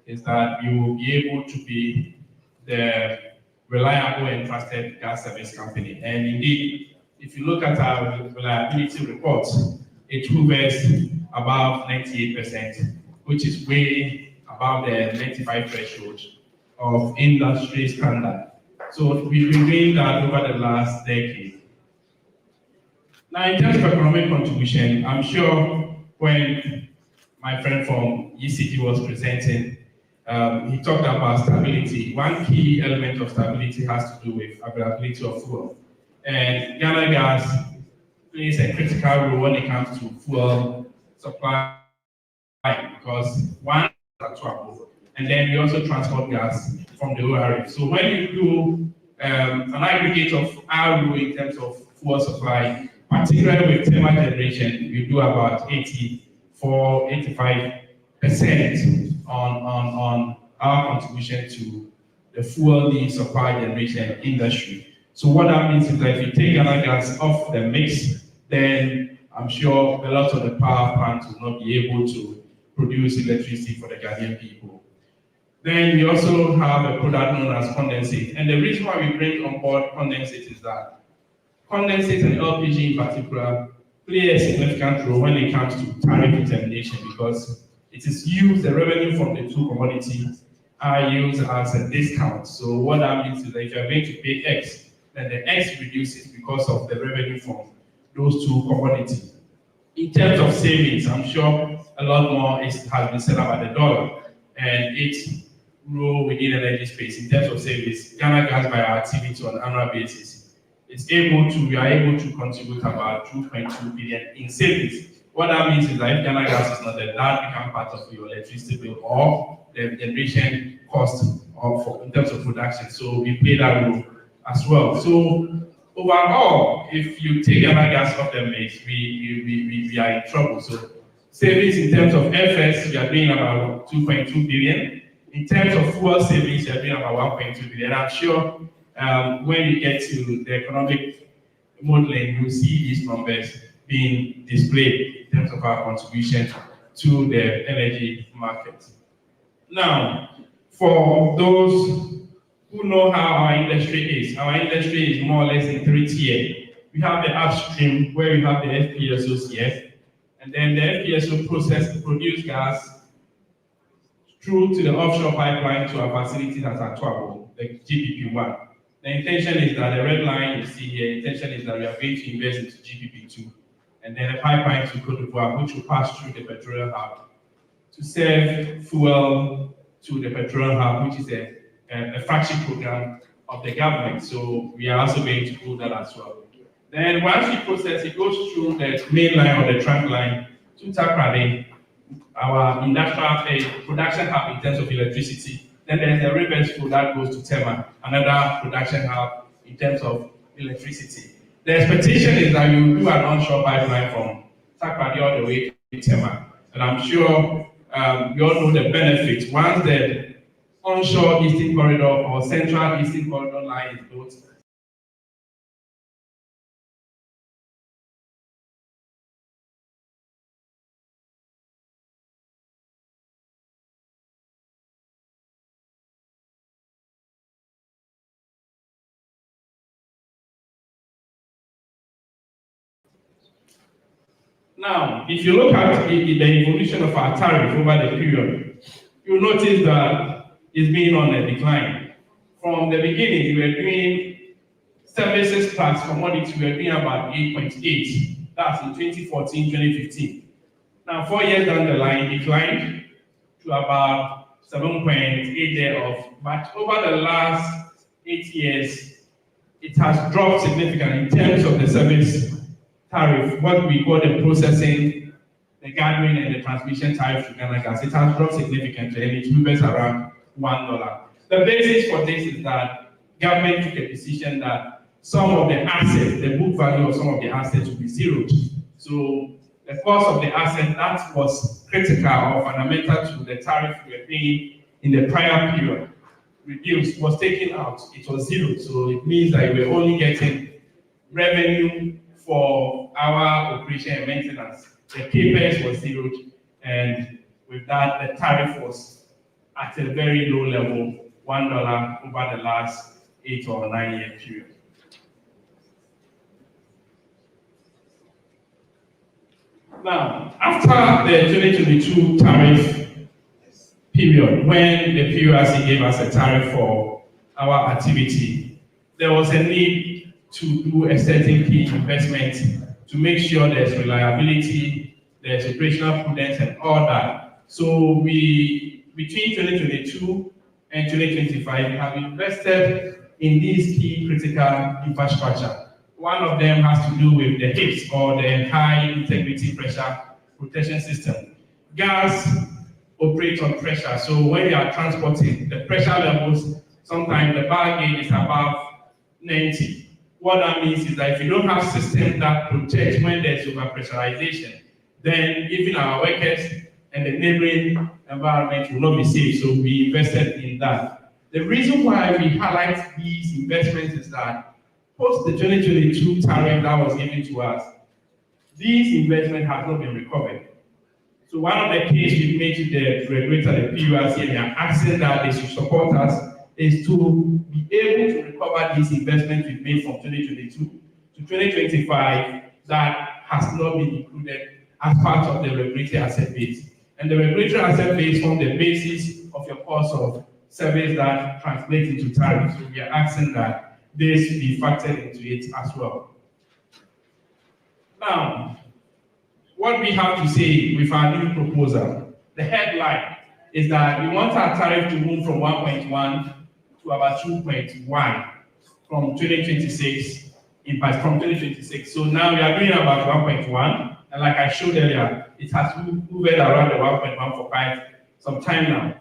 is that we will be able to be the reliable and trusted gas service company. And indeed, if you look at our reliability reports, it hovers above 98%, which is way above the 95 threshold of industry standard. So we've been doing that over the last decade. Now, in terms of economic contribution, I'm sure when my friend from ECG was presenting, he talked about stability. One key element of stability has to do with availability of fuel. And Ghana Gas plays a critical role when it comes to fuel supply because one, and then we also transport gas from the ORF. So when you do an aggregate of RO in terms of fuel supply, particularly with thermal generation, we do about 85% on our contribution to the fuel need supply generation industry. So what that means is that if you take Ghana Gas off the mix, then I'm sure a lot of the power plants will not be able to produce electricity for the Ghanaian people. Then we also have a product known as condensate. And the reason why we bring on board condensate is that condensate and LPG in particular play a significant role when it comes to tariff determination because it is used, the revenue from the two commodities are used as a discount. So what that means is that if you're going to pay X, then the X reduces because of the revenue from those two commodities. In terms of savings, I'm sure a lot more has been set up at the dollar and its role within the energy space. In terms of savings, Ghana Gas by our activity on an annual basis we are able to contribute about 2.2 billion in savings. What that means is that if Ghana Gas is not there, that becomes part of your electricity bill or the generation cost in terms of production. So we play that role as well. So overall, if you take Ghana Gas off the mix, we are in trouble. So savings in terms of FS, we are doing about 2.2 billion. In terms of fuel savings, we are doing about 1.2 billion. I'm sure when you get to the economic modeling, you'll see these numbers being displayed in terms of our contribution to the energy market. Now, for those who know how our industry is more or less in 3 tiers. We have the upstream where we have the FPSOs, and then the FPSO produce gas through to the offshore pipeline to our facility that's at Twabo, the GPP1. The intention is that the red line you see here, the intention is that we are going to invest into GPP2, and then a pipeline to Côte d'Ivoire, which will pass through the petroleum hub to serve fuel to the petroleum hub, which is a flagship program of the government. So we are also going to do that as well.
Then once you process, it goes through the main line or the trunk line to Takrade, our industrial production hub in terms of electricity. Then there's the reverse flow that goes to Tema, another production hub in terms of electricity. The expectation is that you do an onshore pipeline from Takrade all the way to Tema. And I'm sure you all know the benefits. Once the onshore Eastern Corridor or Central Eastern Corridor line is built, now, if you look at the evolution of our tariff over the period, you'll notice that it's been on a decline. From the beginning, we were doing services plus commodities, we were doing about 8.8. That's in 2014, 2015. Now, 4 years down the line, it declined to about 7.8 thereof. But over the last 8 years, it has dropped significantly in terms of the service tariff, what we call the processing, the gathering, and the transmission tariff to Ghana Gas. It has dropped significantly and it hovers around $1. The basis for this is that government took a decision that some of the assets, the book value of some of the assets will be zeroed. So the cost of the asset that was critical or fundamental to the tariff we were paying in the prior period reduced, was taken out. It was zero. So it means that we're only getting revenue for our operation and maintenance. The CapEx was zeroed, and with that, the tariff was at a very low level, $1 over the last 8 or 9 year period. Now, after the 2022 tariff period, when the PURC gave us a tariff for our activity, there was a need to do a certain key investment to make sure there's reliability, there's operational prudence and all that. So we, between 2022 and 2025, have invested in these key critical infrastructure. One of them has to do with the HIPS, or the High Integrity Pressure Protection System. Gas operates on pressure, so when you are transporting, the pressure levels, sometimes the bar gauge is above 90. What that means is that if you don't have systems that protect when there's overpressurization, then even our workers and the neighboring environment will not be safe. So we invested in that. The reason why we highlight these investments is that post the 2022 tariff that was given to us, these investments have not been recovered. So one of the cases we've made to the regulator, the PURC, and they are asking that they should support us, is to be able to recover these investments we've made from 2022 to 2025 that has not been included as part of the regulatory asset base. And the regulatory asset base forms the basis of your cost of service that translates into tariffs. So we are asking that this be factored into it as well. Now, what we have to say with our new proposal, the headline is that we want our tariff to move from 1.1 to about 2.1 from 2026, from 2026. So now we are doing about 1.1, and like I showed earlier, it has moved around the 1.1 for quite some time now.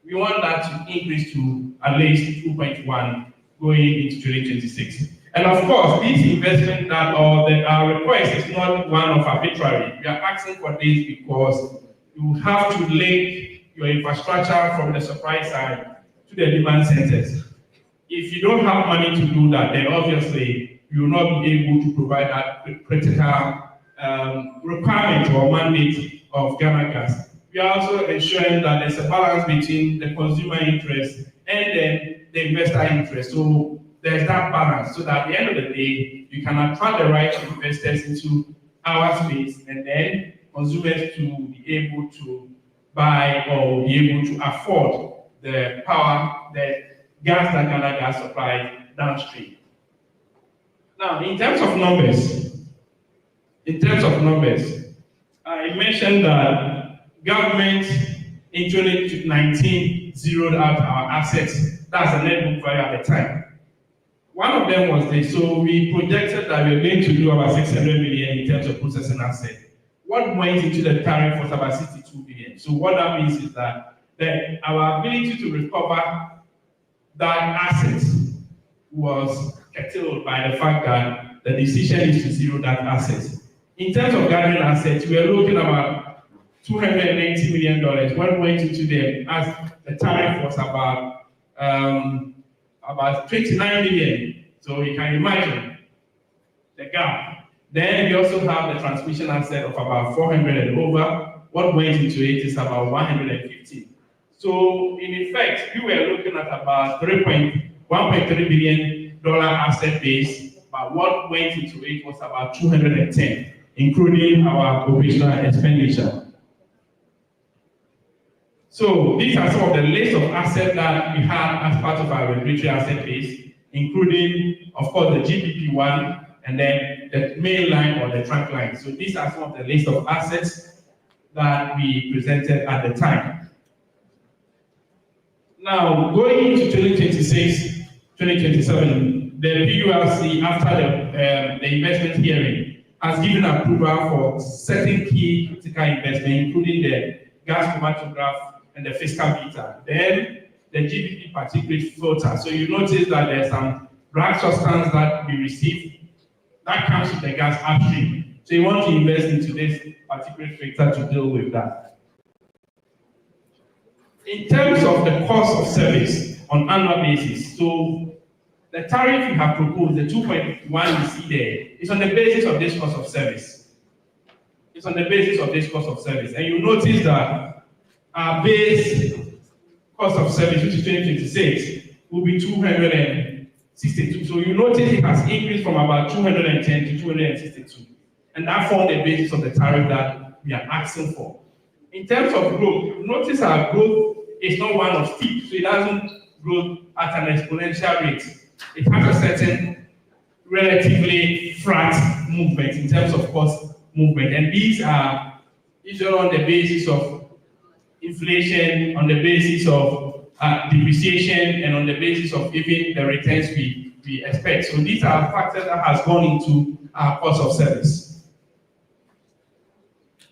We want that to increase to at least 2.1 going into 2026. And of course, this investment that our request is not one of arbitrary. We are asking for this because you have to link your infrastructure from the supply side to the demand centers. If you don't have money to do that, then obviously you will not be able to provide that critical requirement or mandate of Ghana Gas. We are also ensuring that there's a balance between the consumer interest and then the investor interest. So there's that balance, so that at the end of the day, you can attract the right investors into our space, and then consumers to be able to buy or be able to afford the power, the gas that Ghana Gas supplies downstream. Now, in terms of numbers, I mentioned that government in 2019 zeroed out our assets. That's the net book value at the time. One of them was this. So we projected that we were going to do about 600 million in terms of processing asset. What went into the tariff was about 62 billion. So what that means is that our ability to recover that asset was curtailed by the fact that the decision is to zero that asset. In terms of gathering assets, we are looking about $290 million. What went into them as the tariff was about 29 million. So you can imagine the gap. Then we also have the transmission asset of about 400 and over. What went into it is about 150. So in effect, we were looking at about $1.3 billion asset base, but what went into it was about 210, including our operational expenditure. So these are some of the list of assets that we have as part of our regulatory asset base, including, of course, the GPP one, and then the main line or the trunk line. So these are some of the list of assets that we presented at the time. Now, going into 2026, 2027, the PURC, after the investment hearing, has given approval for certain key critical investments, including the gas chromatograph and the fiscal meter. Then the GBP particulate filter. So you notice that there's some drug substance that we receive that comes with the gas upstream. So you want to invest into this particulate filter to deal with that. In terms of the cost of service on annual basis, so the tariff we have proposed, the 2.1 you see there, is on the basis of this cost of service. It's on the basis of this cost of service. And you notice that our base cost of service, which is 2026, will be 262. So you notice it has increased from about 210 to 262. And that forms the basis of the tariff that we are asking for. In terms of growth, notice our growth is not one of steep, so it doesn't grow at an exponential rate. It has a certain relatively flat movement in terms of cost movement. And these are usually on the basis of inflation, on the basis of depreciation, and on the basis of even the returns we expect. So these are factors that has gone into our cost of service.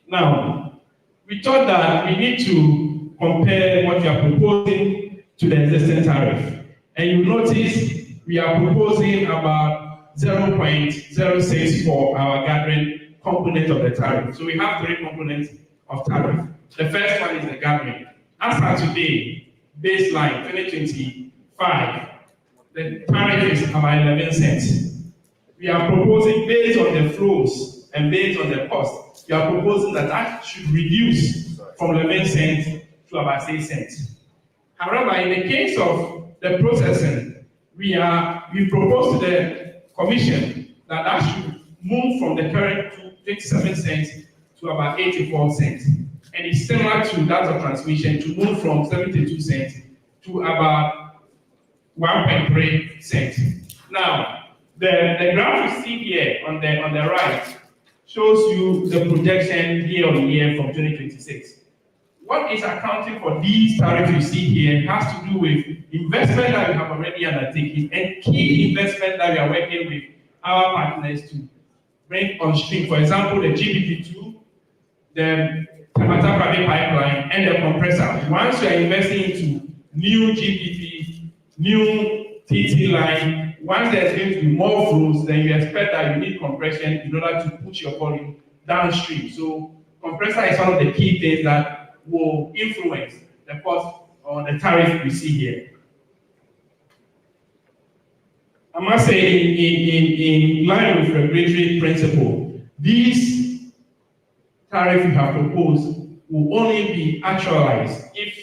Now, we thought that we need to compare what we are proposing to the existing tariff. And you notice we are proposing about 0.06 for our gathering component of the tariff. So we have three components of tariff. The first one is the gathering. As of today, baseline 2025, the tariff is about 11 cents. We are proposing, based on the flows and based on the cost, we are proposing that that should reduce from 11 cents to about 6 cents. However, in the case of the processing, we propose to the Commission that that should move from the current 27 cents to about 84 cents. And it's similar to that of transmission, to move from 72 cents to about 1.3 cents. Now, the graph you see here on the right shows you the projection year on year from 2026. What is accounting for these tariffs you see here has to do with investment that we have already undertaken and key investment that we are working with our partners to bring on stream. For example, the GBP2, the Tamata Private Pipeline, and the compressor. Once you are investing into new GBP, new TT line, once there's going to be more flows, then you expect that you need compression in order to push your volume downstream. So compressor is one of the key things that will influence the cost or the tariff we see here. I must say, in line with regulatory principle, these tariffs we have proposed will only be actualized if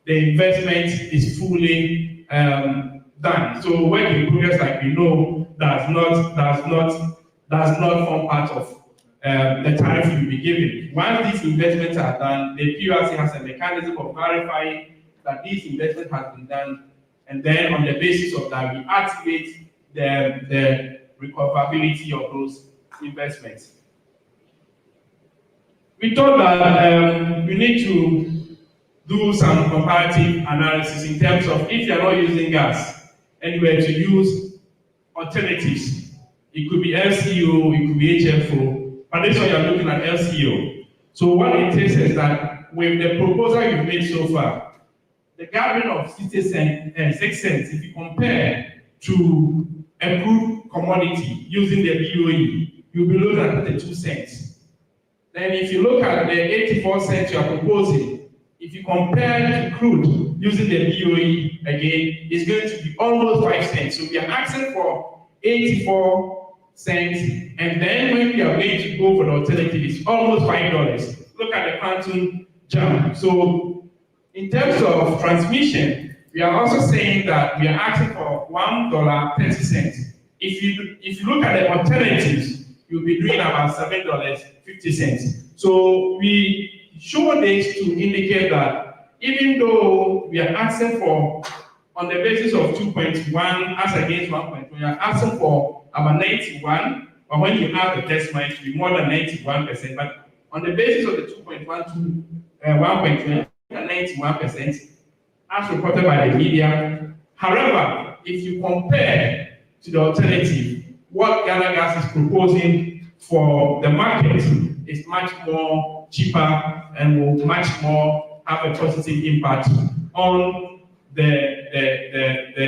the investment is fully done. So work in progress, like we know, does not form part of the tariff you will be given. Once these investments are done, the PURC has a mechanism of verifying that these investments have been done, and then on the basis of that, we activate the recoverability of those investments. We thought that we need to do some comparative analysis in terms of if you're not using gas and you were to use alternatives. It could be LCO, it could be HFO, but this one you're looking at LCO. So what it is that with the proposal you've made so far, the gathering of 6 cents, if you compare to a crude commodity using the BOE, you'll be looking at 32 cents. Then if you look at the 84 cents you are proposing, if you compare to crude using the BOE again, it's going to be almost 5 cents. So we are asking for 84 cents, and then when we are going to go for the alternative, it's almost $5. Look at the quantum jump. So in terms of transmission, we are also saying that we are asking for $1.30. If you look at the alternatives, you'll be doing about $7.50. So we show this to indicate that even though we are asking for, on the basis of 2.1 as against 1.1, we are asking for about 91, but when you add the decimal, it will be more than 91%. But on the basis of the 2.1 to 1.1, 91%, as reported by the media. However, if you compare to the alternative, what Ghana Gas is proposing for the market is much more cheaper and will much more have a positive impact on the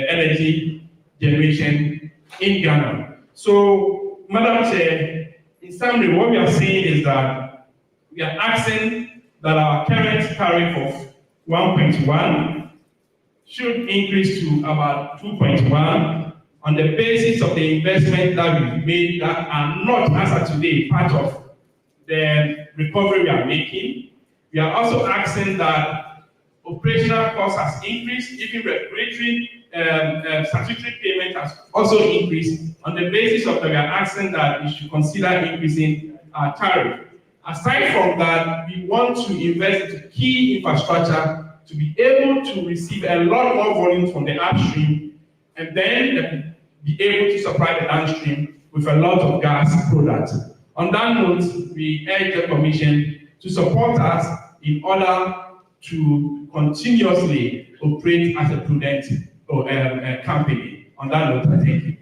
energy generation in Ghana. So, Madam Chair, in summary, what we are saying is that we are asking that our current tariff of 1.1 should increase to about 2.1 on the basis of the investment that we've made that are not, as of today, part of the recovery we are making. We are also asking that operational cost has increased, even regulatory statutory payment has also increased. On the basis of that, we are asking that we should consider increasing our tariff. Aside from that, we want to invest into key infrastructure to be able to receive a lot more volume from the upstream and then be able to supply the downstream with a lot of gas products. On that note, we urge the Commission to support us in order to continuously operate as a prudent company. On that note, I thank you.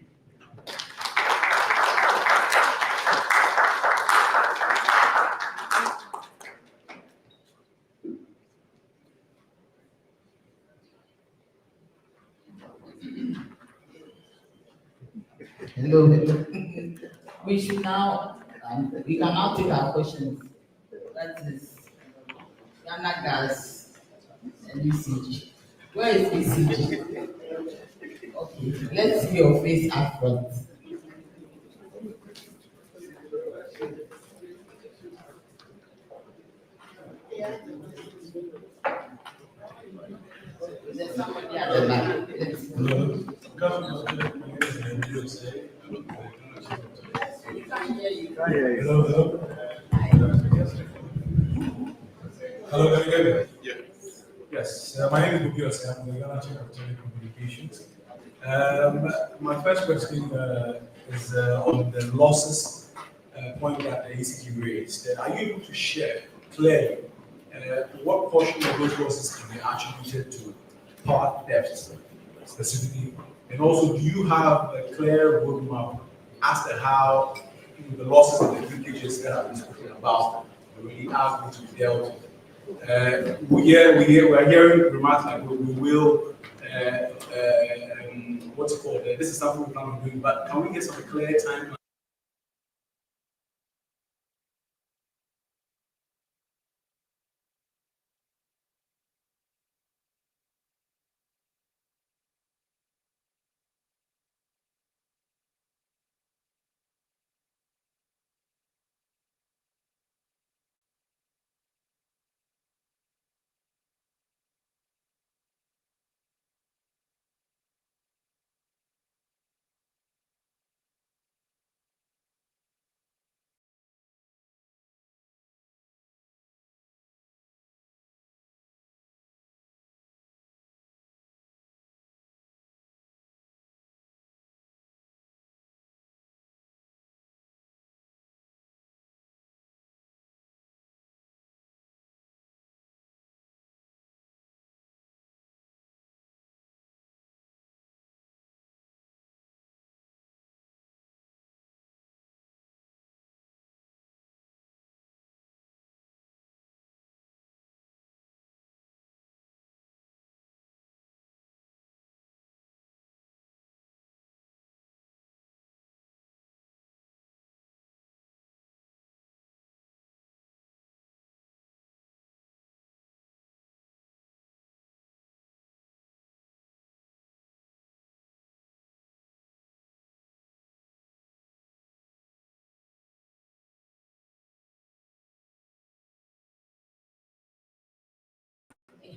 Hello. We should now, we can now take our questions. That is Ghana Gas and ECG. Where is ECG? Okay, let's see your face up front. There's somebody at the back. Let's go.
Hello. Hello, can you hear me? Yeah. Yes, my name is Bukios. I'm the Ghana Chief of Telecommunications. My first question is on the losses point that the ECG raised. Are you able to share clearly what portion of those losses can be attributed to power thefts specifically? And also, do you have a clear roadmap as to how the losses and the leakages that have been spoken about really are going to be dealt with? We are hearing remarks like we will, what's it called? This is something we plan on doing, but can we get some clear timeline?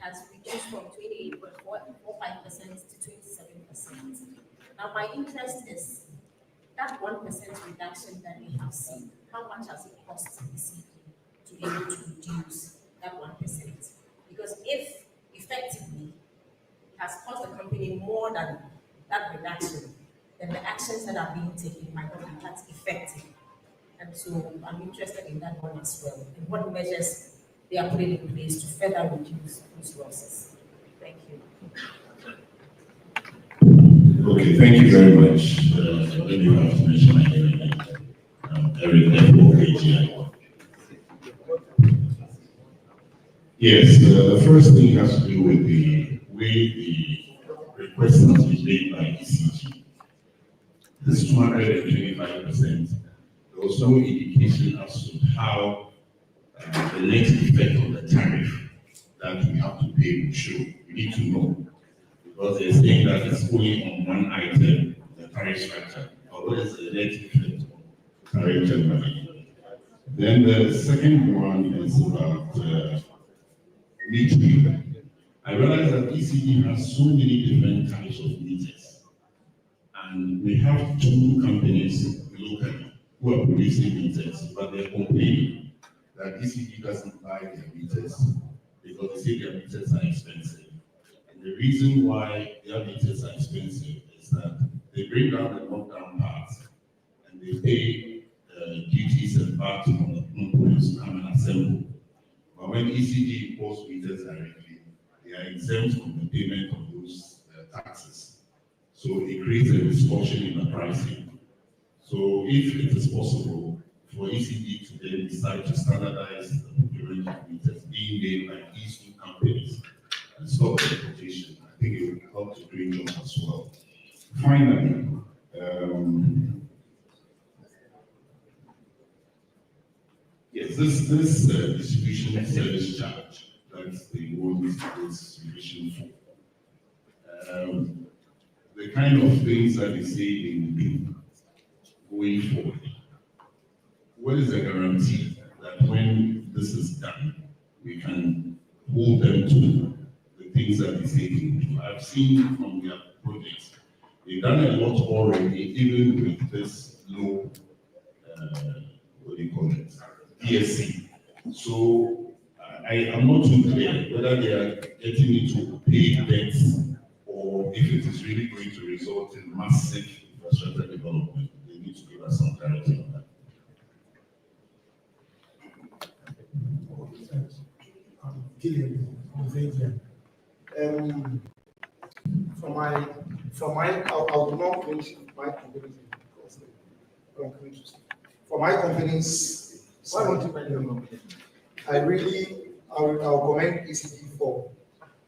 has reduced from 28.45% to 27%. Now, my interest is that 1% reduction that we have seen, how much has it cost ECD to be able to reduce that 1%? Because if effectively it has cost the company more than that reduction, then the actions that are being taken might not be that effective. And so I'm interested in that one as well, and what measures they are putting in place to further reduce those losses. Thank you.
Okay, thank you very much. Let me have to mention my name. Eric FOKGI. Yes, the first thing has to do with the way the request has been made by ECG. This 225%, there was no indication as to how the net effect of the tariff that we have to pay will show. We need to know. Because they're saying that it's only on one item, the tariff structure. But what is the net effect of tariff generally? Then the second one is about metering. I realize that ECD has so many different types of meters. And we have two companies locally who are producing meters, but they're complaining that ECD doesn't buy their meters because they say their meters are expensive. The reason why their meters are expensive is that they bring down the knockdown parts and they pay duties and VAT on the components to come and assemble. But when ECD imports meters directly, they are exempt from the payment of those taxes. So it creates a distortion in the pricing. So if it is possible for ECD to then decide to standardize the procurement of meters being made by these two companies, and stop the importation, I think it will help to bring jobs as well. Finally, yes, this distribution service charge, that's the one distribution for. The kind of things that they say they will do going forward. What is the guarantee that when this is done, we can hold them to things that they say they do? I've seen from their projects, they've done a lot already, even with this low, what do you call it, PSC. So I am not too clear whether they are getting into paid debts or if it is really going to result in massive infrastructure development. They need to give us some clarity on that.
Gillian, from my, I will not mention my company because I'm going to say. For my companies,
Why won't you mention your company?
I'll commend ECD for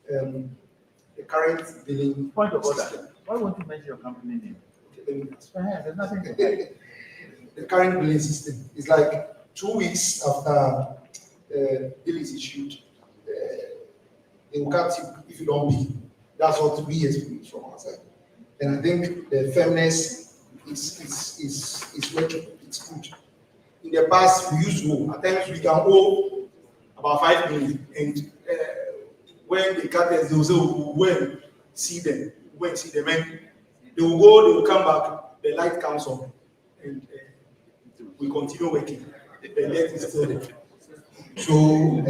the current billing.
Point of order. Why won't you mention your company name? There's nothing to hide.
The current billing system is like 2 weeks after bill is issued. They will cut you if you don't pay. That's what we experience from our side. And I think the fairness is working. It's good. In the past, we used to at times we can owe about 5 million, and when they cut us, they will say, "We'll go and see them. Go and see them." And they will go, they will come back. The light comes on, and we continue working. The light is still there. So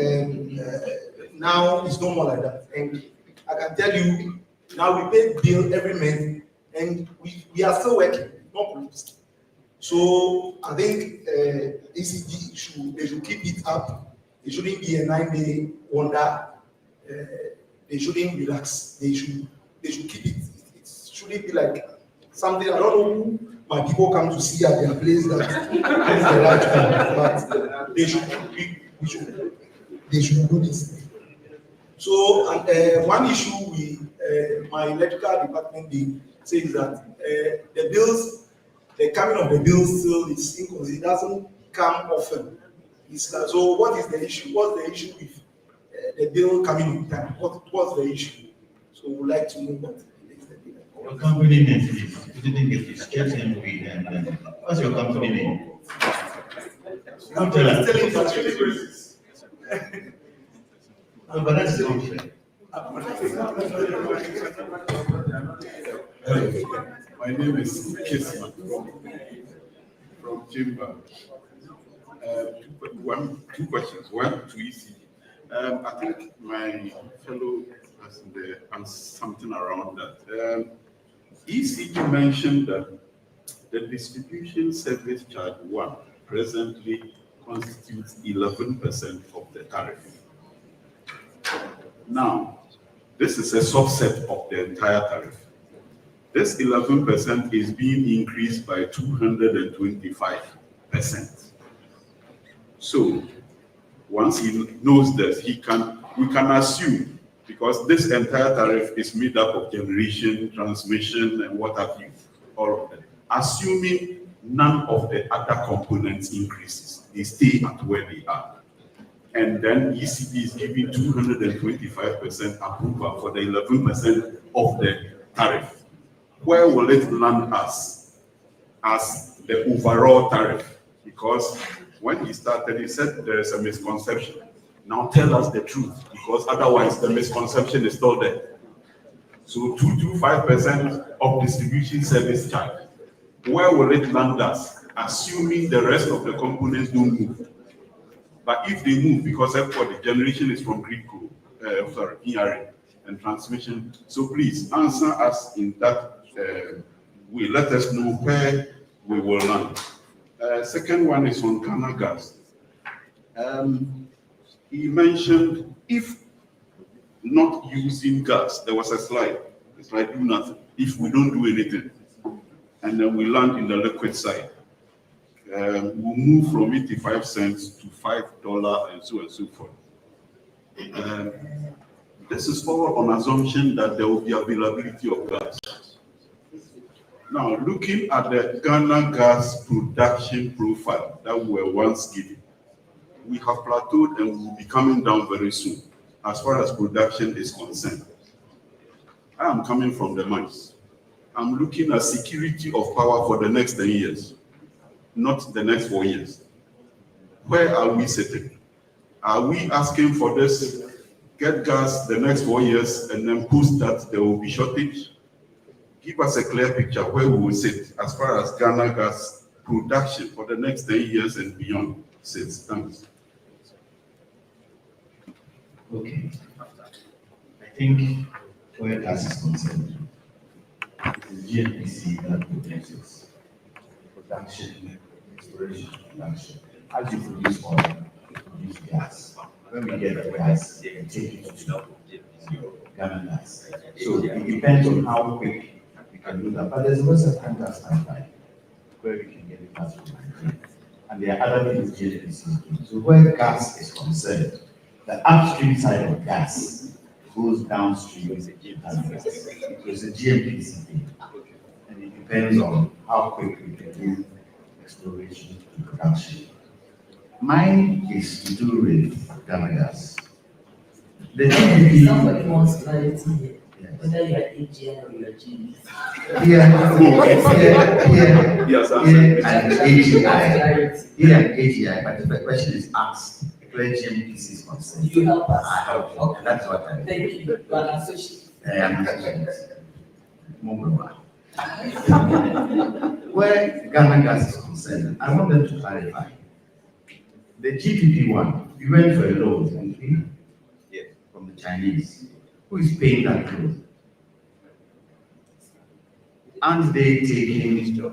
now it's no more like that. And I can tell you, now we pay bill every month, and we are still working, not closed. So I think ECG they should keep it up. It shouldn't be a 9-day wonder. They shouldn't relax. They should keep it. It shouldn't be like something. I don't know who my people come to see at their place that is the right time, but they should do this. So one issue my electrical department they say is that the coming of the bills still is inconsistent. It doesn't come often. So what is the issue? What's the issue with the bill coming on time? What's the issue? So we would like to know what.
Your company name, please. You didn't get this. What's your company name? Don't tell us.
Telling facility.
No, but that's not fair.
Hello, my name is Kisman from Chimba. Two questions. One to EC. I think my fellow person there has something around that. ECG mentioned that the distribution service charge one presently constitutes 11% of the tariff. Now, this is a subset of the entire tariff. This 11% is being increased by 225%. So, once he knows this, we can assume, because this entire tariff is made up of generation, transmission, and what have you, all of them. Assuming none of the other components increases, they stay at where they are. And then ECB is giving 225% approval for the 11% of the tariff. Where will it land us as the overall tariff? Because when he started, he said there is a misconception. Now tell us the truth, because otherwise the misconception is still there. So 225% of distribution service charge. Where will it land us, assuming the rest of the components don't move? But if they move, because the generation is from grid code, ERA, and transmission. So please answer us in that way. Let us know where we will land. Second one is on Ghana gas. He mentioned if not using gas, there was a slide. It's like do nothing. If we don't do anything, and then we land in the liquid side, we'll move from 85 cents to $5 and so forth. This is all on assumption that there will be availability of gas. Now, looking at the Ghana gas production profile that we were once given, we have plateaued and will be coming down very soon as far as production is concerned. I am coming from the mines. I'm looking at security of power for the next 10 years, not the next 4 years. Where are we sitting? Are we asking for this, get gas the next 4 years, and then post that there will be shortage? Give us a clear picture where we will sit as far as Ghana gas production for the next 10 years and beyond sits. Thanks.
Okay. I think where gas is concerned, it is GNPC that produces production, exploration, production. As you produce oil, you produce gas. When we get the gas, they can take it to Ghana gas. So it depends on how quick we can do that. But there's also a time gas pipeline where we can get the gas from Nigeria. And there are other things GNPC is doing. So where gas is concerned, the upstream side of gas goes downstream with the It's a GNPC thing. And it depends on how quick we can do exploration and production. Mine is to do with Ghana gas. The GNP.
Somebody wants clarity here. Whether you are AGI or you are GNP.
Here and AGI, but if the question is asked, where GNPC is concerned.
You help us.
I help you. Okay. That's what I do.
Thank you. You are an associate.
I am an associate. Where Ghana gas is concerned, I want them to clarify. The GPP one, we went for a loan, from the Chinese. Who is paying that loan? And they taking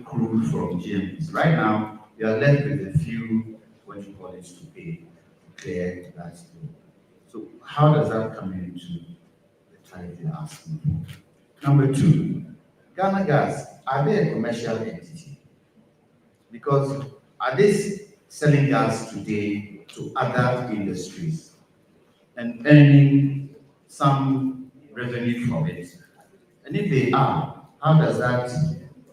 crude from GMPs. Right now, we are left with a few, what you call it, to pay to clear that loan. So how does that come into the tariff you're asking for? Number two, Ghana gas, are they a commercial entity? Because are they selling gas today to other industries and earning some revenue from it? And if they are, how does that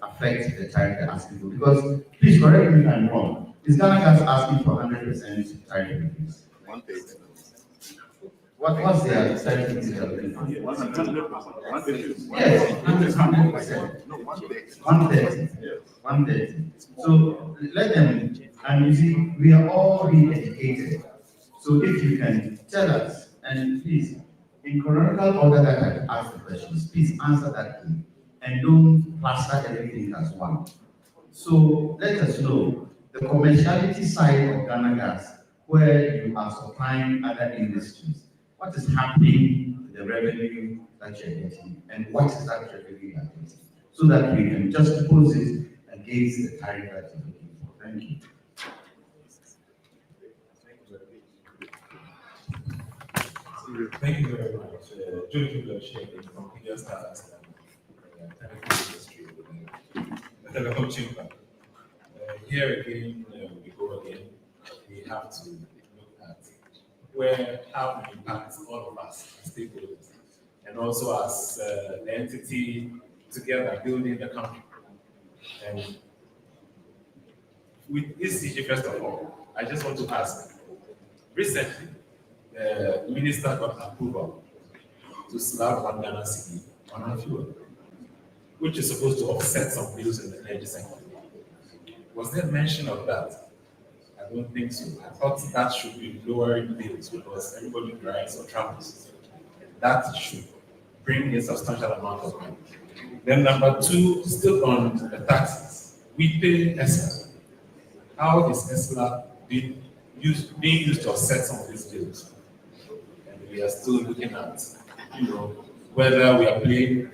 affect the tariff they're asking for? Because, please correct me if I'm wrong, is Ghana gas asking for 100% tariff increase? 130. What's their tariff increase they're looking for? 100%. Yes, 100%. No, 130. 130. 130. So let them, and you see, we are all being educated. So if you can tell us, And please, in chronological order that I asked the questions, please answer that key and don't plaster everything as one. So let us know the commerciality side of Ghana Gas, where you are supplying other industries. What is happening to the revenue that you're getting, and what is that revenue you're getting, so that we can just pose it against the tariff that you're looking for. Thank you.
Thank you very much. Jonathan Bloodshed from Purc Stakeholder, telecom industry, the telecom chamber. Here again, we go again. We have to look at how we impact all of us as stakeholders, and also as the entity together building the country. And with ECG, first of all, I just want to ask, recently, the minister got approval to slap one Ghana cedi on fuel, which is supposed to offset some bills in the energy sector. Was there mention of that? I don't think so. I thought that should be lowering bills because everybody drives or travels. That should bring in substantial amount of money. Then number two, still on the taxes. We pay ESLA. How is ESLA being used to offset some of these bills? We are still looking at, whether we are playing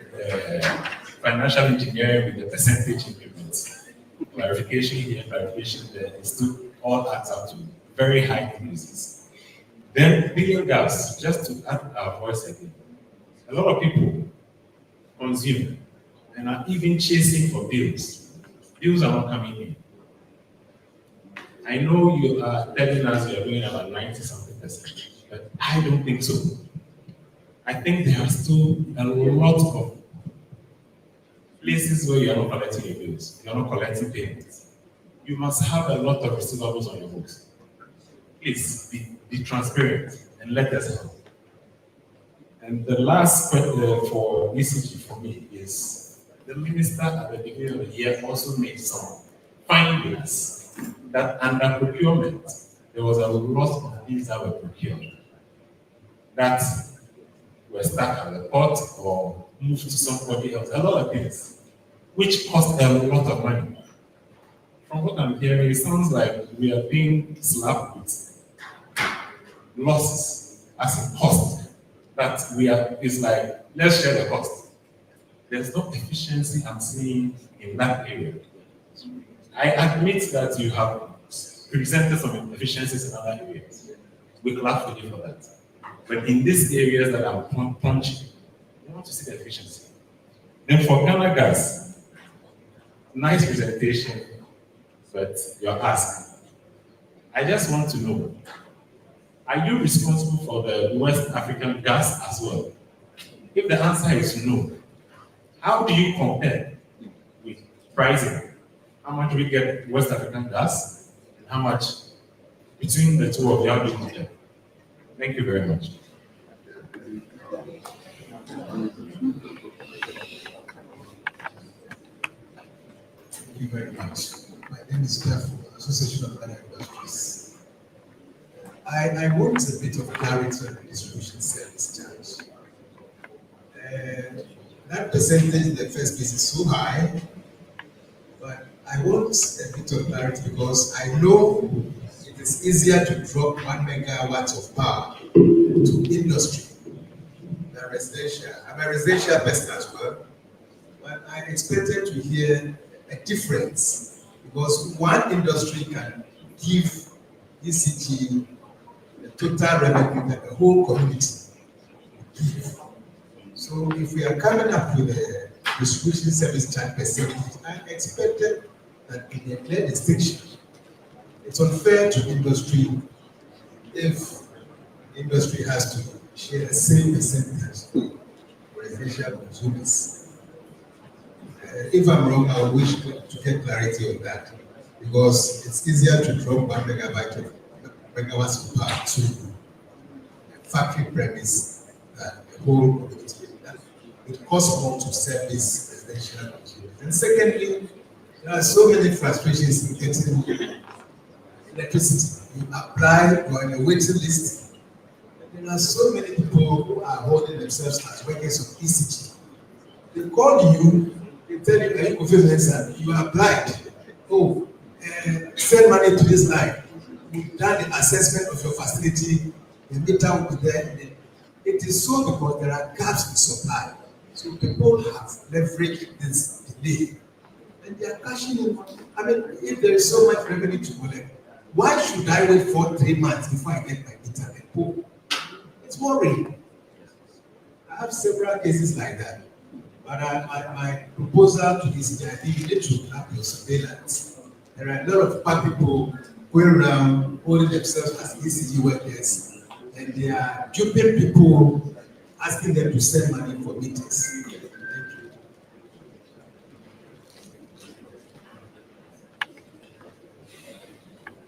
financial engineering with the percentage increments. Clarification here, clarification there, it still all adds up to very high increases. Then billion gas, just to add our voice again. A lot of people consume and are even chasing for bills. Bills are not coming in. I know you are telling us you are doing about 90-something%. But I don't think so. I think there are still a lot of places where you are not collecting your bills, you are not collecting payments. You must have a lot of receivables on your books. Please be transparent and let us help. And the last question for ECG for me is the minister at the beginning of the year also made some findings that under procurement, there was a lot of things that were procured that were stuck at the port or moved to somebody else. A lot of things, which cost a lot of money. From what I'm hearing, it sounds like we are being slapped with losses as a cost. That it's like, let's share the cost. There's no efficiency I'm seeing in that area. I admit that you have presented some inefficiencies in other areas. We clap for you for that. But in these areas that are punchy, you want to see the efficiency. Then for Ghana Gas, nice presentation, but you're asked. I just want to know, are you responsible for the West African gas as well? If the answer is no, how do you compare with pricing? How much we get West African gas and how much between the two of you, how do you compare? Thank you very much.
Thank you very much. My name is Pierre, Association of Ghana Industries. I want a bit of clarity on the distribution service charge. That percentage in the first place is so high, but I want a bit of clarity because I know it is easier to drop 1 megawatt of power to industry than residential. I'm a residential person as well, but I expected to hear a difference because one industry can give ECG the total revenue that the whole community give. So if we are coming up with a distribution service charge percentage, I expected that in a clear distinction. It's unfair to industry if industry has to share the same percentage for residential consumers. If I'm wrong, I wish to get clarity on that because it's easier to drop 1 megawatts of power to factory premise than the whole community. It costs more to service residential consumers. And secondly, there are so many frustrations in getting electricity. You apply, you are on a waiting list, and there are so many people who are holding themselves as workers of ECG. They call you, they tell you, are you confused, you are blind. Oh, send money to this line. You've done the assessment of your facility, the meter will be there. It is so because there are gaps in supply. So people have leveraged this delay. And they are cashing in. I mean, if there is so much revenue to collect, why should I wait for 3 months before I get my meter? Oh, it's worrying. I have several cases like that. But my proposal to this is that you need to have your surveillance. There are a lot of bad people going around holding themselves as ECG workers, and they are duping people, asking them to send money for meetings.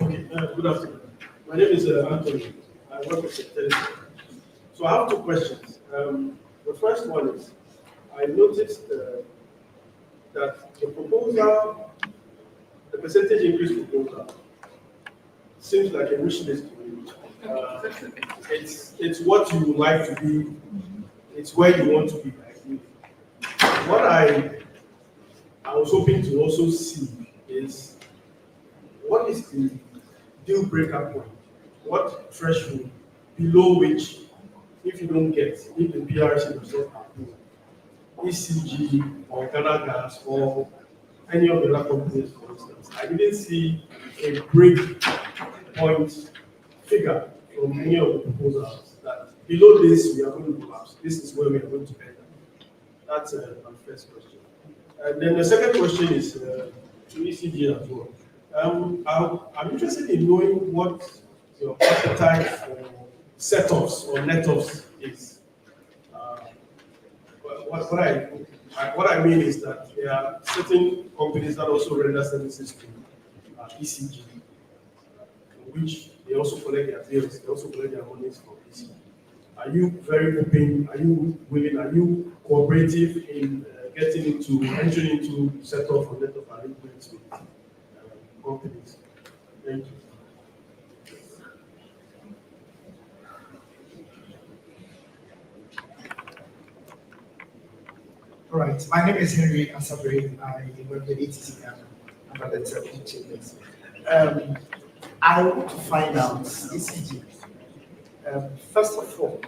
Okay, good afternoon. My name is Anthony. I work with Tariff. So I have two questions. The first one is, I noticed that the proposal, the percentage increase proposal, seems like a wish list to me. It's what you would like to be, it's where you want to be. What I was hoping to also see is, what is the deal breaker point? What threshold below which, if you don't get, if the PRC does not approve, ECG or Ghana Gas or any of the other companies, for instance, I didn't see a break point figure from any of the proposals that below this we are going to collapse. This is where we are going to end. That's my first question. And then the second question is to ECG as well. I'm interested in knowing what your appetite for setups or net-offs is. What I mean is that there are certain companies that also render services to ECG, which they also collect their bills, they also collect their monies from ECG. Are you very open? Are you willing? Are you cooperative in entering into set-off or net-off arrangements with companies? Thank you.
All right, my name is Henry Asabre. I work at ATC Ghana. I'm at the Tariff Chambers. I want to find out ECG. First of all,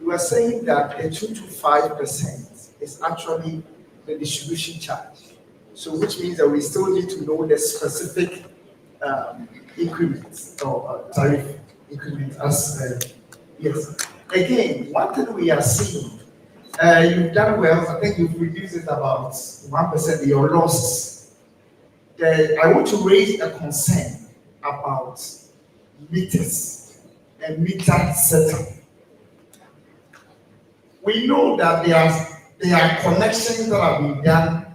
you are saying that a 2 to 5% is actually the distribution charge. So which means that we still need to know the specific increments or tariff increment as yes. Again, one thing we are seeing, you've done well. I think you've reduced it about 1% your losses. I want to raise a concern about meters and meter setup. We know that there are connections that have been done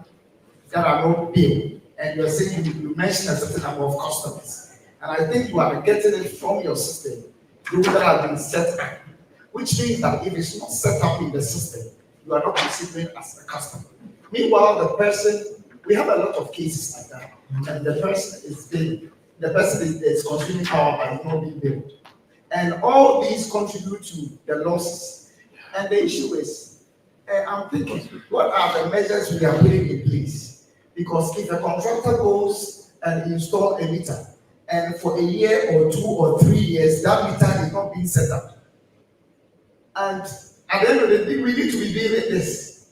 that are not billed, and you're saying you mentioned a certain number of customers, and I think you are getting it from your system, those that have been set up, which means that if it's not set up in the system, you are not considering as a customer. Meanwhile, the person, we have a lot of cases like that, and the person is billed, the person is consuming power but is not being billed, and all these contribute to the losses. And the issue is, I'm thinking, what are the measures we are putting in place? Because if a contractor goes and install a meter, and for a year or 2 or 3 years, that meter is not being set up, and at the end of the day, we need to be billing this.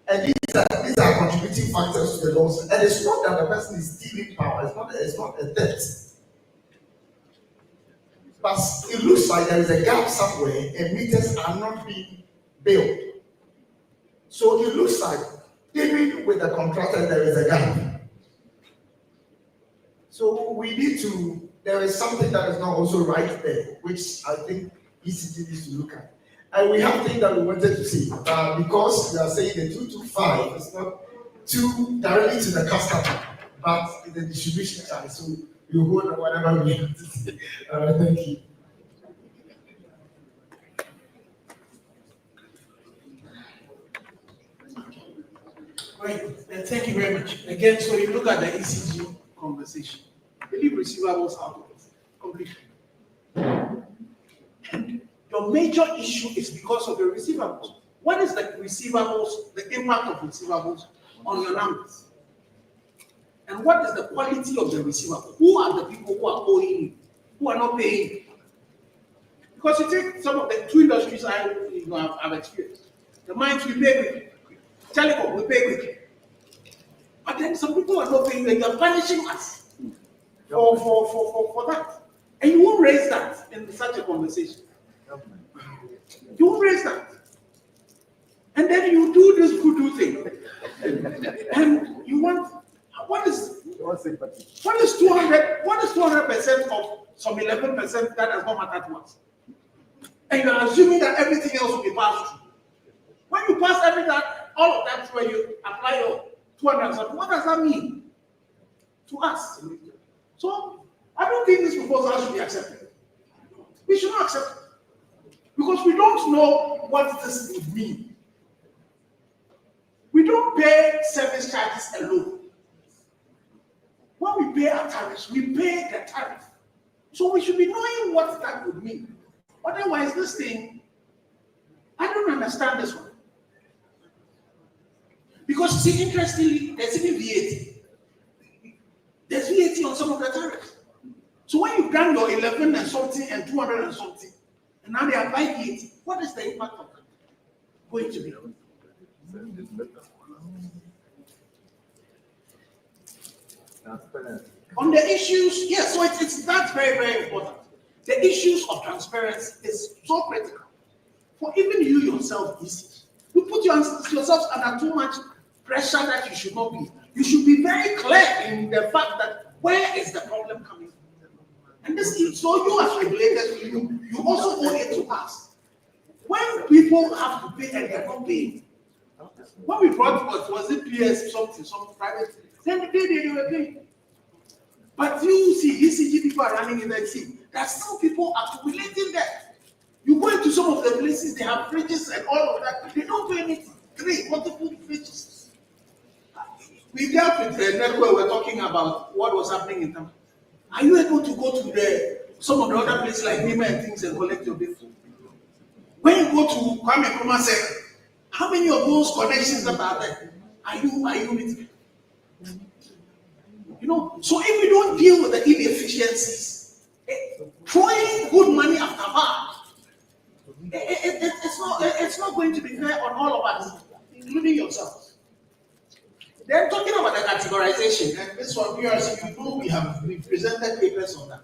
And these are contributing factors to the loss. And it's not that the person is stealing power, it's not a debt. But it looks like there is a gap somewhere and meters are not being billed. So it looks like even with the contractor there is a gap. So we need to, there is something that is not also right there, which I think ECG needs to look at. And we have things that we wanted to see, because we are saying the 2 to 5 is not too directly to the customer, but the distribution charge. So you hold whatever we have to say. Thank you.
Right, thank you very much. Again, so you look at the ECG conversation. I believe receivables out of it completely.
your major issue is because of the receivables. What is the receivables, the impact of receivables on your numbers? And what is the quality of the receivable? Who are the people who are owing you, who are not paying you? Because you take some of the two industries I've experienced. The mines we pay quick, telecom we pay quick. But then some people are not paying, and you're punishing us for that. And you won't raise that in such a conversation. You won't raise that. And then you do this voodoo thing. And you want, what is 200% of some 11% that does not matter to us? And you're assuming that everything else will be passed through. When you pass all of that through, you apply your 200 something, what does that mean to us? So I don't think this proposal should be accepted. We should not accept it. Because we don't know what this would mean. We don't pay service charges alone. When we pay our tariffs, we pay the tariff. So we should be knowing what that would mean. Otherwise, this thing, I don't understand this one. Because, see, interestingly, there's even VAT. There's VAT on some of the tariffs. So when you've done your 11 and something and 200 and something, and now they apply VAT, what is the impact of that going to be? On the issues, yes, so that's very, very important. The issues of transparency is so critical. For even you yourself, you put yourselves under too much pressure that you should not be. You should be very clear in the fact that where is the problem coming from? And this is, so you as regulators, you also owe it to us. When people have to pay and they're not paying, when we brought was it PS something, some private, then they were paying. But you see, ECG people are running in the sea. There are still people accumulating that. You go into some of the places, they have fridges and all of that. They don't pay anything. Multiple fridges. We dealt with the network, we're talking about what was happening in town. Are you able to go to some of the other places like Nima and things and collect your bill? When you go to Kwame Nkrumah Center, how many of those connections that are there are you meeting? You know, so if we don't deal with the inefficiencies, throwing good money after bad, it's not going to be fair on all of us, including yourselves. Then talking about the categorization, and this one, PRC, you know, we presented papers on that.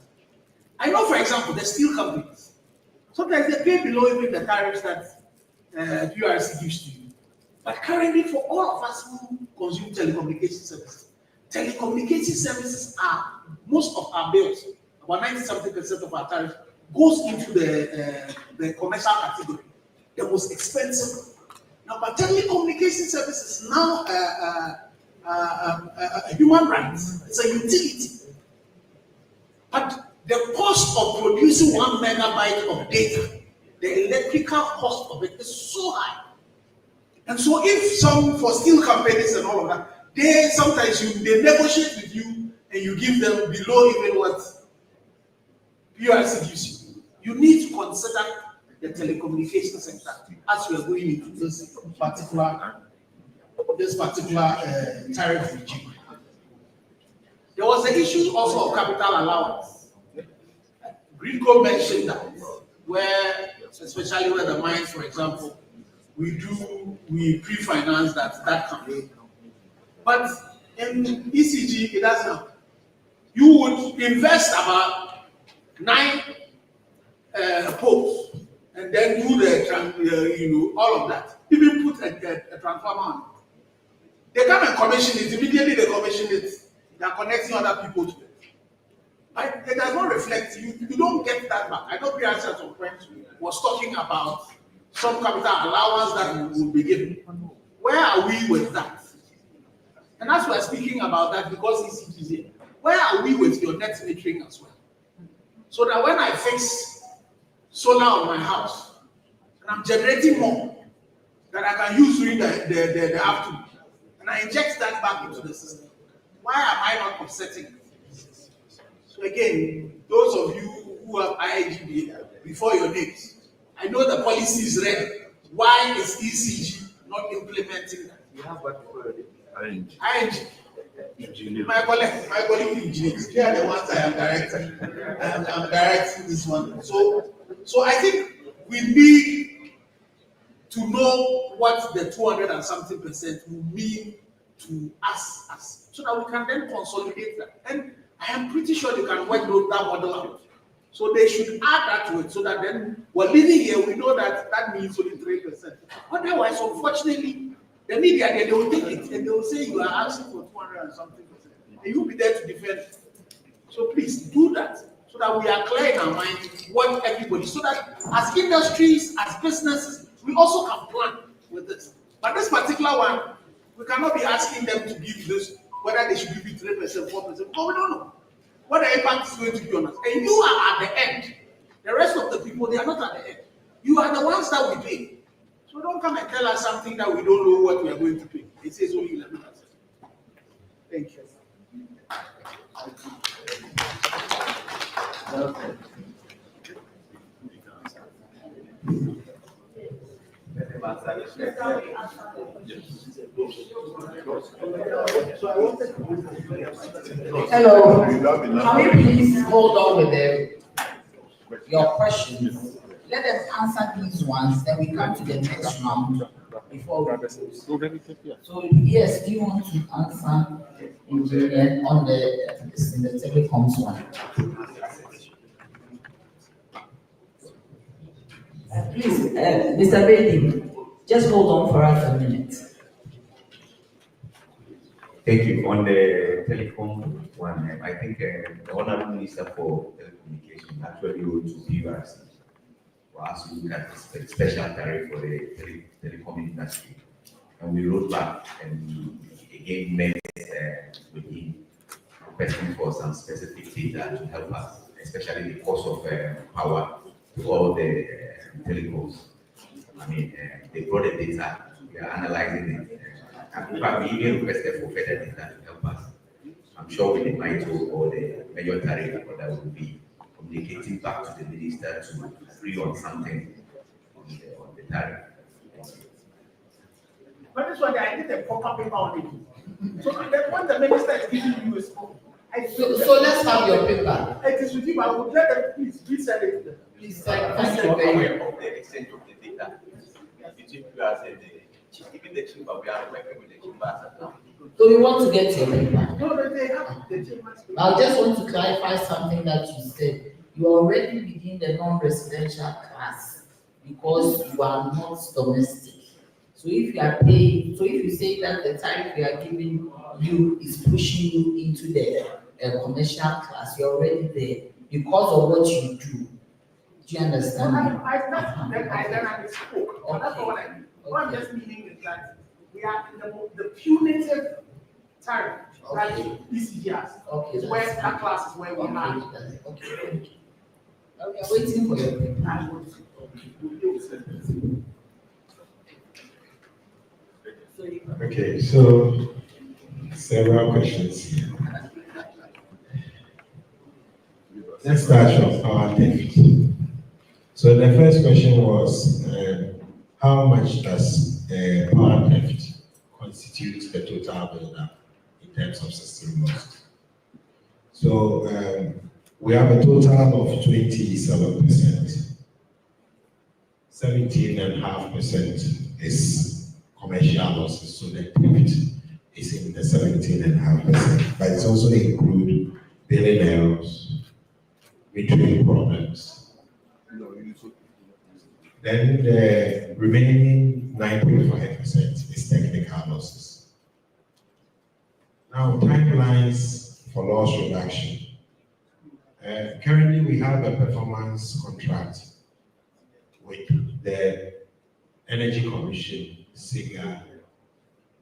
I know, for example, the steel companies. Sometimes they pay below even the tariffs that PRC gives to you. But currently, for all of us who consume telecommunication services are, most of our bills, about 90-something% of our tariff, goes into the commercial category, the most expensive. Now, but telecommunication services now a human right, it's a utility. But the cost of producing 1 megabyte of data, the electrical cost of it is so high. And so if for steel companies and all of that, they sometimes they negotiate with you and you give them below even what PRC gives you. You need to consider the telecommunication sector as we are going into this particular tariff regime. There was the issue also of capital allowance. Greenco mentioned that, where, especially where the mines, for example, we pre-finance that company. But in ECG, it doesn't happen. You would invest about 9 poles and then do all of that. Even put a transformer on it. They come and commission it. Immediately they commission it. They are connecting other people to it. But it does not reflect you. You don't get that back. I know PRC at some point was talking about some capital allowance that will be given. Where are we with that? And as we're speaking about that, because it's easy, where are we with your net metering as well? So that when I fix solar on my house, and I'm generating more that I can use during the afternoon, and I inject that back into the system, why am I not offsetting it? So again, those of you who have IIGB before your names, I know the policy is ready. Why is ECG not implementing that?
You have what
ING. My colleague engineers, they are the ones I am directing. I'm directing this one. So I think we need to know what the 200 and something percent will mean to us, so that we can then consolidate that. And I am pretty sure they can work that model out. So they should add that to it, so that then we're living here, we know that that means only 3%. Otherwise, unfortunately, the media, they will take it and they will say you are asking for 200 and something percent. And you'll be there to defend it. So please do that, so that we are clear in our mind what everybody, so that as industries, as businesses, we also can plan with this. But this particular one, we cannot be asking them to give this, whether they should give you 3%, 4%, because we don't know what the impact is going to be on us. And you are at the end. The rest of the people, they are not at the end. You are the ones that we pay. So don't come and tell us something that we don't know what we are going to pay. It says only 11%. Thank you.
Hello, can we please hold on with your questions? Let them answer these ones, then we come to the next round before we close. So yes, do you want to answer engineer on the telecoms one? Please, Mr. Bailey, just hold on for us a minute.
Thank you. On the telecom one, I think the Honorable Minister for Telecommunications actually wrote to PRC for us to look at the special tariff for the telecom industry. And we wrote back and we again met with him, requesting for some specific data to help us, especially the cost of power to all the telecoms. I mean, they brought the data, we are analyzing it. In fact, we even requested for further data to help us. I'm sure with the MITO or the major tariff that will be communicating back to the minister to agree on something on the tariff.
But this one, I need a proper paper on it. So that when the minister is giving you a scope,
so let's have your paper.
It is with you, I would let them please send it to them.
Please thank you very much.
Of the exchange of the data between us and even the chamber, we are working with the chamber.
So we want to get your paper.
No, they have the chambers.
I just want to clarify something that you said. You are already within the non-residential class because you are not domestic. So if you are paying, so if you say that the tariff we are giving you is pushing you into the commercial class, you're already there because of what you do. Do you understand me?
I then spoke. Okay. That's what I mean. What I'm just meaning is that we are in the punitive tariff that ECG has.
Okay.
It's where that class is where we are.
Okay, thank you. We are waiting for your paper.
Okay, so several questions here. Let's start from power theft. So the first question was, how much does power theft constitute the total build-up in terms of system loss? So we have a total of 27%. 17.5% is commercial losses, so the theft is in the 17.5%, but it's also include billing errors, metering problems. Then the remaining 9.5% is technical losses. Now, timelines for loss reduction. Currently, we have a performance contract with the Energy Commission, SIGA.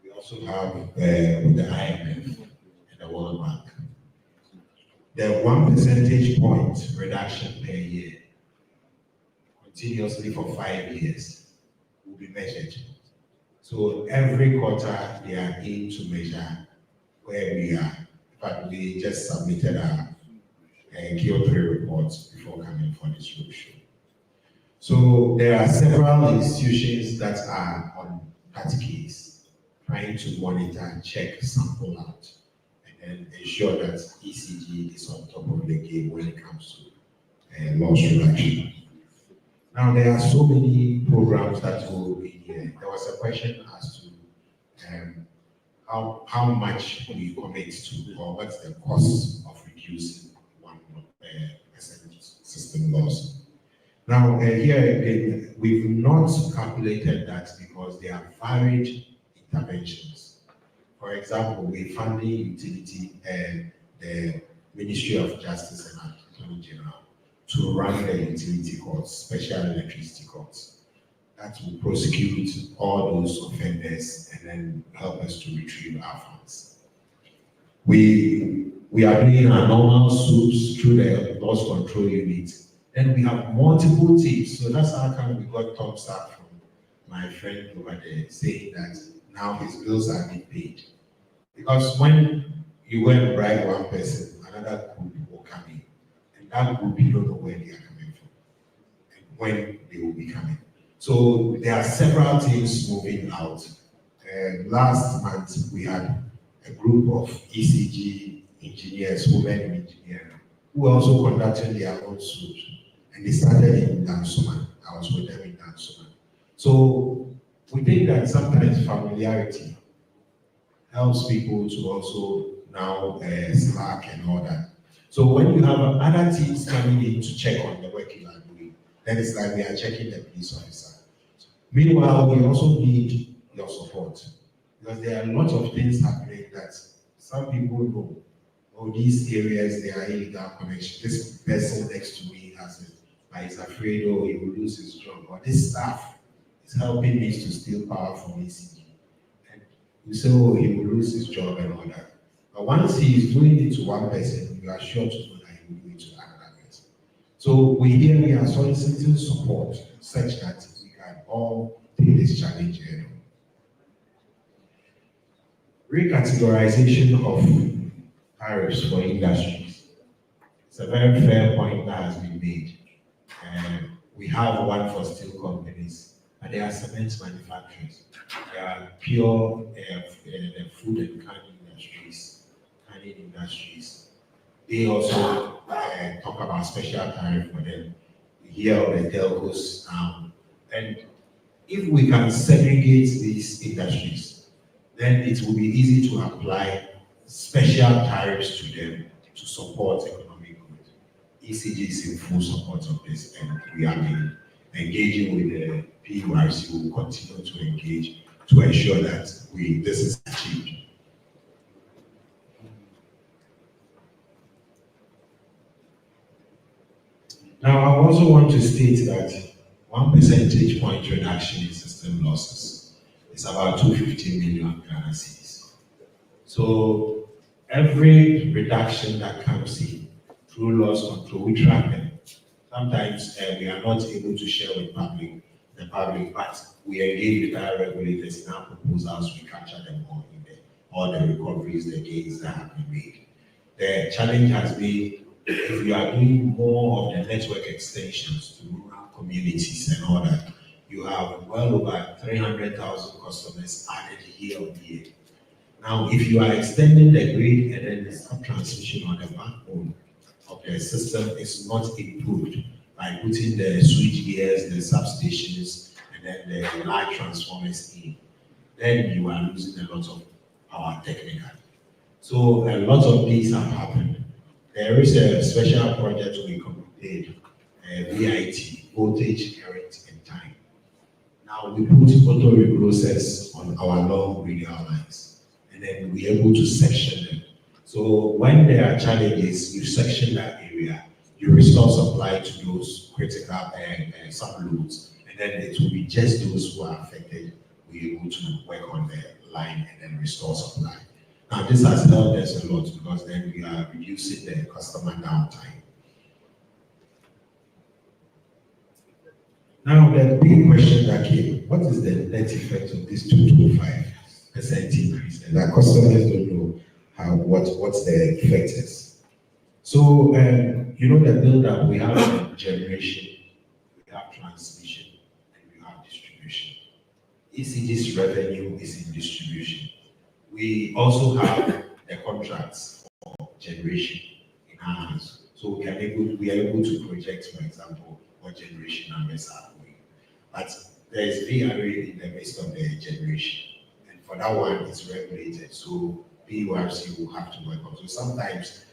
We also have with the IMF and the World Bank. The 1 percentage point reduction per year, continuously for 5 years, will be measured. So every quarter, they are in to measure where we are. In fact, we just submitted our Q3 reports before coming for this roadshow. So there are several institutions that are on that case, trying to monitor, check, sample out, and ensure that ECG is on top of the game when it comes to loss reduction. Now there are so many programs that will be here. There was a question as to how much we commit to, or what's the cost of reducing 1% system loss. Now, here again, we've not calculated that because there are varied interventions. For example, we're funding utility and the Ministry of Justice and Attorney General to run the utility courts, special electricity courts, that will prosecute all those offenders and then help us to retrieve our funds. We are doing our normal suits through the loss control unit. Then we have multiple teams. So that's how come we got thumbs up from my friend over there saying that now his bills are being paid. Because when you go and bribe one person, another group will come in. And that group, you don't know where they are coming from and when they will be coming. So there are several teams moving out. Last month, we had a group of ECG engineers, women in engineering, who also conducted their own suit. And they started in Dansuma. I was with them in Dansuma. So we think that sometimes familiarity helps people to also now slack and all that. So when you have other teams coming in to check on the work you are doing, then it's like we are checking the police officer. Meanwhile, we also need your support because there are a lot of things happening that some people know. Oh, these areas, there are illegal connections. This person next to me has it, but he's afraid, oh, he will lose his job. Or this staff is helping me to steal power from ECG. And you say, oh, he will lose his job and all that. But once he is doing it to one person, you are sure to know that he will do it to another person. So we are soliciting support such that we can all take this challenge head on. Recategorization of tariffs for industries. It's a very fair point that has been made. We have one for steel companies, and there are cement manufacturers. There are pure food and canning industries. They also talk about special tariff for them. We hear of the telcos now. And if we can segregate these industries, then it will be easy to apply special tariffs to them to support economic growth. ECG is in full support of this, and we have been engaging with the PURC. We will continue to engage to ensure that this is achieved. Now, I also want to state that 1 percentage point reduction in system losses is about 250 million Ghana cedis. So every reduction that comes in through loss control, we track them. Sometimes we are not able to share with the public, but we engage with our regulators in our proposals, we capture them all in there, all the recoveries, the gains that have been made. The challenge has been, if you are doing more of the network extensions to rural communities and all that, you have well over 300,000 customers added year on year. Now, if you are extending the grid and then the sub-transmission on the backbone of the system is not improved by putting the switch gears, the substations, and then the large transformers in, then you are losing a lot of power technically. So a lot of these have happened. There is a special project we completed, VIT, voltage, current, and time. Now we put auto reprocess on our long radial lines, and then we're able to section them. So when there are challenges, you section that area, you restore supply to those critical subloads, and then it will be just those who are affected we're able to work on the line and then restore supply. Now this has helped us a lot because then we are reducing the customer downtime. Now the big question that came, what is the net effect of this 2.5% increase? And our customers don't know what the effect is. So you know the build-up we have in generation, we have transmission, and we have distribution. ECG's revenue is in distribution. We also have the contracts for generation in our hands. So we are able to project, for example, what generation numbers are going. But there is VRA in the midst of the generation. And for that one, it's regulated. So PURC will have to work on. So sometimes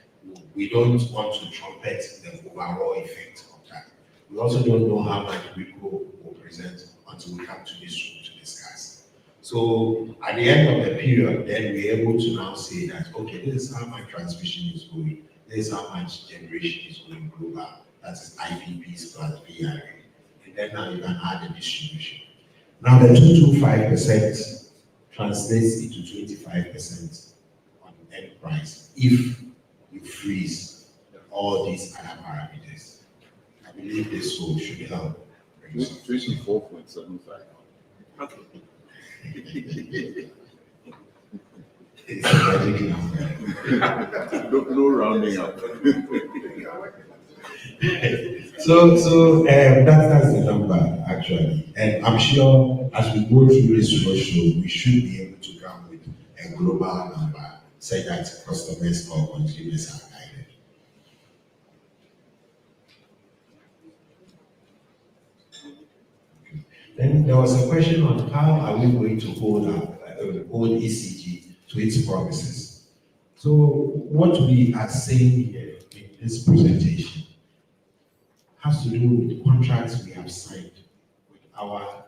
we don't want to trumpet the overall effect of that. We also don't know how much RICO will present until we come to this room to discuss. So at the end of the period, then we're able to now say that, okay, this is how much transmission is going, this is how much generation is going global, that is IPPs plus VRA. And then now you can add the distribution. Now the 225% translates into 25% on enterprise if you freeze all these other parameters. I believe this should help.
24.75.
Okay. It's a magic number.
No rounding up.
That's the number actually, and I'm sure as we go through this roadshow, we should be able to come with a global number, say that customers or consumers are guided. Then there was a question on how are we going to hold ECG to its promises. So what we are saying here in this presentation has to do with contracts we have signed with our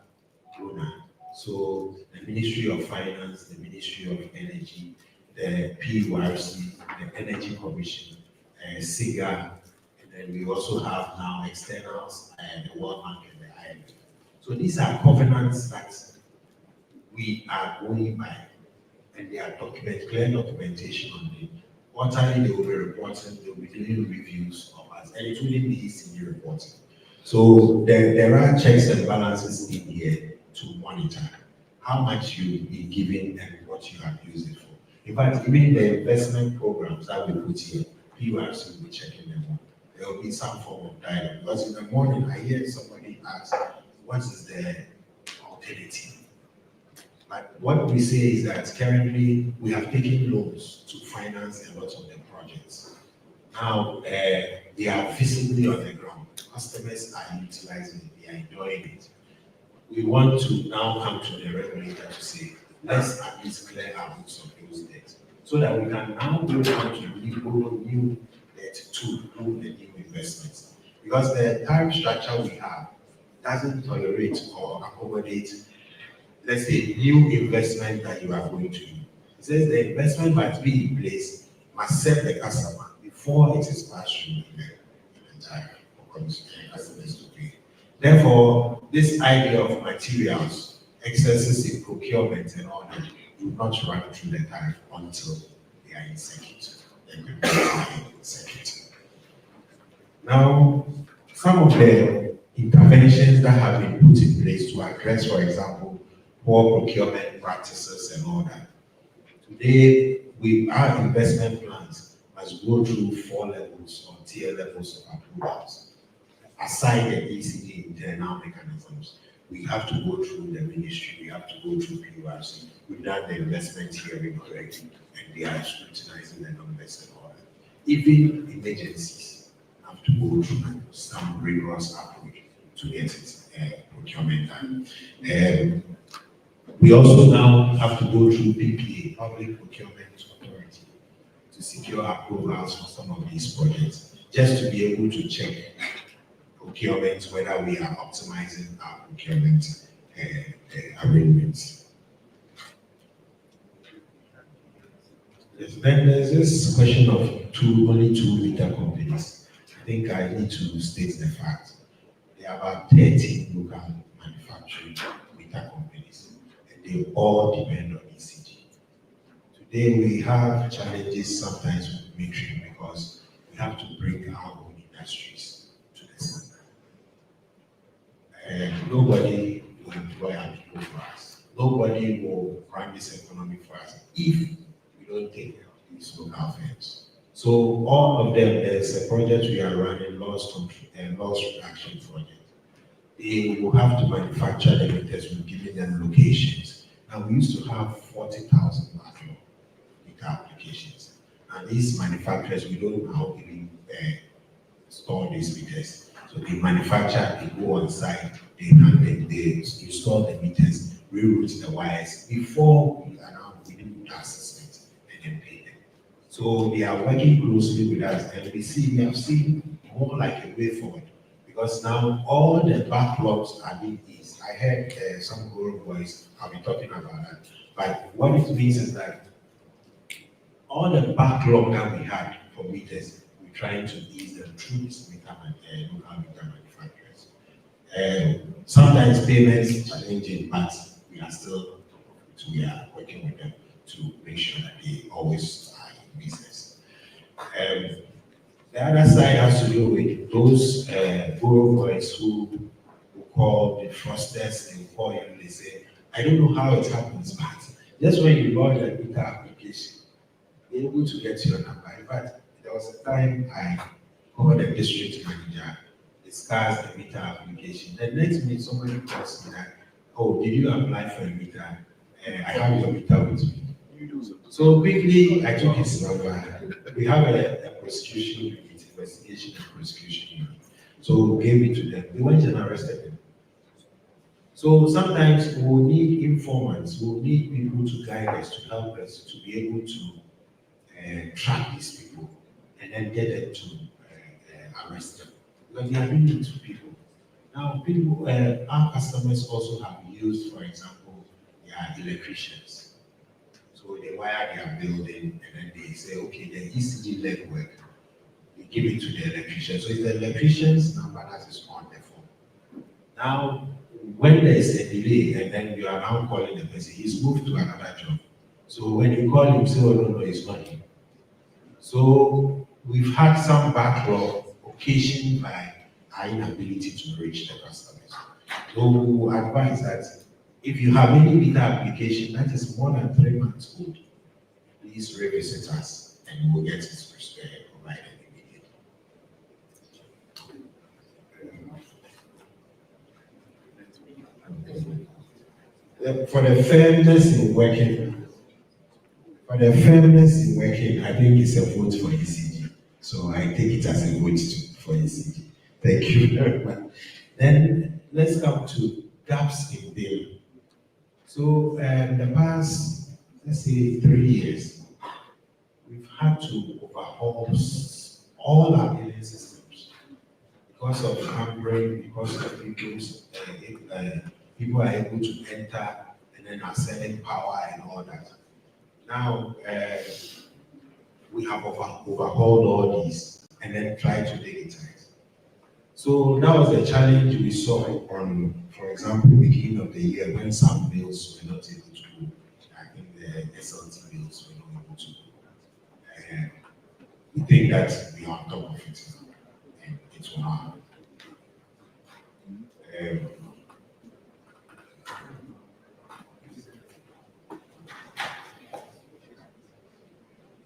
owner. So the Ministry of Finance, the Ministry of Energy, the PURC, the Energy Commission, SIGA, and then we also have now externals, the World Bank and the IMF. So these are covenants that we are going by, and they are clear documentation on them. Quarterly, they will be reporting, they will be doing reviews of us, and it will be ECG reporting. So there are checks and balances in here to monitor how much you've been given and what you have used it for. In fact, even the investment programs that we put here, PURC will be checking them on. There will be some form of dialogue. Because in the morning, I hear somebody ask, what is the alternative? But what we say is that currently we have taken loans to finance a lot of the projects. Now they are physically on the ground. Customers are utilizing it, they are enjoying it. We want to now come to the regulator to say, let's at least clear our books of those debts, so that we can now go on to new debt to do the new investments. Because the tariff structure we have doesn't tolerate or accommodate, let's say, new investment that you are going to do. It says the investment must be in place, must serve the customer before it is passed through the tariff for customers to pay. Therefore, this idea of materials, excesses in procurement and all that, do not run through the tariff until they are in circuit. Now, some of the interventions that have been put in place to address, for example, poor procurement practices and all that. Today, our investment plans must go through 4 levels or tier levels of approvals. Aside the ECD internal mechanisms, we have to go through the ministry, we have to go through PURC. We've done the investment hearing already, and they are scrutinizing the numbers and all that. Even emergencies have to go through some rigorous approach to get it procurement done. We also now have to go through PPA, Public Procurement Authority, to secure approvals for some of these projects, just to be able to check procurement, whether we are optimizing our procurement arrangements. Yes, then there's this question of only two meter companies. I think I need to state the fact. There are about 30 local manufacturing meter companies, and they all depend on ECG. Today we have challenges sometimes with metering because we have to bring our own industries to the center. And nobody will employ our people for us. Nobody will run this economy for us if we don't take care of these local firms. So all of them, there's a project we are running, loss reduction project. they will have to manufacture the meters. We're giving them locations. And we used to have 40,000 meter applications. And these manufacturers, we don't know how even store these meters. So they manufacture, they go on site, they install the meters, reroute the wires before we do the assessment and then pay them. So they are working closely with us, and we have seen more like a way forward, because now all the backlogs are being eased. I heard some rural boys have been talking about that, but what it means is that all the backlog that we had for meters, we're trying to ease them through this local meter manufacturers. Sometimes payments challenging, but we are working with them to make sure that they always are in business. The other side has to do with those rural boys who call the frosters and call you and they say, I don't know how it happens, but just when you lodge a meter application, they're able to get your number. In fact, there was a time I called the district manager, discussed the meter application. The next minute, somebody calls me that, oh, did you apply for a meter? I have your meter with me. So quickly, I took his number. We have a prosecution unit, investigation and prosecution unit. So we gave it to them. They went and arrested them. So sometimes we'll need informants, we'll need people to guide us, to help us, to be able to track these people and then get them to arrest them. Because they are doing it to people. Now, people, our customers also have used, for example, their electricians. So they wire their building and then they say, okay, the ECG legwork, they give it to the electrician. So it's the electrician's number that is on the phone. Now, when there is a delay and then you are now calling the person, he's moved to another job. So when you call him, say, oh, no, it's not him. So we've had some backlog occasioned by our inability to reach the customers. So we advise that if you have any meter application that is more than 3 months old, please revisit us and we'll get it provided immediately. For the fairness in working, I think it's a vote for ECG. So I take it as a vote for ECG. Thank you very much. Then let's come to gaps in billing. So the past, let's say 3 years, we've had to overhaul all our billing systems because of hampering, because of people are able to enter and then are selling power and all that. Now, we have overhauled all these and then tried to digitize. So that was the challenge we saw on, for example, the beginning of the year when some bills were not able to go. I think the SLT bills were not able to go. And we think that we are on top of it and it will not happen.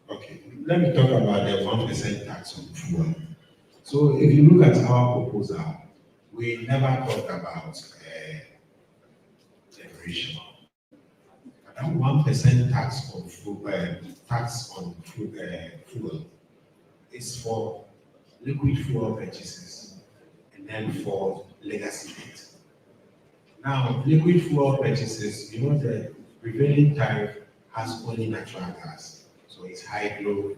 Okay, let me talk about the 1% tax on fuel. So if you look at our proposal, we never talked about generation. That 1% tax on fuel is for liquid fuel purchases and then for legacy debt. Now, liquid fuel purchases, you know, the prevailing tariff has only natural gas. So it's hydro,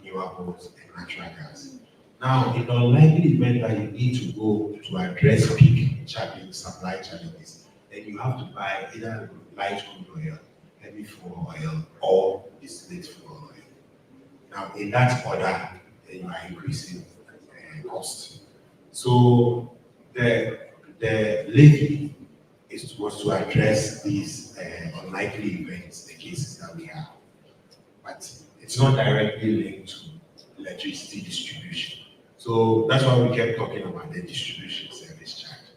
renewables, and natural gas. Now, in the unlikely event that you need to go to address peak supply challenges, then you have to buy either light crude oil, heavy fuel oil, or distillate fuel oil. Now, in that order, then you are increasing cost. So the levy was to address these unlikely events, the cases that we have. But it's not directly linked to electricity distribution. So that's why we kept talking about the distribution service charge.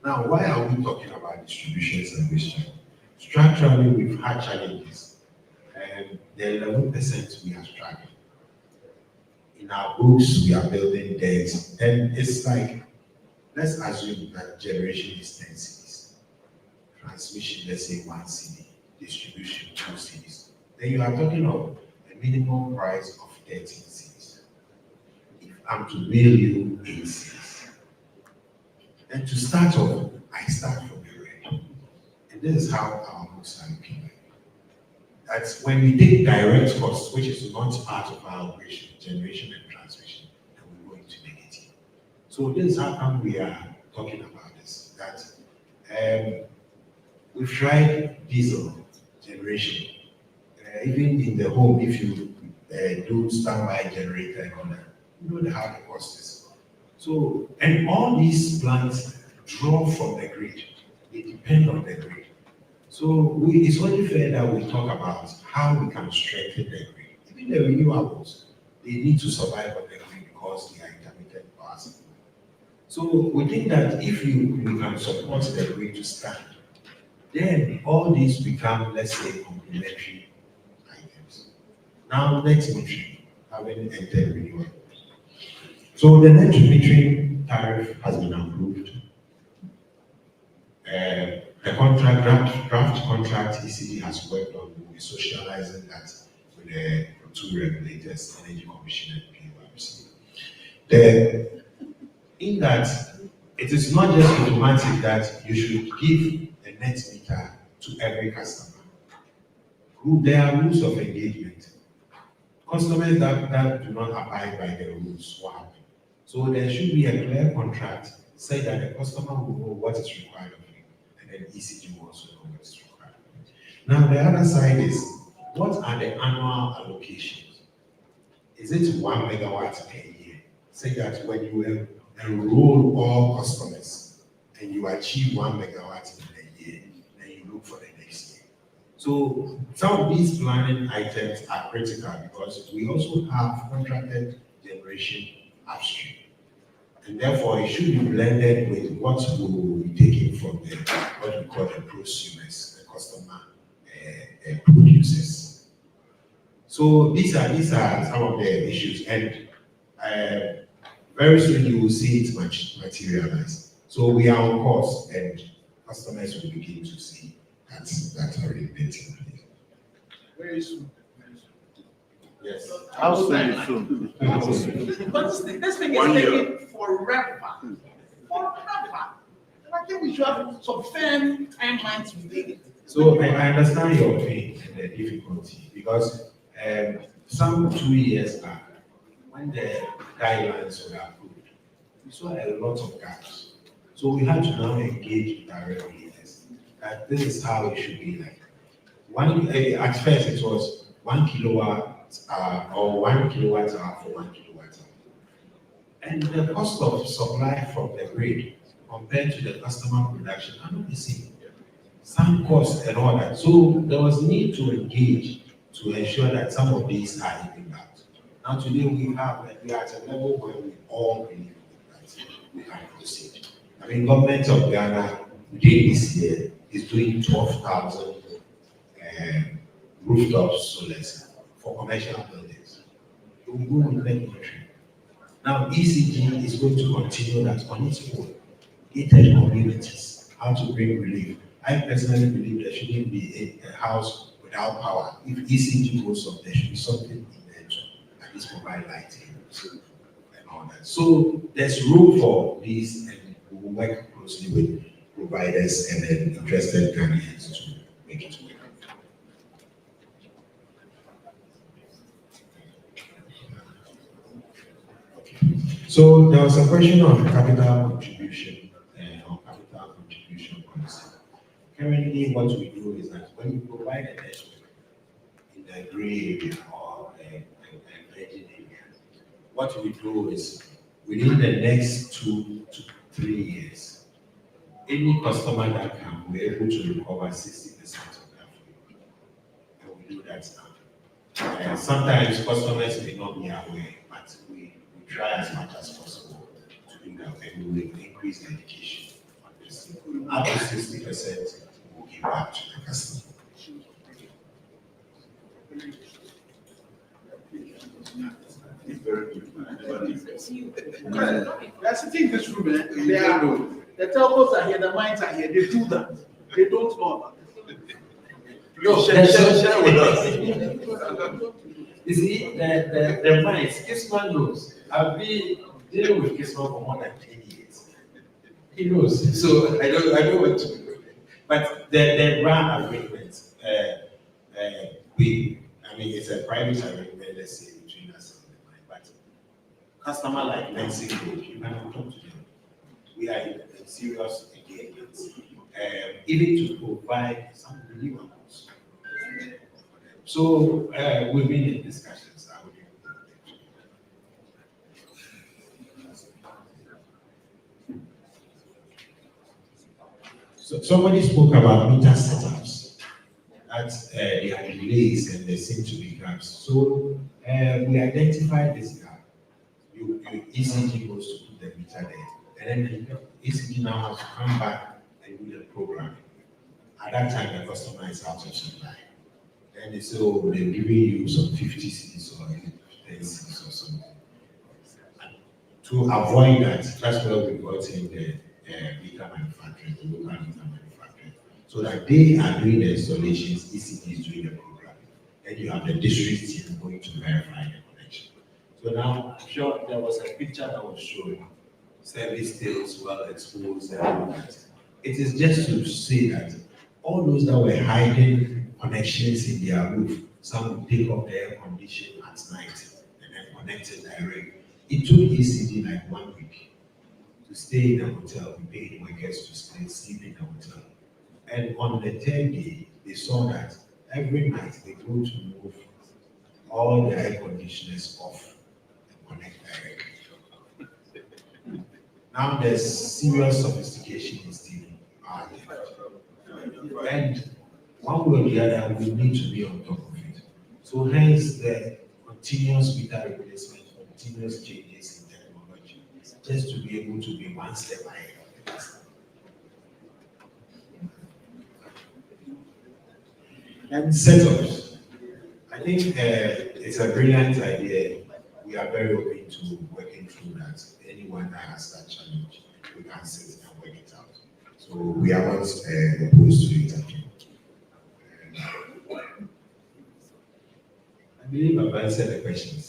Now, why are we talking about distribution service charge? Structurally, we've had challenges, and the 11% we are struggling. In our books, we are building debt, and it's like let's assume that generation is 10 cities, transmission, let's say 1 city, distribution 2 cities. Then you are talking of a minimum price of 13 cities. If I'm to bill you 8 cities, then to start off, I start from the red. And this is how our books are looking like. That's when we take direct costs, which is not part of our operation, generation and transmission, and we go into negative. So this is how come we are talking about this. That we've tried diesel generation. Even in the home, if you do standby generator and all that, you know how the cost is. So, and all these plants draw from the grid. They depend on the grid. So it's only fair that we talk about how we can strengthen the grid. Even the renewables, they need to survive on the grid because they are intermittent power supply. So we think that if we can support the grid to stand, then all these become, let's say, complementary items. Now, net metering, having entered renewables. So the net metering tariff has been approved. The contract, draft contract ECD has worked on socializing that with the 2 regulators, Energy Commission and PURC. In that, it is not just automatic that you should give a net meter to every customer. There are rules of engagement. Customers that do not abide by the rules, what happens? So there should be a clear contract, say that the customer will know what is required of him, and then ECG will also know what is required. Now the other side is, what are the annual allocations? Is it 1 megawatt per year? Say that when you enroll all customers and you achieve 1 megawatt in a year, then you look for the next year. So some of these planning items are critical because we also have contracted generation upstream. And therefore, it should be blended with what will be taken from the, what we call the prosumers, the customer producers. So these are some of the issues, and very soon you will see it materialize. So we are on course, and customers will begin to see that already taking place.
Very soon.
Yes.
How soon? But this thing is taking forever. Forever. And I think we should have some firm timelines within it.
So I understand your pain and the difficulty because some 2 years back, when the guidelines were approved, we saw a lot of gaps. So we had to now engage with our regulators that this is how it should be like. At first it was 1 kilowatt or 1 kilowatt hour for 1 kilowatt hour. And the cost of supply from the grid compared to the customer production are not the same. Some cost and all that. So there was need to engage to ensure that some of these are evened out. Now today we are at a level where we all believe that we can proceed. I mean, government of Ghana within this year is doing 12,000 rooftop solars for commercial buildings. We will go with net metering. Now ECG is going to continue that on its own. Gated communities, how to bring relief. I personally believe there shouldn't be a house without power. If ECG goes up, there should be something in there to at least provide lighting and all that. So there's room for these, and we will work closely with providers and then interested Ghanaians to make it work. So there was a question on capital contribution and on capital contribution policy. Currently, what we do is that when we provide a network in the gray area or an virgin area, what we do is within the next 2 to 3 years, any customer that can, we're able to recover 60% of that fee. And we do that now. Sometimes customers may not be aware, but we try as much as possible to do that, and we will increase the education on this. Up to 60% will give back to the customer.
We are sitting in this room
YouTube, they are, the telcos are here, the minds are here, they do that. They don't know about it.
No, share with us.
You see, the minds, Kisman knows. I've been dealing with Kisman for more than 10 years. He knows. So I don't want to. But the RAN agreement, it's a private agreement, let's say, between us and the mine. But customer like Mexico, you cannot talk to them. We are in serious engagements. Even to provide some deliverables. So we've been in discussions.
So somebody spoke about meter setups. That there are delays and there seem to be gaps. So we identified this gap. ECG goes to put the meter there, and then the ECG now has to come back and do the programming. At that time, the customer is out of supply. Then they say, oh, they're giving you some 50 cedis or 10 cedis or something. And to avoid that, that's where we got in the meter manufacturing, the local meter manufacturing. So that they are doing the installations, ECG is doing the programming. Then you have the district team going to verify the connection. So now, I'm sure there was a picture that was showing service tails well exposed and all that. It is just to say that all those that were hiding connections in their roof, some would take off the air condition at night and then connect it direct. It took ECD like 1 week to stay in the hotel. We paid workers to sleep in the hotel. And on the 10th day, they saw that every night they go to move all the air conditioners off and connect directly. Now there's serious sophistication in stealing our data. And one way or the other, we need to be on top of it. So hence the continuous meter replacement, continuous changes in technology, just to be able to be one step ahead of the customer. And setups. I think it's a brilliant idea. We are very open to working through that. Anyone that has that challenge, we can sit and work it out. So we are not opposed to it at all. I believe I've answered the questions.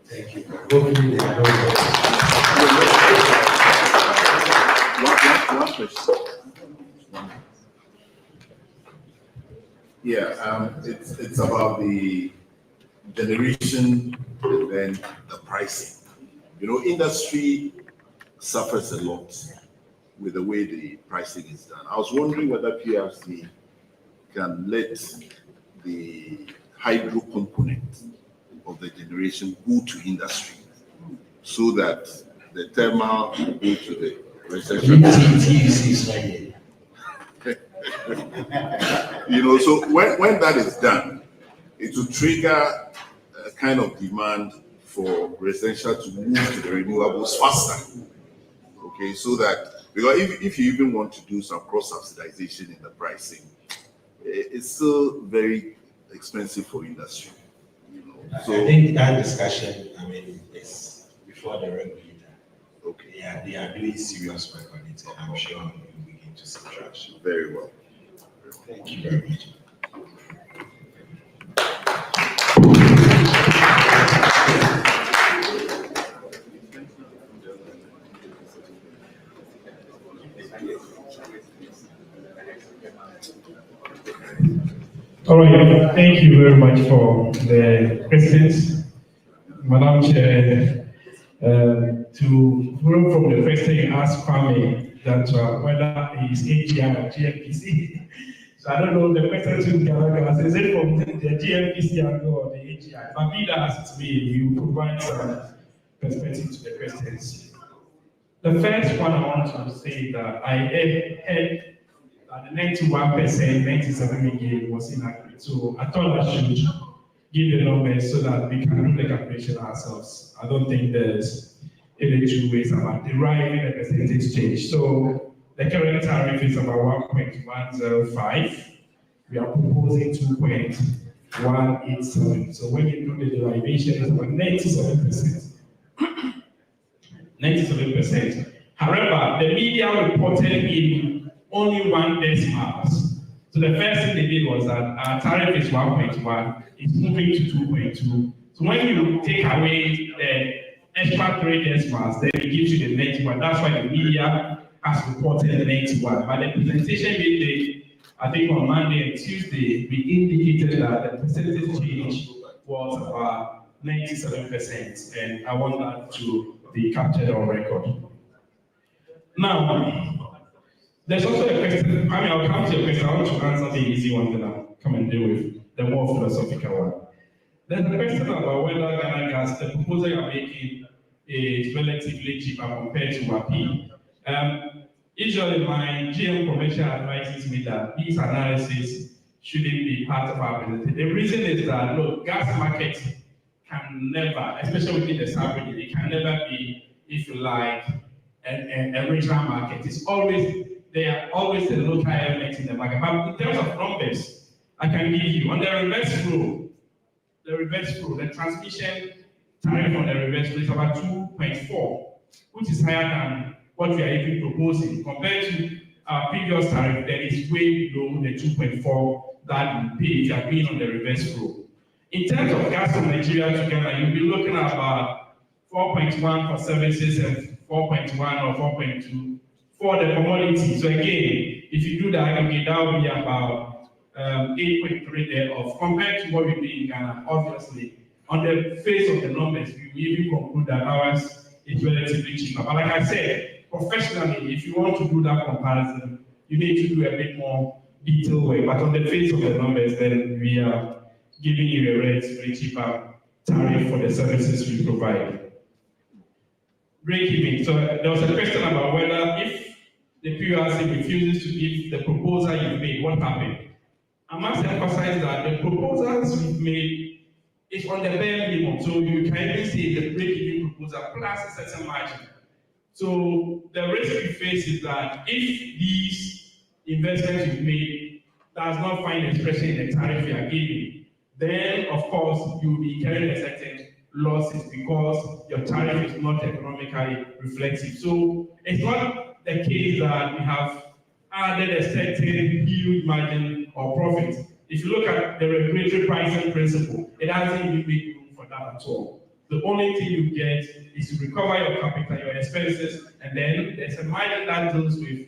Thank you. Hopefully they are not
One question. Yeah, it's about the generation and then the pricing. You know, industry suffers a lot with the way the pricing is done. I was wondering whether PRC can let the hydro component of the generation go to industry so that the thermal will go to the residential. You know, so when that is done, it will trigger a kind of demand for residential to move to the renewables faster. Okay, so that, because if you even want to do some cross-subsidization in the pricing, it's still very expensive for industry. You know, so
I think that discussion, is before the regulator.
Okay.
Yeah, they are doing serious work on it, and I'm sure we'll begin to see traction.
Very well.
Thank you very much.
All right, thank you very much for the questions, Madam Chair. To follow from the question you asked Kwame, that whether he's AGI or GMPC. So I don't know the question to Gallagher. Is it from the GMPC angle or the AGI? But be that as it may, you provide some perspective to the questions. The first one I want to say that I heard that the 91%, 97 million was inaccurate. So I thought I should give the numbers so that we can do the calculation ourselves. I don't think there's any two ways about deriving the percentage change. So the current tariff is about 1.105. We are proposing 2.187. So when you do the derivation, it's about 97%. 97%. However, the media reported in only 1 decimal. So the first thing they did was that our tariff is 1.1, it's moving to 2.2. So when you take away the extra 3 decimals, then it gives you the 91. That's why the media has reported the 91. But the presentation we did, I think on Monday and Tuesday, we indicated that the percentage change was about 97%, and I want that to be captured on record. Now, there's also a question. I mean, I'll come to a question. I want to answer the easy one, then I'll come and deal with the more philosophical one. There's a question about whether Ghana gas, the proposal you're making, is relatively cheaper compared to WAPI. Usually, my GM commercial advises me that these analyses shouldn't be part of our presentation. The reason is that, look, gas markets can never, especially within the sub-region, it can never be, if you like, a regional market. It's always, there are always a local element in the market. But in terms of numbers, I can give you, on the reverse flow, the transmission tariff on the reverse flow is about 2.4, which is higher than what we are even proposing. Compared to our previous tariff, that is way below the 2.4 that we pay if you are being on the reverse flow. In terms of gas from Nigeria to Ghana, you'll be looking at about 4.1 for services and 4.1 or 4.2 for the commodity. So again, if you do that, okay, that will be about 8.3 there of compared to what we do in Ghana. Obviously, on the face of the numbers, we will even conclude that ours is relatively cheaper. But like I said, professionally, if you want to do that comparison, you need to do a bit more detailed work. But on the face of the numbers, then we are giving you a relatively cheaper tariff for the services we provide. Break-even. So there was a question about whether if the PRC refuses to give the proposal you made, what happened? I must emphasize that the proposals we've made is on the bare minimum. So you can even see the break-even proposal plus a certain margin. So the risk we face is that if these investments we've made does not find expression in the tariff we are giving, then of course you'll be carrying a certain losses because your tariff is not economically reflective. So it's not the case that we have added a certain huge margin or profit. If you look at the regulatory pricing principle, it doesn't even make room for that at all. The only thing you get is to recover your capital, your expenses, and then there's a margin that deals with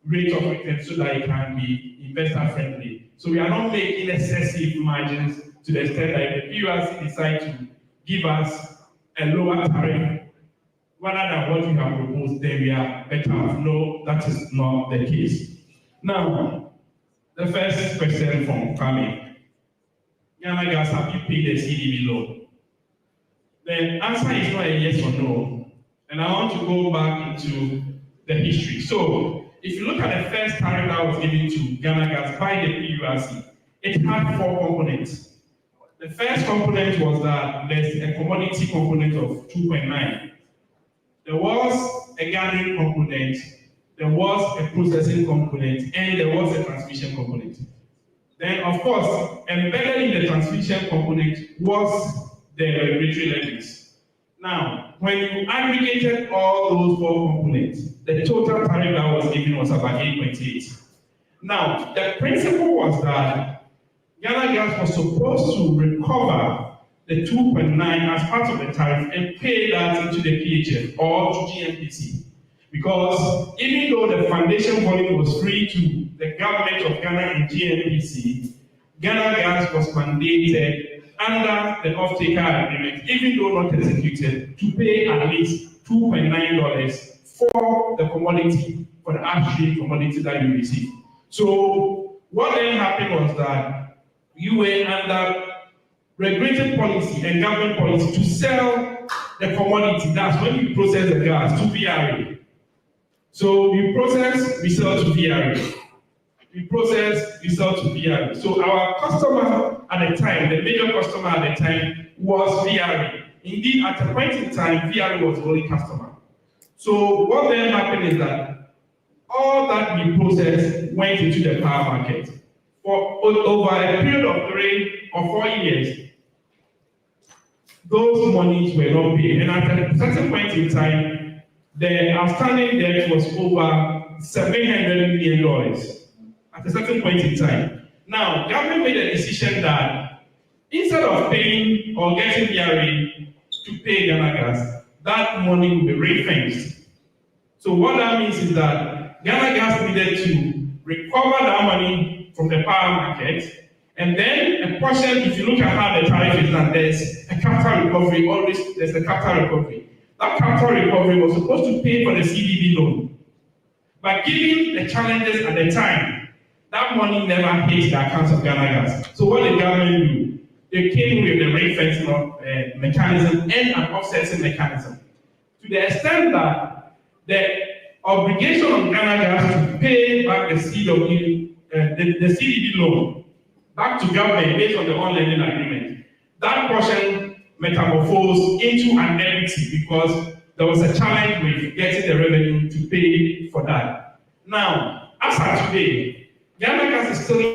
rate of return so that it can be investor friendly. So we are not making excessive margins to the extent that if the PURC decide to give us a lower tariff rather than what we have proposed, then we are better off. No, that is not the case. Now, the first question from Kwame. Ghana Gas, have you paid the CDB loan? The answer is not a yes or no. And I want to go back into the history. So, if you look at the first tariff that was given to Ghana Gas by the PURC, it had 4 components. The first component was that there's a commodity component of 2.9. There was a gathering component, there was a processing component, and there was a transmission component. Then, of course, embedded in the transmission component was the regulatory levies. Now, when you aggregated all those 4 components, the total tariff that was given was about 8.8. Now, the principle was that Ghana Gas was supposed to recover the 2.9 as part of the tariff and pay that into the PHF or to GNPC. Because even though the foundation volume was free to the government of Ghana and GNPC, Ghana Gas was mandated under the off-taker agreement, even though not executed, to pay at least $2.9 for the commodity, for the upstream commodity that you receive. So what then happened was that you were under regulatory policy and government policy to sell the commodity. That's when you process the gas to VRA. So we process, we sell to VRA. We process, we sell to VRA. So our customer at the time, the major customer at the time was VRA. Indeed, at a point in time, VRA was the only customer. So what then happened is that all that we processed went into the power market. For over a period of 3 or 4 years, those monies were not paid. And at a certain point in time, the outstanding debt was over $700 million at a certain point in time. Now, government made a decision that instead of paying or getting DRA to pay Ghana Gas, that money will be ring-fenced. So what that means is that Ghana Gas needed to recover that money from the power market, and then a portion, if you look at how the tariff is done, there's a capital recovery, always there's a capital recovery. That capital recovery was supposed to pay for the CDB loan. But given the challenges at the time, that money never hit the accounts of Ghana Gas. So what did government do? They came with the ring-fencing mechanism and an offsetting mechanism. To the extent that the obligation on Ghana Gas to pay back the CDB loan back to government based on the on-lending agreement, that portion metamorphosed into an equity because there was a challenge with getting the revenue to pay for that. Now, as of today, Ghana Gas is still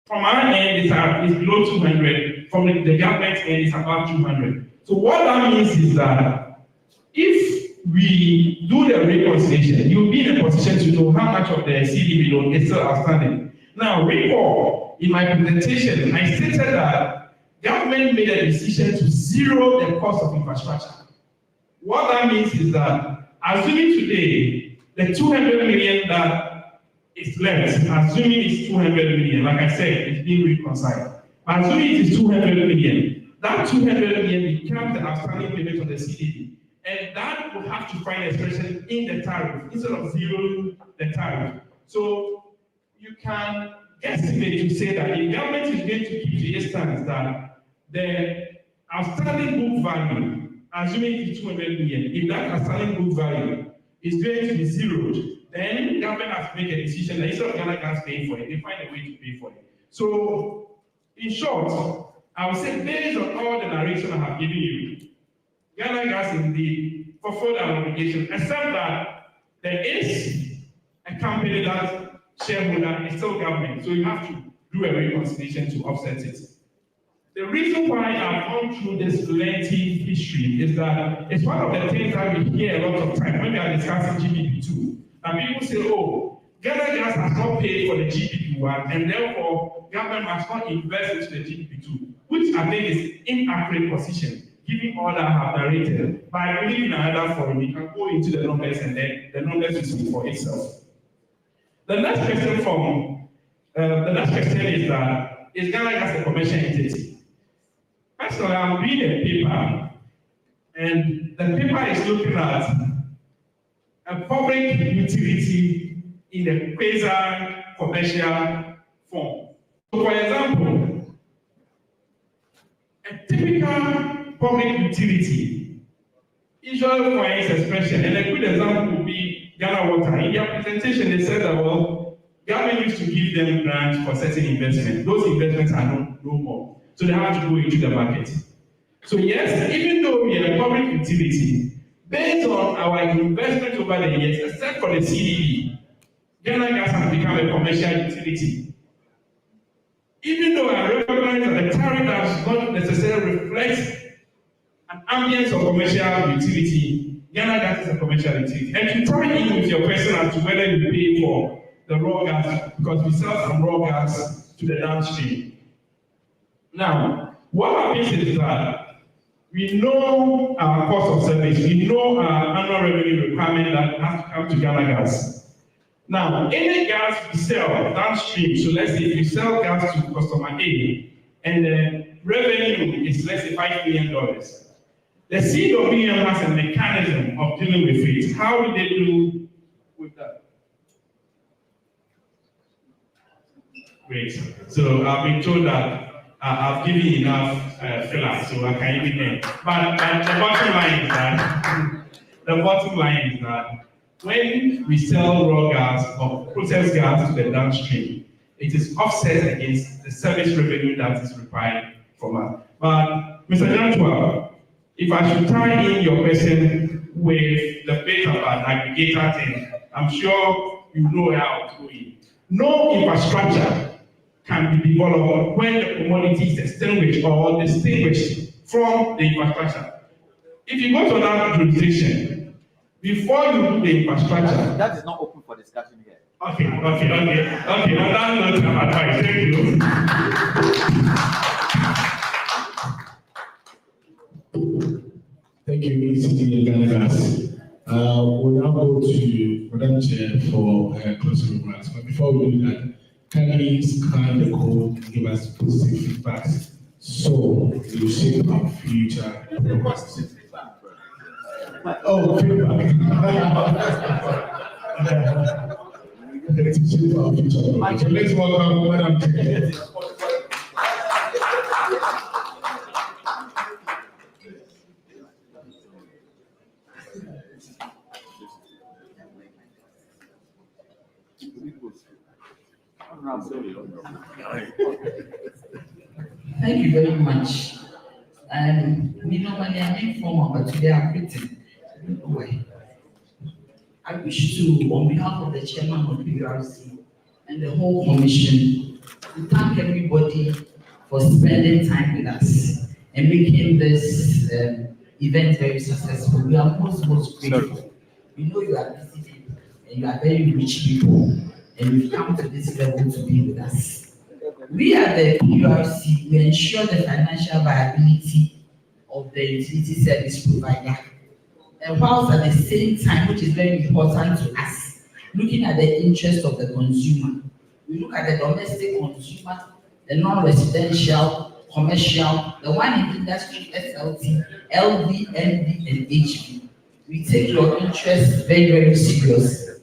from our end, it's below 200. From the government end, it's above 200. So what that means is that if we do the reconciliation, you'll be in a position to know how much of the CDB loan is still outstanding. Now, recall, in my presentation, I stated that government made a decision to zero the cost of infrastructure. What that means is that, assuming today, the 200 million that is left, assuming it's 200 million, like I said, it's being reconciled. Assuming it is 200 million, that 200 million becomes the outstanding payment on the CDB. And that will have to find expression in the tariff instead of zeroing the tariff. So you can estimate to say that the government is going to keep to its stance that the outstanding book value, assuming it is 200 million, if that outstanding book value is going to be zeroed, then government has to make a decision that instead of Ghana Gas paying for it, they find a way to pay for it. So, in short, I would say based on all the narration I have given you, Ghana Gas indeed fulfilled an obligation, except that there is a company that shareholder is still government, so you have to do a reconciliation to offset it. The reason why I've gone through this lengthy history is that it's one of the things that we hear a lot of time when we are discussing GBP2. And people say, oh, Ghana Gas has not paid for the GBP1, and therefore government must not invest into the GBP2, which I think is inaccurate position, given all that I have narrated. By bringing another forum, we can go into the numbers and then the numbers will speak for itself. The next question is that, is Ghana Gas a commercial entity? Personally, I'm reading a paper, and the paper is looking at a public utility in a quasi-commercial form. So, for example, a typical public utility usually finds expression, and a good example would be Ghana Water. In their presentation, they said that, well, government used to give them grants for certain investments. Those investments are no more. So they have to go into the market. So yes, even though we are a public utility, based on our investment over the years, except for the CDB, Ghana Gas has become a commercial utility. Even though I recognize that the tariff does not necessarily reflect an ambience of commercial utility, Ghana Gas is a commercial utility. And to tie in with your question as to whether you pay for the raw gas, because we sell some raw gas to the downstream. Now, what happens is that we know our cost of service, we know our annual revenue requirement that has to come to Ghana Gas. Now, any gas we sell downstream, so let's say if you sell gas to customer A, and the revenue is, let's say, $5 million, the CWM has a mechanism of dealing with it. How do they do with that? Great. So I've been told that I've given enough filler, so I can even end. But the bottom line is that when we sell raw gas or processed gas to the downstream, it is offset against the service revenue that is required from us. But Mr. Joshua, if I should tie in your question with the bit about aggregator thing, I'm sure you know how to do it. No infrastructure can be developed when the commodity is extinguished or distinguished from the infrastructure. If you go to another jurisdiction, before you do the infrastructure,
that is not open for discussion here.
Okay. Now that's not my advice. Thank you.
Thank you, Mr. Ganegas. We'll now go to Madam Chair for closing remarks. But before we do that, kindly scan the code and give us positive feedback so we shape our future. Oh, feedback. To shape our future. So let's welcome Madam Chair.
Thank you very much. Me normally I'm informal, but today I'm written. I don't know why. I wish to, on behalf of the chairman of the PRC and the whole commission, to thank everybody for spending time with us and making this event very successful. We are most grateful. We know you are busy people and you are very rich people, and you've come to this level to be with us. We at the PRC, we ensure the financial viability of the utility service provider. And whilst at the same time, which is very important to us, looking at the interest of the consumer. We look at the domestic consumer, the non-residential, commercial, the one in industry, SLT, LV, ND, and HV. We take your interest very, very serious.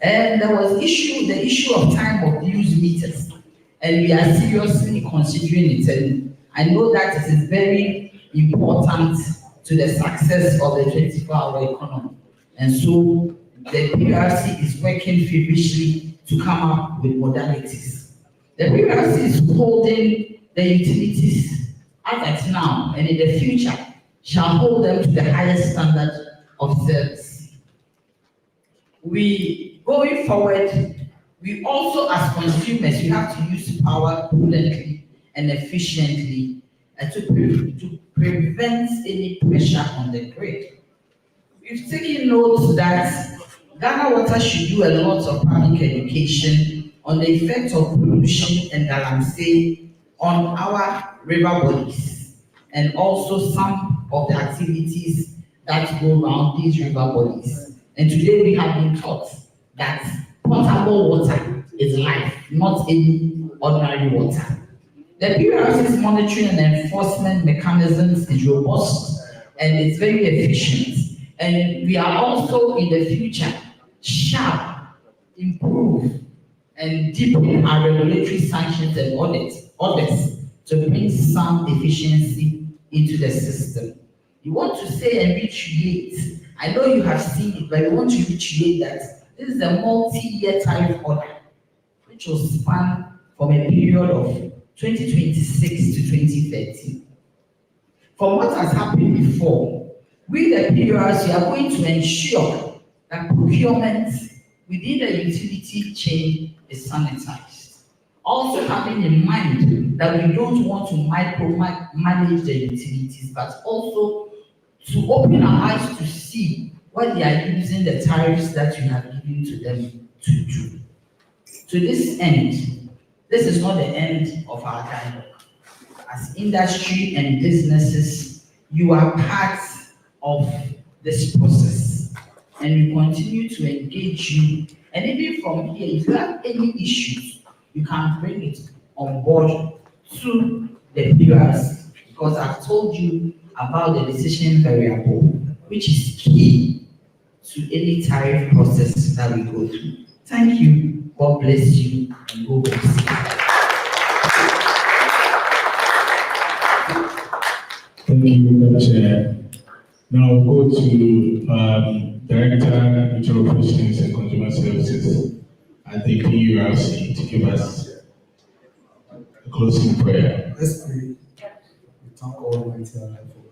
And there was the issue of time of use meters. And we are seriously considering it. And I know that it is very important to the success of the 24-hour economy. And so the PRC is working feverishly to come up with modalities. The PRC is holding the utilities as at now and in the future shall hold them to the highest standard of service. Going forward, we also as consumers, we have to use power prudently and efficiently to prevent any pressure on the grid. We've taken note that Ghana Water should do a lot of public education on the effect of pollution and galamsey on our river bodies, and also some of the activities that go around these river bodies. And today we have been taught that potable water is life, not any ordinary water. The PRC's monitoring and enforcement mechanisms is robust and it's very efficient. And we are also in the future shall improve and deepen our regulatory sanctions and audits to bring some efficiency into the system. You want to say and reiterate, I know you have seen it, but you want to reiterate that this is a multi-year tariff order, which will span from a period of 2026 to 2030. From what has happened before, we the PRC are going to ensure that procurement within the utility chain is sanitized. Also having in mind that we don't want to micromanage the utilities, but also to open our eyes to see what they are using the tariffs that you have given to them to do. To this end, this is not the end of our dialogue. As industry and businesses, you are part of this process, and we continue to engage you. And even from here, if you have any issues, you can bring it on board to the PRC, because I've told you about the decision variable, which is key to any tariff process that we go through. Thank you. God bless you, and God bless you.
Thank you, Madam Chair. Now we'll go to Director, Mutual Operations and Consumer Services at the PURC to give us
closing prayer.
Let's pray. We thank Almighty Allah for